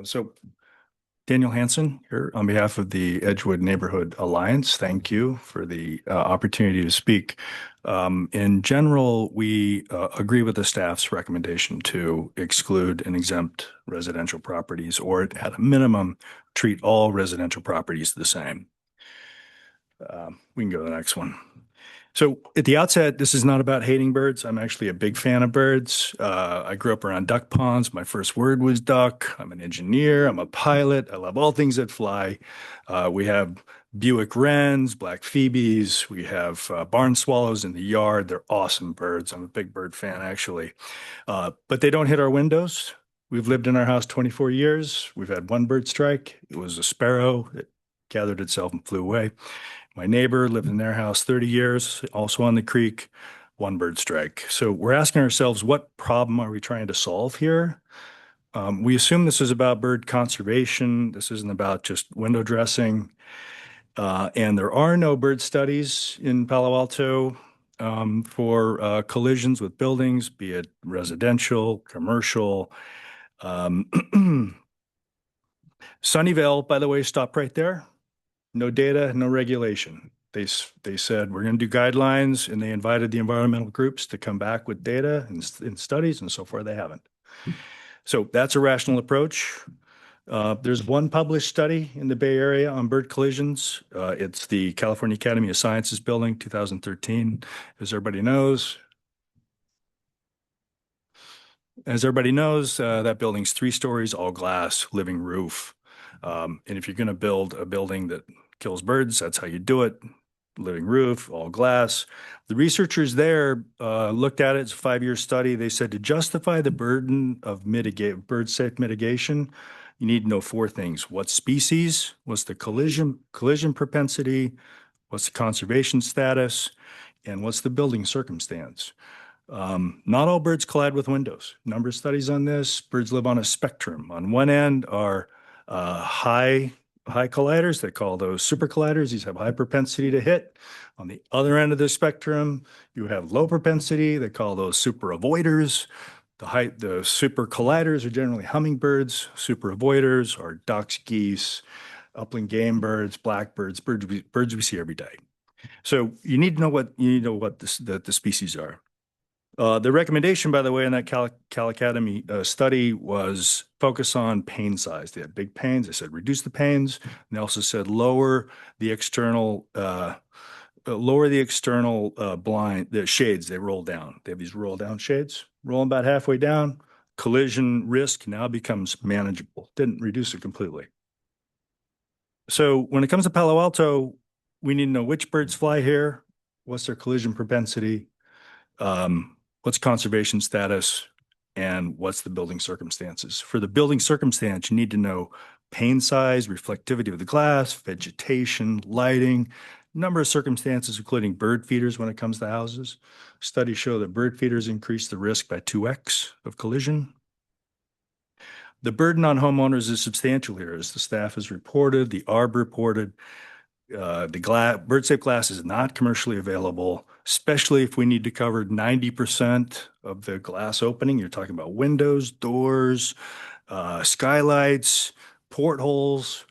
So Daniel Hansen here on behalf of the Edgewood Neighborhood Alliance. Thank you for the opportunity to speak. In general, we agree with the staff's recommendation to exclude and exempt residential properties, or at a minimum, treat all residential properties the same. We can go to the next one. So at the outset, this is not about hating birds. I'm actually a big fan of birds. I grew up around duck ponds. My first word was duck. I'm an engineer. I'm a pilot. I love all things that fly. We have Buick wrens, black phoebes. We have barn swallows in the yard. They're awesome birds. I'm a big bird fan, actually. But they don't hit our windows. We've lived in our house 24 years. We've had one bird strike. It was a sparrow. It gathered itself and flew away. My neighbor lived in their house 30 years, also on the creek, one bird strike. So we're asking ourselves, what problem are we trying to solve here? We assume this is about bird conservation. This isn't about just window dressing. And there are no bird studies in Palo Alto for collisions with buildings, be it residential, commercial. Sunnyvale, by the way, stop right there. No data, no regulation. They said, we're going to do guidelines, and they invited the environmental groups to come back with data and studies, and so far they haven't. So that's a rational approach. There's one published study in the Bay Area on bird collisions. It's the California Academy of Sciences building, 2013. As everybody knows, that building's 3 stories, all glass, living roof. And if you're going to build a building that kills birds, that's how you do it. Living roof, all glass. The researchers there looked at it. It's a 5-year study. They said to justify the burden of bird safe mitigation, you need to know 4 things. What species? What's the collision propensity? What's the conservation status? And what's the building circumstance? Not all birds collide with windows. Number of studies on this. Birds live on a spectrum. On one end are high colliders. They call those super colliders. These have high propensity to hit. On the other end of the spectrum, you have low propensity. They call those super avoiders. The super colliders are generally hummingbirds. Super avoiders are ducks, geese, upland game birds, blackbirds, birds we see every day. So you need to know what the species are. The recommendation, by the way, in that Cal Academy study was focus on pane size. They had big panes. They said reduce the panes. And they also said lower the external lower the external the shades, they roll down. They have these roll down shades, rolling about halfway down. Collision risk now becomes manageable. Didn't reduce it completely. So when it comes to Palo Alto, we need to know which birds fly here, what's their collision propensity, what's conservation status, and what's the building circumstances. For the building circumstance, you need to know pane size, reflectivity of the glass, vegetation, lighting, number of circumstances, including bird feeders when it comes to houses. Studies show that bird feeders increase the risk by 2x of collision. The burden on homeowners is substantial here, as the staff has reported, the ARB reported. The bird safe glass is not commercially available, especially if we need to cover 90% of the glass opening. You're talking about windows, doors, skylights, portholes,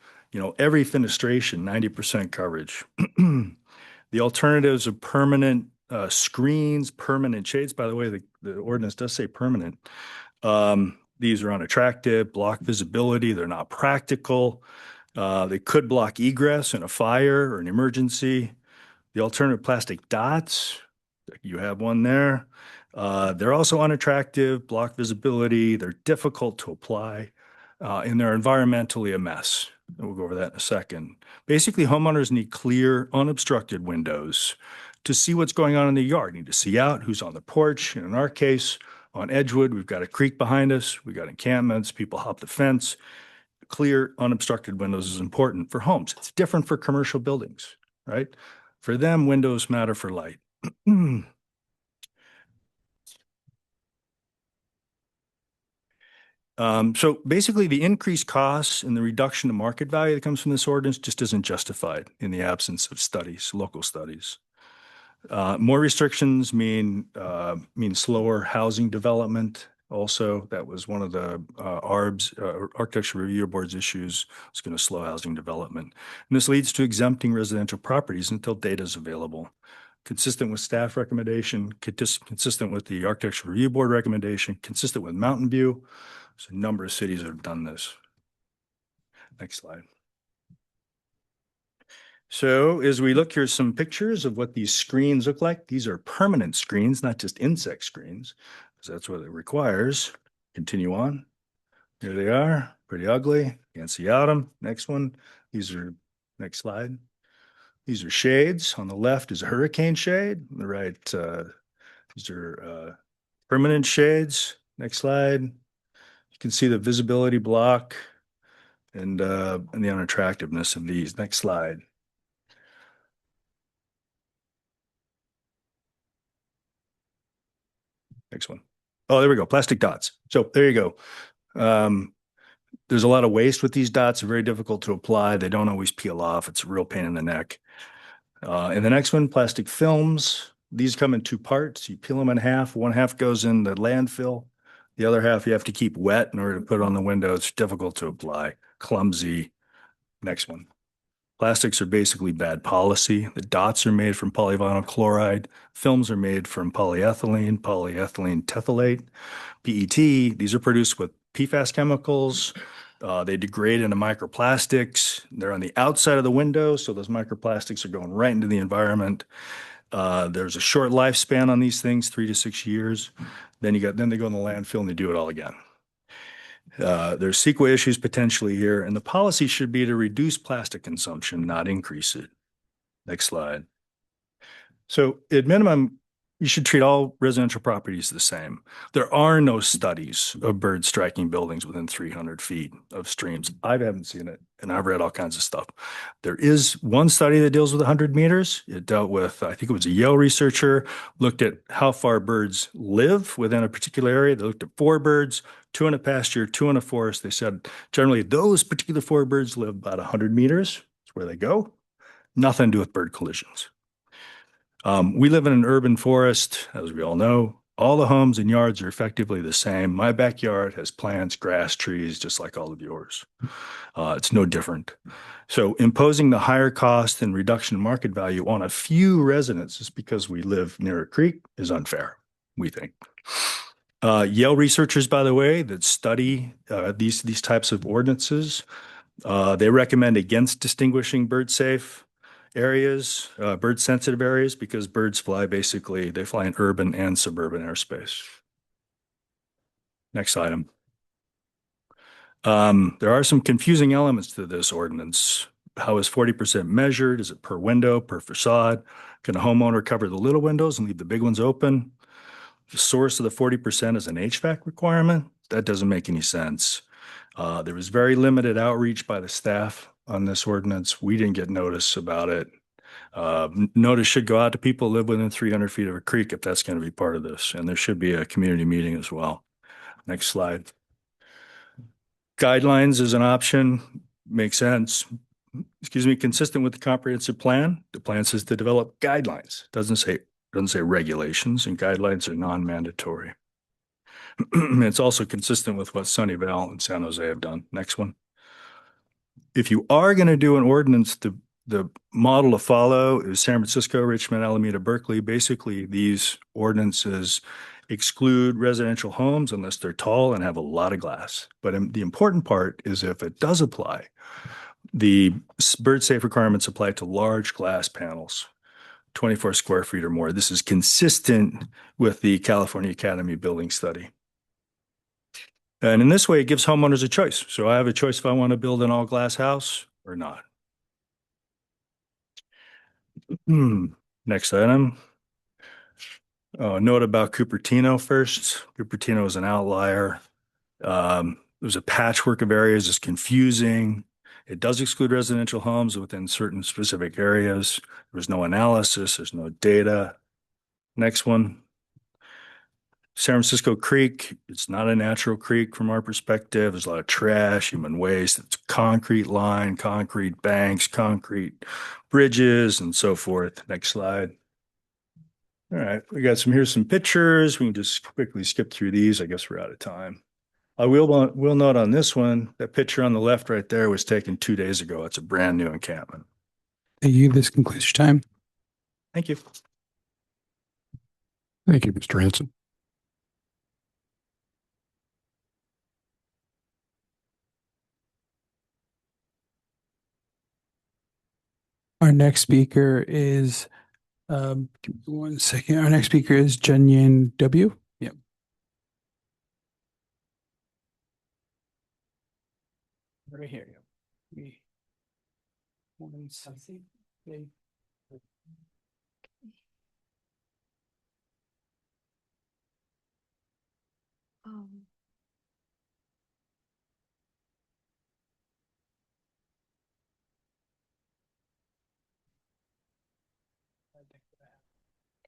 every fenestration, 90% coverage. The alternatives of permanent screens, permanent shades, by the way, the ordinance does say permanent. These are unattractive, block visibility, they're not practical. They could block egress in a fire or an emergency. The alternative plastic dots, you have one there. They're also unattractive, block visibility, they're difficult to apply, and they're environmentally a mess. And we'll go over that in a second. Basically, homeowners need clear, unobstructed windows to see what's going on in the yard. Need to see out who's on the porch. And in our case, on Edgewood, we've got a creek behind us. We've got encampments. People hop the fence. Clear, unobstructed windows is important for homes. It's different for commercial buildings, right? For them, windows matter for light. So basically, the increased costs and the reduction in market value that comes from this ordinance just isn't justified in the absence of studies, local studies. More restrictions mean slower housing development. Also, that was one of the ARB's, Architecture Review Board's issues. It's going to slow housing development. And this leads to exempting residential properties until data is available. Consistent with staff recommendation, consistent with the Architecture Review Board recommendation, consistent with Mountain View. There's a number of cities that have done this. Next slide. So as we look, here's some pictures of what these screens look like. These are permanent screens, not just insect screens, because that's what it requires. Continue on. Here they are, pretty ugly. Can't see out them. Next one. Next slide. These are shades. On the left is a hurricane shade. On the right, these are permanent shades. Next slide. You can see the visibility block and the unattractiveness of these. Next slide. Next one. Oh, there we go. Plastic dots. So there you go. There's a lot of waste with these dots. They're very difficult to apply. They don't always peel off. It's a real pain in the neck. And the next one, plastic films. These come in two parts. You peel them in half. One half goes in the landfill. The other half you have to keep wet in order to put on the window. It's difficult to apply. Clumsy. Next one. Plastics are basically bad policy. The dots are made from polyvinyl chloride. Films are made from polyethylene terephthalate, PET. These are produced with PFAS chemicals. They degrade into microplastics. They're on the outside of the window, so those microplastics are going right into the environment. There's a short lifespan on these things, 3 to 6 years. Then they go in the landfill and they do it all again. There's CEQA issues potentially here, and the policy should be to reduce plastic consumption, not increase it. Next slide. So at minimum, you should treat all residential properties the same. There are no studies of birds striking buildings within 300 feet of streams. I haven't seen it, and I've read all kinds of stuff. There is one study that deals with 100 meters. It dealt with, I think it was a Yale researcher, looked at how far birds live within a particular area. They looked at 4 birds, 2 in a pasture, 2 in a forest. They said generally those particular 4 birds live about 100 meters. That's where they go. Nothing to do with bird collisions. We live in an urban forest, as we all know. All the homes and yards are effectively the same. My backyard has plants, grass, trees, just like all of yours. It's no different. So imposing the higher cost and reduction in market value on a few residents just because we live near a creek is unfair, we think. Yale researchers, by the way, that study these types of ordinances, they recommend against distinguishing bird safe areas, bird sensitive areas, because birds fly basically, they fly in urban and suburban airspace. Next item. There are some confusing elements to this ordinance. How is 40% measured? Is it per window, per facade? Can a homeowner cover the little windows and leave the big ones open? The source of the 40% is an HVAC requirement. That doesn't make any sense. There was very limited outreach by the staff on this ordinance. We didn't get notice about it. Notice should go out to people who live within 300 feet of a creek if that's going to be part of this. And there should be a community meeting as well. Next slide. Guidelines is an option. Makes sense. Excuse me, consistent with the comprehensive plan. The plan says to develop guidelines. Doesn't say regulations, and guidelines are non-mandatory. It's also consistent with what Sunnyvale and San Jose have done. Next one. If you are going to do an ordinance, the model to follow is San Francisco, Richmond, Alameda, Berkeley. Basically, these ordinances exclude residential homes unless they're tall and have a lot of glass. But the important part is if it does apply, the bird safe requirements apply to large glass panels, 24 square feet or more. This is consistent with the California Academy building study. And in this way, it gives homeowners a choice. So I have a choice if I want to build an all glass house or not. Next item. Note about Cupertino first. Cupertino is an outlier. There's a patchwork of areas. It's confusing. It does exclude residential homes within certain specific areas. There's no analysis. There's no data. Next one. San Francisco Creek, it's not a natural creek from our perspective. There's a lot of trash, human waste. It's concrete line, concrete banks, concrete bridges, and so forth. Next slide. All right, here's some pictures. We can just quickly skip through these. I guess we're out of time. I will note on this one, that picture on the left right there was taken 2 days ago. It's a brand new encampment. Thank you. This concludes your time. Thank you. Thank you, Mr. Hanson. Our next speaker is, give me 1 second. Our next speaker is Junyan W. Yep. Right here. Yep.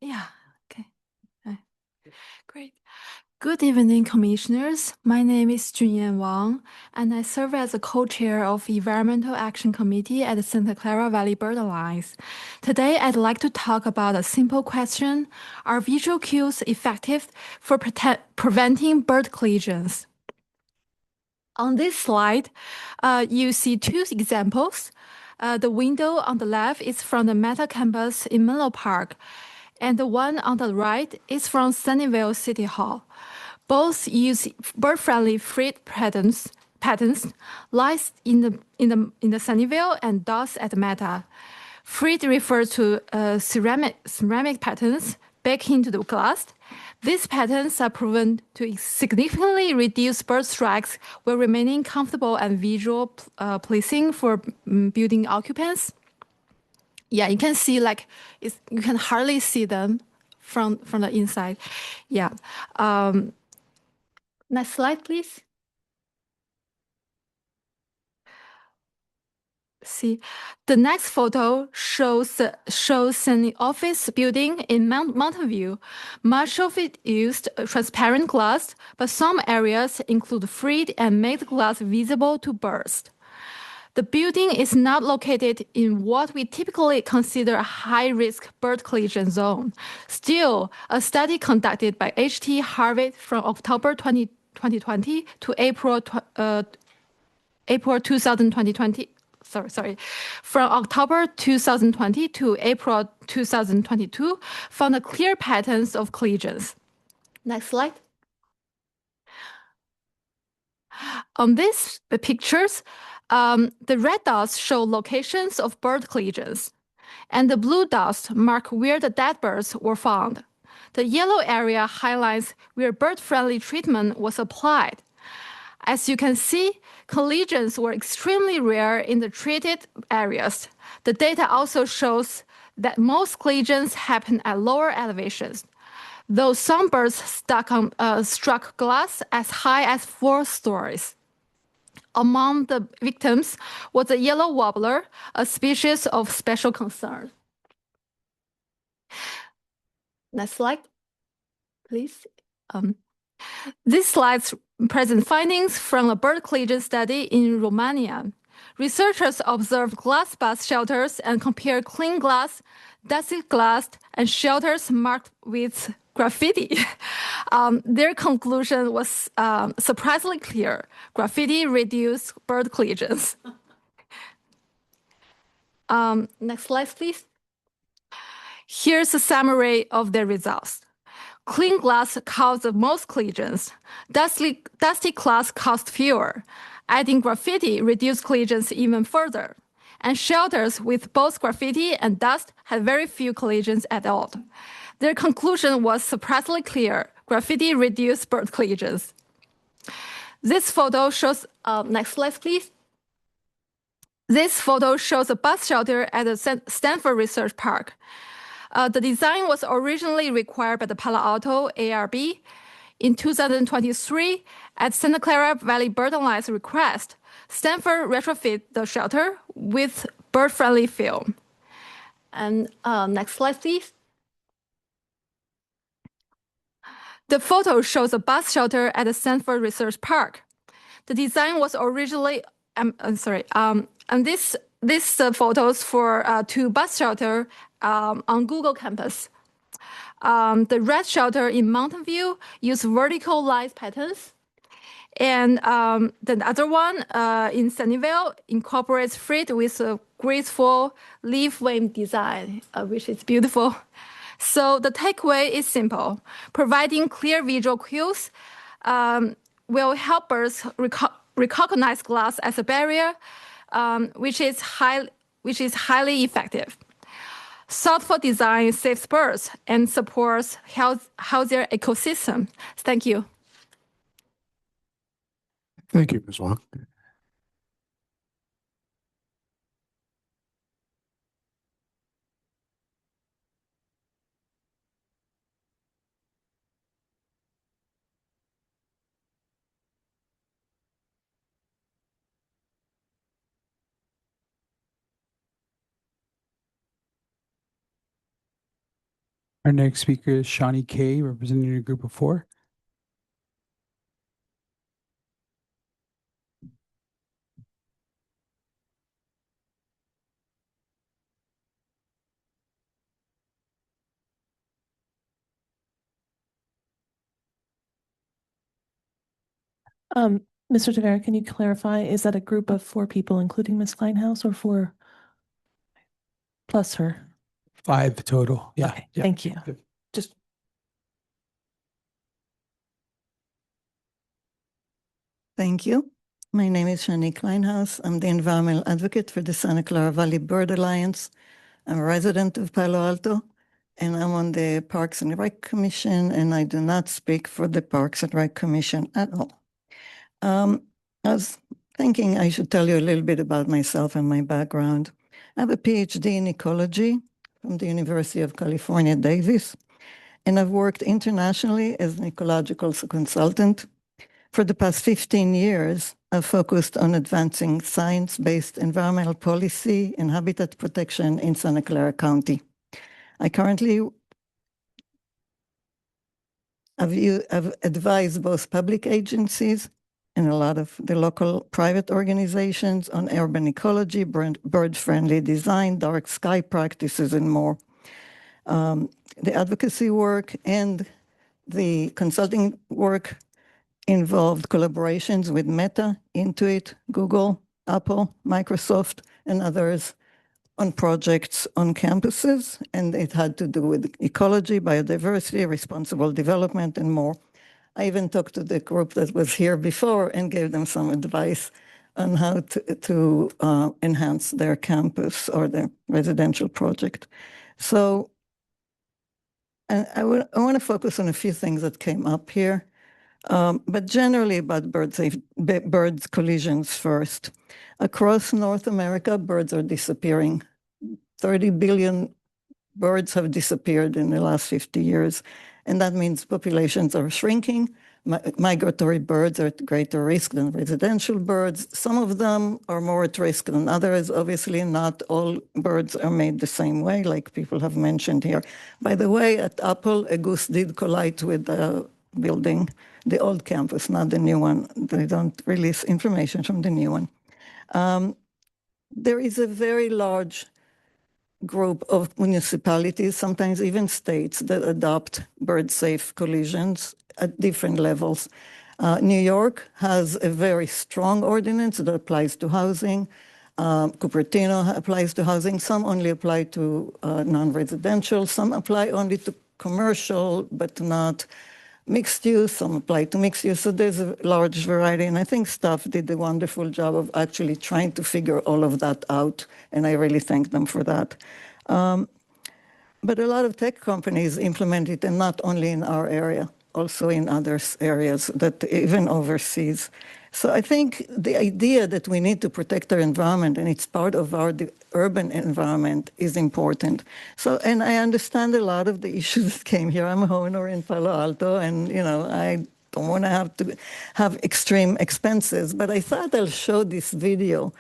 Yeah, okay. Great. Good evening, commissioners. My name is Junyan Wang, and I serve as the co-chair of Environmental Action Committee at the Santa Clara Valley Bird Alliance. Today, I'd like to talk about a simple question. Are visual cues effective for preventing bird collisions? On this slide, you see two examples. The window on the left is from the Meta campus in Menlo Park, and the one on the right is from Sunnyvale City Hall. Both use bird-friendly fried patterns, lights in the Sunnyvale and dots at Meta. Fried refers to ceramic patterns baked into the glass. These patterns are proven to significantly reduce bird strikes while remaining comfortable and visual pleasing for building occupants. Yeah, you can see you can hardly see them from the inside. Yeah. Next slide, please. See, the next photo shows an office building in Mountain View. Much of it used transparent glass, but some areas include fried and made glass visible to birds. The building is not located in what we typically consider a high-risk bird collision zone. Still, a study conducted by H.T. Harvard from October 2020 to April 2020. From October 2020 to April 2022, found a clear patterns of collisions. Next slide. On these pictures, the red dots show locations of bird collisions. and the blue dots mark where the dead birds were found. The yellow area highlights where bird-friendly treatment was applied. As you can see, collisions were extremely rare in the treated areas. The data also shows that most collisions happen at lower elevations, though some birds struck glass as high as 4 stories. Among the victims was the yellow warbler, a species of special concern. Next slide, please. These slides present findings from a bird collision study in Romania. Researchers observed glass bus shelters and compared clean glass, dusty glass, and shelters marked with graffiti. Their conclusion was surprisingly clear. Graffiti reduced bird collisions. Next slide, please. Here's a summary of the results. Clean glass caused the most collisions. Dusty glass caused fewer. Adding graffiti reduced collisions even further. And shelters with both graffiti and dust had very few collisions at all. Their conclusion was surprisingly clear. Graffiti reduced bird collisions. This photo shows, next slide, please. This photo shows a bus shelter at the Stanford Research Park. The design was originally required by the Palo Alto ARB. In 2023, at Santa Clara Valley Bird Alliance request, Stanford retrofit the shelter with bird-friendly film. And next slide, please. The photo shows a bus shelter at the Stanford Research Park. The design was originally, and these photos for 2 bus shelter on Google campus. The red shelter in Mountain View used vertical light patterns. And the other one in Sunnyvale incorporates fruit with a graceful leaf wing design, which is beautiful. So the takeaway is simple. Providing clear visual cues will help birds recognize glass as a barrier, which is highly effective. Thoughtful design saves birds and supports healthier ecosystem. Thank you. Thank you, Ms. Wong. Our next speaker is Shawnee Kay, representing a group of 4. Mr. Tavera, can you clarify, is that a group of 4 people, including Ms. Kleinhaus, or 4 plus her? 5 total. Yeah. Okay, thank you. Just Thank you. My name is Shani Kleinhaus. I'm the environmental advocate for the Santa Clara Valley Bird Alliance. I'm a resident of Palo Alto, and I'm on the Parks and Rec Commission, and I do not speak for the Parks and Rec Commission at all. I was thinking I should tell you a little bit about myself and my background. I have a PhD in ecology from the University of California, Davis, and I've worked internationally as an ecological consultant. For the past 15 years, I've focused on advancing science-based environmental policy and habitat protection in Santa Clara County. I currently I've advised both public agencies and a lot of the local private organizations on urban ecology, bird-friendly design, dark sky practices, and more. The advocacy work and the consulting work involved collaborations with Meta, Intuit, Google, Apple, Microsoft, and others on projects on campuses, and it had to do with ecology, biodiversity, responsible development, and more. I even talked to the group that was here before and gave them some advice on how to enhance their campus or their residential project. So and I want to focus on a few things that came up here, but generally about birds collisions first. Across North America, birds are disappearing. 30 billion birds have disappeared in the last 50 years, and that means populations are shrinking. Migratory birds are at greater risk than residential birds. Some of them are more at risk than others. Obviously, not all birds are made the same way, like people have mentioned here. By the way, at Apple, a goose did collide with a building, the old campus, not the new one. They don't release information from the new one. There is a very large group of municipalities, sometimes even states, that adopt bird-safe collisions at different levels. New York has a very strong ordinance that applies to housing. Cupertino applies to housing. Some only apply to non-residential. Some apply only to commercial, but not mixed use. Some apply to mixed use. So there's a large variety. And I think staff did a wonderful job of actually trying to figure all of that out. And I really thank them for that. But a lot of tech companies implement it, and not only in our area, also in other areas, that even overseas. So I think the idea that we need to protect our environment and it's part of our urban environment is important. So, and I understand a lot of the issues that came here. I'm a homeowner in Palo Alto, and I don't want to have extreme expenses, but I thought I'll show this video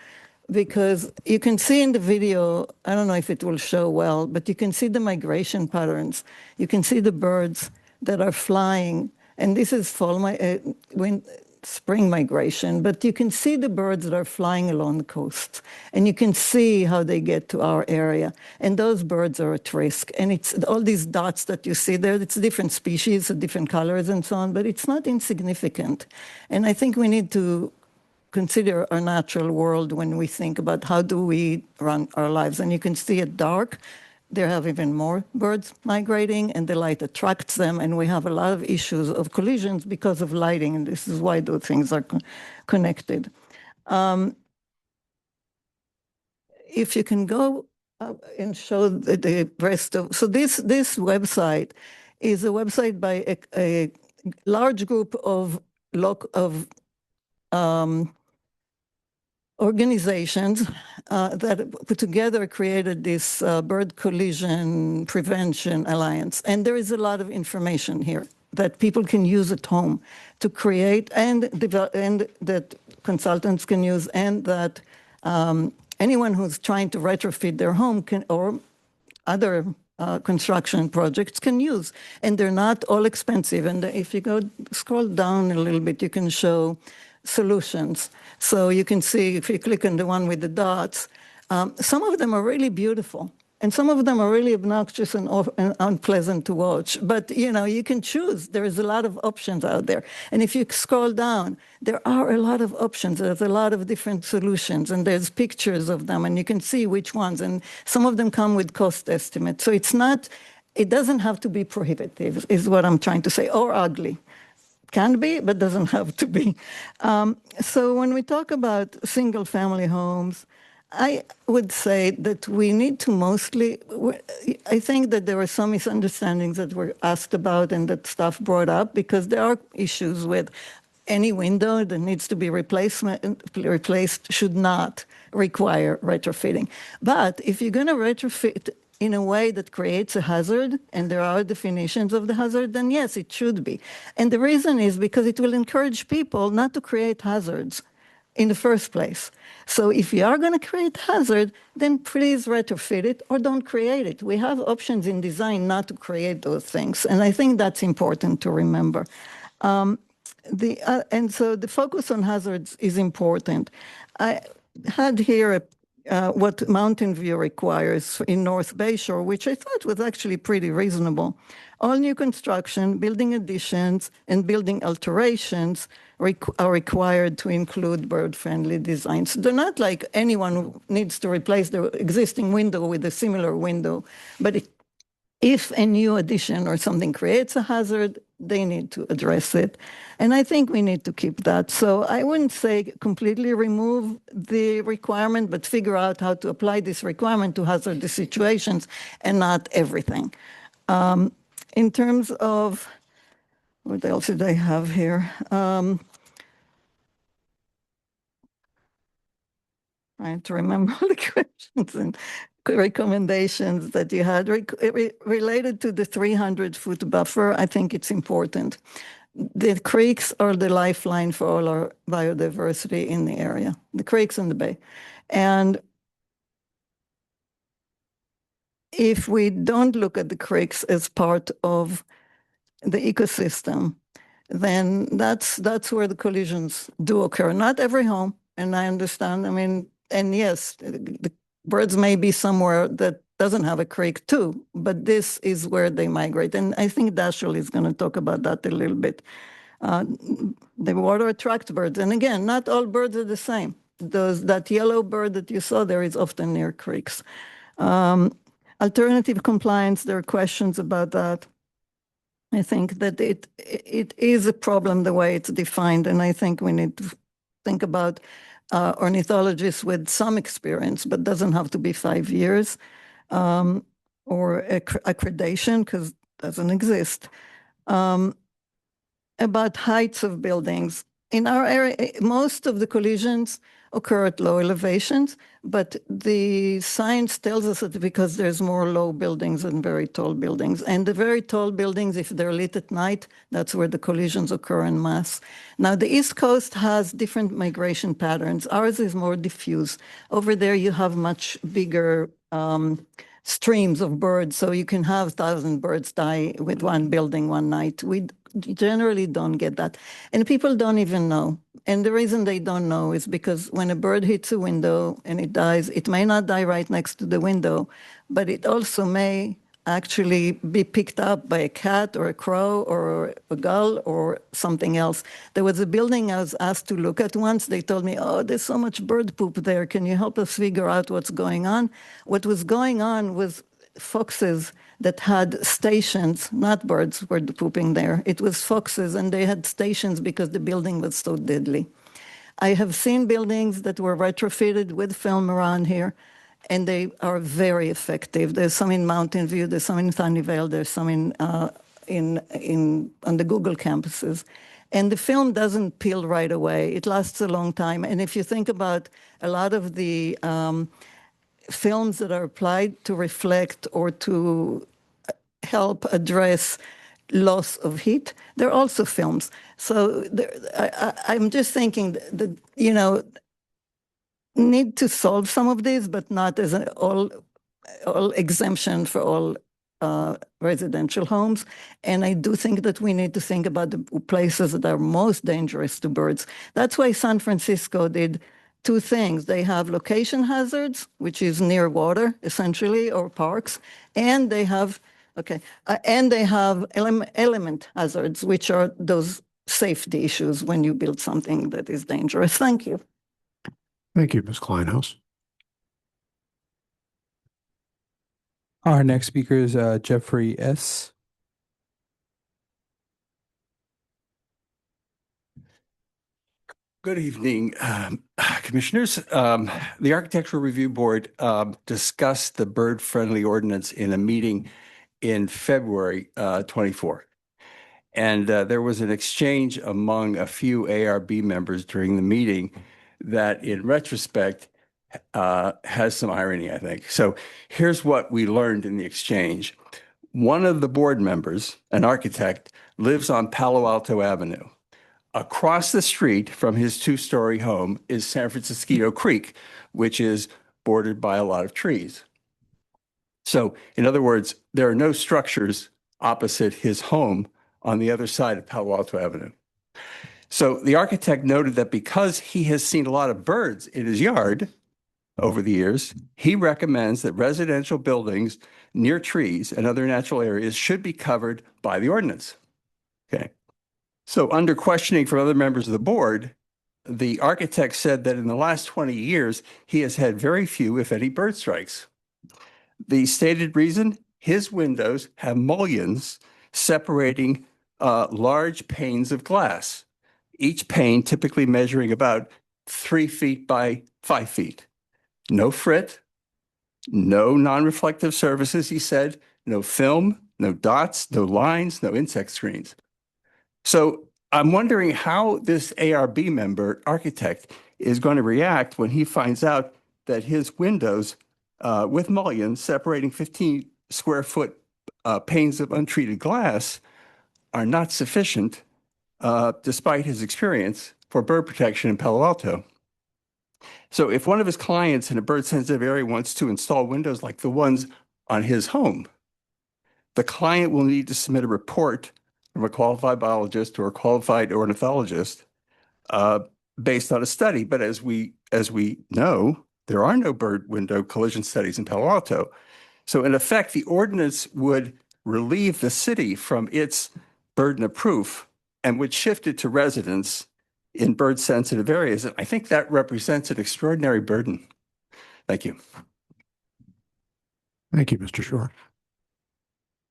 because you can see in the video, I don't know if it will show well, but you can see the migration patterns. You can see the birds that are flying, and this is spring migration, but you can see the birds that are flying along the coast, and you can see how they get to our area, and those birds are at risk. And it's all these dots that you see there, it's different species, different colors and so on, but it's not insignificant. And I think we need to consider our natural world when we think about how do we run our lives. And you can see at dark, there have even more birds migrating, and the light attracts them, and we have a lot of issues of collisions because of lighting, and this is why those things are connected. If you can go and show the rest of, so this website is a website by a large group of organizations that put together created this Bird Collision Prevention Alliance. And there is a lot of information here that people can use at home to create and that consultants can use, and that anyone who's trying to retrofit their home can, or other construction projects can use. And they're not all expensive. And if you scroll down a little bit, you can show solutions. So you can see, if you click on the one with the dots, some of them are really beautiful, and some of them are really obnoxious and unpleasant to watch. But, you can choose. There is a lot of options out there. And if you scroll down, there are a lot of options. There's a lot of different solutions, and there's pictures of them, and you can see which ones. And some of them come with cost estimates. So it doesn't have to be prohibitive, is what I'm trying to say, or ugly. Can be, but doesn't have to be. So when we talk about single-family homes, I would say that we need to I think that there were some misunderstandings that were asked about and that staff brought up, because there are issues with any window that needs to be replaced should not require retrofitting. But if you're going to retrofit in a way that creates a hazard, and there are definitions of the hazard, then yes, it should be. And the reason is because it will encourage people not to create hazards in the first place. So if you are going to create hazard, then please retrofit it or don't create it. We have options in design not to create those things. And I think that's important to remember. And so the focus on hazards is important. I had here what Mountain View requires in North Bayshore, which I thought was actually pretty reasonable. All new construction, building additions, and building alterations are required to include bird-friendly designs. They're not like anyone who needs to replace the existing window with a similar window, but if a new addition or something creates a hazard, they need to address it. And I think we need to keep that. So I wouldn't say completely remove the requirement, but figure out how to apply this requirement to hazardous situations and not everything. In terms of, what else did I have here? Trying to remember all the questions and recommendations that you had related to the 300-foot buffer. I think it's important. The creeks are the lifeline for all our biodiversity in the area, the creeks and the bay. And if we don't look at the creeks as part of the ecosystem, then that's where the collisions do occur. Not every home, and I understand. I mean, and yes, the birds may be somewhere that doesn't have a creek too, but this is where they migrate. And I think Dashiell is going to talk about that a little bit. The water attracts birds. And again, not all birds are the same. That yellow bird that you saw there is often near creeks. Alternative compliance, there are questions about that. I think that it is a problem the way it's defined, and I think we need to think about ornithologists with some experience, but doesn't have to be 5 years, or accreditation, because it doesn't exist. About heights of buildings. In our area, most of the collisions occur at low elevations, but the science tells us that because there's more low buildings than very tall buildings. And the very tall buildings, if they're lit at night, that's where the collisions occur en masse. Now, the East Coast has different migration patterns. Ours is more diffuse. Over there, you have much bigger streams of birds, so you can have 1,000 birds die with one building one night. We generally don't get that. And people don't even know. And the reason they don't know is because when a bird hits a window and it dies, it may not die right next to the window, but it also may actually be picked up by a cat or a crow or a gull or something else. There was a building I was asked to look at once. They told me, oh, there's so much bird poop there. Can you help us figure out what's going on? What was going on was foxes that had stations, not birds were pooping there. It was foxes, and they had stations because the building was so deadly. I have seen buildings that were retrofitted with film around here, and they are very effective. There's some in Mountain View, there's some in Sunnyvale, there's some on the Google campuses. And the film doesn't peel right away. It lasts a long time. And if you think about a lot of the films that are applied to reflect or to help address loss of heat, they're also films. So I'm just thinking that, need to solve some of these, but not as an all exemption for all residential homes. And I do think that we need to think about the places that are most dangerous to birds. That's why San Francisco did two things. They have location hazards, which is near water, essentially, or parks, and they have element hazards, which are those safety issues when you build something that is dangerous. Thank you. Thank you, Ms. Kleinhaus. Our next speaker is Jeffrey S. Good evening, commissioners. The Architectural Review Board discussed the bird-friendly ordinance in a meeting in February 24. And there was an exchange among a few ARB members during the meeting that, in retrospect, has some irony, I think. So here's what we learned in the exchange. One of the board members, an architect, lives on Palo Alto Avenue. Across the street from his two-story home is San Francisco Creek, which is bordered by a lot of trees. So, in other words, there are no structures opposite his home on the other side of Palo Alto Avenue. So the architect noted that because he has seen a lot of birds in his yard over the years, he recommends that residential buildings near trees and other natural areas should be covered by the ordinance. Okay. So under questioning from other members of the board, the architect said that in the last 20 years, he has had very few, if any, bird strikes. The stated reason, his windows have mullions separating large panes of glass, each pane typically measuring about 3 feet by 5 feet. No frit, no non-reflective surfaces, he said, no film, no dots, no lines, no insect screens. So I'm wondering how this ARB member, architect, is going to react when he finds out that his windows with mullions separating 15 square foot panes of untreated glass are not sufficient, despite his experience, for bird protection in Palo Alto. So if one of his clients in a bird sensitive area wants to install windows like the ones on his home, the client will need to submit a report from a qualified biologist or a qualified ornithologist based on a study. But as we know, there are no bird window collision studies in Palo Alto. So in effect, the ordinance would relieve the city from its burden of proof and would shift it to residents in bird sensitive areas. And I think that represents an extraordinary burden. Thank you. Thank you, Mr. Shore.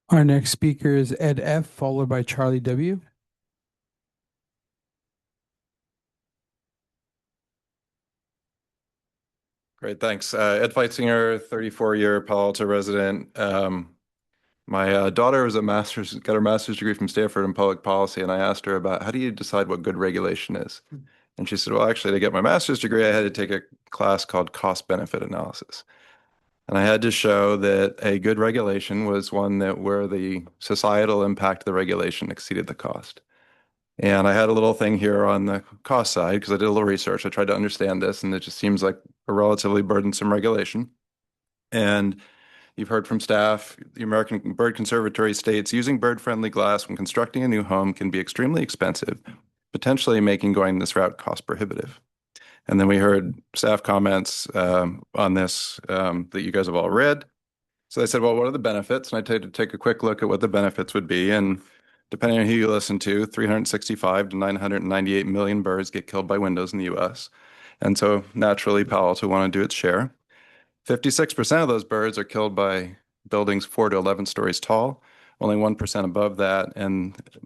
Our next speaker is Ed F., followed by Charlie W. Great, thanks. Ed Feitzinger, 34-year Palo Alto resident. My daughter was got her master's degree from Stanford in public policy, and I asked her about how do you decide what good regulation is? And she said, well, actually, to get my master's degree, I had to take a class called cost-benefit analysis. And I had to show that a good regulation was one where the societal impact of the regulation exceeded the cost. And I had a little thing here on the cost side because I did a little research. I tried to understand this, and it just seems like a relatively burdensome regulation. And you've heard from staff, the American Bird Conservatory states using bird-friendly glass when constructing a new home can be extremely expensive, potentially making going this route cost prohibitive. And then we heard staff comments on this that you guys have all read. So I said, well, what are the benefits? And I tried to take a quick look at what the benefits would be. And depending on who you listen to, 365 to 998 million birds get killed by windows in the US. And so naturally, Palo Alto want to do its share. 56% of those birds are killed by buildings 4 to 11 stories tall, only 1% above that.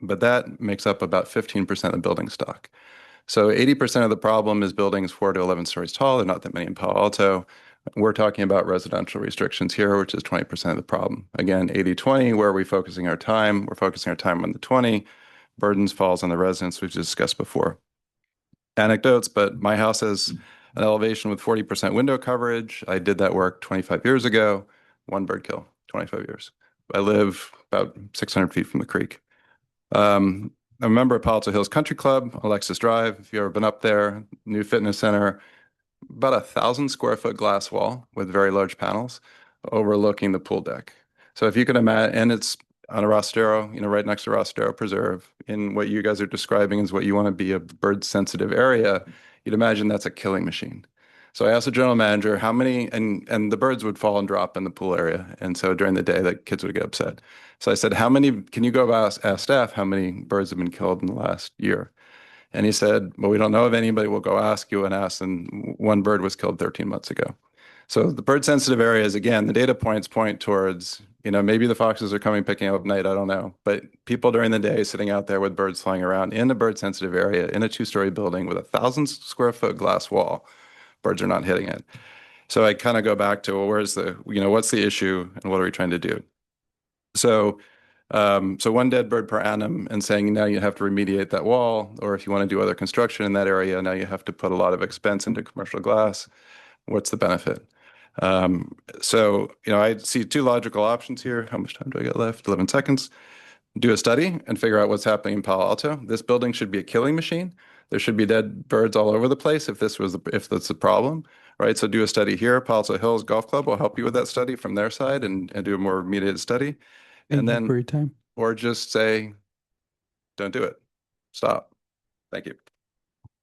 But that makes up about 15% of the building stock. So 80% of the problem is buildings 4 to 11 stories tall. There are not that many in Palo Alto. We're talking about residential restrictions here, which is 20% of the problem. Again, 80-20, where are we focusing our time? We're focusing our time on the 20. Burdens falls on the residents, we've discussed before. Anecdotes, but my house has an elevation with 40% window coverage. I did that work 25 years ago. One bird kill, 25 years. I live about 600 feet from the creek. I'm a member of Palo Alto Hills Country Club, Alexis Drive. If you've ever been up there, new fitness center, about 1,000 square foot glass wall with very large panels overlooking the pool deck. So if you can imagine, and it's on a Rostero, right next to Rostero Preserve, in what you guys are describing is what you want to be a bird sensitive area, you'd imagine that's a killing machine. So I asked the general manager how many, and the birds would fall and drop in the pool area. And so during the day, the kids would get upset. So I said, can you go ask staff how many birds have been killed in the last year? And he said, well, we don't know of anybody. We'll go ask you and ask. And one bird was killed 13 months ago. So the bird sensitive areas, again, the data points point towards, maybe the foxes are coming picking up at night. I don't know. But people during the day sitting out there with birds flying around in a bird sensitive area in a 2-story building with 1,000 square foot glass wall, birds are not hitting it. So I kind of go back to, well, what's the issue and what are we trying to do? So one dead bird per annum, and saying now you have to remediate that wall, or if you want to do other construction in that area, now you have to put a lot of expense into commercial glass. What's the benefit? I see 2 logical options here. How much time do I got left? 11 seconds. Do a study and figure out what's happening in Palo Alto. This building should be a killing machine. There should be dead birds all over the place if that's the problem, right? So do a study here. Palo Alto Hills Golf Club will help you with that study from their side and do a more remediated study. Thank you for your time. Or just say, don't do it. Stop. Thank you.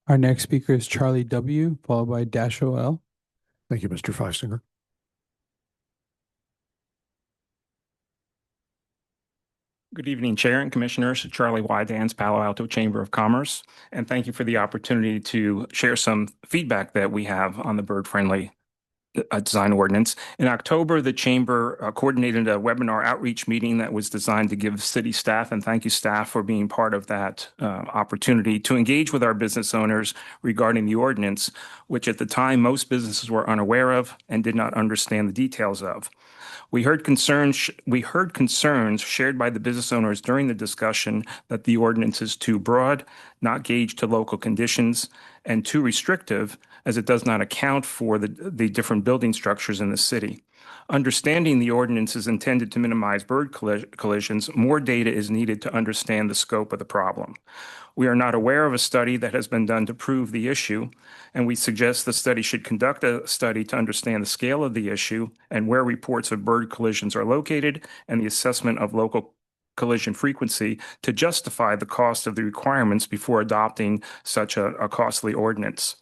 Our next speaker is Charlie W., followed by -OL. Thank you, Mr. Feisinger. Good evening, Chair and Commissioners. Charlie Wydans, Palo Alto Chamber of Commerce. And thank you for the opportunity to share some feedback that we have on the bird-friendly design ordinance. In October, the chamber coordinated a webinar outreach meeting that was designed to give city staff, and thank you staff for being part of that opportunity, to engage with our business owners regarding the ordinance, which at the time most businesses were unaware of and did not understand the details of. We heard concerns shared by the business owners during the discussion that the ordinance is too broad, not gauged to local conditions, and too restrictive, as it does not account for the different building structures in the city. Understanding the ordinance is intended to minimize bird collisions, more data is needed to understand the scope of the problem. We are not aware of a study that has been done to prove the issue, and we suggest the study should conduct a study to understand the scale of the issue and where reports of bird collisions are located, and the assessment of local collision frequency to justify the cost of the requirements before adopting such a costly ordinance.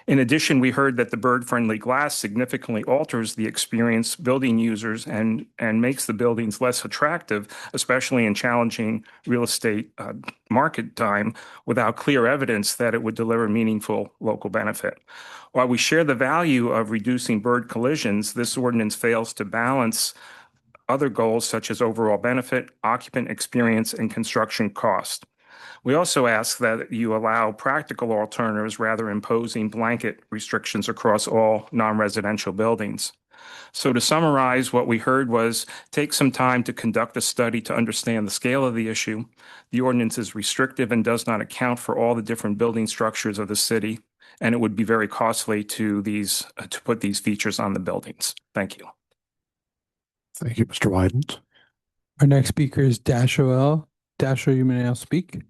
In addition, we heard that the bird-friendly glass significantly alters the experience building users and makes the buildings less attractive, especially in challenging real estate market time, without clear evidence that it would deliver meaningful local benefit. While we share the value of reducing bird collisions, this ordinance fails to balance other goals such as overall benefit, occupant experience, and construction cost. We also ask that you allow practical alternatives rather than imposing blanket restrictions across all non-residential buildings. So to summarize, what we heard was take some time to conduct a study to understand the scale of the issue. The ordinance is restrictive and does not account for all the different building structures of the city, and it would be very costly to put these features on the buildings. Thank you. Thank you, Mr. Wydens. Our next speaker is Dasho L. Dasho, you may now speak.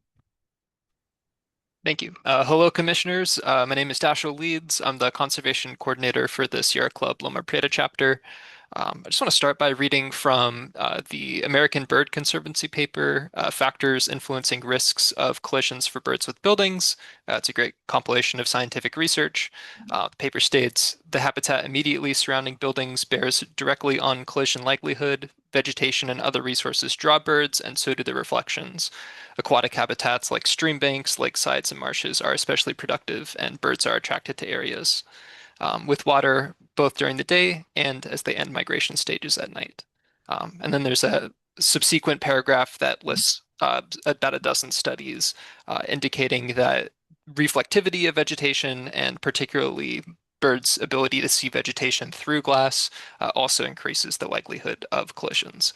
Thank you. Hello, commissioners. My name is Dasho Leeds. I'm the conservation coordinator for the Sierra Club Loma Prieta chapter. I just want to start by reading from the American Bird Conservancy paper, Factors Influencing Risks of Collisions for Birds with Buildings. It's a great compilation of scientific research. The paper states, the habitat immediately surrounding buildings bears directly on collision likelihood. Vegetation and other resources draw birds, and so do the reflections. Aquatic habitats like stream banks, lakesides, and marshes are especially productive, and birds are attracted to areas with water both during the day and as they end migration stages at night. And then there's a subsequent paragraph that lists about a dozen studies indicating that reflectivity of vegetation, and particularly birds' ability to see vegetation through glass, also increases the likelihood of collisions.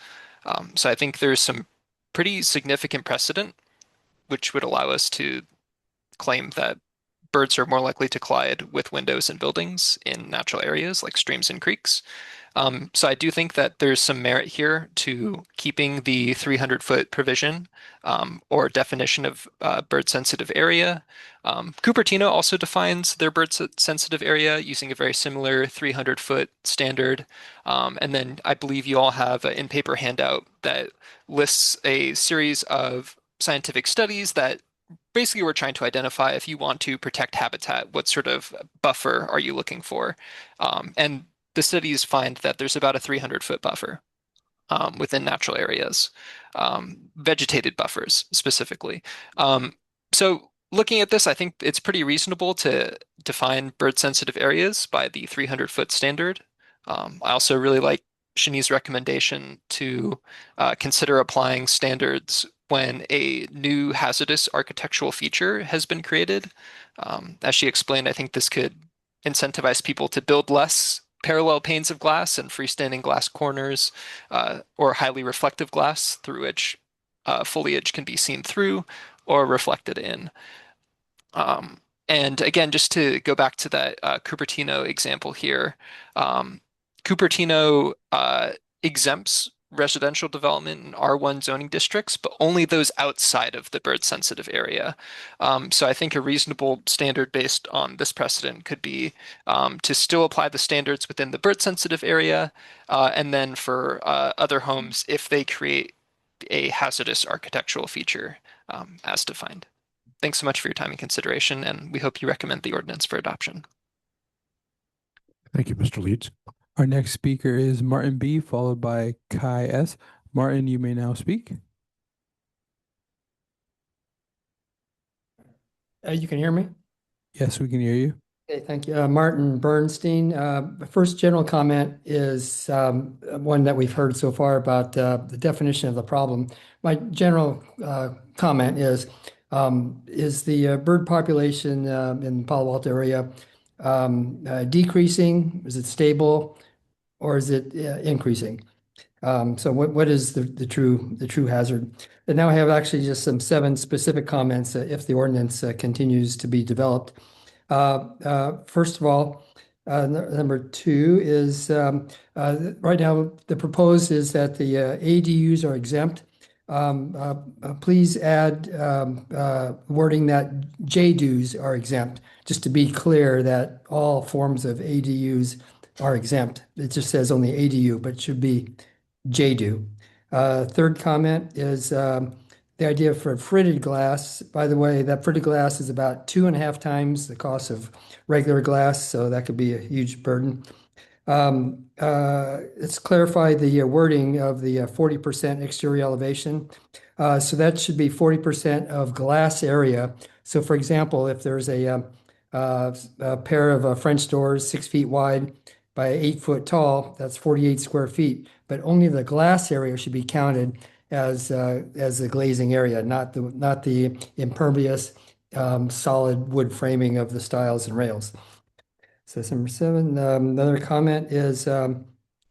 So I think there's some pretty significant precedent which would allow us to claim that birds are more likely to collide with windows and buildings in natural areas like streams and creeks. So I do think that there's some merit here to keeping the 300-foot provision or definition of bird-sensitive area. Cupertino also defines their bird-sensitive area using a very similar 300-foot standard. And then I believe you all have an in-paper handout that lists a series of scientific studies that basically we're trying to identify, if you want to protect habitat, what sort of buffer are you looking for? And the studies find that there's about a 300-foot buffer within natural areas, vegetated buffers specifically. So looking at this, I think it's pretty reasonable to define bird-sensitive areas by the 300-foot standard. I also really like Shani's recommendation to consider applying standards when a new hazardous architectural feature has been created. As she explained, I think this could incentivize people to build less parallel panes of glass and freestanding glass corners, or highly reflective glass through which foliage can be seen through or reflected in. And again, just to go back to that Cupertino example here, Cupertino exempts residential development in R1 zoning districts, but only those outside of the bird-sensitive area. So I think a reasonable standard based on this precedent could be to still apply the standards within the bird-sensitive area, and then for other homes, if they create a hazardous architectural feature as defined. Thanks so much for your time and consideration, and we hope you recommend the ordinance for adoption. Thank you, Mr. Leeds. Our next speaker is Martin B., followed by Kai S. Martin, you may now speak. You can hear me? Yes, we can hear you. Okay, thank you. Martin Bernstein. The first general comment is one that we've heard so far about the definition of the problem. My general comment is the bird population in the Palo Alto area decreasing? Is it stable, or is it increasing? So what is the true hazard? And now I have actually just some 7 specific comments if the ordinance continues to be developed. First of all, number 2 is right now the proposed is that the ADUs are exempt. Please add wording that JDUs are exempt, just to be clear that all forms of ADUs are exempt. It just says only ADU, but it should be JDU. Third comment is the idea for fritted glass. By the way, that fritted glass is about 2.5 times the cost of regular glass, so that could be a huge burden. Let's clarify the wording of the 40% exterior elevation. So that should be 40% of glass area. So for example, if there's a pair of French doors 6 feet wide by 8 foot tall, that's 48 square feet. But only the glass area should be counted as the glazing area, not the impervious solid wood framing of the stiles and rails. So that's number 7. Another comment is so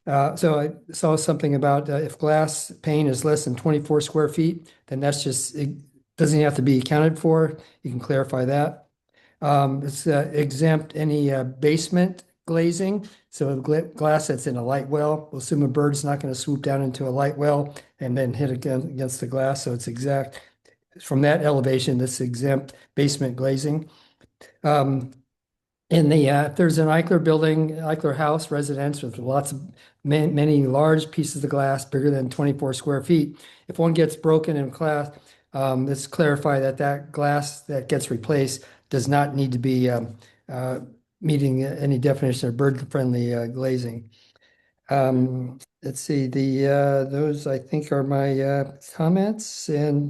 I saw something about if glass pane is less than 24 square feet, then that's just it doesn't have to be accounted for. You can clarify that. It's exempt any basement glazing. So glass that's in a light well, we'll assume a bird's not going to swoop down into a light well and then hit against the glass. So it's exact from that elevation, this exempt basement glazing. If there's an Eichler building, Eichler house residence with lots of many large pieces of glass bigger than 24 square feet, if one gets broken in glass, let's clarify that glass that gets replaced does not need to be meeting any definition of bird-friendly glazing. Let's see, those I think are my comments. And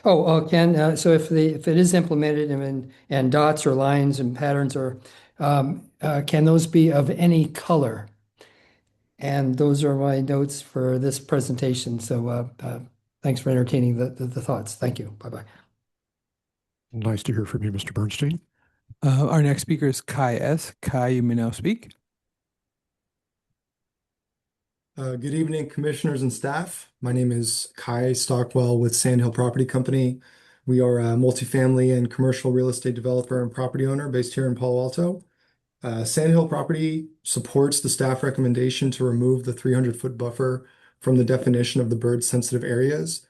Ken, so if it is implemented and dots or lines and patterns are, can those be of any color? And those are my notes for this presentation. So thanks for entertaining the thoughts. Thank you. Bye-bye. Nice to hear from you, Mr. Bernstein. Our next speaker is Kai S. Kai, you may now speak. Good evening, commissioners and staff. My name is Kai Stockwell with Sandhill Property Company. We are a multifamily and commercial real estate developer and property owner based here in Palo Alto. Sandhill Property supports the staff recommendation to remove the 300-foot buffer from the definition of the bird-sensitive areas.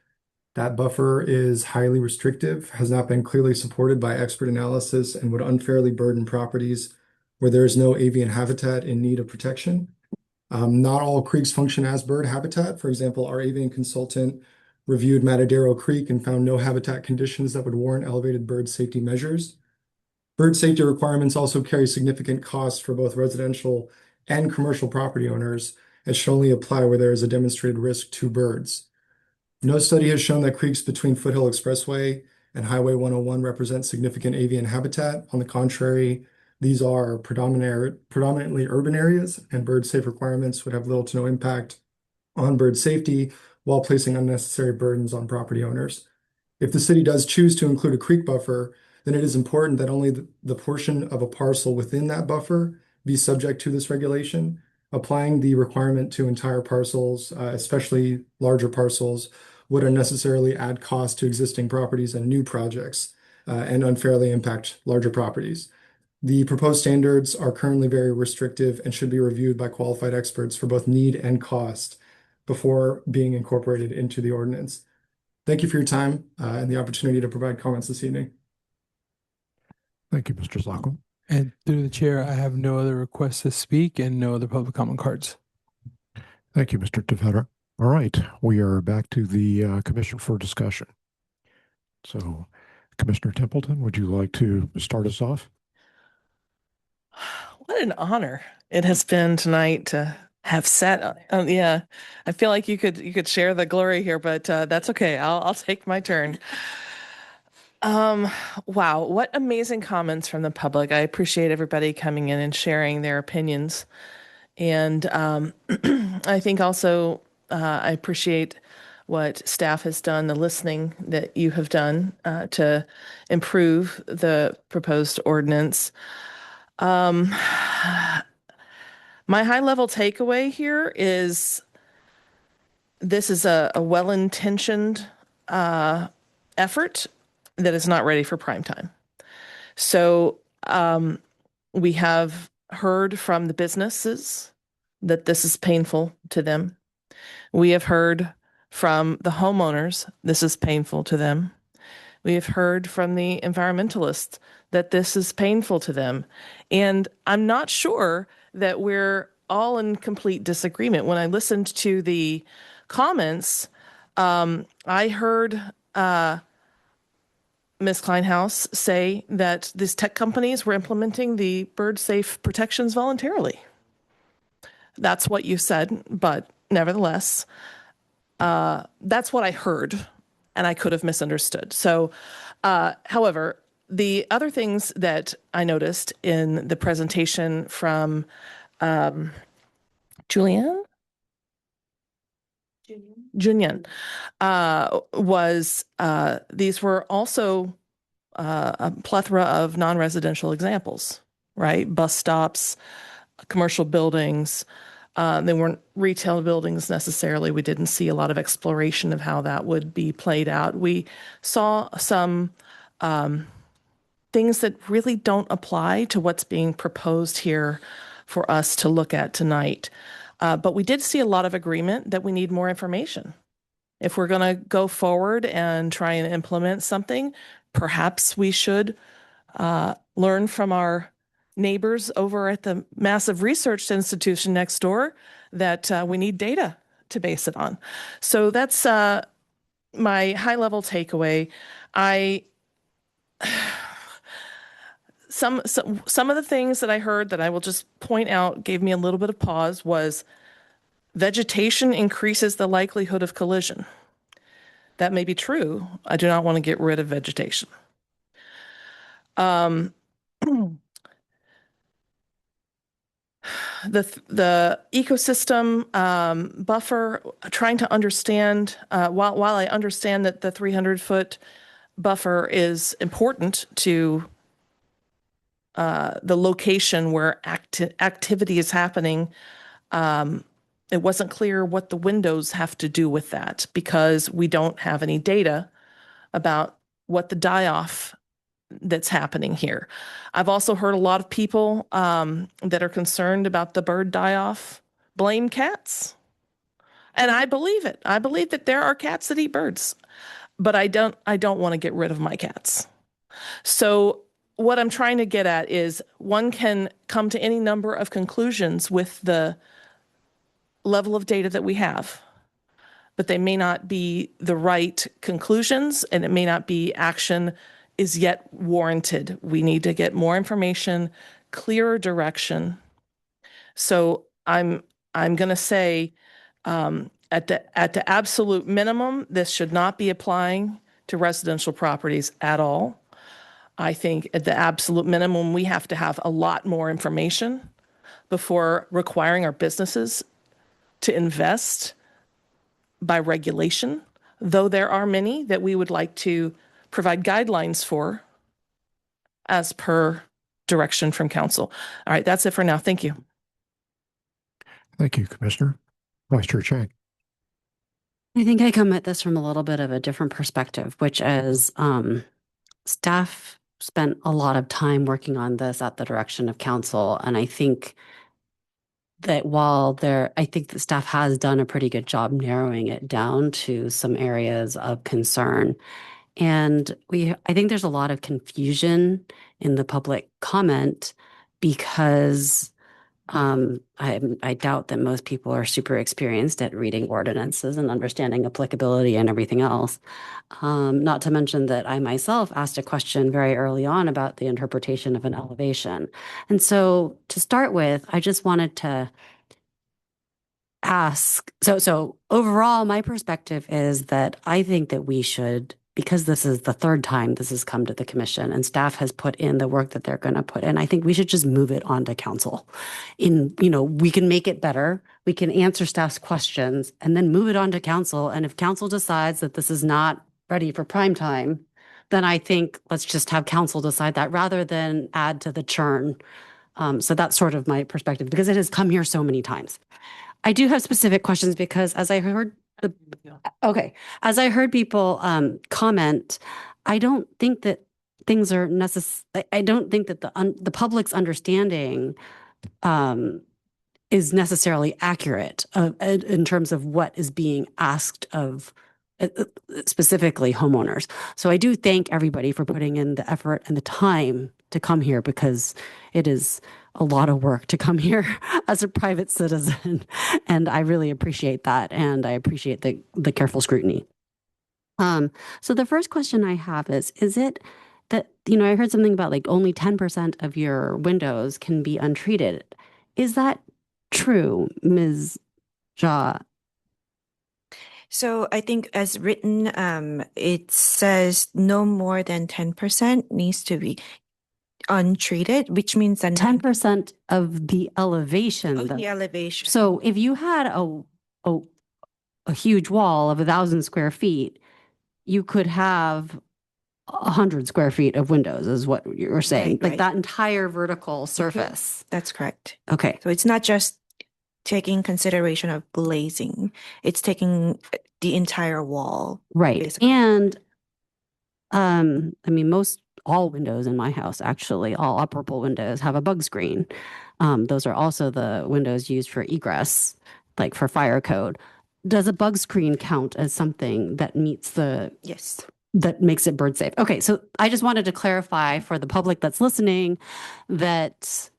That buffer is highly restrictive, has not been clearly supported by expert analysis, and would unfairly burden properties where there is no avian habitat in need of protection. Not all creeks function as bird habitat. For example, our avian consultant reviewed Matadero Creek and found no habitat conditions that would warrant elevated bird safety measures. Bird safety requirements also carry significant costs for both residential and commercial property owners, as should only apply where there is a demonstrated risk to birds. No study has shown that creeks between Foothill Expressway and Highway 101 represent significant avian habitat. On the contrary, these are predominantly urban areas, and bird safe requirements would have little to no impact on bird safety while placing unnecessary burdens on property owners. If the city does choose to include a creek buffer, then it is important that only the portion of a parcel within that buffer be subject to this regulation. Applying the requirement to entire parcels, especially larger parcels, would unnecessarily add cost to existing properties and new projects and unfairly impact larger properties. The proposed standards are currently very restrictive and should be reviewed by qualified experts for both need and cost before being incorporated into the ordinance. Thank you for your time and the opportunity to provide comments this evening. Thank you, Mr. Zockel. And through the chair, I have no other requests to speak and no other public comment cards. Thank you, Mr. Tavera. All right, we are back to the commission for discussion. So, Commissioner Templeton, would you like to start us off? What an honor it has been tonight to have sat. Yeah, I feel like you could share the glory here, but that's okay. I'll take my turn. Wow, what amazing comments from the public. I appreciate everybody coming in and sharing their opinions. And I think also I appreciate what staff has done, the listening that you have done to improve the proposed ordinance. My high level takeaway here is this is a well-intentioned effort that is not ready for prime time. So we have heard from the businesses that this is painful to them. We have heard from the homeowners this is painful to them. We have heard from the environmentalists that this is painful to them. And I'm not sure that we're all in complete disagreement. When I listened to the comments, I heard Ms. Kleinhaus say that these tech companies were implementing the bird safe protections voluntarily. That's what you said, but nevertheless, that's what I heard, and I could have misunderstood. So, however, the other things that I noticed in the presentation from Julianne was these were also a plethora of non-residential examples, right? Bus stops, commercial buildings. They weren't retail buildings necessarily. We didn't see a lot of exploration of how that would be played out. We saw some things that really don't apply to what's being proposed here for us to look at tonight. But we did see a lot of agreement that we need more information. If we're going to go forward and try and implement something, perhaps we should learn from our neighbors over at the massive research institution next door that we need data to base it on. So that's my high level takeaway. Some of the things that I heard that I will just point out gave me a little bit of pause was vegetation increases the likelihood of collision. That may be true. I do not want to get rid of vegetation. The ecosystem buffer, trying to understand, while I understand that the 300-foot buffer is important to the location where activity is happening, it wasn't clear what the windows have to do with that because we don't have any data about what the die-off that's happening here. I've also heard a lot of people that are concerned about the bird die-off blame cats. And I believe it. I believe that there are cats that eat birds, but I don't want to get rid of my cats. So what I'm trying to get at is one can come to any number of conclusions with the level of data that we have, but they may not be the right conclusions and it may not be action is yet warranted. We need to get more information, clearer direction. So I'm going to say at the absolute minimum, this should not be applying to residential properties at all. I think at the absolute minimum, we have to have a lot more information before requiring our businesses to invest by regulation, though there are many that we would like to provide guidelines for as per direction from council. All right, that's it for now. Thank you. Thank you, Commissioner. Vice Chair Chang. I think I come at this from a little bit of a different perspective, which is staff spent a lot of time working on this at the direction of council. And I think that I think the staff has done a pretty good job narrowing it down to some areas of concern. And I think there's a lot of confusion in the public comment because I doubt that most people are super experienced at reading ordinances and understanding applicability and everything else. Not to mention that I myself asked a question very early on about the interpretation of an elevation. And so to start with, I just wanted to ask, so overall, my perspective is that I think that we should because this is the third time this has come to the commission and staff has put in the work that they're going to put in, I think we should just move it on to council. We can make it better. We can answer staff's questions and then move it on to council. And if council decides that this is not ready for prime time, then I think let's just have council decide that rather than add to the churn. So that's sort of my perspective because it has come here so many times. I do have specific questions because as I heard people comment, I don't think that things are necessary. I don't think that the public's understanding is necessarily accurate in terms of what is being asked of specifically homeowners. So I do thank everybody for putting in the effort and the time to come here because it is a lot of work to come here as a private citizen. And I really appreciate that. And I appreciate the careful scrutiny. So the first question I have is it that, I heard something about like only 10% of your windows can be untreated. Is that true, Ms. Jha? So I think as written, it says no more than 10% needs to be untreated, which means that 10% of the elevation. of the elevation. So if you had a huge wall of 1,000 square feet, you could have 100 square feet of windows is what you're saying, like that entire vertical surface. That's correct. Okay. So it's not just taking consideration of glazing, it's taking the entire wall. Right. Basically. And all windows in my house, actually, all operable windows have a bug screen. Those are also the windows used for egress, like for fire code. Does a bug screen count as something that meets Yes. that makes it bird safe? Okay, so I just wanted to clarify for the public that's listening that,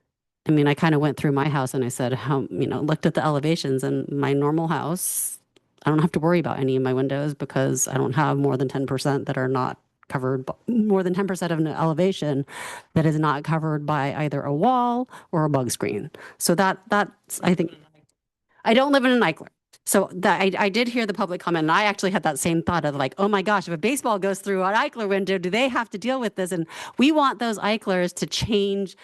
I kind of went through my house and I said, looked at the elevations in my normal house. I don't have to worry about any of my windows because I don't have more than 10% that are not covered, more than 10% of an elevation that is not covered by either a wall or a bug screen. So that's, I think, I don't live in an Eichler. So I did hear the public comment, and I actually had that same thought of like, oh my gosh, if a baseball goes through an Eichler window, do they have to deal with this? And we want those Eichlers to change.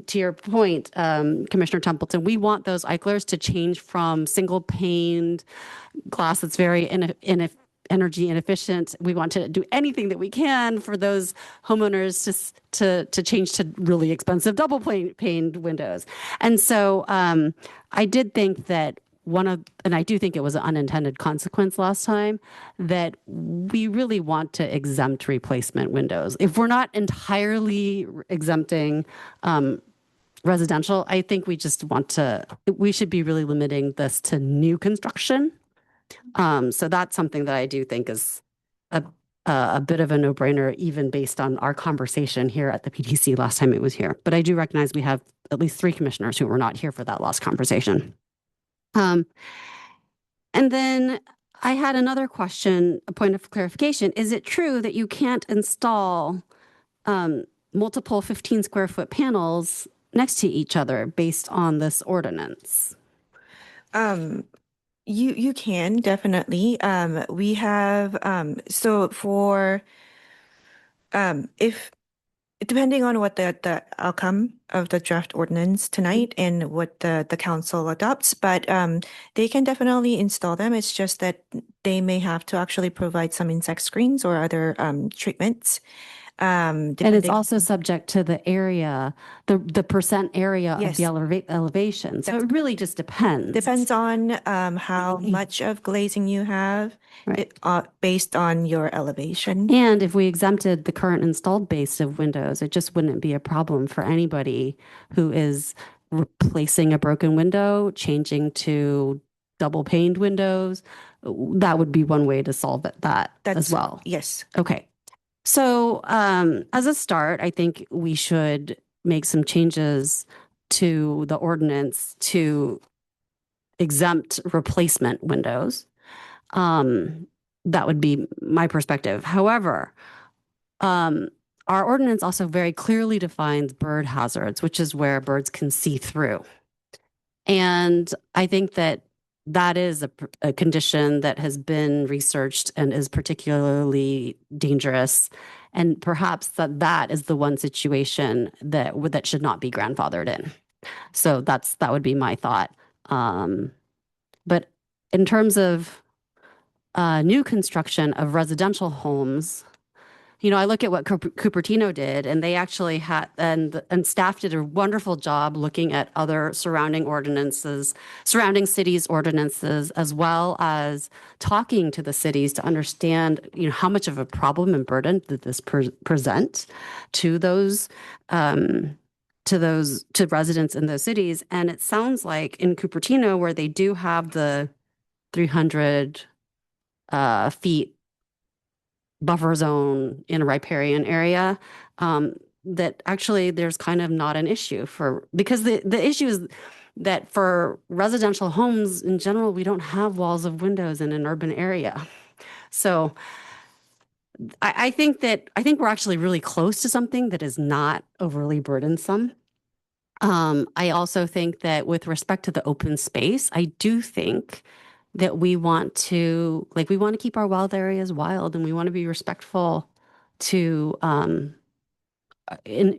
To your point, Commissioner Templeton, we want those Eichlers to change from single-paned glass that's very energy inefficient. We want to do anything that we can for those homeowners to change to really expensive double-paned windows. And so I did think that and I do think it was an unintended consequence last time, that we really want to exempt replacement windows. If we're not entirely exempting residential, I think we should be really limiting this to new construction. So that's something that I do think is a bit of a no-brainer, even based on our conversation here at the PTC last time it was here. But I do recognize we have at least 3 commissioners who were not here for that last conversation. And then I had another question, a point of clarification. Is it true that you can't install multiple 15 square foot panels next to each other based on this ordinance? You can definitely. We have so for if depending on what the outcome of the draft ordinance tonight and what the council adopts, but they can definitely install them. It's just that they may have to actually provide some insect screens or other treatments. And it's also subject to the area, the percent area of the elevation. So it really just depends. Depends on how much of glazing you have, based on your elevation. And if we exempted the current installed base of windows, it just wouldn't be a problem for anybody who is replacing a broken window, changing to double paned windows. That would be one way to solve that as well. Yes. Okay. So as a start, I think we should make some changes to the ordinance to exempt replacement windows. That would be my perspective. However, our ordinance also very clearly defines bird hazards, which is where birds can see through. And I think that that is a condition that has been researched and is particularly dangerous. And perhaps that is the one situation that should not be grandfathered in. So that would be my thought. But in terms of new construction of residential homes, I look at what Cupertino did, and they actually had, and staff did a wonderful job looking at other surrounding cities' ordinances, as well as talking to the cities to understand, how much of a problem and burden did this present to those, to residents in those cities. And it sounds like in Cupertino, where they do have the 300 feet buffer zone in a riparian area, that actually there's kind of not an issue because the issue is that for residential homes in general, we don't have walls of windows in an urban area. So I think we're actually really close to something that is not overly burdensome. I also think that with respect to the open space, I do think that we want to keep our wild areas wild, and we want to be respectful to,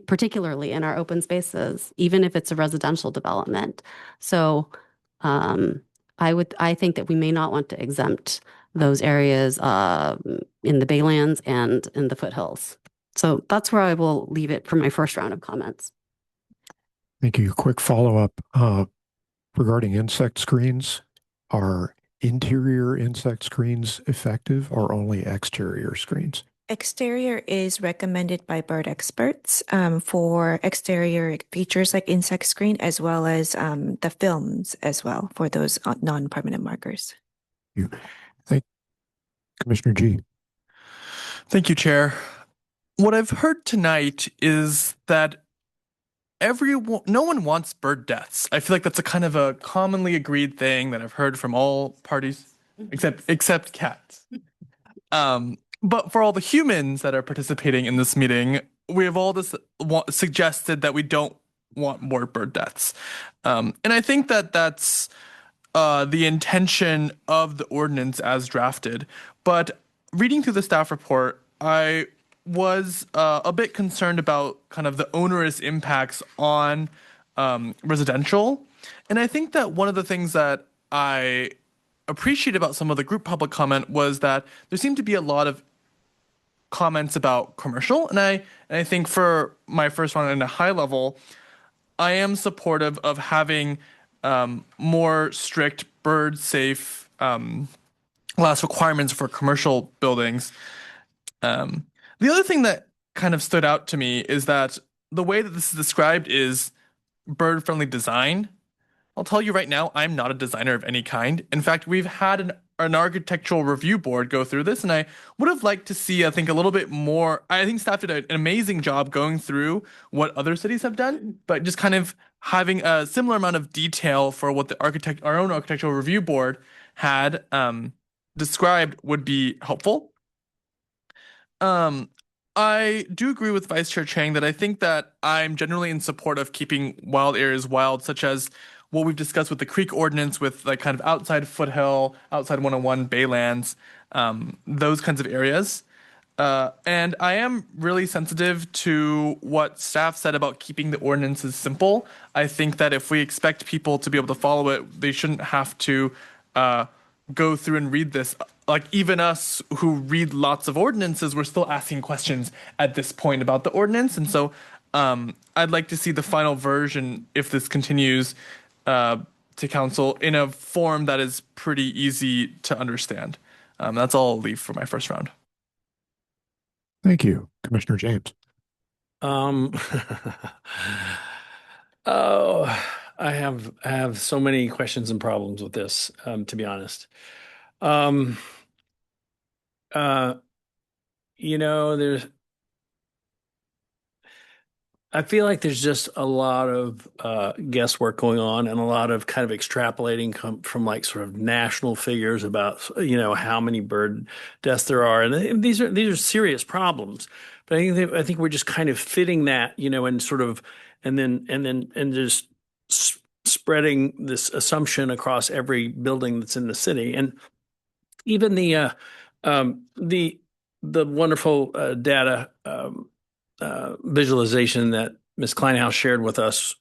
particularly in our open spaces, even if it's a residential development. So I think that we may not want to exempt those areas in the Baylands and in the foothills. So that's where I will leave it for my first round of comments. Thank you. Quick follow-up regarding insect screens. Are interior insect screens effective or only exterior screens? Exterior is recommended by bird experts for exterior features like insect screen, as well as the films as well for those non-permanent markers. Thank Commissioner G. Thank you, Chair. What I've heard tonight is that no one wants bird deaths. I feel like that's a kind of a commonly agreed thing that I've heard from all parties except cats. But for all the humans that are participating in this meeting, we have all suggested that we don't want more bird deaths. And I think that that's the intention of the ordinance as drafted. But reading through the staff report, I was a bit concerned about kind of the onerous impacts on residential. And I think that one of the things that I appreciate about some of the group public comment was that there seemed to be a lot of comments about commercial. And I think for my first one at a high level, I am supportive of having more strict bird safe last requirements for commercial buildings. The other thing that kind of stood out to me is that the way that this is described is bird-friendly design. I'll tell you right now, I'm not a designer of any kind. In fact, we've had an architectural review board go through this, and I would have liked to see, I think, a little bit more. I think staff did an amazing job going through what other cities have done, but just kind of having a similar amount of detail for what our own architectural review board had described would be helpful. I do agree with Vice Chair Chang that I think that I'm generally in support of keeping wild areas wild, such as what we've discussed with the creek ordinance, with like kind of outside foothill, outside 101 baylands, those kinds of areas. And I am really sensitive to what staff said about keeping the ordinances simple. I think that if we expect people to be able to follow it, they shouldn't have to go through and read this. Like even us who read lots of ordinances, we're still asking questions at this point about the ordinance. And so I'd like to see the final version, if this continues to council, in a form that is pretty easy to understand. That's all I'll leave for my first round. Thank you, Commissioner James. Oh, I have so many questions and problems with this, to be honest. I feel like there's just a lot of guesswork going on and a lot of kind of extrapolating from like sort of national figures about how many bird deaths there are, and these are serious problems. But I think we're just kind of fitting that and sort of and just spreading this assumption across every building that's in the city. And even the wonderful data visualization that Ms. Kleinhaus shared with us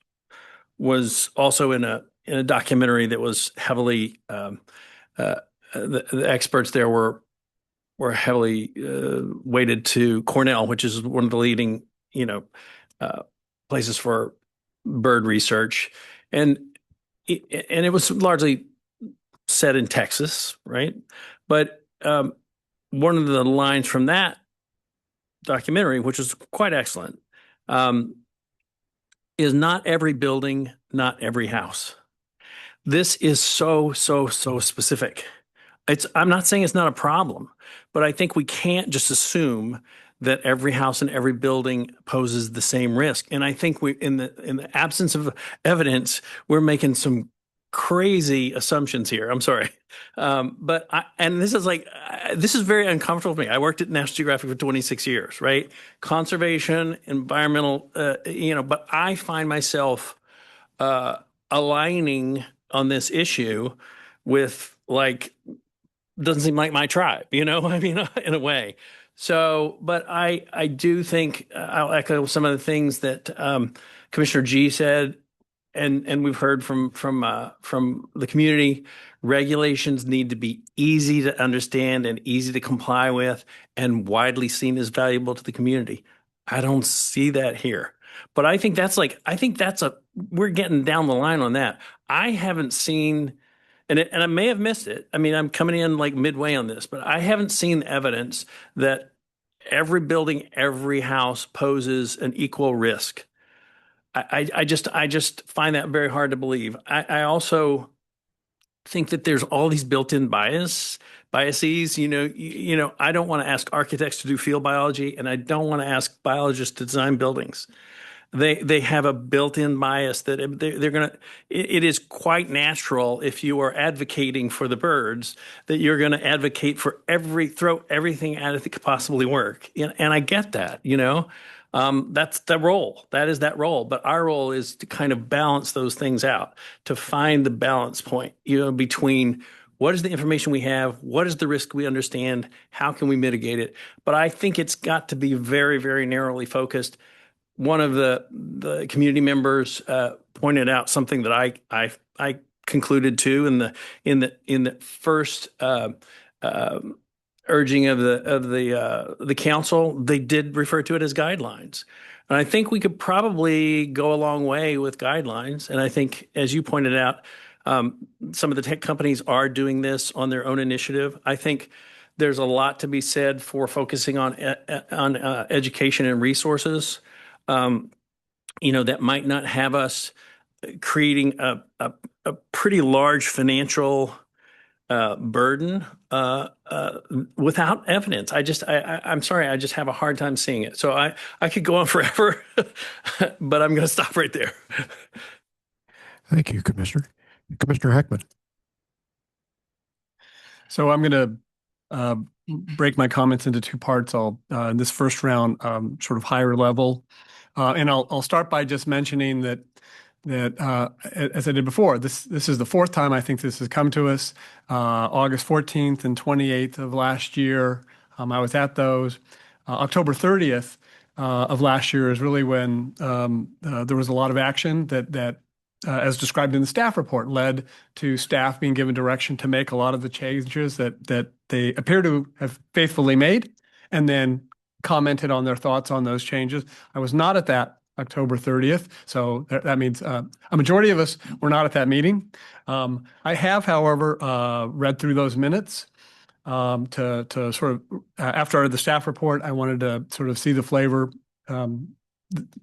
was also in a documentary that was heavily the experts there were heavily weighted to Cornell, which is one of the leading places for bird research, and it was largely set in Texas, right? But one of the lines from that documentary, which was quite excellent, is not every building, not every house. This is so specific. I'm not saying it's not a problem, but I think we can't just assume that every house and every building poses the same risk. And I think in the absence of evidence, we're making some crazy assumptions here. I'm sorry. This is very uncomfortable for me. I worked at National Geographic for 26 years, right? Conservation, environmental, but I find myself aligning on this issue with doesn't seem like my tribe, I mean, in a way. So, but I do think I'll echo some of the things that Commissioner G said, and we've heard from the community. Regulations need to be easy to understand and easy to comply with, and widely seen as valuable to the community. I don't see that here, but I think we're getting down the line on that. I haven't seen. And I may have missed it. I mean, I'm coming in midway on this, but I haven't seen evidence that every building, every house poses an equal risk. I just find that very hard to believe. I also think that there's all these built-in biases. I don't want to ask architects to do field biology, and I don't want to ask biologists to design buildings. They have a built-in bias that they're going to. It is quite natural if you are advocating for the birds that you're going to advocate for throw everything at it that could possibly work. And I get that, that's the role. That is that role. But our role is to kind of balance those things out, to find the balance point, between what is the information we have, what is the risk we understand, how can we mitigate it. But I think it's got to be very, very narrowly focused. One of the community members pointed out something that I concluded to in the first urging of the council. They did refer to it as guidelines, and I think we could probably go a long way with guidelines. And I think, as you pointed out, some of the tech companies are doing this on their own initiative. I think there's a lot to be said for focusing on education and resources. That might not have us creating a pretty large financial burden without evidence. I'm sorry, I just have a hard time seeing it. So I could go on forever, but I'm going to stop right there. Thank you, Commissioner. Commissioner Heckman. So I'm going to break my comments into two parts. I'll in this first round, sort of higher level, and I'll start by just mentioning that as I did before, this is the fourth time I think this has come to us. August 14th and 28th of last year, I was at those. October 30th of last year is really when there was a lot of action that as described in the staff report, led to staff being given direction to make a lot of the changes that they appear to have faithfully made, and then commented on their thoughts on those changes. I was not at that October 30th, so that means a majority of us were not at that meeting. I have, however, read through those minutes to sort of, after the staff report, I wanted to sort of see the flavor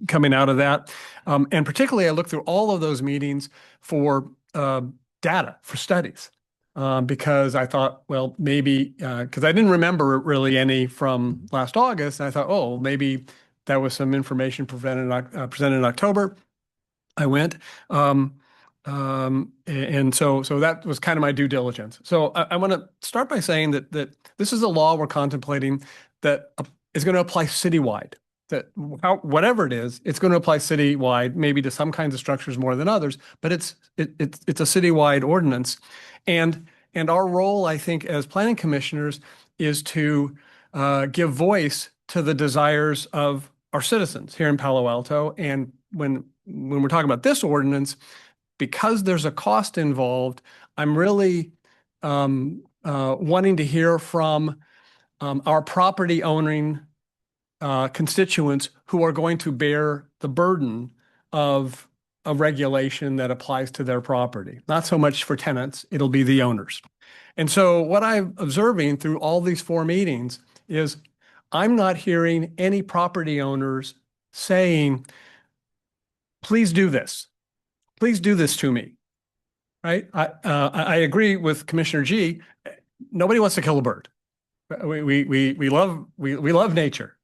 coming out of that. And particularly, I looked through all of those meetings for data, for studies, because I thought, well, maybe, because I didn't remember really any from last August. And I thought, oh, maybe that was some information presented in October. I went. And so that was kind of my due diligence. So I want to start by saying that this is a law we're contemplating that is going to apply citywide. that whatever it is, it's going to apply citywide, maybe to some kinds of structures more than others, but it's a citywide ordinance. And our role, I think, as planning commissioners is to give voice to the desires of our citizens here in Palo Alto. And when we're talking about this ordinance, because there's a cost involved, I'm really wanting to hear from our property owning constituents who are going to bear the burden of a regulation that applies to their property. Not so much for tenants, it'll be the owners. And so what I'm observing through all these 4 meetings is I'm not hearing any property owners saying, please do this. Please do this to me. Right? I agree with Commissioner G. Nobody wants to kill a bird. We love nature,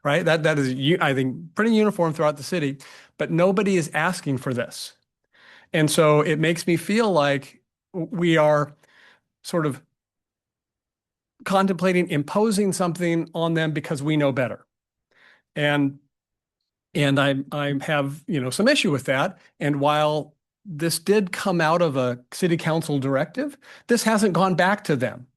right? That is, I think, pretty uniform throughout the city, but nobody is asking for this. And so it makes me feel like we are sort of contemplating imposing something on them because we know better. And I have, some issue with that. And while this did come out of a city council directive, this hasn't gone back to them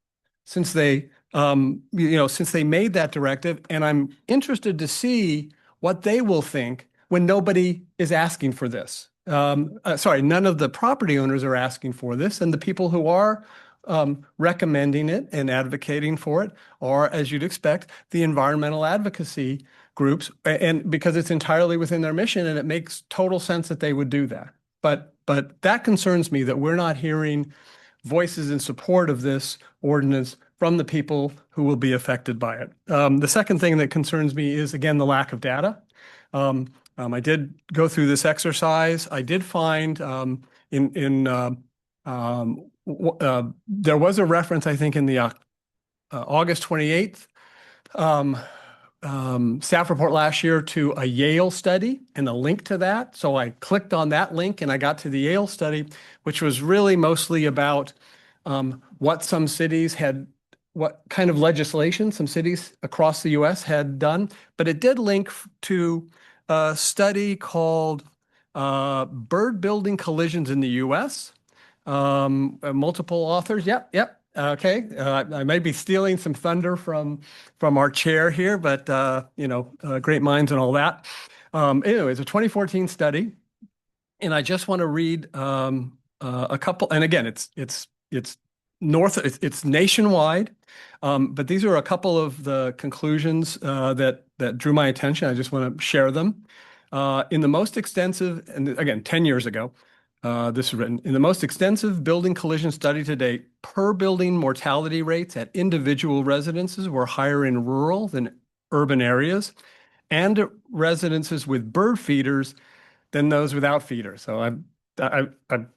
since they since they made that directive. And I'm interested to see what they will think when nobody is asking for this. Sorry, none of the property owners are asking for this, and the people who are recommending it and advocating for it are, as you'd expect, the environmental advocacy groups, and because it's entirely within their mission, and it makes total sense that they would do that. But that concerns me that we're not hearing voices in support of this ordinance from the people who will be affected by it. The second thing that concerns me is, again, the lack of data. I did go through this exercise. I did find there was a reference, I think, in the August 28th staff report last year to a Yale study and a link to that. So I clicked on that link and I got to the Yale study, which was really mostly about what some cities had, what kind of legislation some cities across the US had done. But it did link to a study called Bird Building Collisions in the US. Multiple authors. Yep. Okay. I may be stealing some thunder from our chair here, but great minds and all that. Anyway, it's a 2014 study, and I just want to read a couple. And again, it's nationwide, but these are a couple of the conclusions that drew my attention. I just want to share them. In the most extensive, and again, 10 years ago, this is written, in the most extensive building collision study to date, per building mortality rates at individual residences were higher in rural than urban areas, and residences with bird feeders than those without feeders. So I'm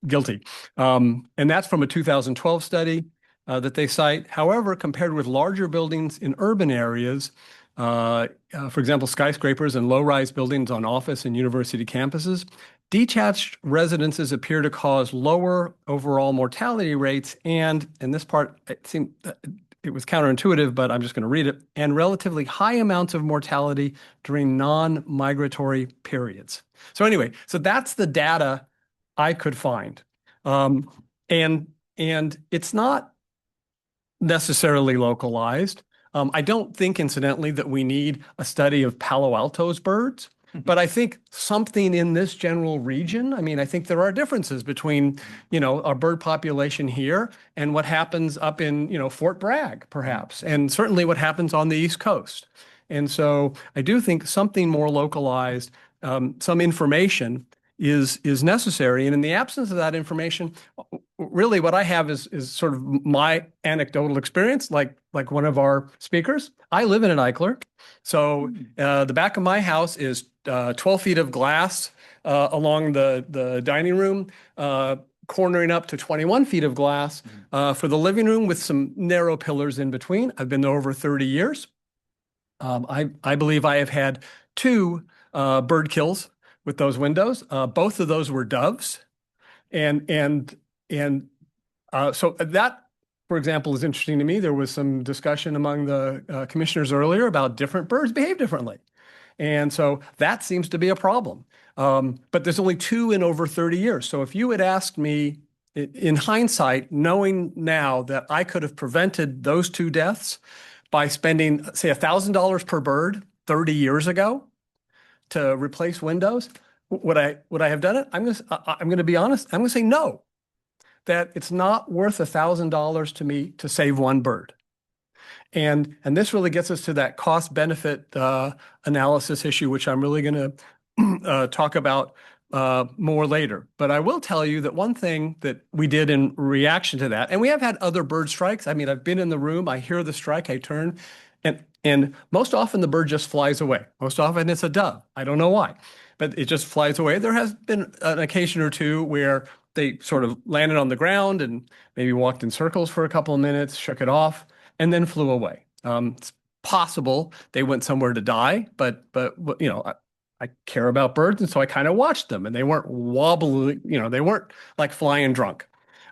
guilty. And that's from a 2012 study that they cite. However, compared with larger buildings in urban areas, for example, skyscrapers and low-rise buildings on office and university campuses, detached residences appear to cause lower overall mortality rates, and this part, it was counterintuitive, but I'm just going to read it, and relatively high amounts of mortality during non-migratory periods. So anyway, so that's the data I could find. And it's not necessarily localized. I don't think, incidentally, that we need a study of Palo Alto's birds. But I think something in this general region, I think there are differences between, our bird population here and what happens up in, Fort Bragg, perhaps, and certainly what happens on the East Coast. And so I do think something more localized, some information is necessary. And in the absence of that information, really what I have is sort of my anecdotal experience, like one of our speakers. I live in an Clerk. So the back of my house is 12 feet of glass along the dining room, cornering up to 21 feet of glass for the living room with some narrow pillars in between. I've been there over 30 years. I believe I have had 2 bird kills with those windows. Both of those were doves. And so that, for example, is interesting to me. There was some discussion among the commissioners earlier about different birds behave differently. And so that seems to be a problem. But there's only 2 in over 30 years. So if you had asked me in hindsight, knowing now that I could have prevented those 2 deaths by spending, say, $1,000 per bird 30 years ago to replace windows, would I have done it? I'm going to be honest. I'm going to say no, that it's not worth $1,000 to me to save 1 bird. And this really gets us to that cost benefit analysis issue, which I'm really going to talk about more later. But I will tell you that one thing that we did in reaction to that, and we have had other bird strikes. I mean, I've been in the room, I hear the strike, I turn, and most often the bird just flies away. Most often it's a dove. I don't know why, but it just flies away. There has been an occasion or two where they sort of landed on the ground and maybe walked in circles for a couple of minutes, shook it off, and then flew away. It's possible they went somewhere to die, but you know, I care about birds, and so I kind of watched them, and they weren't wobbly, you know, they weren't like flying drunk.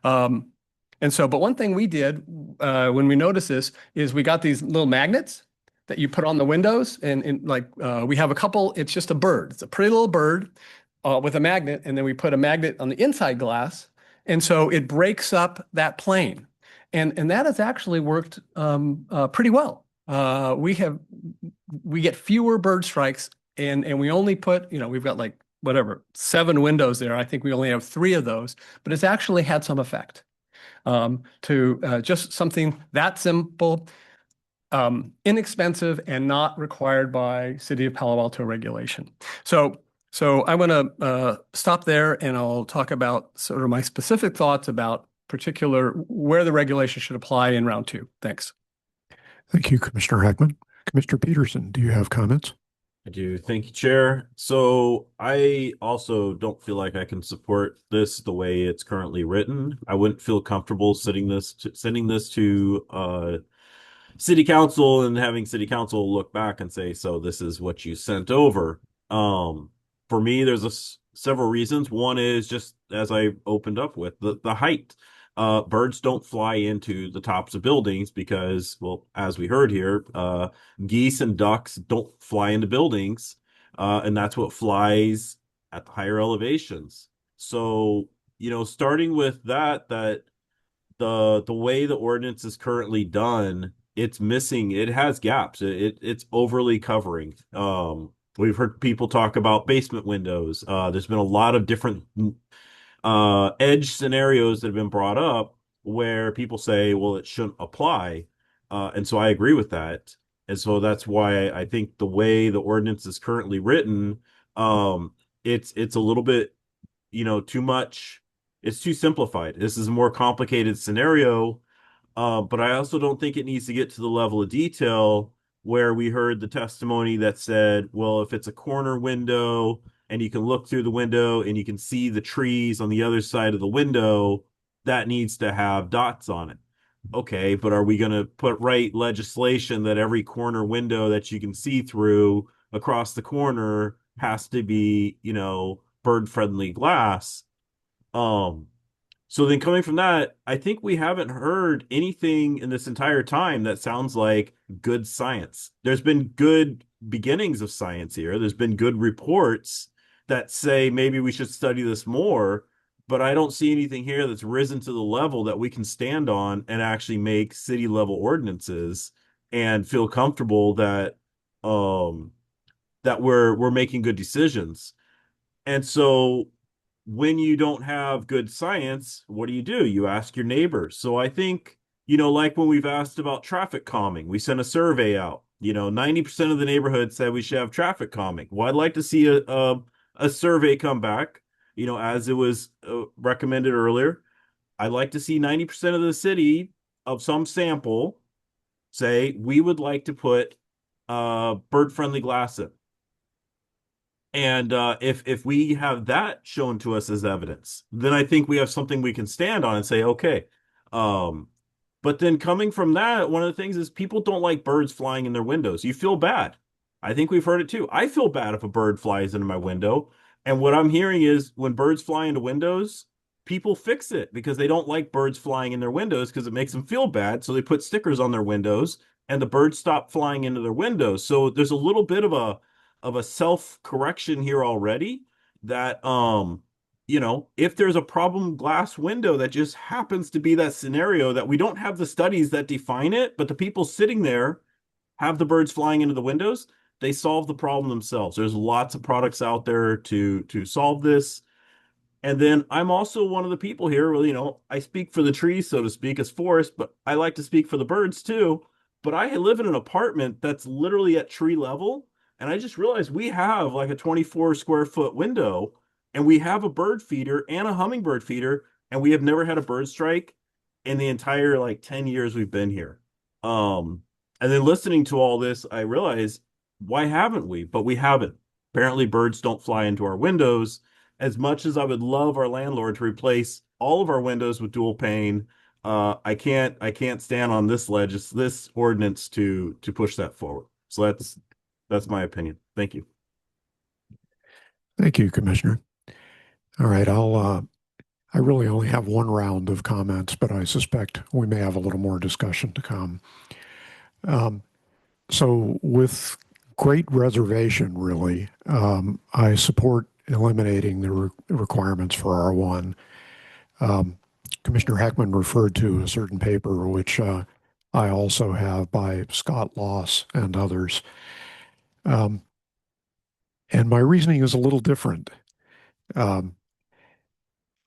And so, but one thing we did when we noticed this is we got these little magnets that you put on the windows, and like we have a couple. It's just a bird. It's a pretty little bird with a magnet, and then we put a magnet on the inside glass, and so it breaks up that plane, and that has actually worked pretty well. We get fewer bird strikes, and we only put, you know, we've got like whatever 7 windows there. I think we only have 3 of those, but it's actually had some effect to just something that simple, inexpensive, and not required by City of Palo Alto regulation. So I'm going to stop there, and I'll talk about sort of my specific thoughts about particular where the regulation should apply in round 2. Thanks. Thank you, Commissioner Heckman. Commissioner Peterson, do you have comments? I do. Thank you, Chair. So I also don't feel like I can support this the way it's currently written. I wouldn't feel comfortable sending this to City Council and having City Council look back and say, so this is what you sent over. For me, there's several reasons. One is just as I opened up with the height. Birds don't fly into the tops of buildings because, well, as we heard here, geese and ducks don't fly into buildings, and that's what flies at the higher elevations. So, you know, starting with that the way the ordinance is currently done, it's missing. It has gaps. It's overly covering. We've heard people talk about basement windows. There's been a lot of different edge scenarios that have been brought up where people say, well, it shouldn't apply. And so I agree with that. And so that's why I think the way the ordinance is currently written, it's a little bit, you know, too much. It's too simplified. This is a more complicated scenario. But I also don't think it needs to get to the level of detail where we heard the testimony that said, well, if it's a corner window and you can look through the window and you can see the trees on the other side of the window, that needs to have dots on it. Okay, but are we going to write legislation that every corner window that you can see through across the corner has to be, you know, bird-friendly glass? So then coming from that, I think we haven't heard anything in this entire time that sounds like good science. There's been good beginnings of science here. There's been good reports that say maybe we should study this more, but I don't see anything here that's risen to the level that we can stand on and actually make city level ordinances and feel comfortable that that we're making good decisions. And so when you don't have good science, what do? You ask your neighbors. So I think, you know, like when we've asked about traffic calming, we sent a survey out. You know, 90% of the neighborhood said we should have traffic calming. Well, I'd like to see a survey come back, you know, as it was recommended earlier. I'd like to see 90% of the city of some sample say we would like to put bird-friendly glass in. And if we have that shown to us as evidence, then I think we have something we can stand on and say, okay. But then coming from that, one of the things is people don't like birds flying in their windows. You feel bad. I think we've heard it too. I feel bad if a bird flies into my window. And what I'm hearing is when birds fly into windows, people fix it because they don't like birds flying in their windows because it makes them feel bad. So they put stickers on their windows and the birds stop flying into their windows. So there's a little bit of of a self-correction here already that if there's a problem glass window that just happens to be that scenario that we don't have the studies that define it, but the people sitting there have the birds flying into the windows, they solve the problem themselves. There's lots of products out there to solve this. And then I'm also one of the people here, well, I speak for the trees, so to speak, as forest, but I like to speak for the birds too. But I live in an apartment that's literally at tree level. And I just realized we have like a 24 square foot window and we have a bird feeder and a hummingbird feeder. And we have never had a bird strike in the entire like 10 years we've been here. And then listening to all this, I realized why haven't we? But we haven't. Apparently birds don't fly into our windows. As much as I would love our landlord to replace all of our windows with dual pane, I can't stand on this this ordinance to push that forward. So that's my opinion. Thank you. Thank you, Commissioner. All right, I really only have one round of comments, but I suspect we may have a little more discussion to come. So with great reservation, really, I support eliminating the requirements for R1. Commissioner Heckman referred to a certain paper, which I also have by Scott Loss and others. And my reasoning is a little different.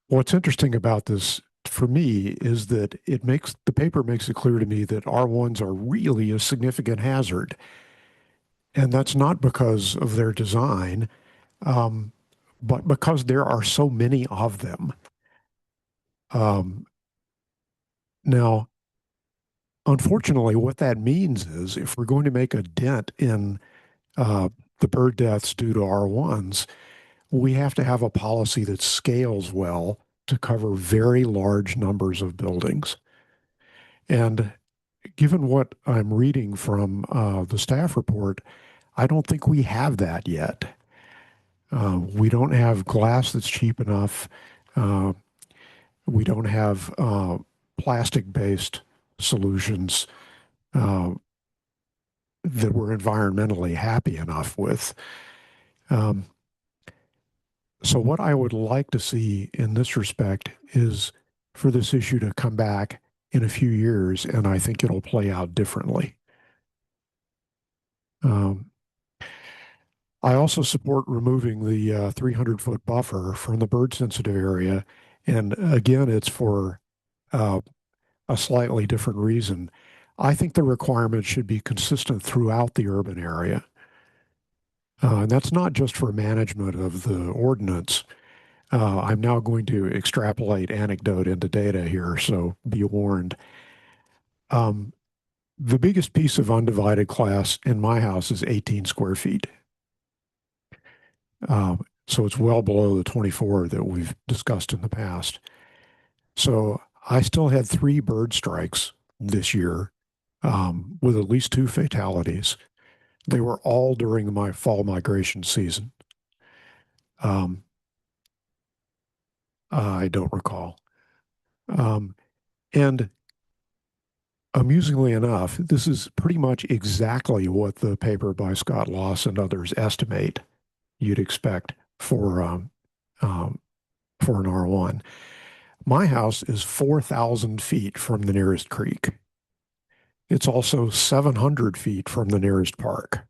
What's interesting about this for me is that the paper makes it clear to me that R1s are really a significant hazard. And that's not because of their design, but because there are so many of them. Now, unfortunately, what that means is if we're going to make a dent in the bird deaths due to R1s, we have to have a policy that scales well to cover very large numbers of buildings. And given what I'm reading from the staff report, I don't think we have that yet. We don't have glass that's cheap enough. We don't have plastic-based solutions that we're environmentally happy enough with. So what I would like to see in this respect is for this issue to come back in a few years, and I think it'll play out differently. I also support removing the 300-foot buffer from the bird-sensitive area, and again, it's for a slightly different reason. I think the requirements should be consistent throughout the urban area. And that's not just for management of the ordinance. I'm now going to extrapolate anecdote into data here, so be warned. The biggest piece of undivided class in my house is 18 square feet. So it's well below the 24 that we've discussed in the past. So I still had 3 bird strikes this year with at least 2 fatalities. They were all during my fall migration season. I don't recall. And amusingly enough, this is pretty much exactly what the paper by Scott Loss and others estimate you'd expect for an R1. My house is 4,000 feet from the nearest creek. It's also 700 feet from the nearest park.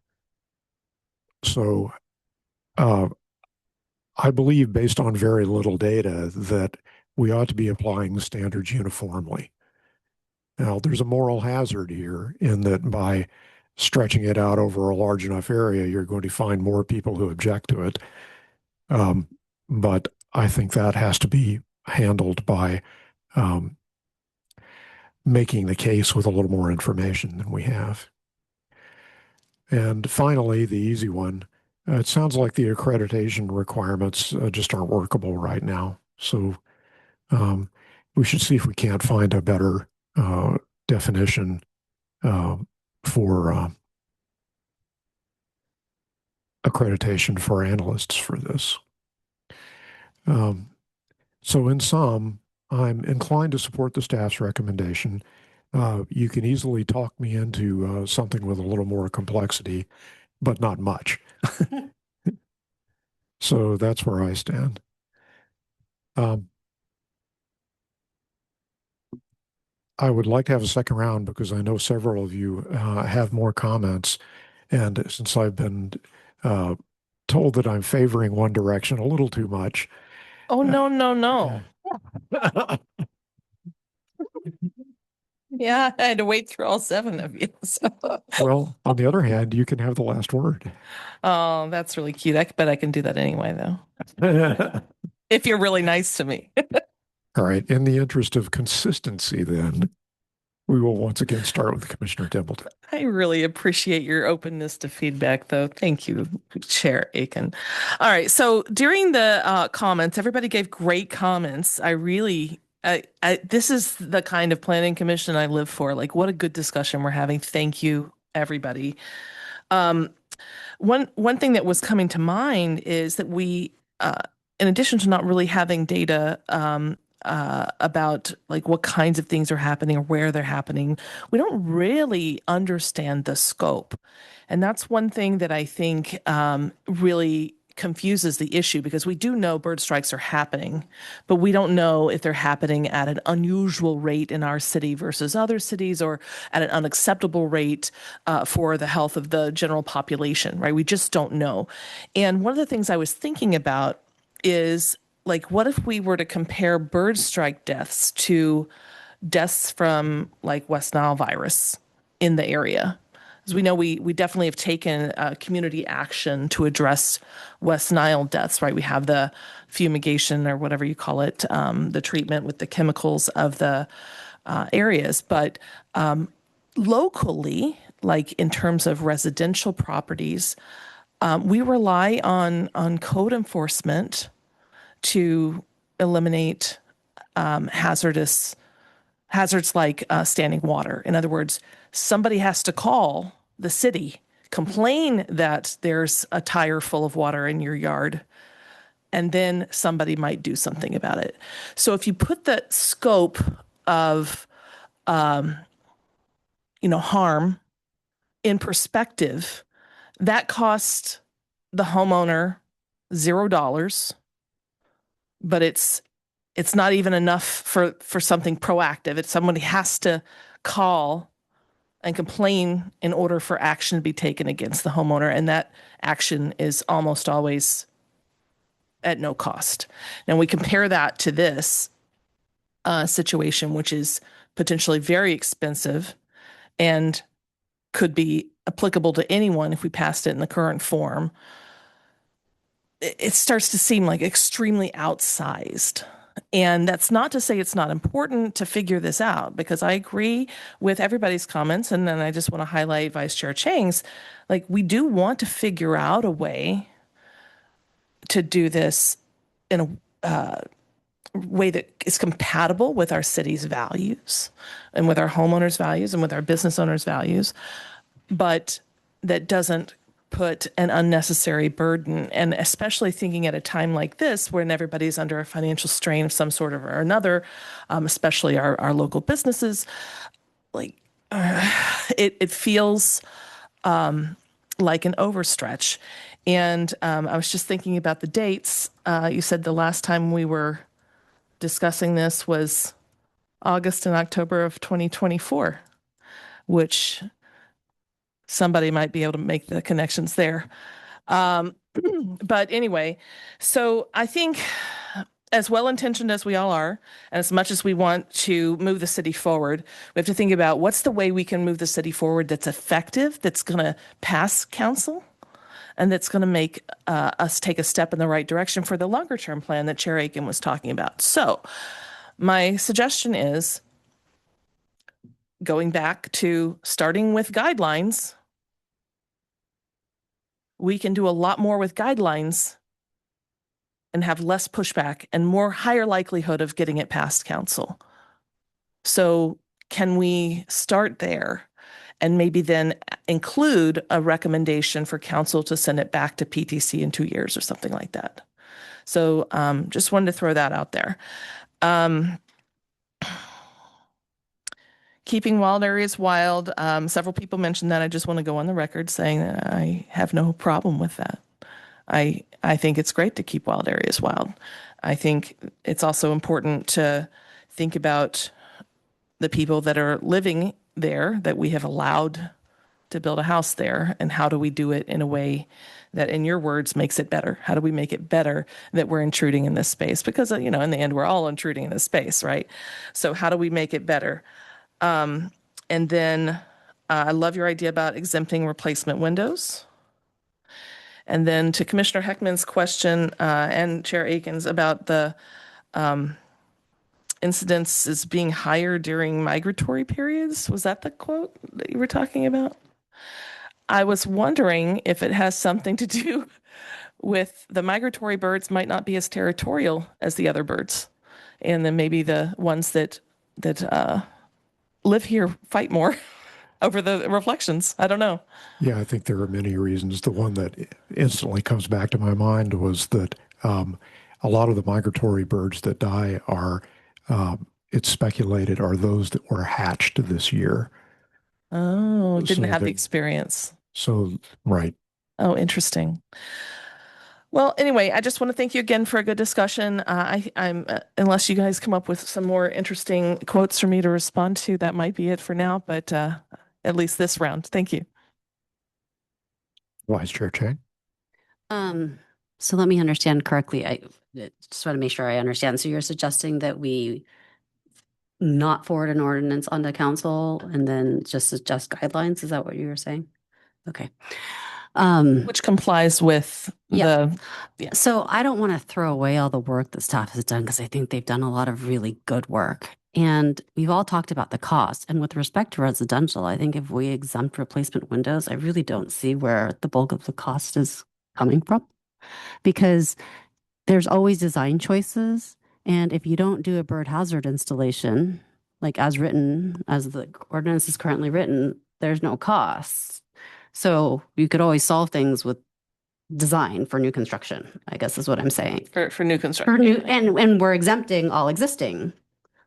So I believe, based on very little data, that we ought to be applying the standards uniformly. Now, there's a moral hazard here in that by stretching it out over a large enough area, you're going to find more people who object to it. But I think that has to be handled by making the case with a little more information than we have. And finally, the easy one, it sounds like the accreditation requirements just aren't workable right now. So we should see if we can't find a better definition for accreditation for analysts for this. So in sum, I'm inclined to support the staff's recommendation. You can easily talk me into something with a little more complexity, but not much. So that's where I stand. I would like to have a second round because I know several of you have more comments. And since I've been uh, told that I'm favoring one direction a little too much. Oh, no, no, no. Yeah, I had to wait through all 7 of you. So. Well, on the other hand, you can have the last word. Oh, that's really cute. I bet I can do that anyway, though. If you're really nice to me. All right. In the interest of consistency, then, we will once again start with Commissioner Templeton. I really appreciate your openness to feedback, though. Thank you, Chair Aiken. All right. So during the comments, everybody gave great comments. I really, this is the kind of planning commission I live for. Like, what a good discussion we're having. Thank you, everybody. One thing that was coming to mind is that we, in addition to not really having data about like what kinds of things are happening or where they're happening, we don't really understand the scope. And that's one thing that I think really confuses the issue, because we do know bird strikes are happening, but we don't know if they're happening at an unusual rate in our city versus other cities, or at an unacceptable rate for the health of the general population, right? We just don't know. And one of the things I was thinking about is, like, what if we were to compare bird strike deaths to deaths from like West Nile virus in the area? As we know, we definitely have taken community action to address West Nile deaths, right? We have the fumigation, or whatever you call it, the treatment with the chemicals of the areas. But locally, like in terms of residential properties, we rely on code enforcement to eliminate hazards like standing water. In other words, somebody has to call the city, complain that there's a tire full of water in your yard, and then somebody might do something about it. So if you put the scope of harm in perspective, that costs the homeowner $0, but it's not even enough for something proactive. It's somebody has to call and complain in order for action to be taken against the homeowner, and that action is almost always at no cost. Now we compare that to this situation, which is potentially very expensive and could be applicable to anyone if we passed it in the current form. It starts to seem like extremely outsized. And that's not to say it's not important to figure this out, because I agree with everybody's comments. And then I just want to highlight Vice Chair Chang's. Like, we do want to figure out a way to do this in a way that is compatible with our city's values and with our homeowners' values and with our business owners' values, but that doesn't put an unnecessary burden. And especially thinking at a time like this, when everybody's under a financial strain of some sort or another, especially our local businesses, like it feels like an overstretch. And I was just thinking about the dates. You said the last time we were discussing this was August and October of 2024, which somebody might be able to make the connections there. But anyway, so I think, as well-intentioned as we all are, and as much as we want to move the city forward, we have to think about what's the way we can move the city forward that's effective, that's going to pass council, and that's going to make us take a step in the right direction for the longer-term plan that Chair Aiken was talking about. So my suggestion is going back to starting with guidelines. We can do a lot more with guidelines and have less pushback and higher likelihood of getting it past council. So can we start there and maybe then include a recommendation for council to send it back to PTC in 2 years or something like that? So just wanted to throw that out there. keeping wild areas wild. Several people mentioned that. I just want to go on the record saying that I have no problem with that. I think it's great to keep wild areas wild. I think it's also important to think about the people that are living there that we have allowed to build a house there, and how do we do it in a way that, in your words, makes it better? How do we make it better that we're intruding in this space? Because, in the end, we're all intruding in this space, right? So how do we make it better? And then I love your idea about exempting replacement windows. And then to Commissioner Heckman's question and Chair Akins about the incidences being higher during migratory periods. Was that the quote that you were talking about? I was wondering if it has something to do with the migratory birds might not be as territorial as the other birds. And then maybe the ones that live here fight more over the reflections. I don't know. Yeah, I think there are many reasons. The one that instantly comes back to my mind was that a lot of the migratory birds that die are, it's speculated, are those that were hatched this year. Oh, didn't So have the they- experience. So, right. Oh, interesting. Well, anyway, I just want to thank you again for a good discussion. I'm unless you guys come up with some more interesting quotes for me to respond to, that might be it for now. But at least this round, thank you. Vice Chair Chang. So let me understand correctly. I just want to make sure I understand. So you're suggesting that we not forward an ordinance onto council and then just adjust guidelines? Is that what you were saying? Okay. Which complies with Yeah. yeah. So I don't want to throw away all the work that staff has done, because I think they've done a lot of really good work. And we've all talked about the cost. And with respect to residential, I think if we exempt replacement windows, I really don't see where the bulk of the cost is coming from, because there's always design choices. And if you don't do a bird hazard installation, like as written, as the ordinance is currently written, there's no cost. So you could always solve things with design for new construction, I guess is what I'm saying. For new construction. For new, and we're exempting all existing.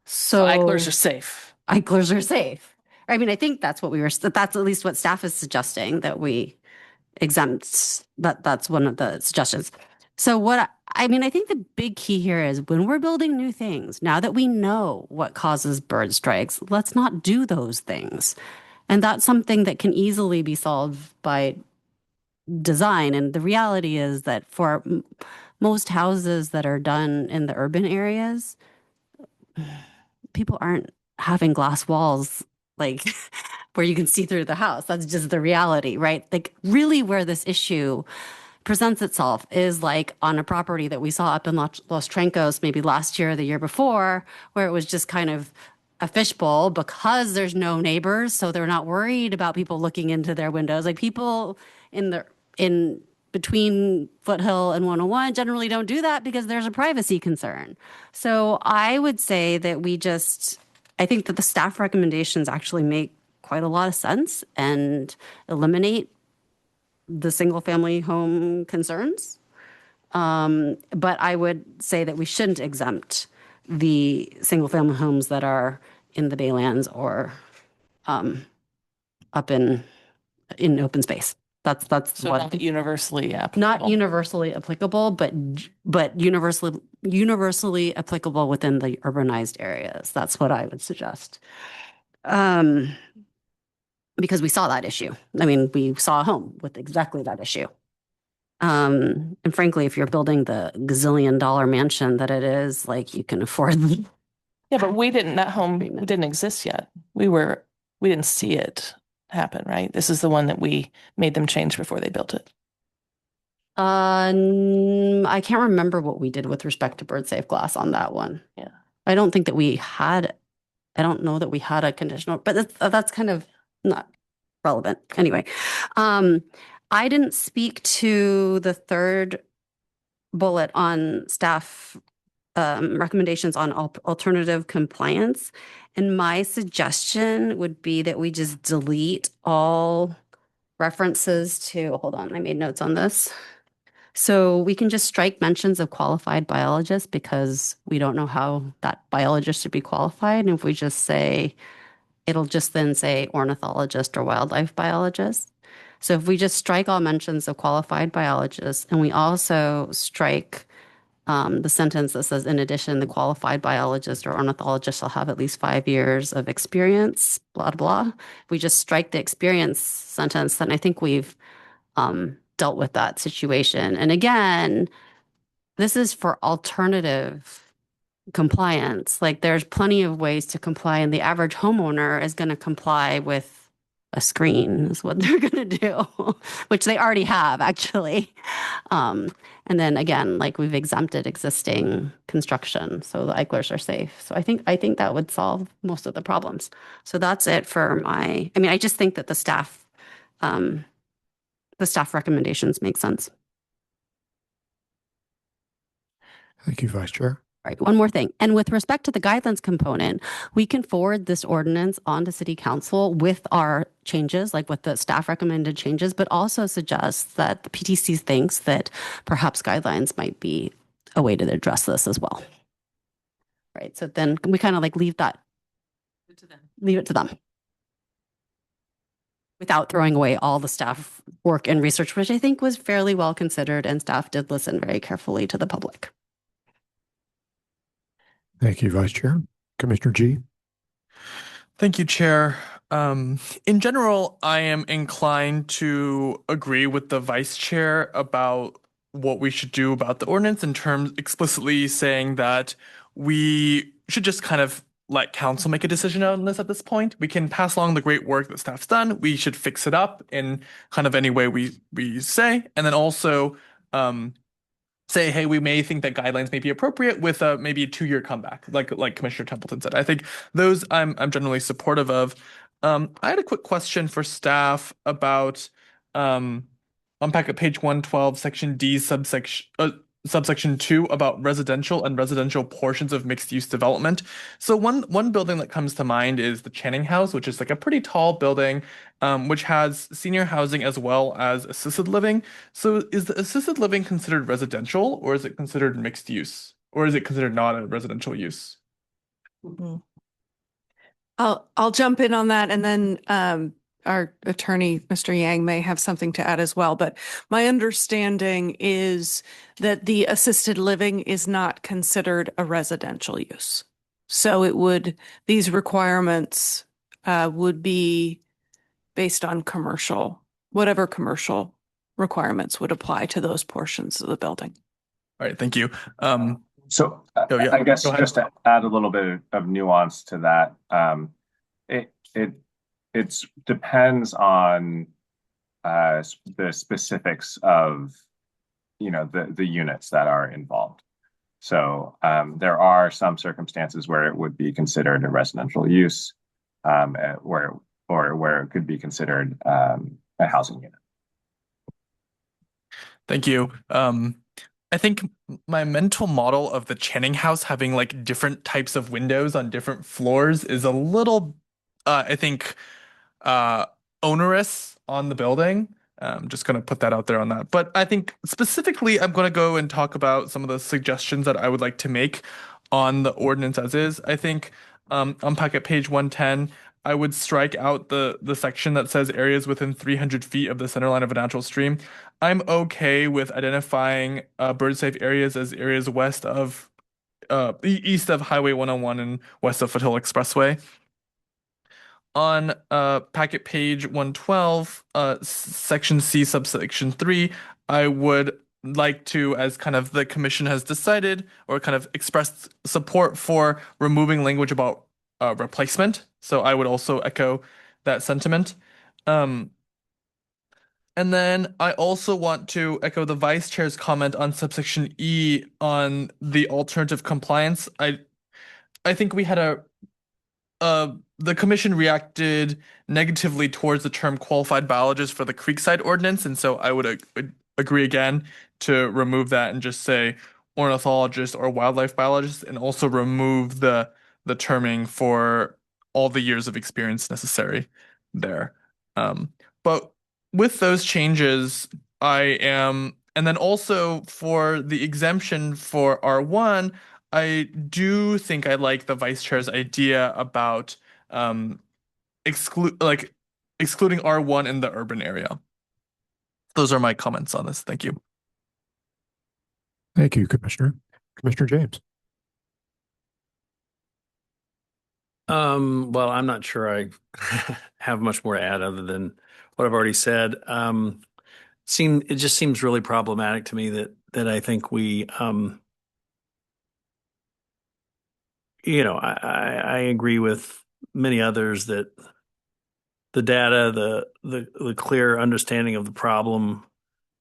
So Eichler's are safe. Eichler's are safe. I mean, I think that's what that's at least what staff is suggesting, that we exempt, that's one of the suggestions. So I mean, I think the big key here is when we're building new things, now that we know what causes bird strikes, let's not do those things. And that's something that can easily be solved by design. And the reality is that for most houses that are done in the urban areas, people aren't having glass walls like where you can see through the house. That's just the reality, right? Like really where this issue presents itself is like on a property that we saw up in Los Trancos maybe last year or the year before, where it was just kind of a fishbowl because there's no neighbors, so they're not worried about people looking into their windows. Like people in between Foothill and 101 generally don't do that because there's a privacy concern. So I would say that I think that the staff recommendations actually make quite a lot of sense and eliminate the single family home concerns. But I would say that we shouldn't exempt the single family homes that are in the Baylands or up in open space. That's So what not universally applicable. not universally applicable, but universally applicable within the urbanized areas. That's what I would suggest. Because we saw that issue. I mean, we saw a home with exactly that issue. And frankly, if you're building the gazillion-dollar mansion that it is, like you can afford. Yeah, but that home didn't exist yet. We didn't see it happen, right? This is the one that we made them change before they built it. I can't remember what we did with respect to bird safe glass on that one. Yeah. I don't know that we had a conditional, but that's kind of not relevant. Anyway, I didn't speak to the third bullet on staff recommendations on alternative compliance. And my suggestion would be that we just delete all references to, hold on, I made notes on this. So we can just strike mentions of qualified biologists because we don't know how that biologist should be qualified. And if we just say it'll just then say ornithologist or wildlife biologist. So if we just strike all mentions of qualified biologists, and we also strike the sentence that says, in addition, the qualified biologist or ornithologist shall have at least 5 years of experience, blah, blah. If we just strike the experience sentence, then I think we've dealt with that situation. And again, this is for alternative compliance. Like there's plenty of ways to comply, and the average homeowner is going to comply with a screen is what they're going to do, which they already have actually. And then again, like we've exempted existing construction, so the Eichlers are safe. So I think that would solve most of the problems. So that's it for I mean, I just think that the staff recommendations make sense. Thank you, Vice Chair. Right. One more thing. And with respect to the guidelines component, we can forward this ordinance on to City Council with our changes, like with the staff recommended changes, but also suggests that the PTC thinks that perhaps guidelines might be a way to address this as well. Right. So then we kind of like leave it to them without throwing away all the staff work and research, which I think was fairly well considered, and staff did listen very carefully to the public. Thank you, Vice Chair. Commissioner G. Thank you, Chair. In general, I am inclined to agree with the Vice Chair about what we should do about the ordinance in terms explicitly saying that we should just kind of let council make a decision on this at this point. We can pass along the great work that staff's done. We should fix it up in kind of any way we say, and then also say, hey, we may think that guidelines may be appropriate with maybe a 2-year comeback, like Commissioner Templeton said. I think those I'm generally supportive of. I had a quick question for staff about on packet page 112, section D, subsection 2 about residential and residential portions of mixed-use development. So one building that comes to mind is the Channing House, which is like a pretty tall building, which has senior housing as well as assisted living. So is the assisted living considered residential, or is it considered mixed use, or is it considered not a residential use? I'll jump in on that, and then our attorney, Mr. Yang, may have something to add as well. But my understanding is that the assisted living is not considered a residential use. So these requirements would be based on whatever commercial requirements would apply to those portions of the building. All right, thank you. So yeah, I guess go ahead. just to add a little bit of nuance to that, it depends on the specifics of the units that are involved. So there are some circumstances where it would be considered a residential use, where it could be considered a housing unit. Thank you. I think my mental model of the Channing House having like different types of windows on different floors is a little, I think, onerous on the building. I'm just going to put that out there on that. But I think specifically, I'm going to go and talk about some of the suggestions that I would like to make on the ordinance as is. I think on packet page 110, I would strike out the section that says areas within 300 feet of the center line of a natural stream. I'm okay with identifying bird safe areas as areas east of Highway 101 and west of Foothill Expressway. On packet page 112, section C, subsection 3, I would like to, as kind of the commission has decided or kind of expressed support for removing language about replacement. So I would also echo that sentiment. And then I also want to echo the vice chair's comment on subsection E on the alternative compliance. I think we had the commission reacted negatively towards the term qualified biologist for the Creekside ordinance, and so I would agree again to remove that and just say ornithologist or wildlife biologist, and also remove the terming for all the years of experience necessary there. But with those changes, and then also for the exemption for R1, I do think I like the vice chair's idea about excluding R1 in the urban area. Those are my comments on this. Thank you. Thank you, Commissioner. Commissioner James. Well, I'm not sure I have much more to add other than what I've already said. It just seems really problematic to me that I think we, I agree with many others that the data, the clear understanding of the problem,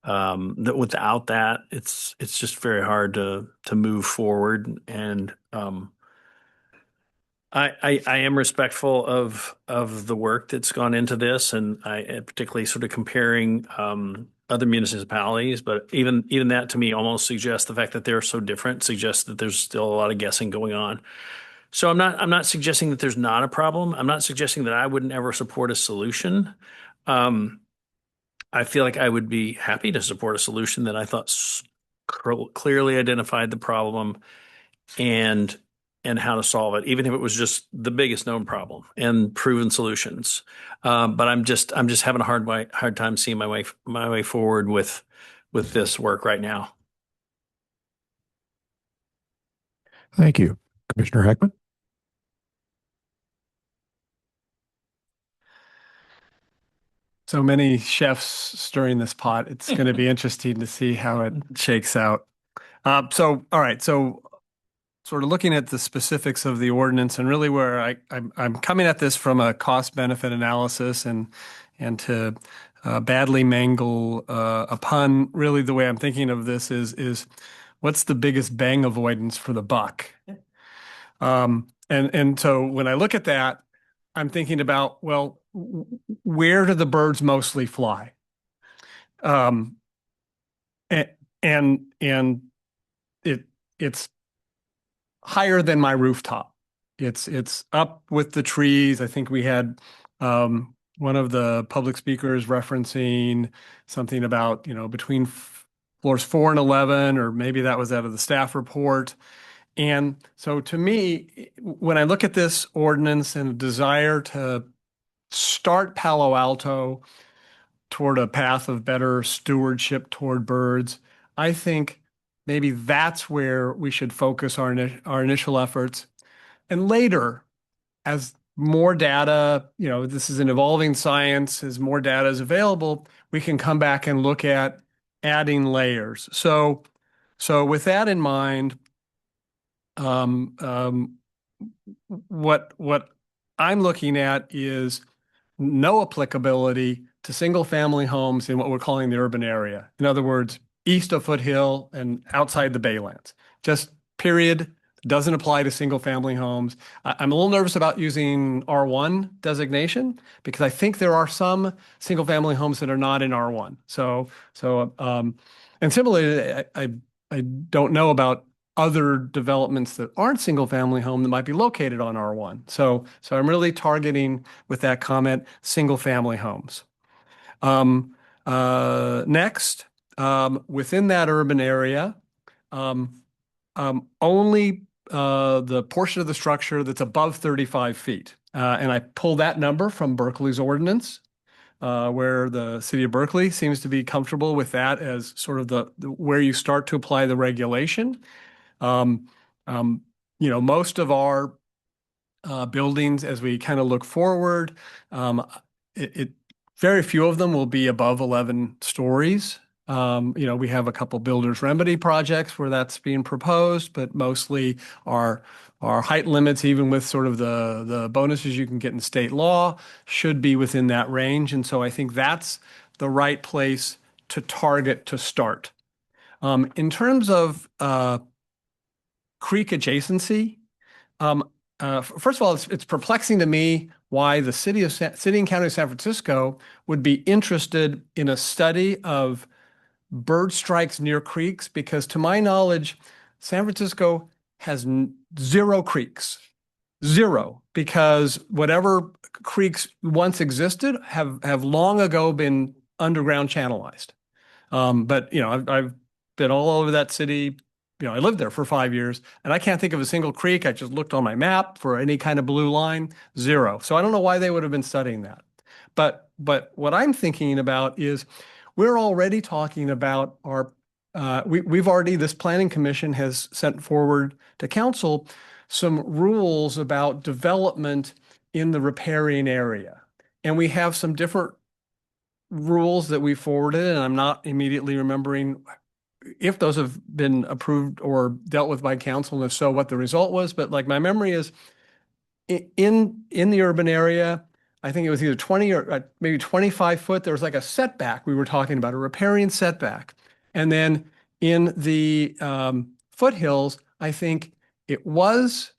that without that, it's just very hard to move forward. And I am respectful of the work that's gone into this, and particularly sort of comparing other municipalities. But even that to me almost suggests the fact that they're so different suggests that there's still a lot of guessing going on. So I'm not suggesting that there's not a problem. I'm not suggesting that I wouldn't ever support a solution. I feel like I would be happy to support a solution that I thought clearly identified the problem and how to solve it, even if it was just the biggest known problem and proven solutions. But I'm just having a hard time seeing my way forward with this work right now. Thank you. Commissioner Heckman? So many chefs stirring this pot. It's going to be interesting to see how it shakes out. All right. So sort of looking at the specifics of the ordinance and really where I'm coming at this from a cost benefit analysis and to badly mangle a pun, really the way I'm thinking of this is what's the biggest bang avoidance for the buck? And so when I look at that, I'm thinking about, well, where do the birds mostly fly? And it's higher than my rooftop. It's up with the trees. I think we had one of the public speakers referencing something about, between floors 4 and 11, or maybe that was out of the staff report. And so to me, when I look at this ordinance and a desire to start Palo Alto toward a path of better stewardship toward birds, I think maybe that's where we should focus our initial efforts. And later, as more data, this is an evolving science, as more data is available, we can come back and look at adding layers. So with that in mind, what I'm looking at is no applicability to single family homes in what we're calling the urban area. In other words, east of Foothill and outside the Baylands. Just period. Doesn't apply to single family homes. I'm a little nervous about using R1 designation because I think there are some single family homes that are not in R1. And similarly, I don't know about other developments that aren't single family home that might be located on R1. So I'm really targeting with that comment, single family homes. Next, within that urban area, only the portion of the structure that's above 35 feet. And I pull that number from Berkeley's ordinance, where the city of Berkeley seems to be comfortable with that as sort of the where you start to apply the regulation. Most of our buildings, as we kind of look forward, very few of them will be above 11 stories. We have a couple builders remedy projects where that's being proposed, but mostly our height limits, even with sort of the bonuses you can get in state law, should be within that range. And so I think that's the right place to target to start. In terms of creek adjacency, first of all, it's perplexing to me why the city and county of San Francisco would be interested in a study of bird strikes near creeks, because to my knowledge, San Francisco has zero creeks. Zero, because whatever creeks once existed have long ago been underground channelized. But I've been all over that city I lived there for 5 years, and I can't think of a single creek. I just looked on my map for any kind of blue line, zero. So I don't know why they would have been studying that. But what I'm thinking about is we're already talking about this planning commission has sent forward to council some rules about development in the riparian area. And we have some different rules that we forwarded, and I'm not immediately remembering if those have been approved or dealt with by council, and if so, what the result was. But like my memory is in the urban area, I think it was either 20 or maybe 25 foot. There was like a setback. We were talking about a riparian setback. And then in the foothills, I think it was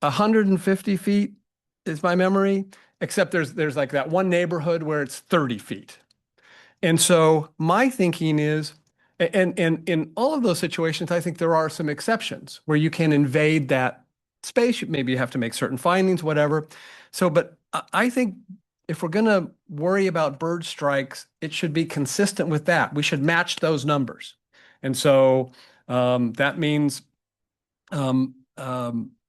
150 feet is my memory, except there's like that one neighborhood where it's 30 feet. And so my thinking is, and in all of those situations, I think there are some exceptions where you can invade that space. Maybe you have to make certain findings, whatever. So, but I think if we're going to worry about bird strikes, it should be consistent with that. We should match those numbers. And so that means, and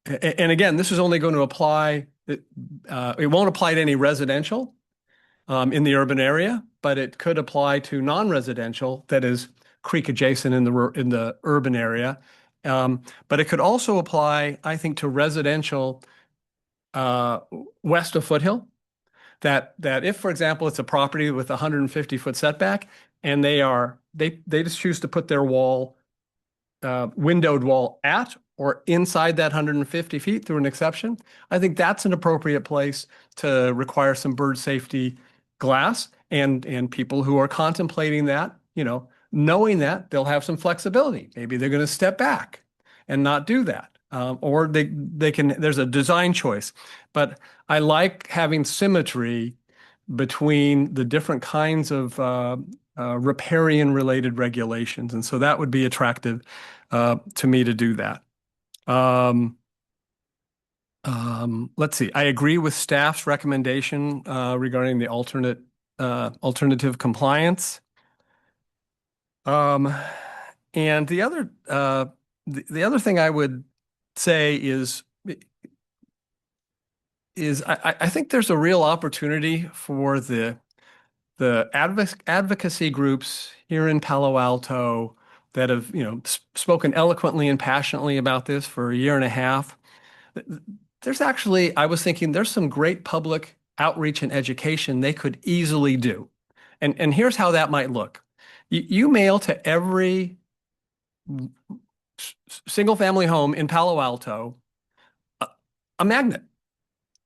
again, this is only going to apply, it won't apply to any residential in the urban area, but it could apply to non-residential, that is creek adjacent in the urban area. But it could also apply, I think, to residential west of Foothill. That if, for example, it's a property with a 150-foot setback, and they just choose to put their windowed wall at or inside that 150 feet through an exception, I think that's an appropriate place to require some bird safety glass, and people who are contemplating that, knowing that they'll have some flexibility. Maybe they're going to step back and not do that. Or they can, there's a design choice. But I like having symmetry between the different kinds of riparian related regulations. And so that would be attractive to me to do that. Let's see. I agree with staff's recommendation regarding the alternative compliance. And the other thing I would say is I think there's a real opportunity for the advocacy groups here in Palo Alto that have spoken eloquently and passionately about this for a year and a half. There's actually, I was thinking, there's some great public outreach and education they could easily do. And here's how that might look. You mail to every single family home in Palo Alto a magnet.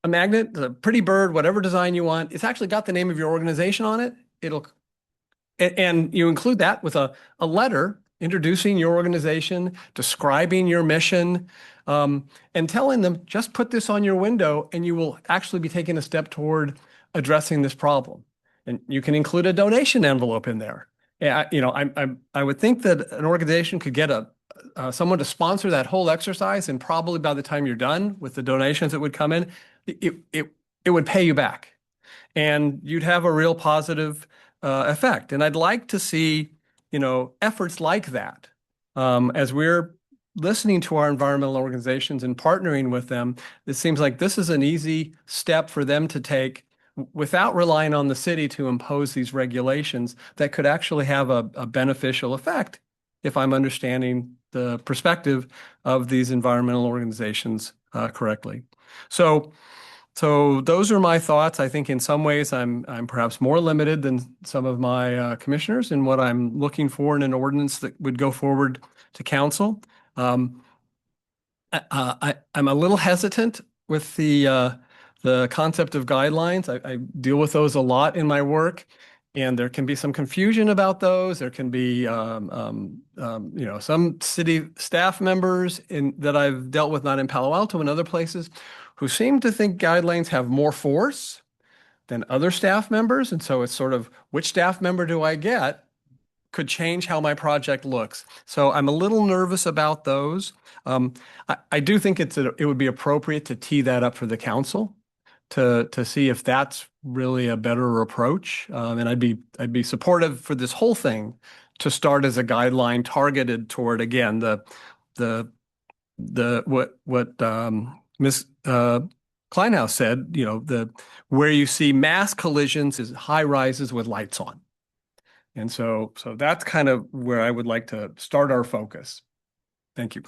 A magnet, a pretty bird, whatever design you want. It's actually got the name of your organization on it. And you include that with a letter introducing your organization, describing your mission, and telling them, just put this on your window and you will actually be taking a step toward addressing this problem. And you can include a donation envelope in there. I would think that an organization could get someone to sponsor that whole exercise, and probably by the time you're done with the donations that would come in, it would pay you back, and you'd have a real positive effect. And I'd like to see, efforts like that as we're listening to our environmental organizations and partnering with them. It seems like this is an easy step for them to take without relying on the city to impose these regulations that could actually have a beneficial effect, if I'm understanding the perspective of these environmental organizations correctly. So those are my thoughts. I think in some ways I'm perhaps more limited than some of my commissioners in what I'm looking for in an ordinance that would go forward to council. I'm a little hesitant with the concept of guidelines. I deal with those a lot in my work, and there can be some confusion about those. There can be some city staff members that I've dealt with, not in Palo Alto and other places, who seem to think guidelines have more force than other staff members. And so it's sort of, which staff member do I get could change how my project looks. So I'm a little nervous about those. I do think it would be appropriate to tee that up for the council to see if that's really a better approach. And I'd be supportive for this whole thing to start as a guideline targeted toward, again, what Ms. Kleinhaus said, where you see mass collisions is high rises with lights on. And so that's kind of where I would like to start our focus. Thank you.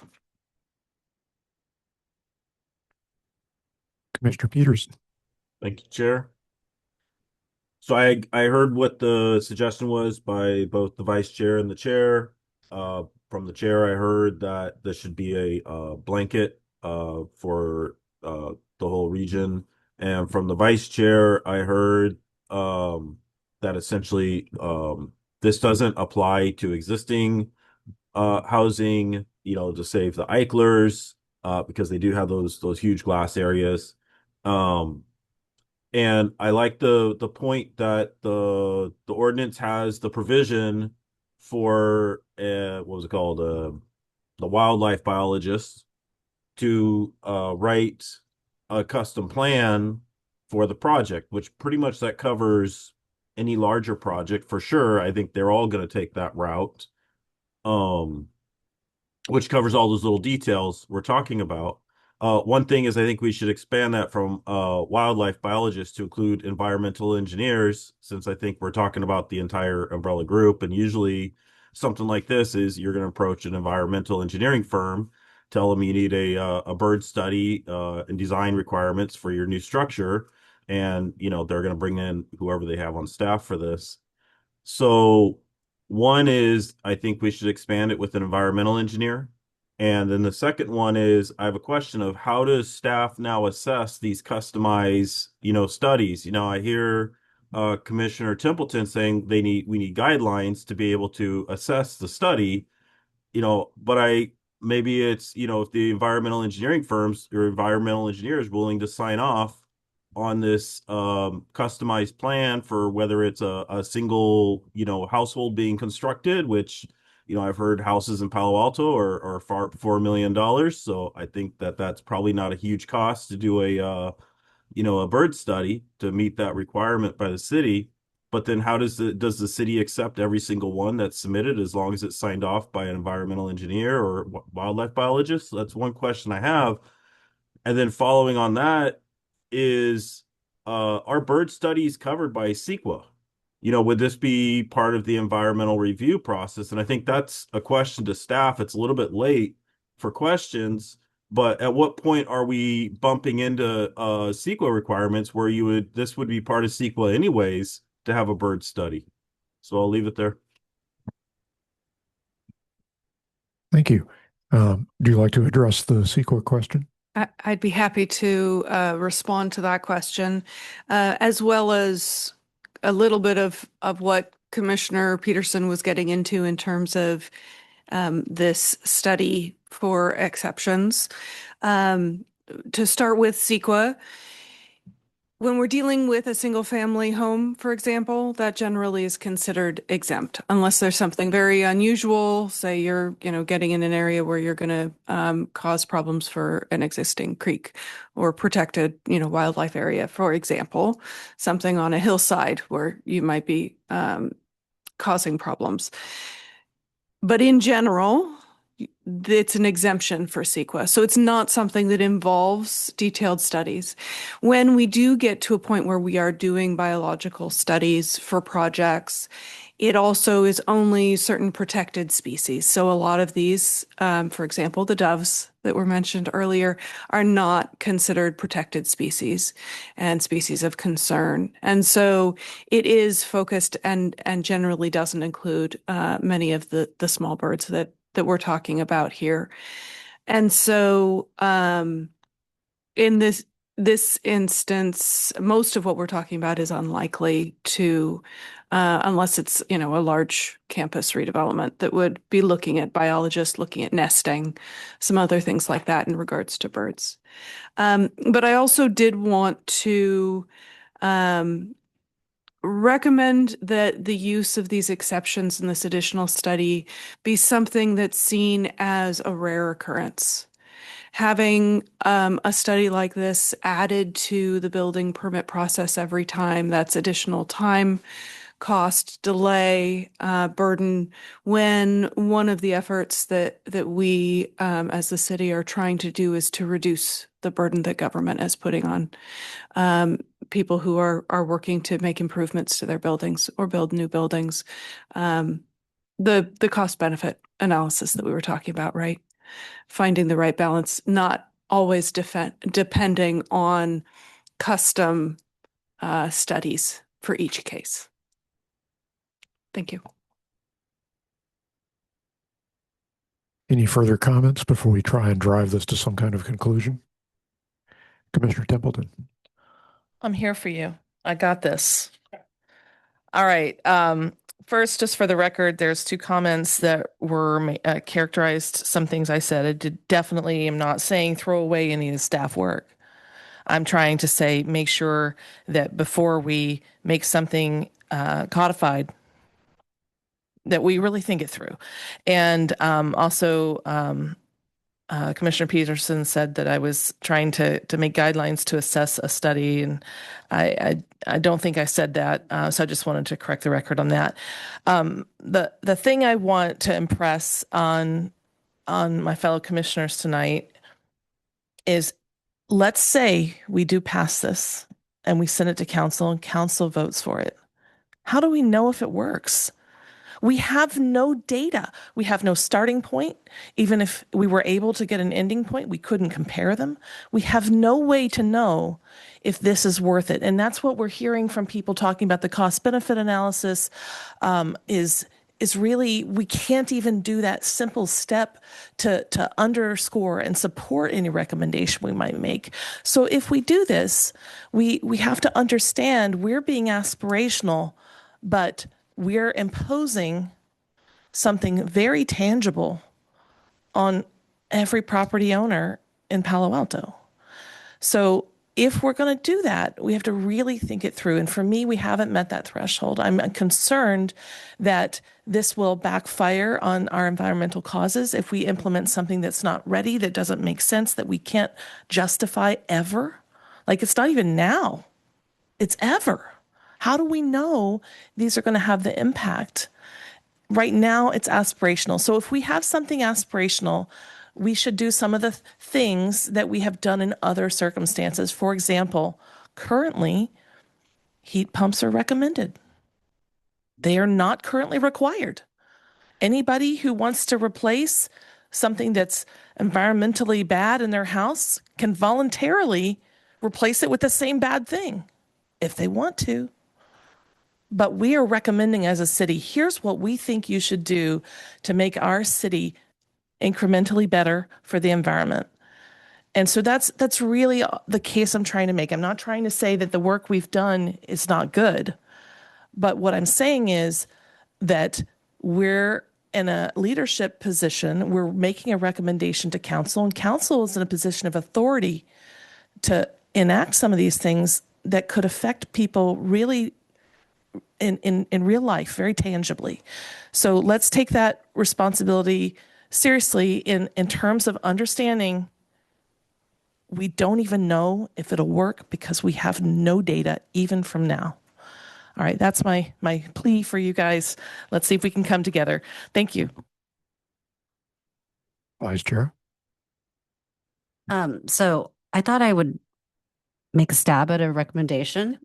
Commissioner Peterson. Thank you, Chair. So I heard what the suggestion was by both the vice chair and the chair. From the chair, I heard that there should be a blanket for the whole region, and from the vice chair, I heard that essentially this doesn't apply to existing housing. To save the Eichlers because they do have those huge glass areas. And I like the point that the ordinance has the provision for what was it called, the wildlife biologist to write a custom plan for the project, which pretty much that covers any larger project for sure. I think they're all going to take that route, which covers all those little details we're talking about. One thing is I think we should expand that from wildlife biologists to include environmental engineers, since I think we're talking about the entire umbrella group. And usually something like this is you're going to approach an environmental engineering firm, tell them you need a bird study and design requirements for your new structure. And, they're going to bring in whoever they have on staff for this. So one is I think we should expand it with an environmental engineer. And then the second one is I have a question of how does staff now assess these customized, studies? I hear Commissioner Templeton saying we need guidelines to be able to assess the study, but maybe it's, if the environmental engineering firms or environmental engineers willing to sign off on this customized plan for whether it's a single, household being constructed, which, I've heard houses in Palo Alto are $4 million. So I think that's probably not a huge cost to do a bird study to meet that requirement by the city. But then how does the city accept every single one that's submitted as long as it's signed off by an environmental engineer or wildlife biologist? So that's one question I have. And then following on that is are bird studies covered by CEQA? Would this be part of the environmental review process? And I think that's a question to staff. It's a little bit late for questions, but at what point are we bumping into CEQA requirements where this would be part of CEQA anyways to have a bird study? So I'll leave it there. Thank you. Do you like to address the CEQA question? I'd be happy to respond to that question, as well as a little bit of what Commissioner Peterson was getting into in terms of this study for exceptions. To start with CEQA, when we're dealing with a single family home, for example, that generally is considered exempt unless there's something very unusual. Say you're, getting in an area where you're going to cause problems for an existing creek or protected, wildlife area, for example, something on a hillside where you might be causing problems. But in general, it's an exemption for CEQA. So it's not something that involves detailed studies. When we do get to a point where we are doing biological studies for projects, it also is only certain protected species. So a lot of these, for example, the doves that were mentioned earlier, are not considered protected species and species of concern. And so it is focused and generally doesn't include many of the small birds that we're talking about here. And so in this instance, most of what we're talking about is unlikely to, unless it's, a large campus redevelopment that would be looking at biologists, looking at nesting, some other things like that in regards to birds. But I also did want to recommend that the use of these exceptions in this additional study be something that's seen as a rare occurrence. Having a study like this added to the building permit process every time, that's additional time, cost, delay, burden, when one of the efforts that we as the city are trying to do is to reduce the burden that government is putting on people who are working to make improvements to their buildings or build new buildings. The cost benefit analysis that we were talking about, right? Finding the right balance, not always depending on custom studies for each case. Thank you. Any further comments before we try and drive this to some kind of conclusion? Commissioner Templeton. I'm here for you. I got this. All right. First, just for the record, there's two comments that were characterized some things I said. Definitely am not saying throw away any of the staff work. I'm trying to say make sure that before we make something codified, that we really think it through. And also, Commissioner Peterson said that I was trying to make guidelines to assess a study, and I don't think I said that. So I just wanted to correct the record on that. The thing I want to impress on my fellow commissioners tonight is, let's say we do pass this and we send it to council and council votes for it. How do we know if it works? We have no data. We have no starting point. Even if we were able to get an ending point, we couldn't compare them. We have no way to know if this is worth it. And that's what we're hearing from people talking about the cost benefit analysis is really, we can't even do that simple step to underscore and support any recommendation we might make. So if we do this, we have to understand we're being aspirational, but we're imposing something very tangible on every property owner in Palo Alto. So if we're going to do that, we have to really think it through. And for me, we haven't met that threshold. I'm concerned that this will backfire on our environmental causes if we implement something that's not ready, that doesn't make sense, that we can't justify ever. Like, it's not even now, it's ever. How do we know these are going to have the impact? Right now, it's aspirational. So if we have something aspirational, we should do some of the things that we have done in other circumstances. For example, currently, heat pumps are recommended. They are not currently required. Anybody who wants to replace something that's environmentally bad in their house can voluntarily replace it with the same bad thing if they want to. But we are recommending as a city, here's what we think you should do to make our city incrementally better for the environment. And so that's really the case I'm trying to make. I'm not trying to say that the work we've done is not good. But what I'm saying is that we're in a leadership position. We're making a recommendation to council, and council is in a position of authority to enact some of these things that could affect people really in real life, very tangibly. So let's take that responsibility seriously in terms of understanding we don't even know if it'll work because we have no data even from now. All right, that's my plea for you guys. Let's see if we can come together. Thank you. Vice Chair. So I thought I would make a stab at a recommendation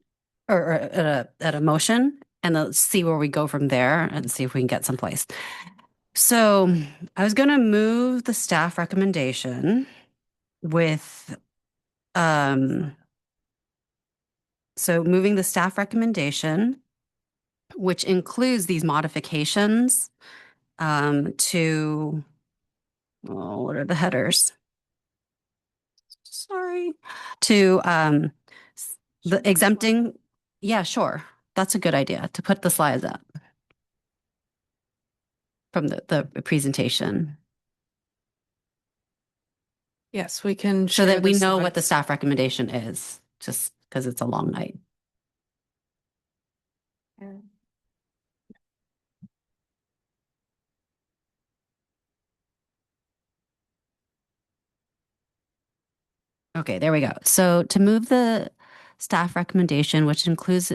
or at a motion, and let's see where we go from there and see if we can get someplace. So I was going to move the staff recommendation with, so moving the staff recommendation, which includes these modifications to, oh, what are the headers? Sorry. To the exempting, yeah, sure. That's a good idea to put the slides up from the presentation. Yes, we can. So that we know what the staff recommendation is, just because it's a long night. Okay, there we go. So to move the staff recommendation, which includes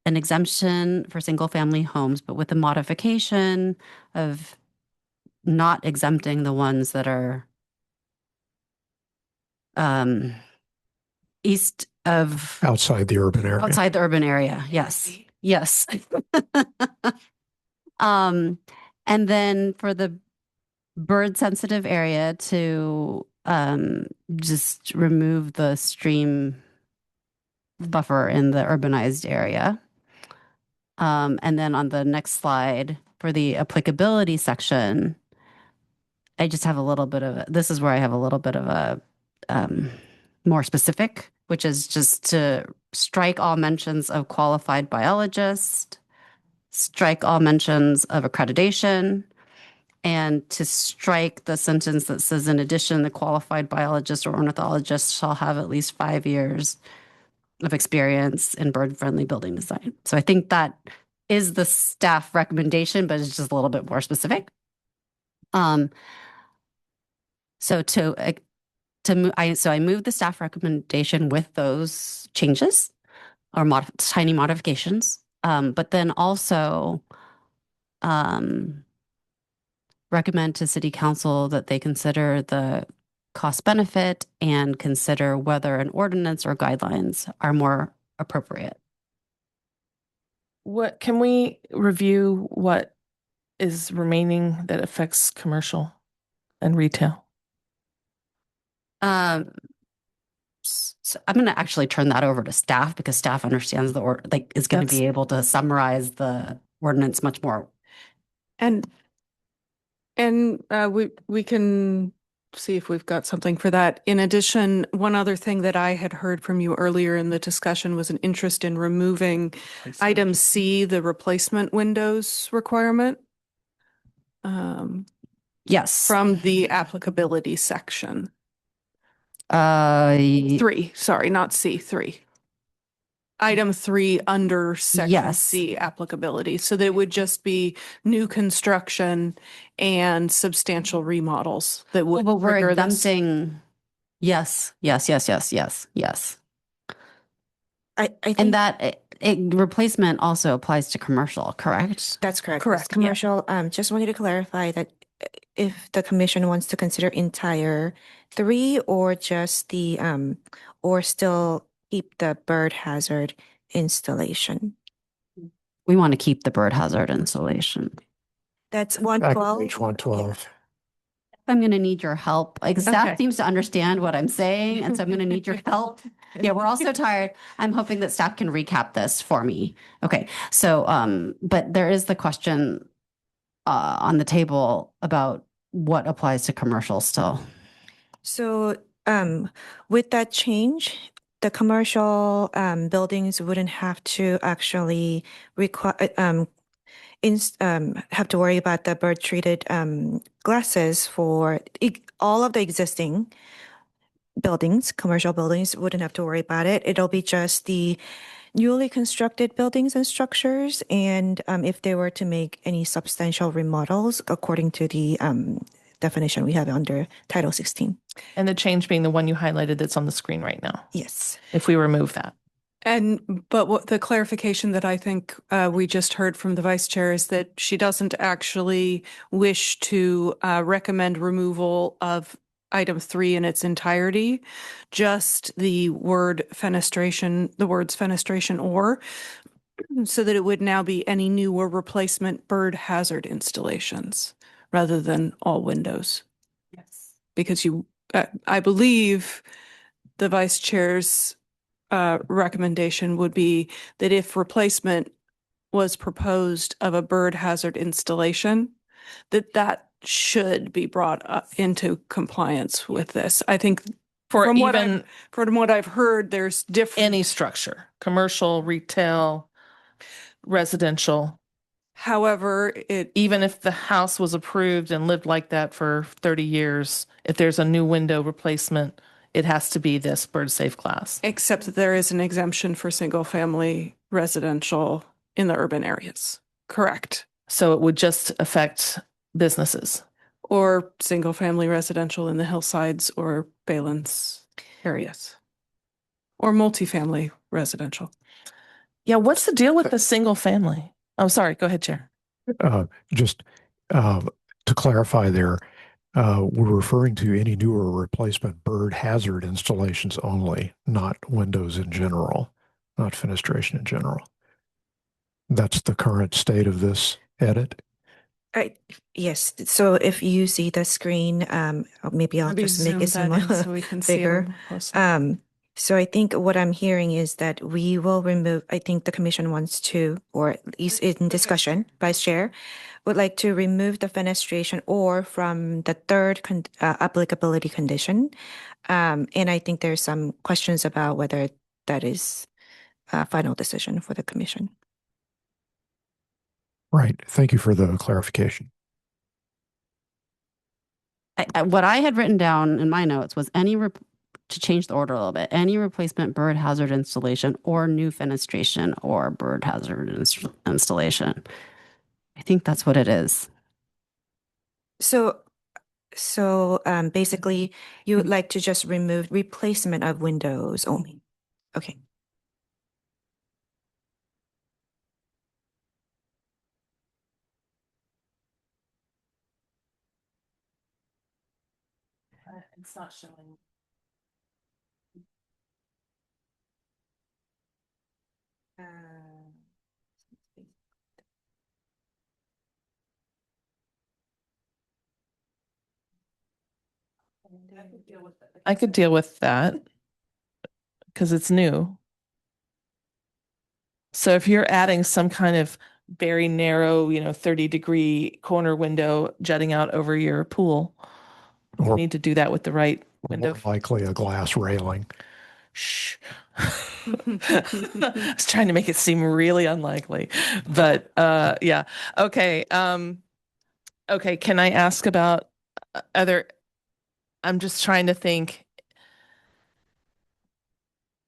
an exemption for single-family homes, but with a modification of not exempting the ones that are east of Outside the urban area. outside the urban area. Yes. Yes. And then for the bird sensitive area to just remove the stream buffer in the urbanized area. And then on the next slide for the applicability section, I just have a little bit of this is where I have a little bit of a more specific, which is just to strike all mentions of qualified biologist, strike all mentions of accreditation, and to strike the sentence that says, in addition, the qualified biologist or ornithologist shall have at least 5 years of experience in bird-friendly building design. So I think that is the staff recommendation, but it's just a little bit more specific. So I moved the staff recommendation with those changes or tiny modifications, but then also recommend to City Council that they consider the cost benefit and consider whether an ordinance or guidelines are more appropriate. What can we review what is remaining that affects commercial and retail? So I'm going to actually turn that over to staff because staff understands is going to be able to summarize the ordinance much more. And we can see if we've got something for that. In addition, one other thing that I had heard from you earlier in the discussion was an interest in removing item C, the replacement windows requirement. Yes. From the applicability section. 3, sorry, not C, 3. Item 3 under section C applicability. So that it would just be new construction and substantial remodels that would but we're trigger this. exempting. Yes. I think And that replacement also applies to commercial, correct? that's correct. Correct, yeah. Commercial, just wanted to clarify that if the commission wants to consider entire 3 or just the, or still keep the bird hazard installation. We want to keep the bird hazard installation. That's Back 112. page 112. I'm going to need your help. Like staff Okay. seems to understand what I'm saying, and so I'm going to need your help. Yeah, we're all so tired. I'm hoping that staff can recap this for me. Okay, so but there is the question on the table about what applies to commercial still. So, with that change, the commercial buildings wouldn't have to actually require have to worry about the bird treated glasses for all of the existing buildings. Commercial buildings wouldn't have to worry about it. It'll be just the newly constructed buildings and structures, and if they were to make any substantial remodels according to the definition we have under Title 16. And the change being the one you highlighted that's on the screen right now. Yes. If we remove that. But what the clarification that I think we just heard from the vice chair is that she doesn't actually wish to recommend removal of item 3 in its entirety, just the words fenestration or, so that it would now be any new or replacement bird hazard installations rather than all windows. Yes. Because I believe the vice chair's recommendation would be that if replacement was proposed of a bird hazard installation, that should be brought up into compliance with this. I think from what I've heard, there's different. Any structure, commercial, retail, residential. However, even if the house was approved and lived like that for 30 years, if there's a new window replacement, it has to be this bird safe class. Except that there is an exemption for single family residential in the urban areas. Correct. So it would just affect businesses. Or single family residential in the hillsides or Baylands areas. Or multifamily residential. Yeah, what's the deal with the single family? Oh, sorry. Go ahead, Chair. Just to clarify there, we're referring to any new or replacement bird hazard installations only, not windows in general, not fenestration in general. That's the current state of this edit. Yes. So if you see the screen, maybe I'll Maybe just make it zoom that in somewhat so we can see bigger. them closer. So I think what I'm hearing is that we will remove, I think the commission wants to, or at least in discussion, Vice Chair, would like to remove the fenestration or from the third applicability condition. And I think there's some questions about whether that is a final decision for the commission. Right. Thank you for the clarification. What I had written down in my notes was to change the order a little bit, any replacement bird hazard installation or new fenestration or bird hazard installation. I think that's what it is. So basically you would like to just remove replacement of windows only. Okay. It's not showing. I could deal with that because it's new. So if you're adding some kind of very narrow, 30-degree corner window jutting out over your pool, you need to do that with the right window. More likely a glass railing. Shh. I was trying to make it seem really unlikely, but yeah. Okay. Okay. Can I ask about other? I'm just trying to think.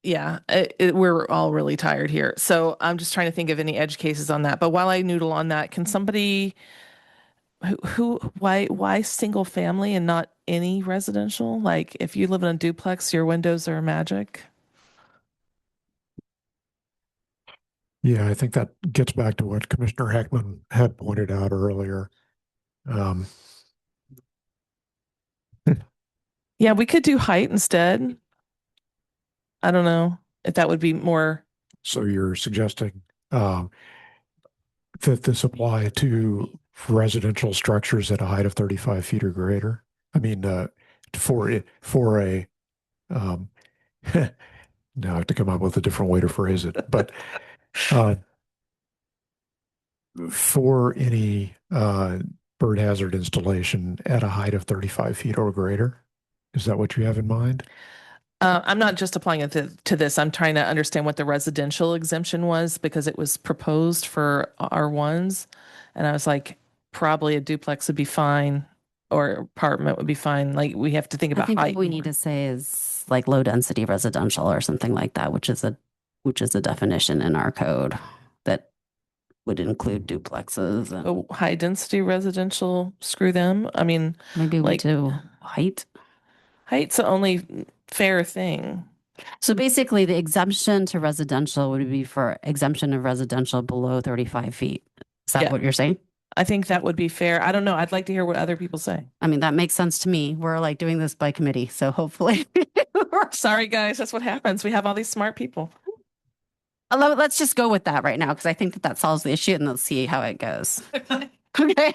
Yeah, we're all really tired here, so I'm just trying to think of any edge cases on that. But while I noodle on that, can somebody why single family and not any residential? Like if you live in a duplex, your windows are magic. Yeah, I think that gets back to what Commissioner Heckman had pointed out earlier. Yeah, we could do height instead. I don't know if that would be more. So you're suggesting that this apply to residential structures at a height of 35 feet or greater? I mean, for a now I have to come up with a different way to phrase it, but for any bird hazard installation at a height of 35 feet or greater. Is that what you have in mind? I'm not just applying it to this. I'm trying to understand what the residential exemption was because it was proposed for R1s. And I was like, probably a duplex would be fine or apartment would be fine. Like we have to think about I think height. what we need to say is like low density residential or something like that, which is a definition in our code that would include duplexes and high density residential, screw them. I mean, maybe we do height. Height's the only fair thing. So basically the exemption to residential would be for exemption of residential below 35 feet. Is that what you're saying? I think that would be fair. I don't know. I'd like to hear what other people say. I mean, that makes sense to me. We're like doing this by committee. So hopefully. Sorry, guys. That's what happens. We have all these smart people. Let's just go with that right now because I think that solves the issue and let's see how it goes. Okay.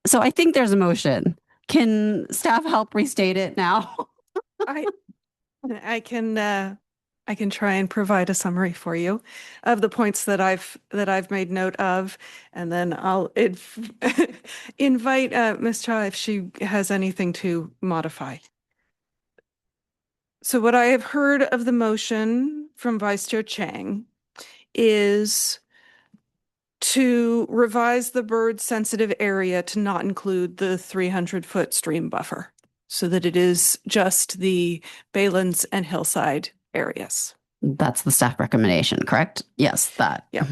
So I think there's a motion. Can staff help restate it now? I can try and provide a summary for you of the points that I've made note of, and then I'll invite Ms. Cha if she has anything to modify. So what I have heard of the motion from Vice Chair Chang is to revise the bird sensitive area to not include the 300-foot stream buffer so that it is just the Baylands and hillside areas. That's the staff recommendation, correct? Yes, that. Yeah.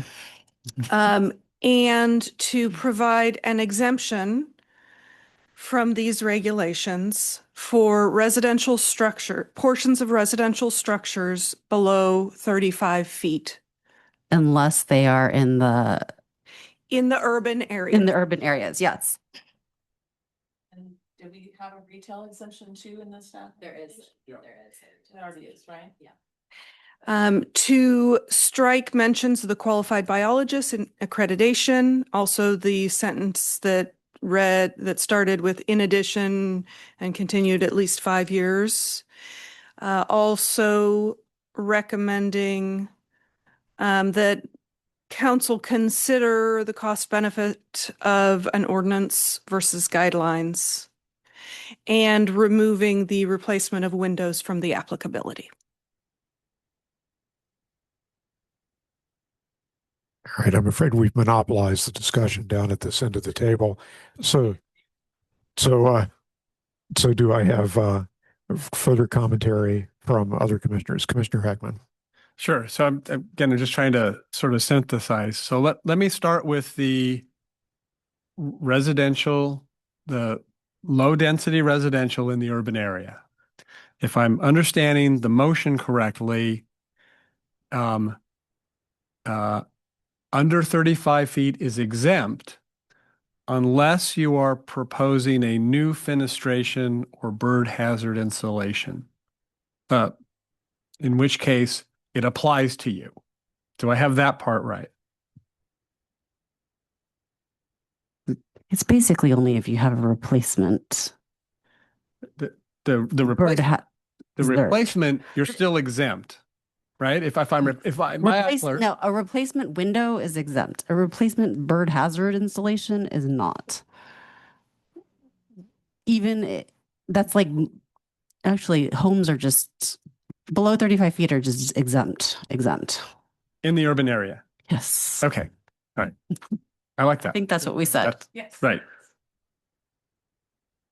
And to provide an exemption from these regulations for residential structure, portions of residential structures below 35 feet Unless they are in the urban area. in the urban areas, yes. And do we have a retail exemption too in this stuff? There is. There is. It already is, right? Yeah. To strike mentions of the qualified biologist in accreditation, also the sentence that started with in addition and continued at least 5 years. Also recommending that council consider the cost benefit of an ordinance versus guidelines and removing the replacement of windows from the applicability. All right, I'm afraid we've monopolized the discussion down at this end of the table. So do I have further commentary from other commissioners? Commissioner Heckman. Sure. So I'm just trying to sort of synthesize. So let me start with the residential, the low density residential in the urban area. If I'm understanding the motion correctly, under 35 feet is exempt unless you are proposing a new fenestration or bird hazard installation, in which case it applies to you. Do I have that part right? It's basically only if you have a replacement. The replacement, replacement, you're still exempt, right? No, a replacement window is exempt. A replacement bird hazard installation is not. That's like, actually, homes are just below 35 feet are just exempt. In the urban area. Yes. Okay. All right. I like that. I think that's what we said. Yes. Right.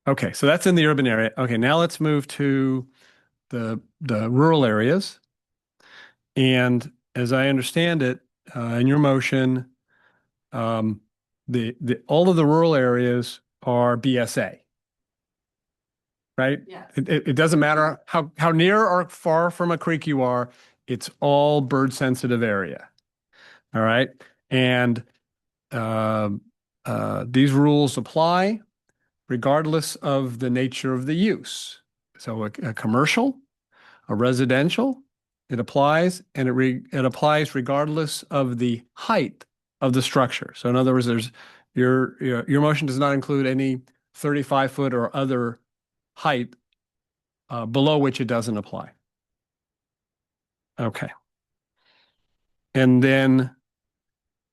Okay, so that's in the urban area. Okay, now let's move to the rural areas. And as I understand it, in your motion, all of the rural areas are BSA, right? Yeah. It doesn't matter how near or far from a creek you are, it's all bird sensitive area. All right. And these rules apply regardless of the nature of the use. So a commercial, a residential, it applies, and it applies regardless of the height of the structure. So in other words, your motion does not include any 35-foot or other height below which it doesn't apply. Okay. And then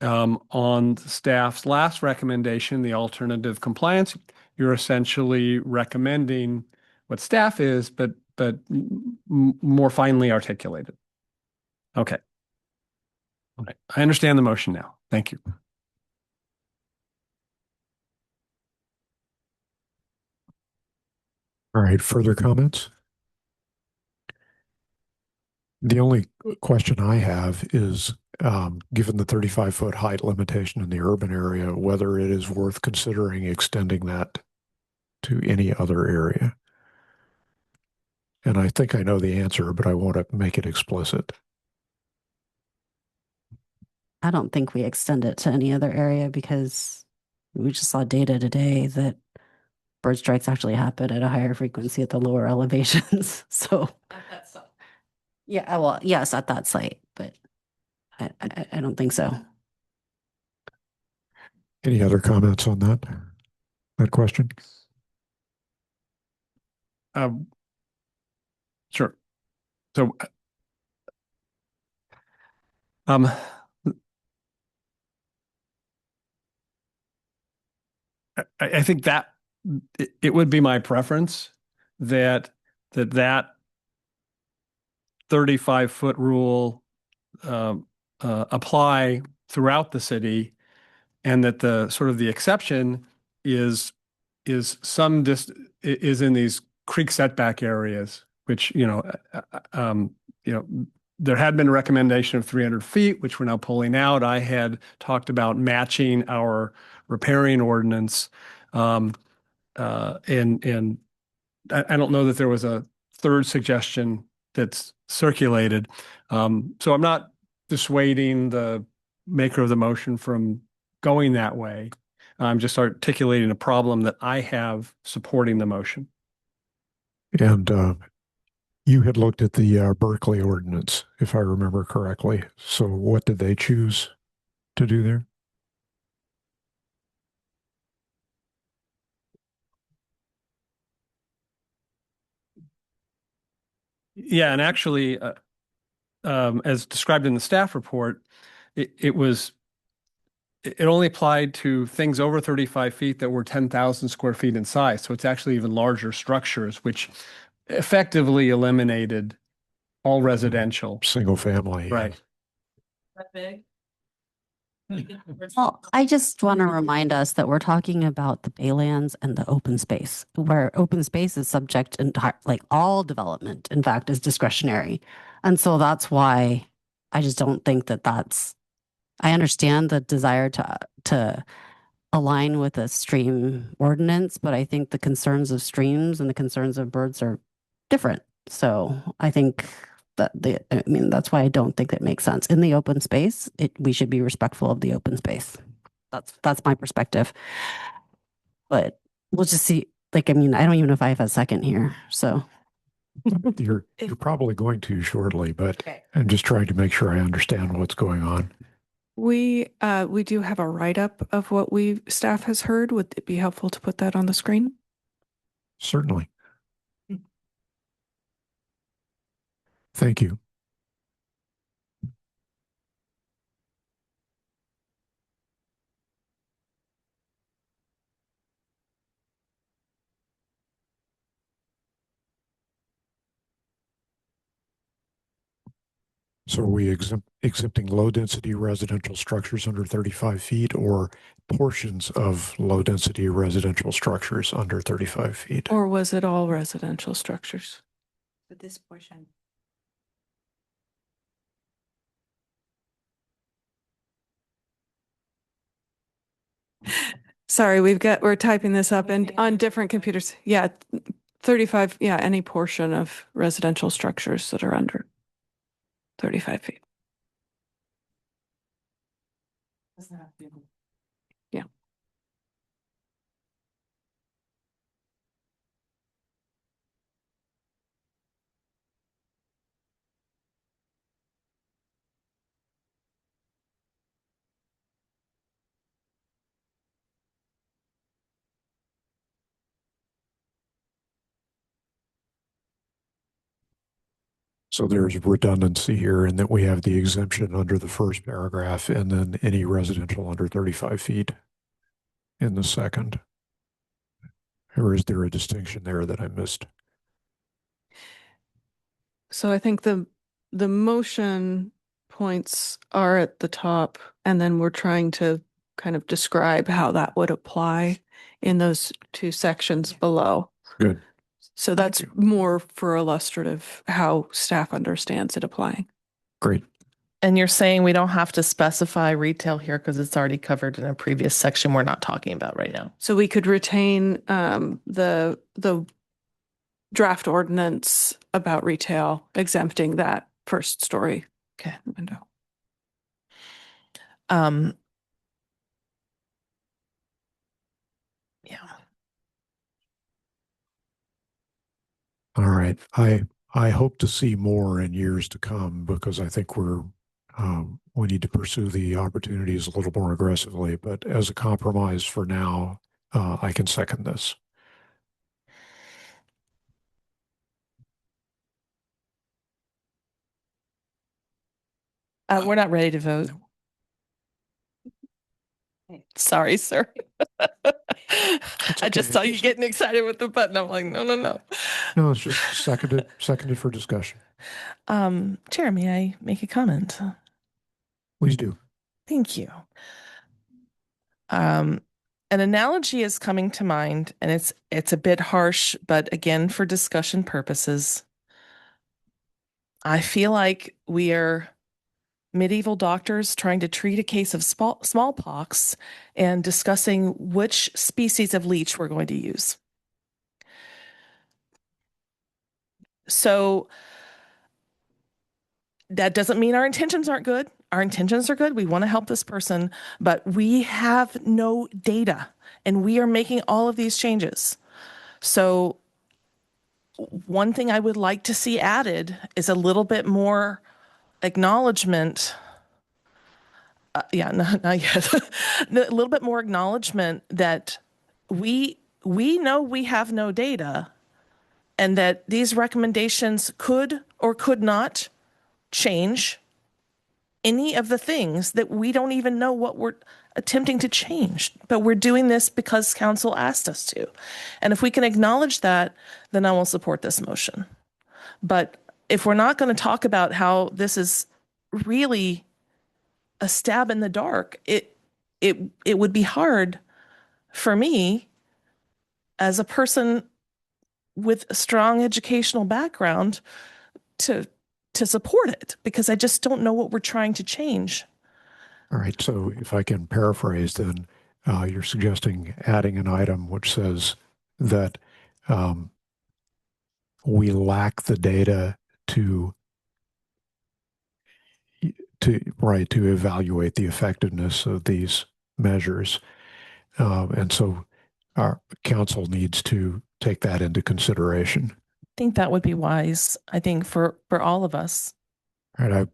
on staff's last recommendation, the alternative compliance, you're essentially recommending what staff is, but more finely articulated. Okay. All right. I understand the motion now. Thank you. All right, further comments? The only question I have is, given the 35-foot height limitation in the urban area, whether it is worth considering extending that to any other area. And I think I know the answer, but I want to make it explicit. I don't think we extend it to any other area because we just saw data today that bird strikes actually happen at a higher frequency at the lower elevations. So At that site. yeah, well, yes, at that site, but I don't think so. Any other comments on that question? Sure. So, I think that it would be my preference that 35-foot rule apply throughout the city, and that the sort of the exception is in these creek setback areas, which there had been a recommendation of 300 feet, which we're now pulling out. I had talked about matching our riparian ordinance And I don't know that there was a third suggestion that's circulated. So I'm not dissuading the maker of the motion from going that way. I'm just articulating a problem that I have supporting the motion. And you had looked at the Berkeley ordinance, if I remember correctly. So what did they choose to do there? Yeah, and actually, as described in the staff report, it only applied to things over 35 feet that were 10,000 square feet in size. So it's actually even larger structures, which effectively eliminated all residential. Single family. Right. That big? Well, I just want to remind us that we're talking about the baylands and the open space, where open space is subject like all development, in fact, is discretionary. And so that's why I just don't think that I understand the desire to align with a stream ordinance, but I think the concerns of streams and the concerns of birds are different. So I think that's why I don't think it makes sense. In the open space, we should be respectful of the open space. That's my perspective. But we'll just see. I don't even know if I have a second here. So you're probably going to shortly, but I'm just trying to make sure I understand what's going on. We do have a write-up of what staff has heard. Would it be helpful to put that on the screen? Certainly. Thank you. So are we exempting low-density residential structures under 35 feet or portions of low-density residential structures under 35 feet? Or was it all residential structures? For this portion. Sorry, we're typing this up and on different computers. Yeah, 35, yeah, any portion of residential structures that are under 35 feet. Yeah. So there's redundancy here in that we have the exemption under the first paragraph and then any residential under 35 feet in the second. Or is there a distinction there that I missed? So I think the motion points are at the top, and then we're trying to kind of describe how that would apply in those two sections below. Good. So that's more for illustrative how staff understands it applying. Great. And you're saying we don't have to specify retail here because it's already covered in a previous section we're not talking about right now. So we could retain the draft ordinance about retail exempting that first story window. Yeah. All right. I hope to see more in years to come because I think we need to pursue the opportunities a little more aggressively. But as a compromise for now, I can second this. We're not ready to vote. Sorry, sir. I just saw you getting excited with the button. I'm like, no. No, it's just seconded for discussion. Chair, may I make a comment? Please do. Thank you. An analogy is coming to mind, and it's a bit harsh, but again, for discussion purposes, I feel like we are medieval doctors trying to treat a case of smallpox and discussing which species of leech we're going to use. So that doesn't mean our intentions aren't good. Our intentions are good. We want to help this person, but we have no data and we are making all of these changes. So one thing I would like to see added is a little bit more acknowledgement. Not yet. A little bit more acknowledgement that we know we have no data and that these recommendations could or could not change any of the things that we don't even know what we're attempting to change, but we're doing this because council asked us to. And if we can acknowledge that, then I will support this motion. But if we're not going to talk about how this is really a stab in the dark, it would be hard for me as a person with a strong educational background to support it because I just don't know what we're trying to change. All right. So if I can paraphrase, then you're suggesting adding an item which says that we lack the data to evaluate the effectiveness of these measures, and so our council needs to take that into consideration. I think that would be wise. I think for all of us. All right.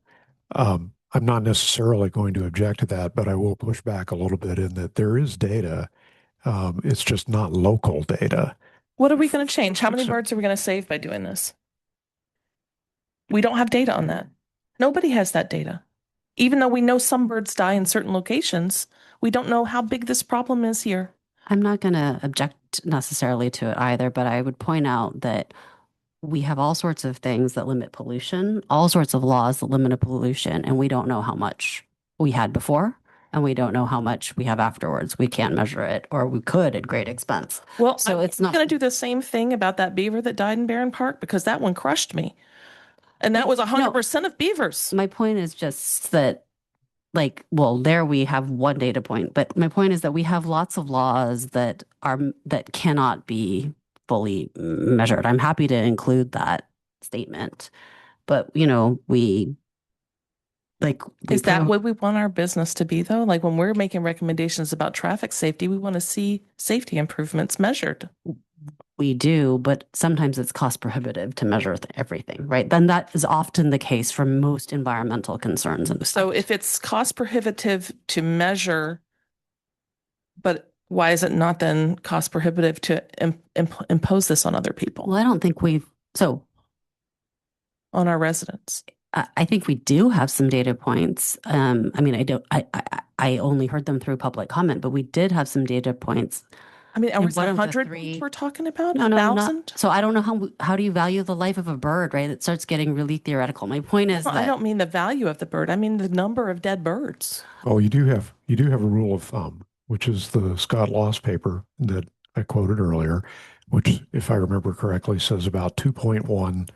I'm not necessarily going to object to that, but I will push back a little bit in that there is data. It's just not local data. What are we going to change? How many birds are we going to save by doing this? We don't have data on that. Nobody has that data. Even though we know some birds die in certain locations, we don't know how big this problem is here. I'm not going to object necessarily to it either, but I would point out that we have all sorts of things that limit pollution, all sorts of laws that limit pollution, and we don't know how much we had before, and we don't know how much we have afterwards. We can't measure it, or we could at great expense. Well, so it's not going to do the same thing about that beaver that died in Barron Park because that one crushed me. And that was 100% of beavers. My point is just that, there we have one data point, but my point is that we have lots of laws that cannot be fully measured. I'm happy to include that statement, but is that what we want our business to be though? Like when we're making recommendations about traffic safety, we want to see safety improvements measured. We do, but sometimes it's cost prohibitive to measure everything, right? Then that is often the case for most environmental concerns. So if it's cost prohibitive to measure, but why is it not then cost prohibitive to impose this on other people? Well, I don't think on our residents. I think we do have some data points. I only heard them through public comment, but we did have some data points. Are we 100 we're talking about? No, 1,000? So I don't know how do you value the life of a bird, right? It starts getting really theoretical. My point is I don't mean the value of the bird. I mean the number of dead birds. Oh, you do have a rule of thumb, which is the Scott Loss paper that I quoted earlier, which, if I remember correctly, says about 2.1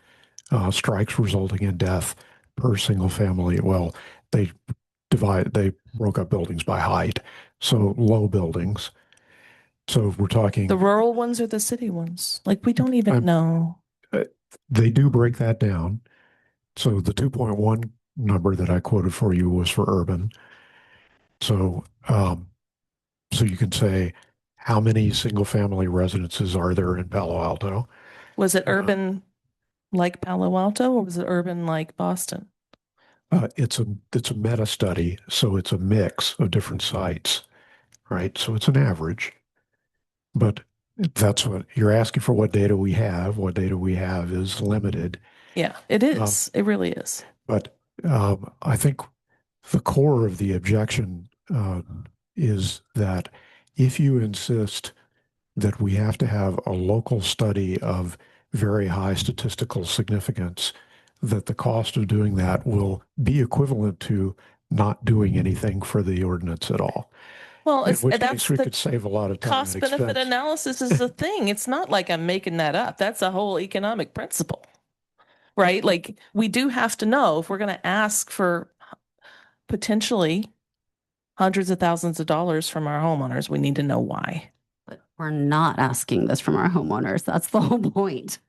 strikes resulting in death per single family. Well, they broke up buildings by height, so low buildings. So if we're talking the rural ones or the city ones, we don't even know. They do break that down. So the 2.1 number that I quoted for you was for urban. So, so you can say, how many single family residences are there in Palo Alto? Was it urban like Palo Alto or was it urban like Boston? It's a meta study, so it's a mix of different sites, right? So it's an average. But that's what you're asking for. What data we have? What data we have is limited. Yeah, it is. It really is. But I think the core of the objection is that if you insist that we have to have a local study of very high statistical significance, that the cost of doing that will be equivalent to not doing anything for the ordinance at all. Well, in which case we could save a lot of time. Cost benefit analysis is the thing. It's not like I'm making that up. That's a whole economic principle, right? We do have to know if we're going to ask for potentially hundreds of thousands of dollars from our homeowners, we need to know why. But we're not asking this from our homeowners. That's the whole point.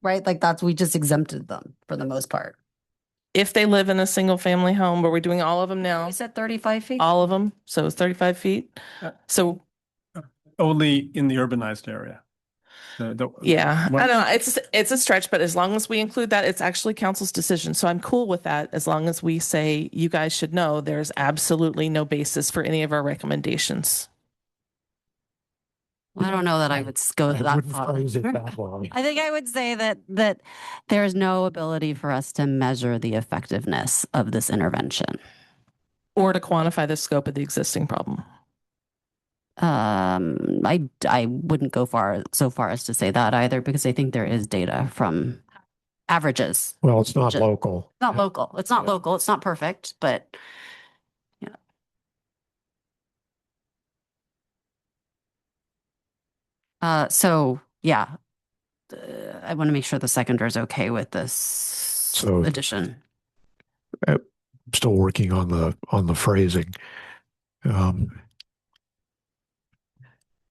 right? Like we just exempted them for the most part. If they live in a single family home, where we're doing all of them now, You said 35 feet? all of them. So it's 35 feet. So Only in the urbanized area. yeah, I don't know. It's a stretch, but as long as we include that, it's actually council's decision. So I'm cool with that as long as we say you guys should know there's absolutely no basis for any of our recommendations. I don't know that I would go that wouldn't far. phrase it that way. I think I would say that there's no ability for us to measure the effectiveness of this intervention. Or to quantify the scope of the existing problem. I wouldn't go so far as to say that either, because I think there is data from averages. Well, it's not local. Not local. It's not local. It's not perfect, but so yeah, I want to make sure the seconder is okay with this addition. I'm still working on the phrasing.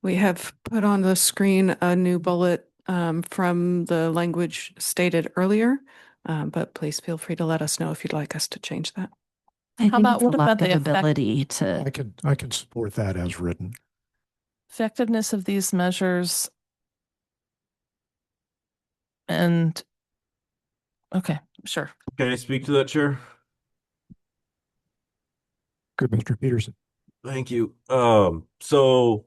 We have put on the screen a new bullet from the language stated earlier, but please feel free to let us know if you'd like us to change that. How about what about the ability to? I can support that as written. Effectiveness of these measures and okay, sure. Can I speak to that, Chair? Good, Mr. Peterson. Thank you. So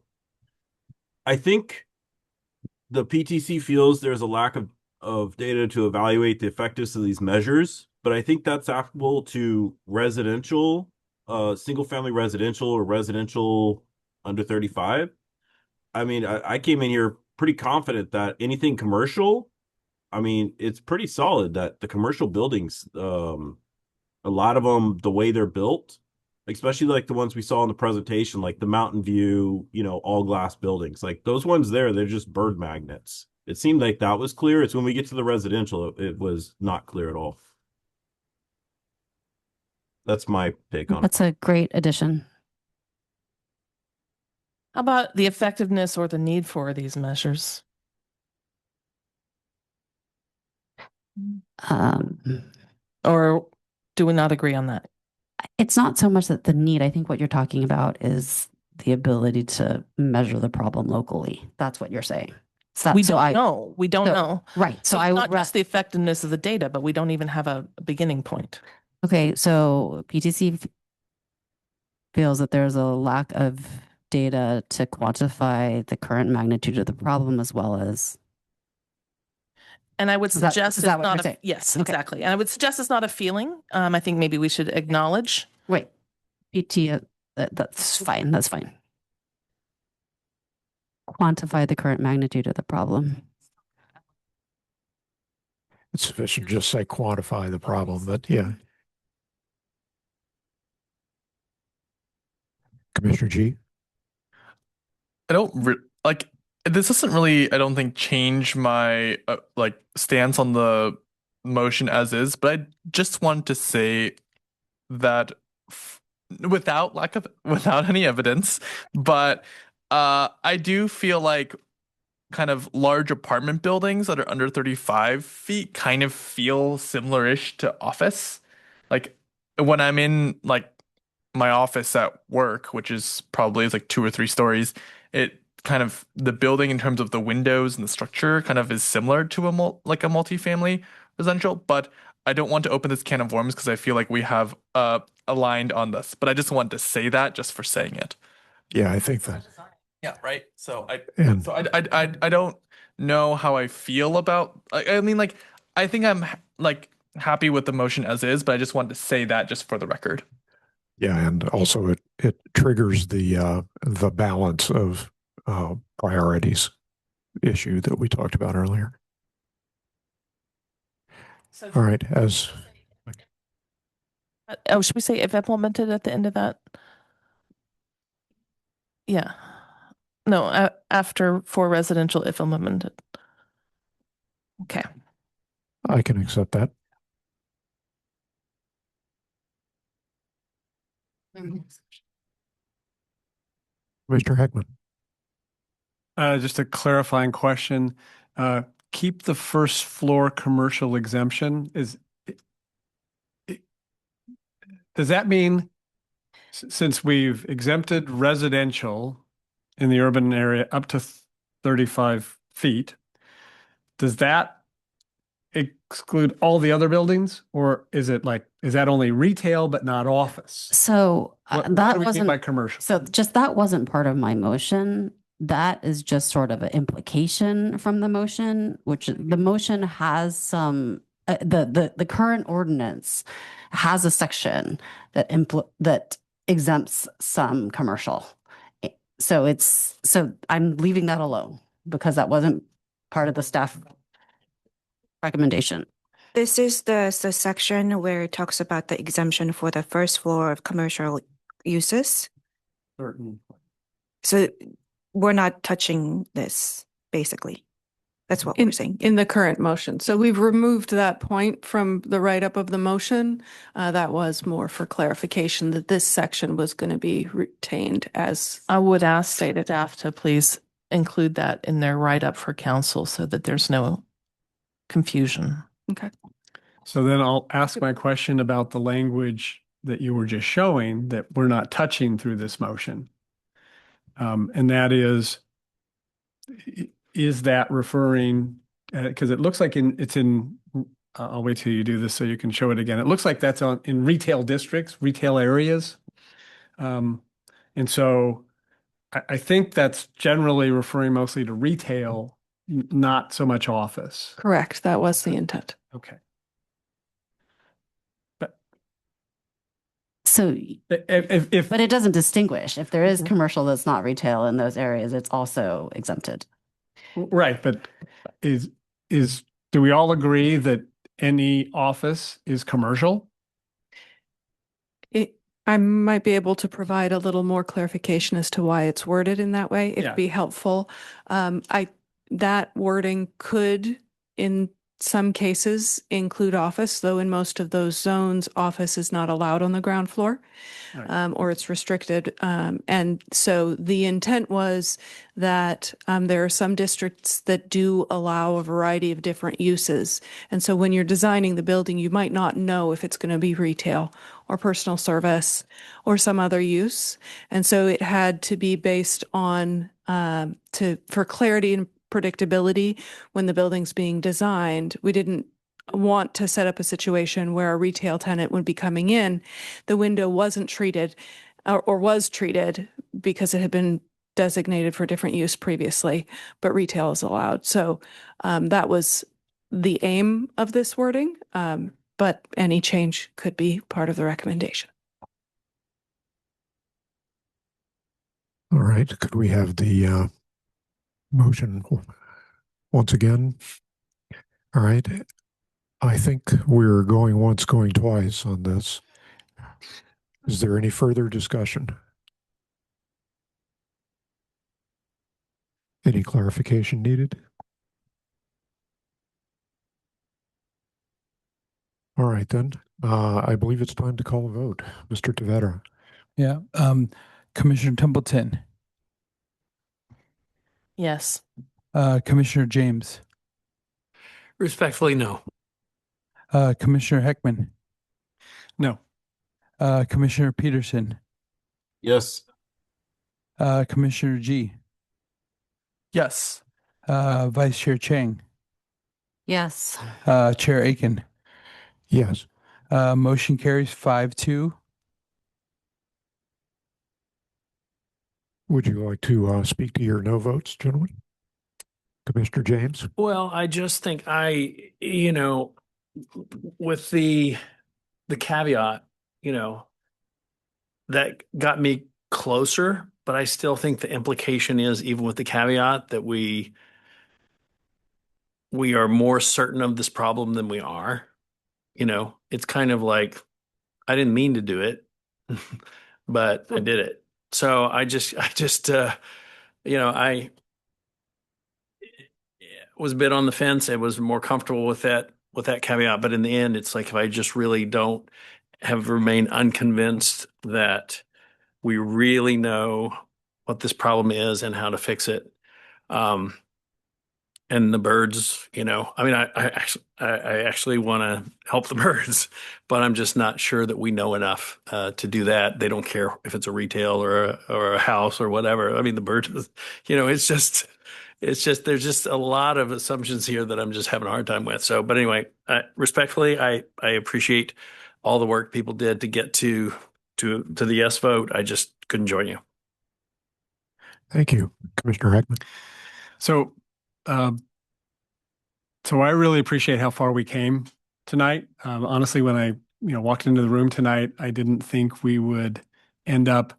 I think the PTC feels there's a lack of data to evaluate the effectiveness of these measures, but I think that's applicable to residential, single family residential or residential under 35. I mean, I came in here pretty confident that anything commercial, I mean, it's pretty solid that the commercial buildings, a lot of them, the way they're built, especially like the ones we saw in the presentation, like the Mountain View, all glass buildings, like those ones there, they're just bird magnets. It seemed like that was clear. It's when we get to the residential, it was not clear at all. That's my take on it. That's a great addition. How about the effectiveness or the need for these measures? Or do we not agree on that? It's not so much that the need. I think what you're talking about is the ability to measure the problem locally. That's what you're saying. We don't know. We don't know. Right. So I not just the effectiveness of the data, but we don't even have a beginning point. Okay. So PTC feels that there's a lack of data to quantify the current magnitude of the problem as well as. And I would suggest is that it's what not you're a, saying? yes, Okay. exactly. And I would suggest it's not a feeling. I think maybe we should acknowledge. Wait, PT, that's fine. That's fine. Quantify the current magnitude of the problem. It's sufficient to just say quantify the problem, but yeah. Commissioner G. I don't like this doesn't really, I don't think, change my stance on the motion as is, but I just want to say that without any evidence, but I do feel like kind of large apartment buildings that are under 35 feet kind of feel similar-ish to office. Like when I'm in like my office at work, which is probably like 2 or 3 stories, it kind of the building in terms of the windows and the structure kind of is similar to a multifamily residential, but I don't want to open this can of worms because I feel like we have aligned on this, but I just want to say that just for saying it. Yeah, I think that. Yeah, right. So I don't know how I feel about. I mean, like I think I'm like happy with the motion as is, but I just wanted to say that just for the record. Yeah, and also it triggers the balance of priorities issue that we talked about earlier. So all right, as should we say if implemented at the end of that? Yeah. No, after for residential if implemented. Okay. I can accept that. Mr. Heckman. Just a clarifying question. keep the first floor commercial exemption? Does that mean since we've exempted residential in the urban area up to 35 feet, does that exclude all the other buildings, or is that only retail but not office? So What do that we mean wasn't by commercial? So just that wasn't part of my motion. That is just sort of an implication from the motion, which the motion has some the current ordinance has a section that exempts some commercial. So I'm leaving that alone because that wasn't part of the staff recommendation. This is the section where it talks about the exemption for the first floor of commercial uses. Certain. So we're not touching this, basically. That's what we're saying. In the current motion. So we've removed that point from the write-up of the motion. That was more for clarification that this section was going to be retained as I would ask stated. staff to please include that in their write-up for council so that there's no confusion. Okay. So then I'll ask my question about the language that you were just showing that we're not touching through this motion. And that is that referring, because it looks like I'll wait till you do this so you can show it again. It looks like that's in retail districts, retail areas. And so I think that's generally referring mostly to retail, not so much office. Correct. That was the intent. Okay. So, But but it doesn't distinguish. If there is commercial that's not retail in those areas, it's also exempted. Right, but do we all agree that any office is commercial? I might be able to provide a little more clarification as to why it's worded in that way. It'd be helpful. That wording could, in some cases, include office, though in most of those zones, office is not allowed on the ground floor, or it's restricted. And so the intent was that there are some districts that do allow a variety of different uses. And so when you're designing the building, you might not know if it's going to be retail or personal service or some other use. And so it had to be based on, for clarity and predictability when the building's being designed. We didn't want to set up a situation where a retail tenant would be coming in, the window wasn't treated or was treated because it had been designated for different use previously, but retail is allowed. So that was the aim of this wording, but any change could be part of the recommendation. All right. Could we have the motion once again? All right. I think we're going once, going twice on this. Is there any further discussion? Any clarification needed? All right, then. I believe it's time to call a vote. Mr. Tavera. Yeah. Commissioner Templeton, Yes. Commissioner James, Respectfully, no. Commissioner Heckman, No. Commissioner Peterson, Yes. Commissioner G, Yes. Vice Chair Chang, Yes. Chair Aiken. Yes. Motion carries 5-2. Would you like to speak to your no votes, gentlemen? Commissioner James? Well, I just think with the caveat, that got me closer, but I still think the implication is, even with the caveat, that we are more certain of this problem than we are. It's kind of like, I didn't mean to do it, but I did it. So I was a bit on the fence. I was more comfortable with that caveat. But in the end, it's like, if I just really don't remain unconvinced that we really know what this problem is and how to fix it, and the birds, I mean, I actually want to help the birds, but I'm just not sure that we know enough to do that. They don't care if it's a retail or a house or whatever. I mean, the birds, it's just there's just a lot of assumptions here that I'm just having a hard time with. So, but anyway, respectfully, I appreciate all the work people did to get to the yes vote. I just couldn't join you. Thank you, Commissioner Heckman. So, so I really appreciate how far we came tonight. Honestly, when I walked into the room tonight, I didn't think we would end up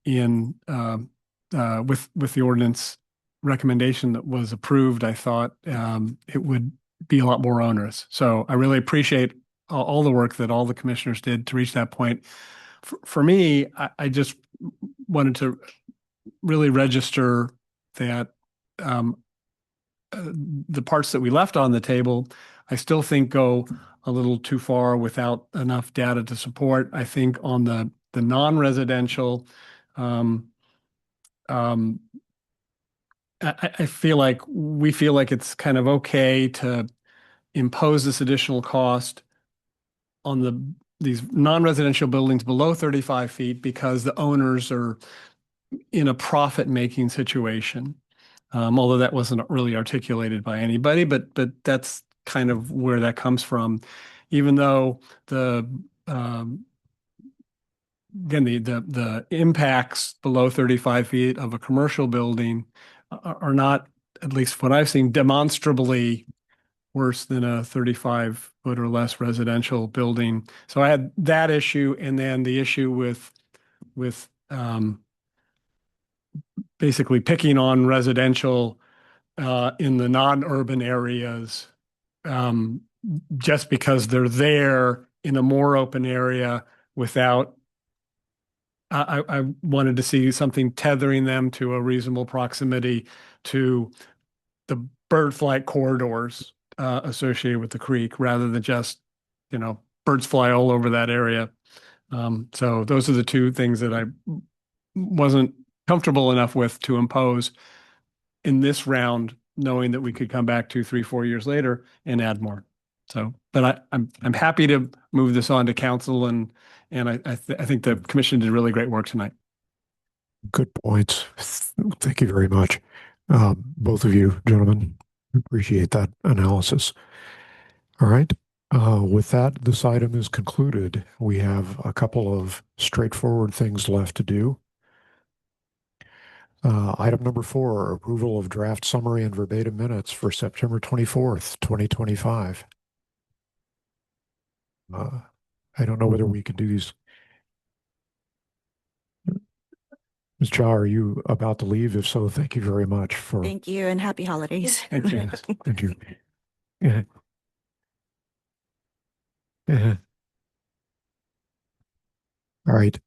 in with the ordinance recommendation that was approved. I thought it would be a lot more onerous. So I really appreciate all the work that all the commissioners did to reach that point. For me, I just wanted to really register that the parts that we left on the table, I still think go a little too far without enough data to support. I think on the non-residential, I feel like we feel like it's kind of okay to impose this additional cost on these non-residential buildings below 35 feet because the owners are in a profit-making situation. Although that wasn't really articulated by anybody, but that's kind of where that comes from. Even though again, the impacts below 35 feet of a commercial building are not, at least what I've seen, demonstrably worse than a 35-foot or less residential building. So I had that issue, and then the issue with basically picking on residential in the non-urban areas just because they're there in a more open area without, I wanted to see something tethering them to a reasonable proximity to the bird flight corridors associated with the creek rather than just, birds fly all over that area. So those are the two things that I wasn't comfortable enough with to impose in this round, knowing that we could come back 2, 3, 4 years later and add more. So, but I'm happy to move this on to council, and I think the commission did really great work tonight. Good points. Thank you very much, both of you gentlemen. Appreciate that analysis. All right. With that, this item is concluded. We have a couple of straightforward things left to do. Item number 4, approval of draft summary and verbatim minutes for September 24th, 2025. I don't know whether we can do these. Ms. Cha, are you about to leave? If so, thank you very much for. Thank you and happy holidays. Thank you. Thank you. Yeah. Yeah. All right.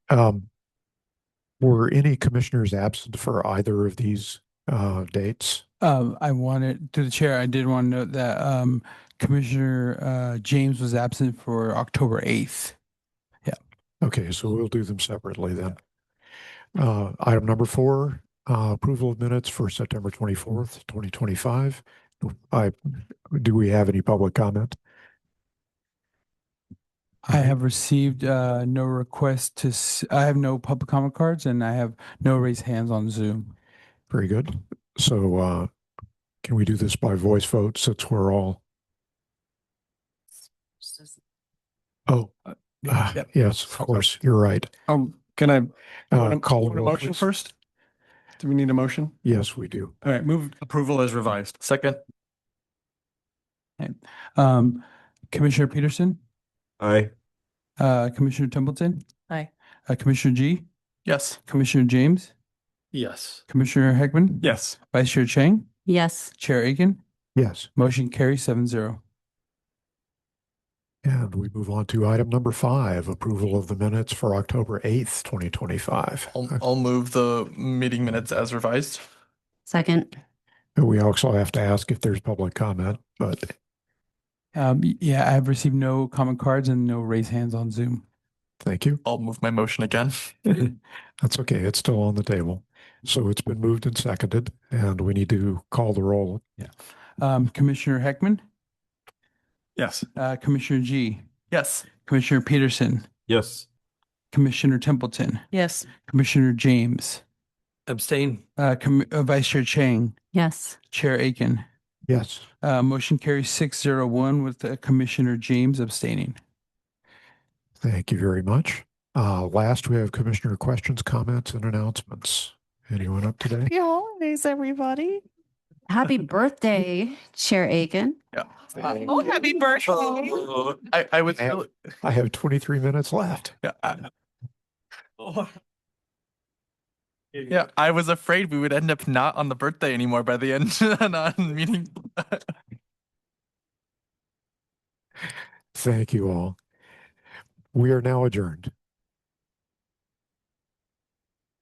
Were any commissioners absent for either of these dates? I wanted, to the chair, I did want to note that Commissioner James was absent for October 8th. Yeah. Okay, so we'll do them separately then. Item number 4, approval of minutes for September 24th, 2025. Do we have any public comment? I have received no request I have no public comment cards, and I have no raised hands on Zoom. Very good. So can we do this by voice vote since we're all? Oh, Yep. yes, of course. You're right. Can I call a motion please. first? Do we need a motion? Yes, we do. All right, move. Approval as revised. Second. Okay. Commissioner Peterson, Aye. Commissioner Templeton, Aye. Commissioner G, Yes. Commissioner James, Yes. Commissioner Heckman, Yes. Vice Chair Chang, Yes. Chair Aiken. Yes. Motion carries 7-0. And we move on to item number 5, approval of the minutes for October 8th, 2025. I'll move the meeting minutes as revised. Second. We also have to ask if there's public comment, but Yeah, I have received no comment cards and no raised hands on Zoom. thank you. I'll move my motion again. That's okay. It's still on the table. So it's been moved and seconded, and we need to call the roll. Yeah. Commissioner Heckman, Yes. Commissioner G, Yes. Commissioner Peterson, Yes. Commissioner Templeton, Yes. Commissioner James, Abstain. Vice Chair Chang, Yes. Chair Aiken. Yes. Motion carries 601 with Commissioner James abstaining. Thank you very much. Last, we have commissioner questions, comments, and announcements. Anyone up today? Happy holidays, everybody. Happy birthday, Chair Aiken. Yeah. Oh, happy birthday. I was. I have 23 minutes left. Yeah, I was afraid we would end up not on the birthday anymore by the end of the meeting. Thank you all. We are now adjourned.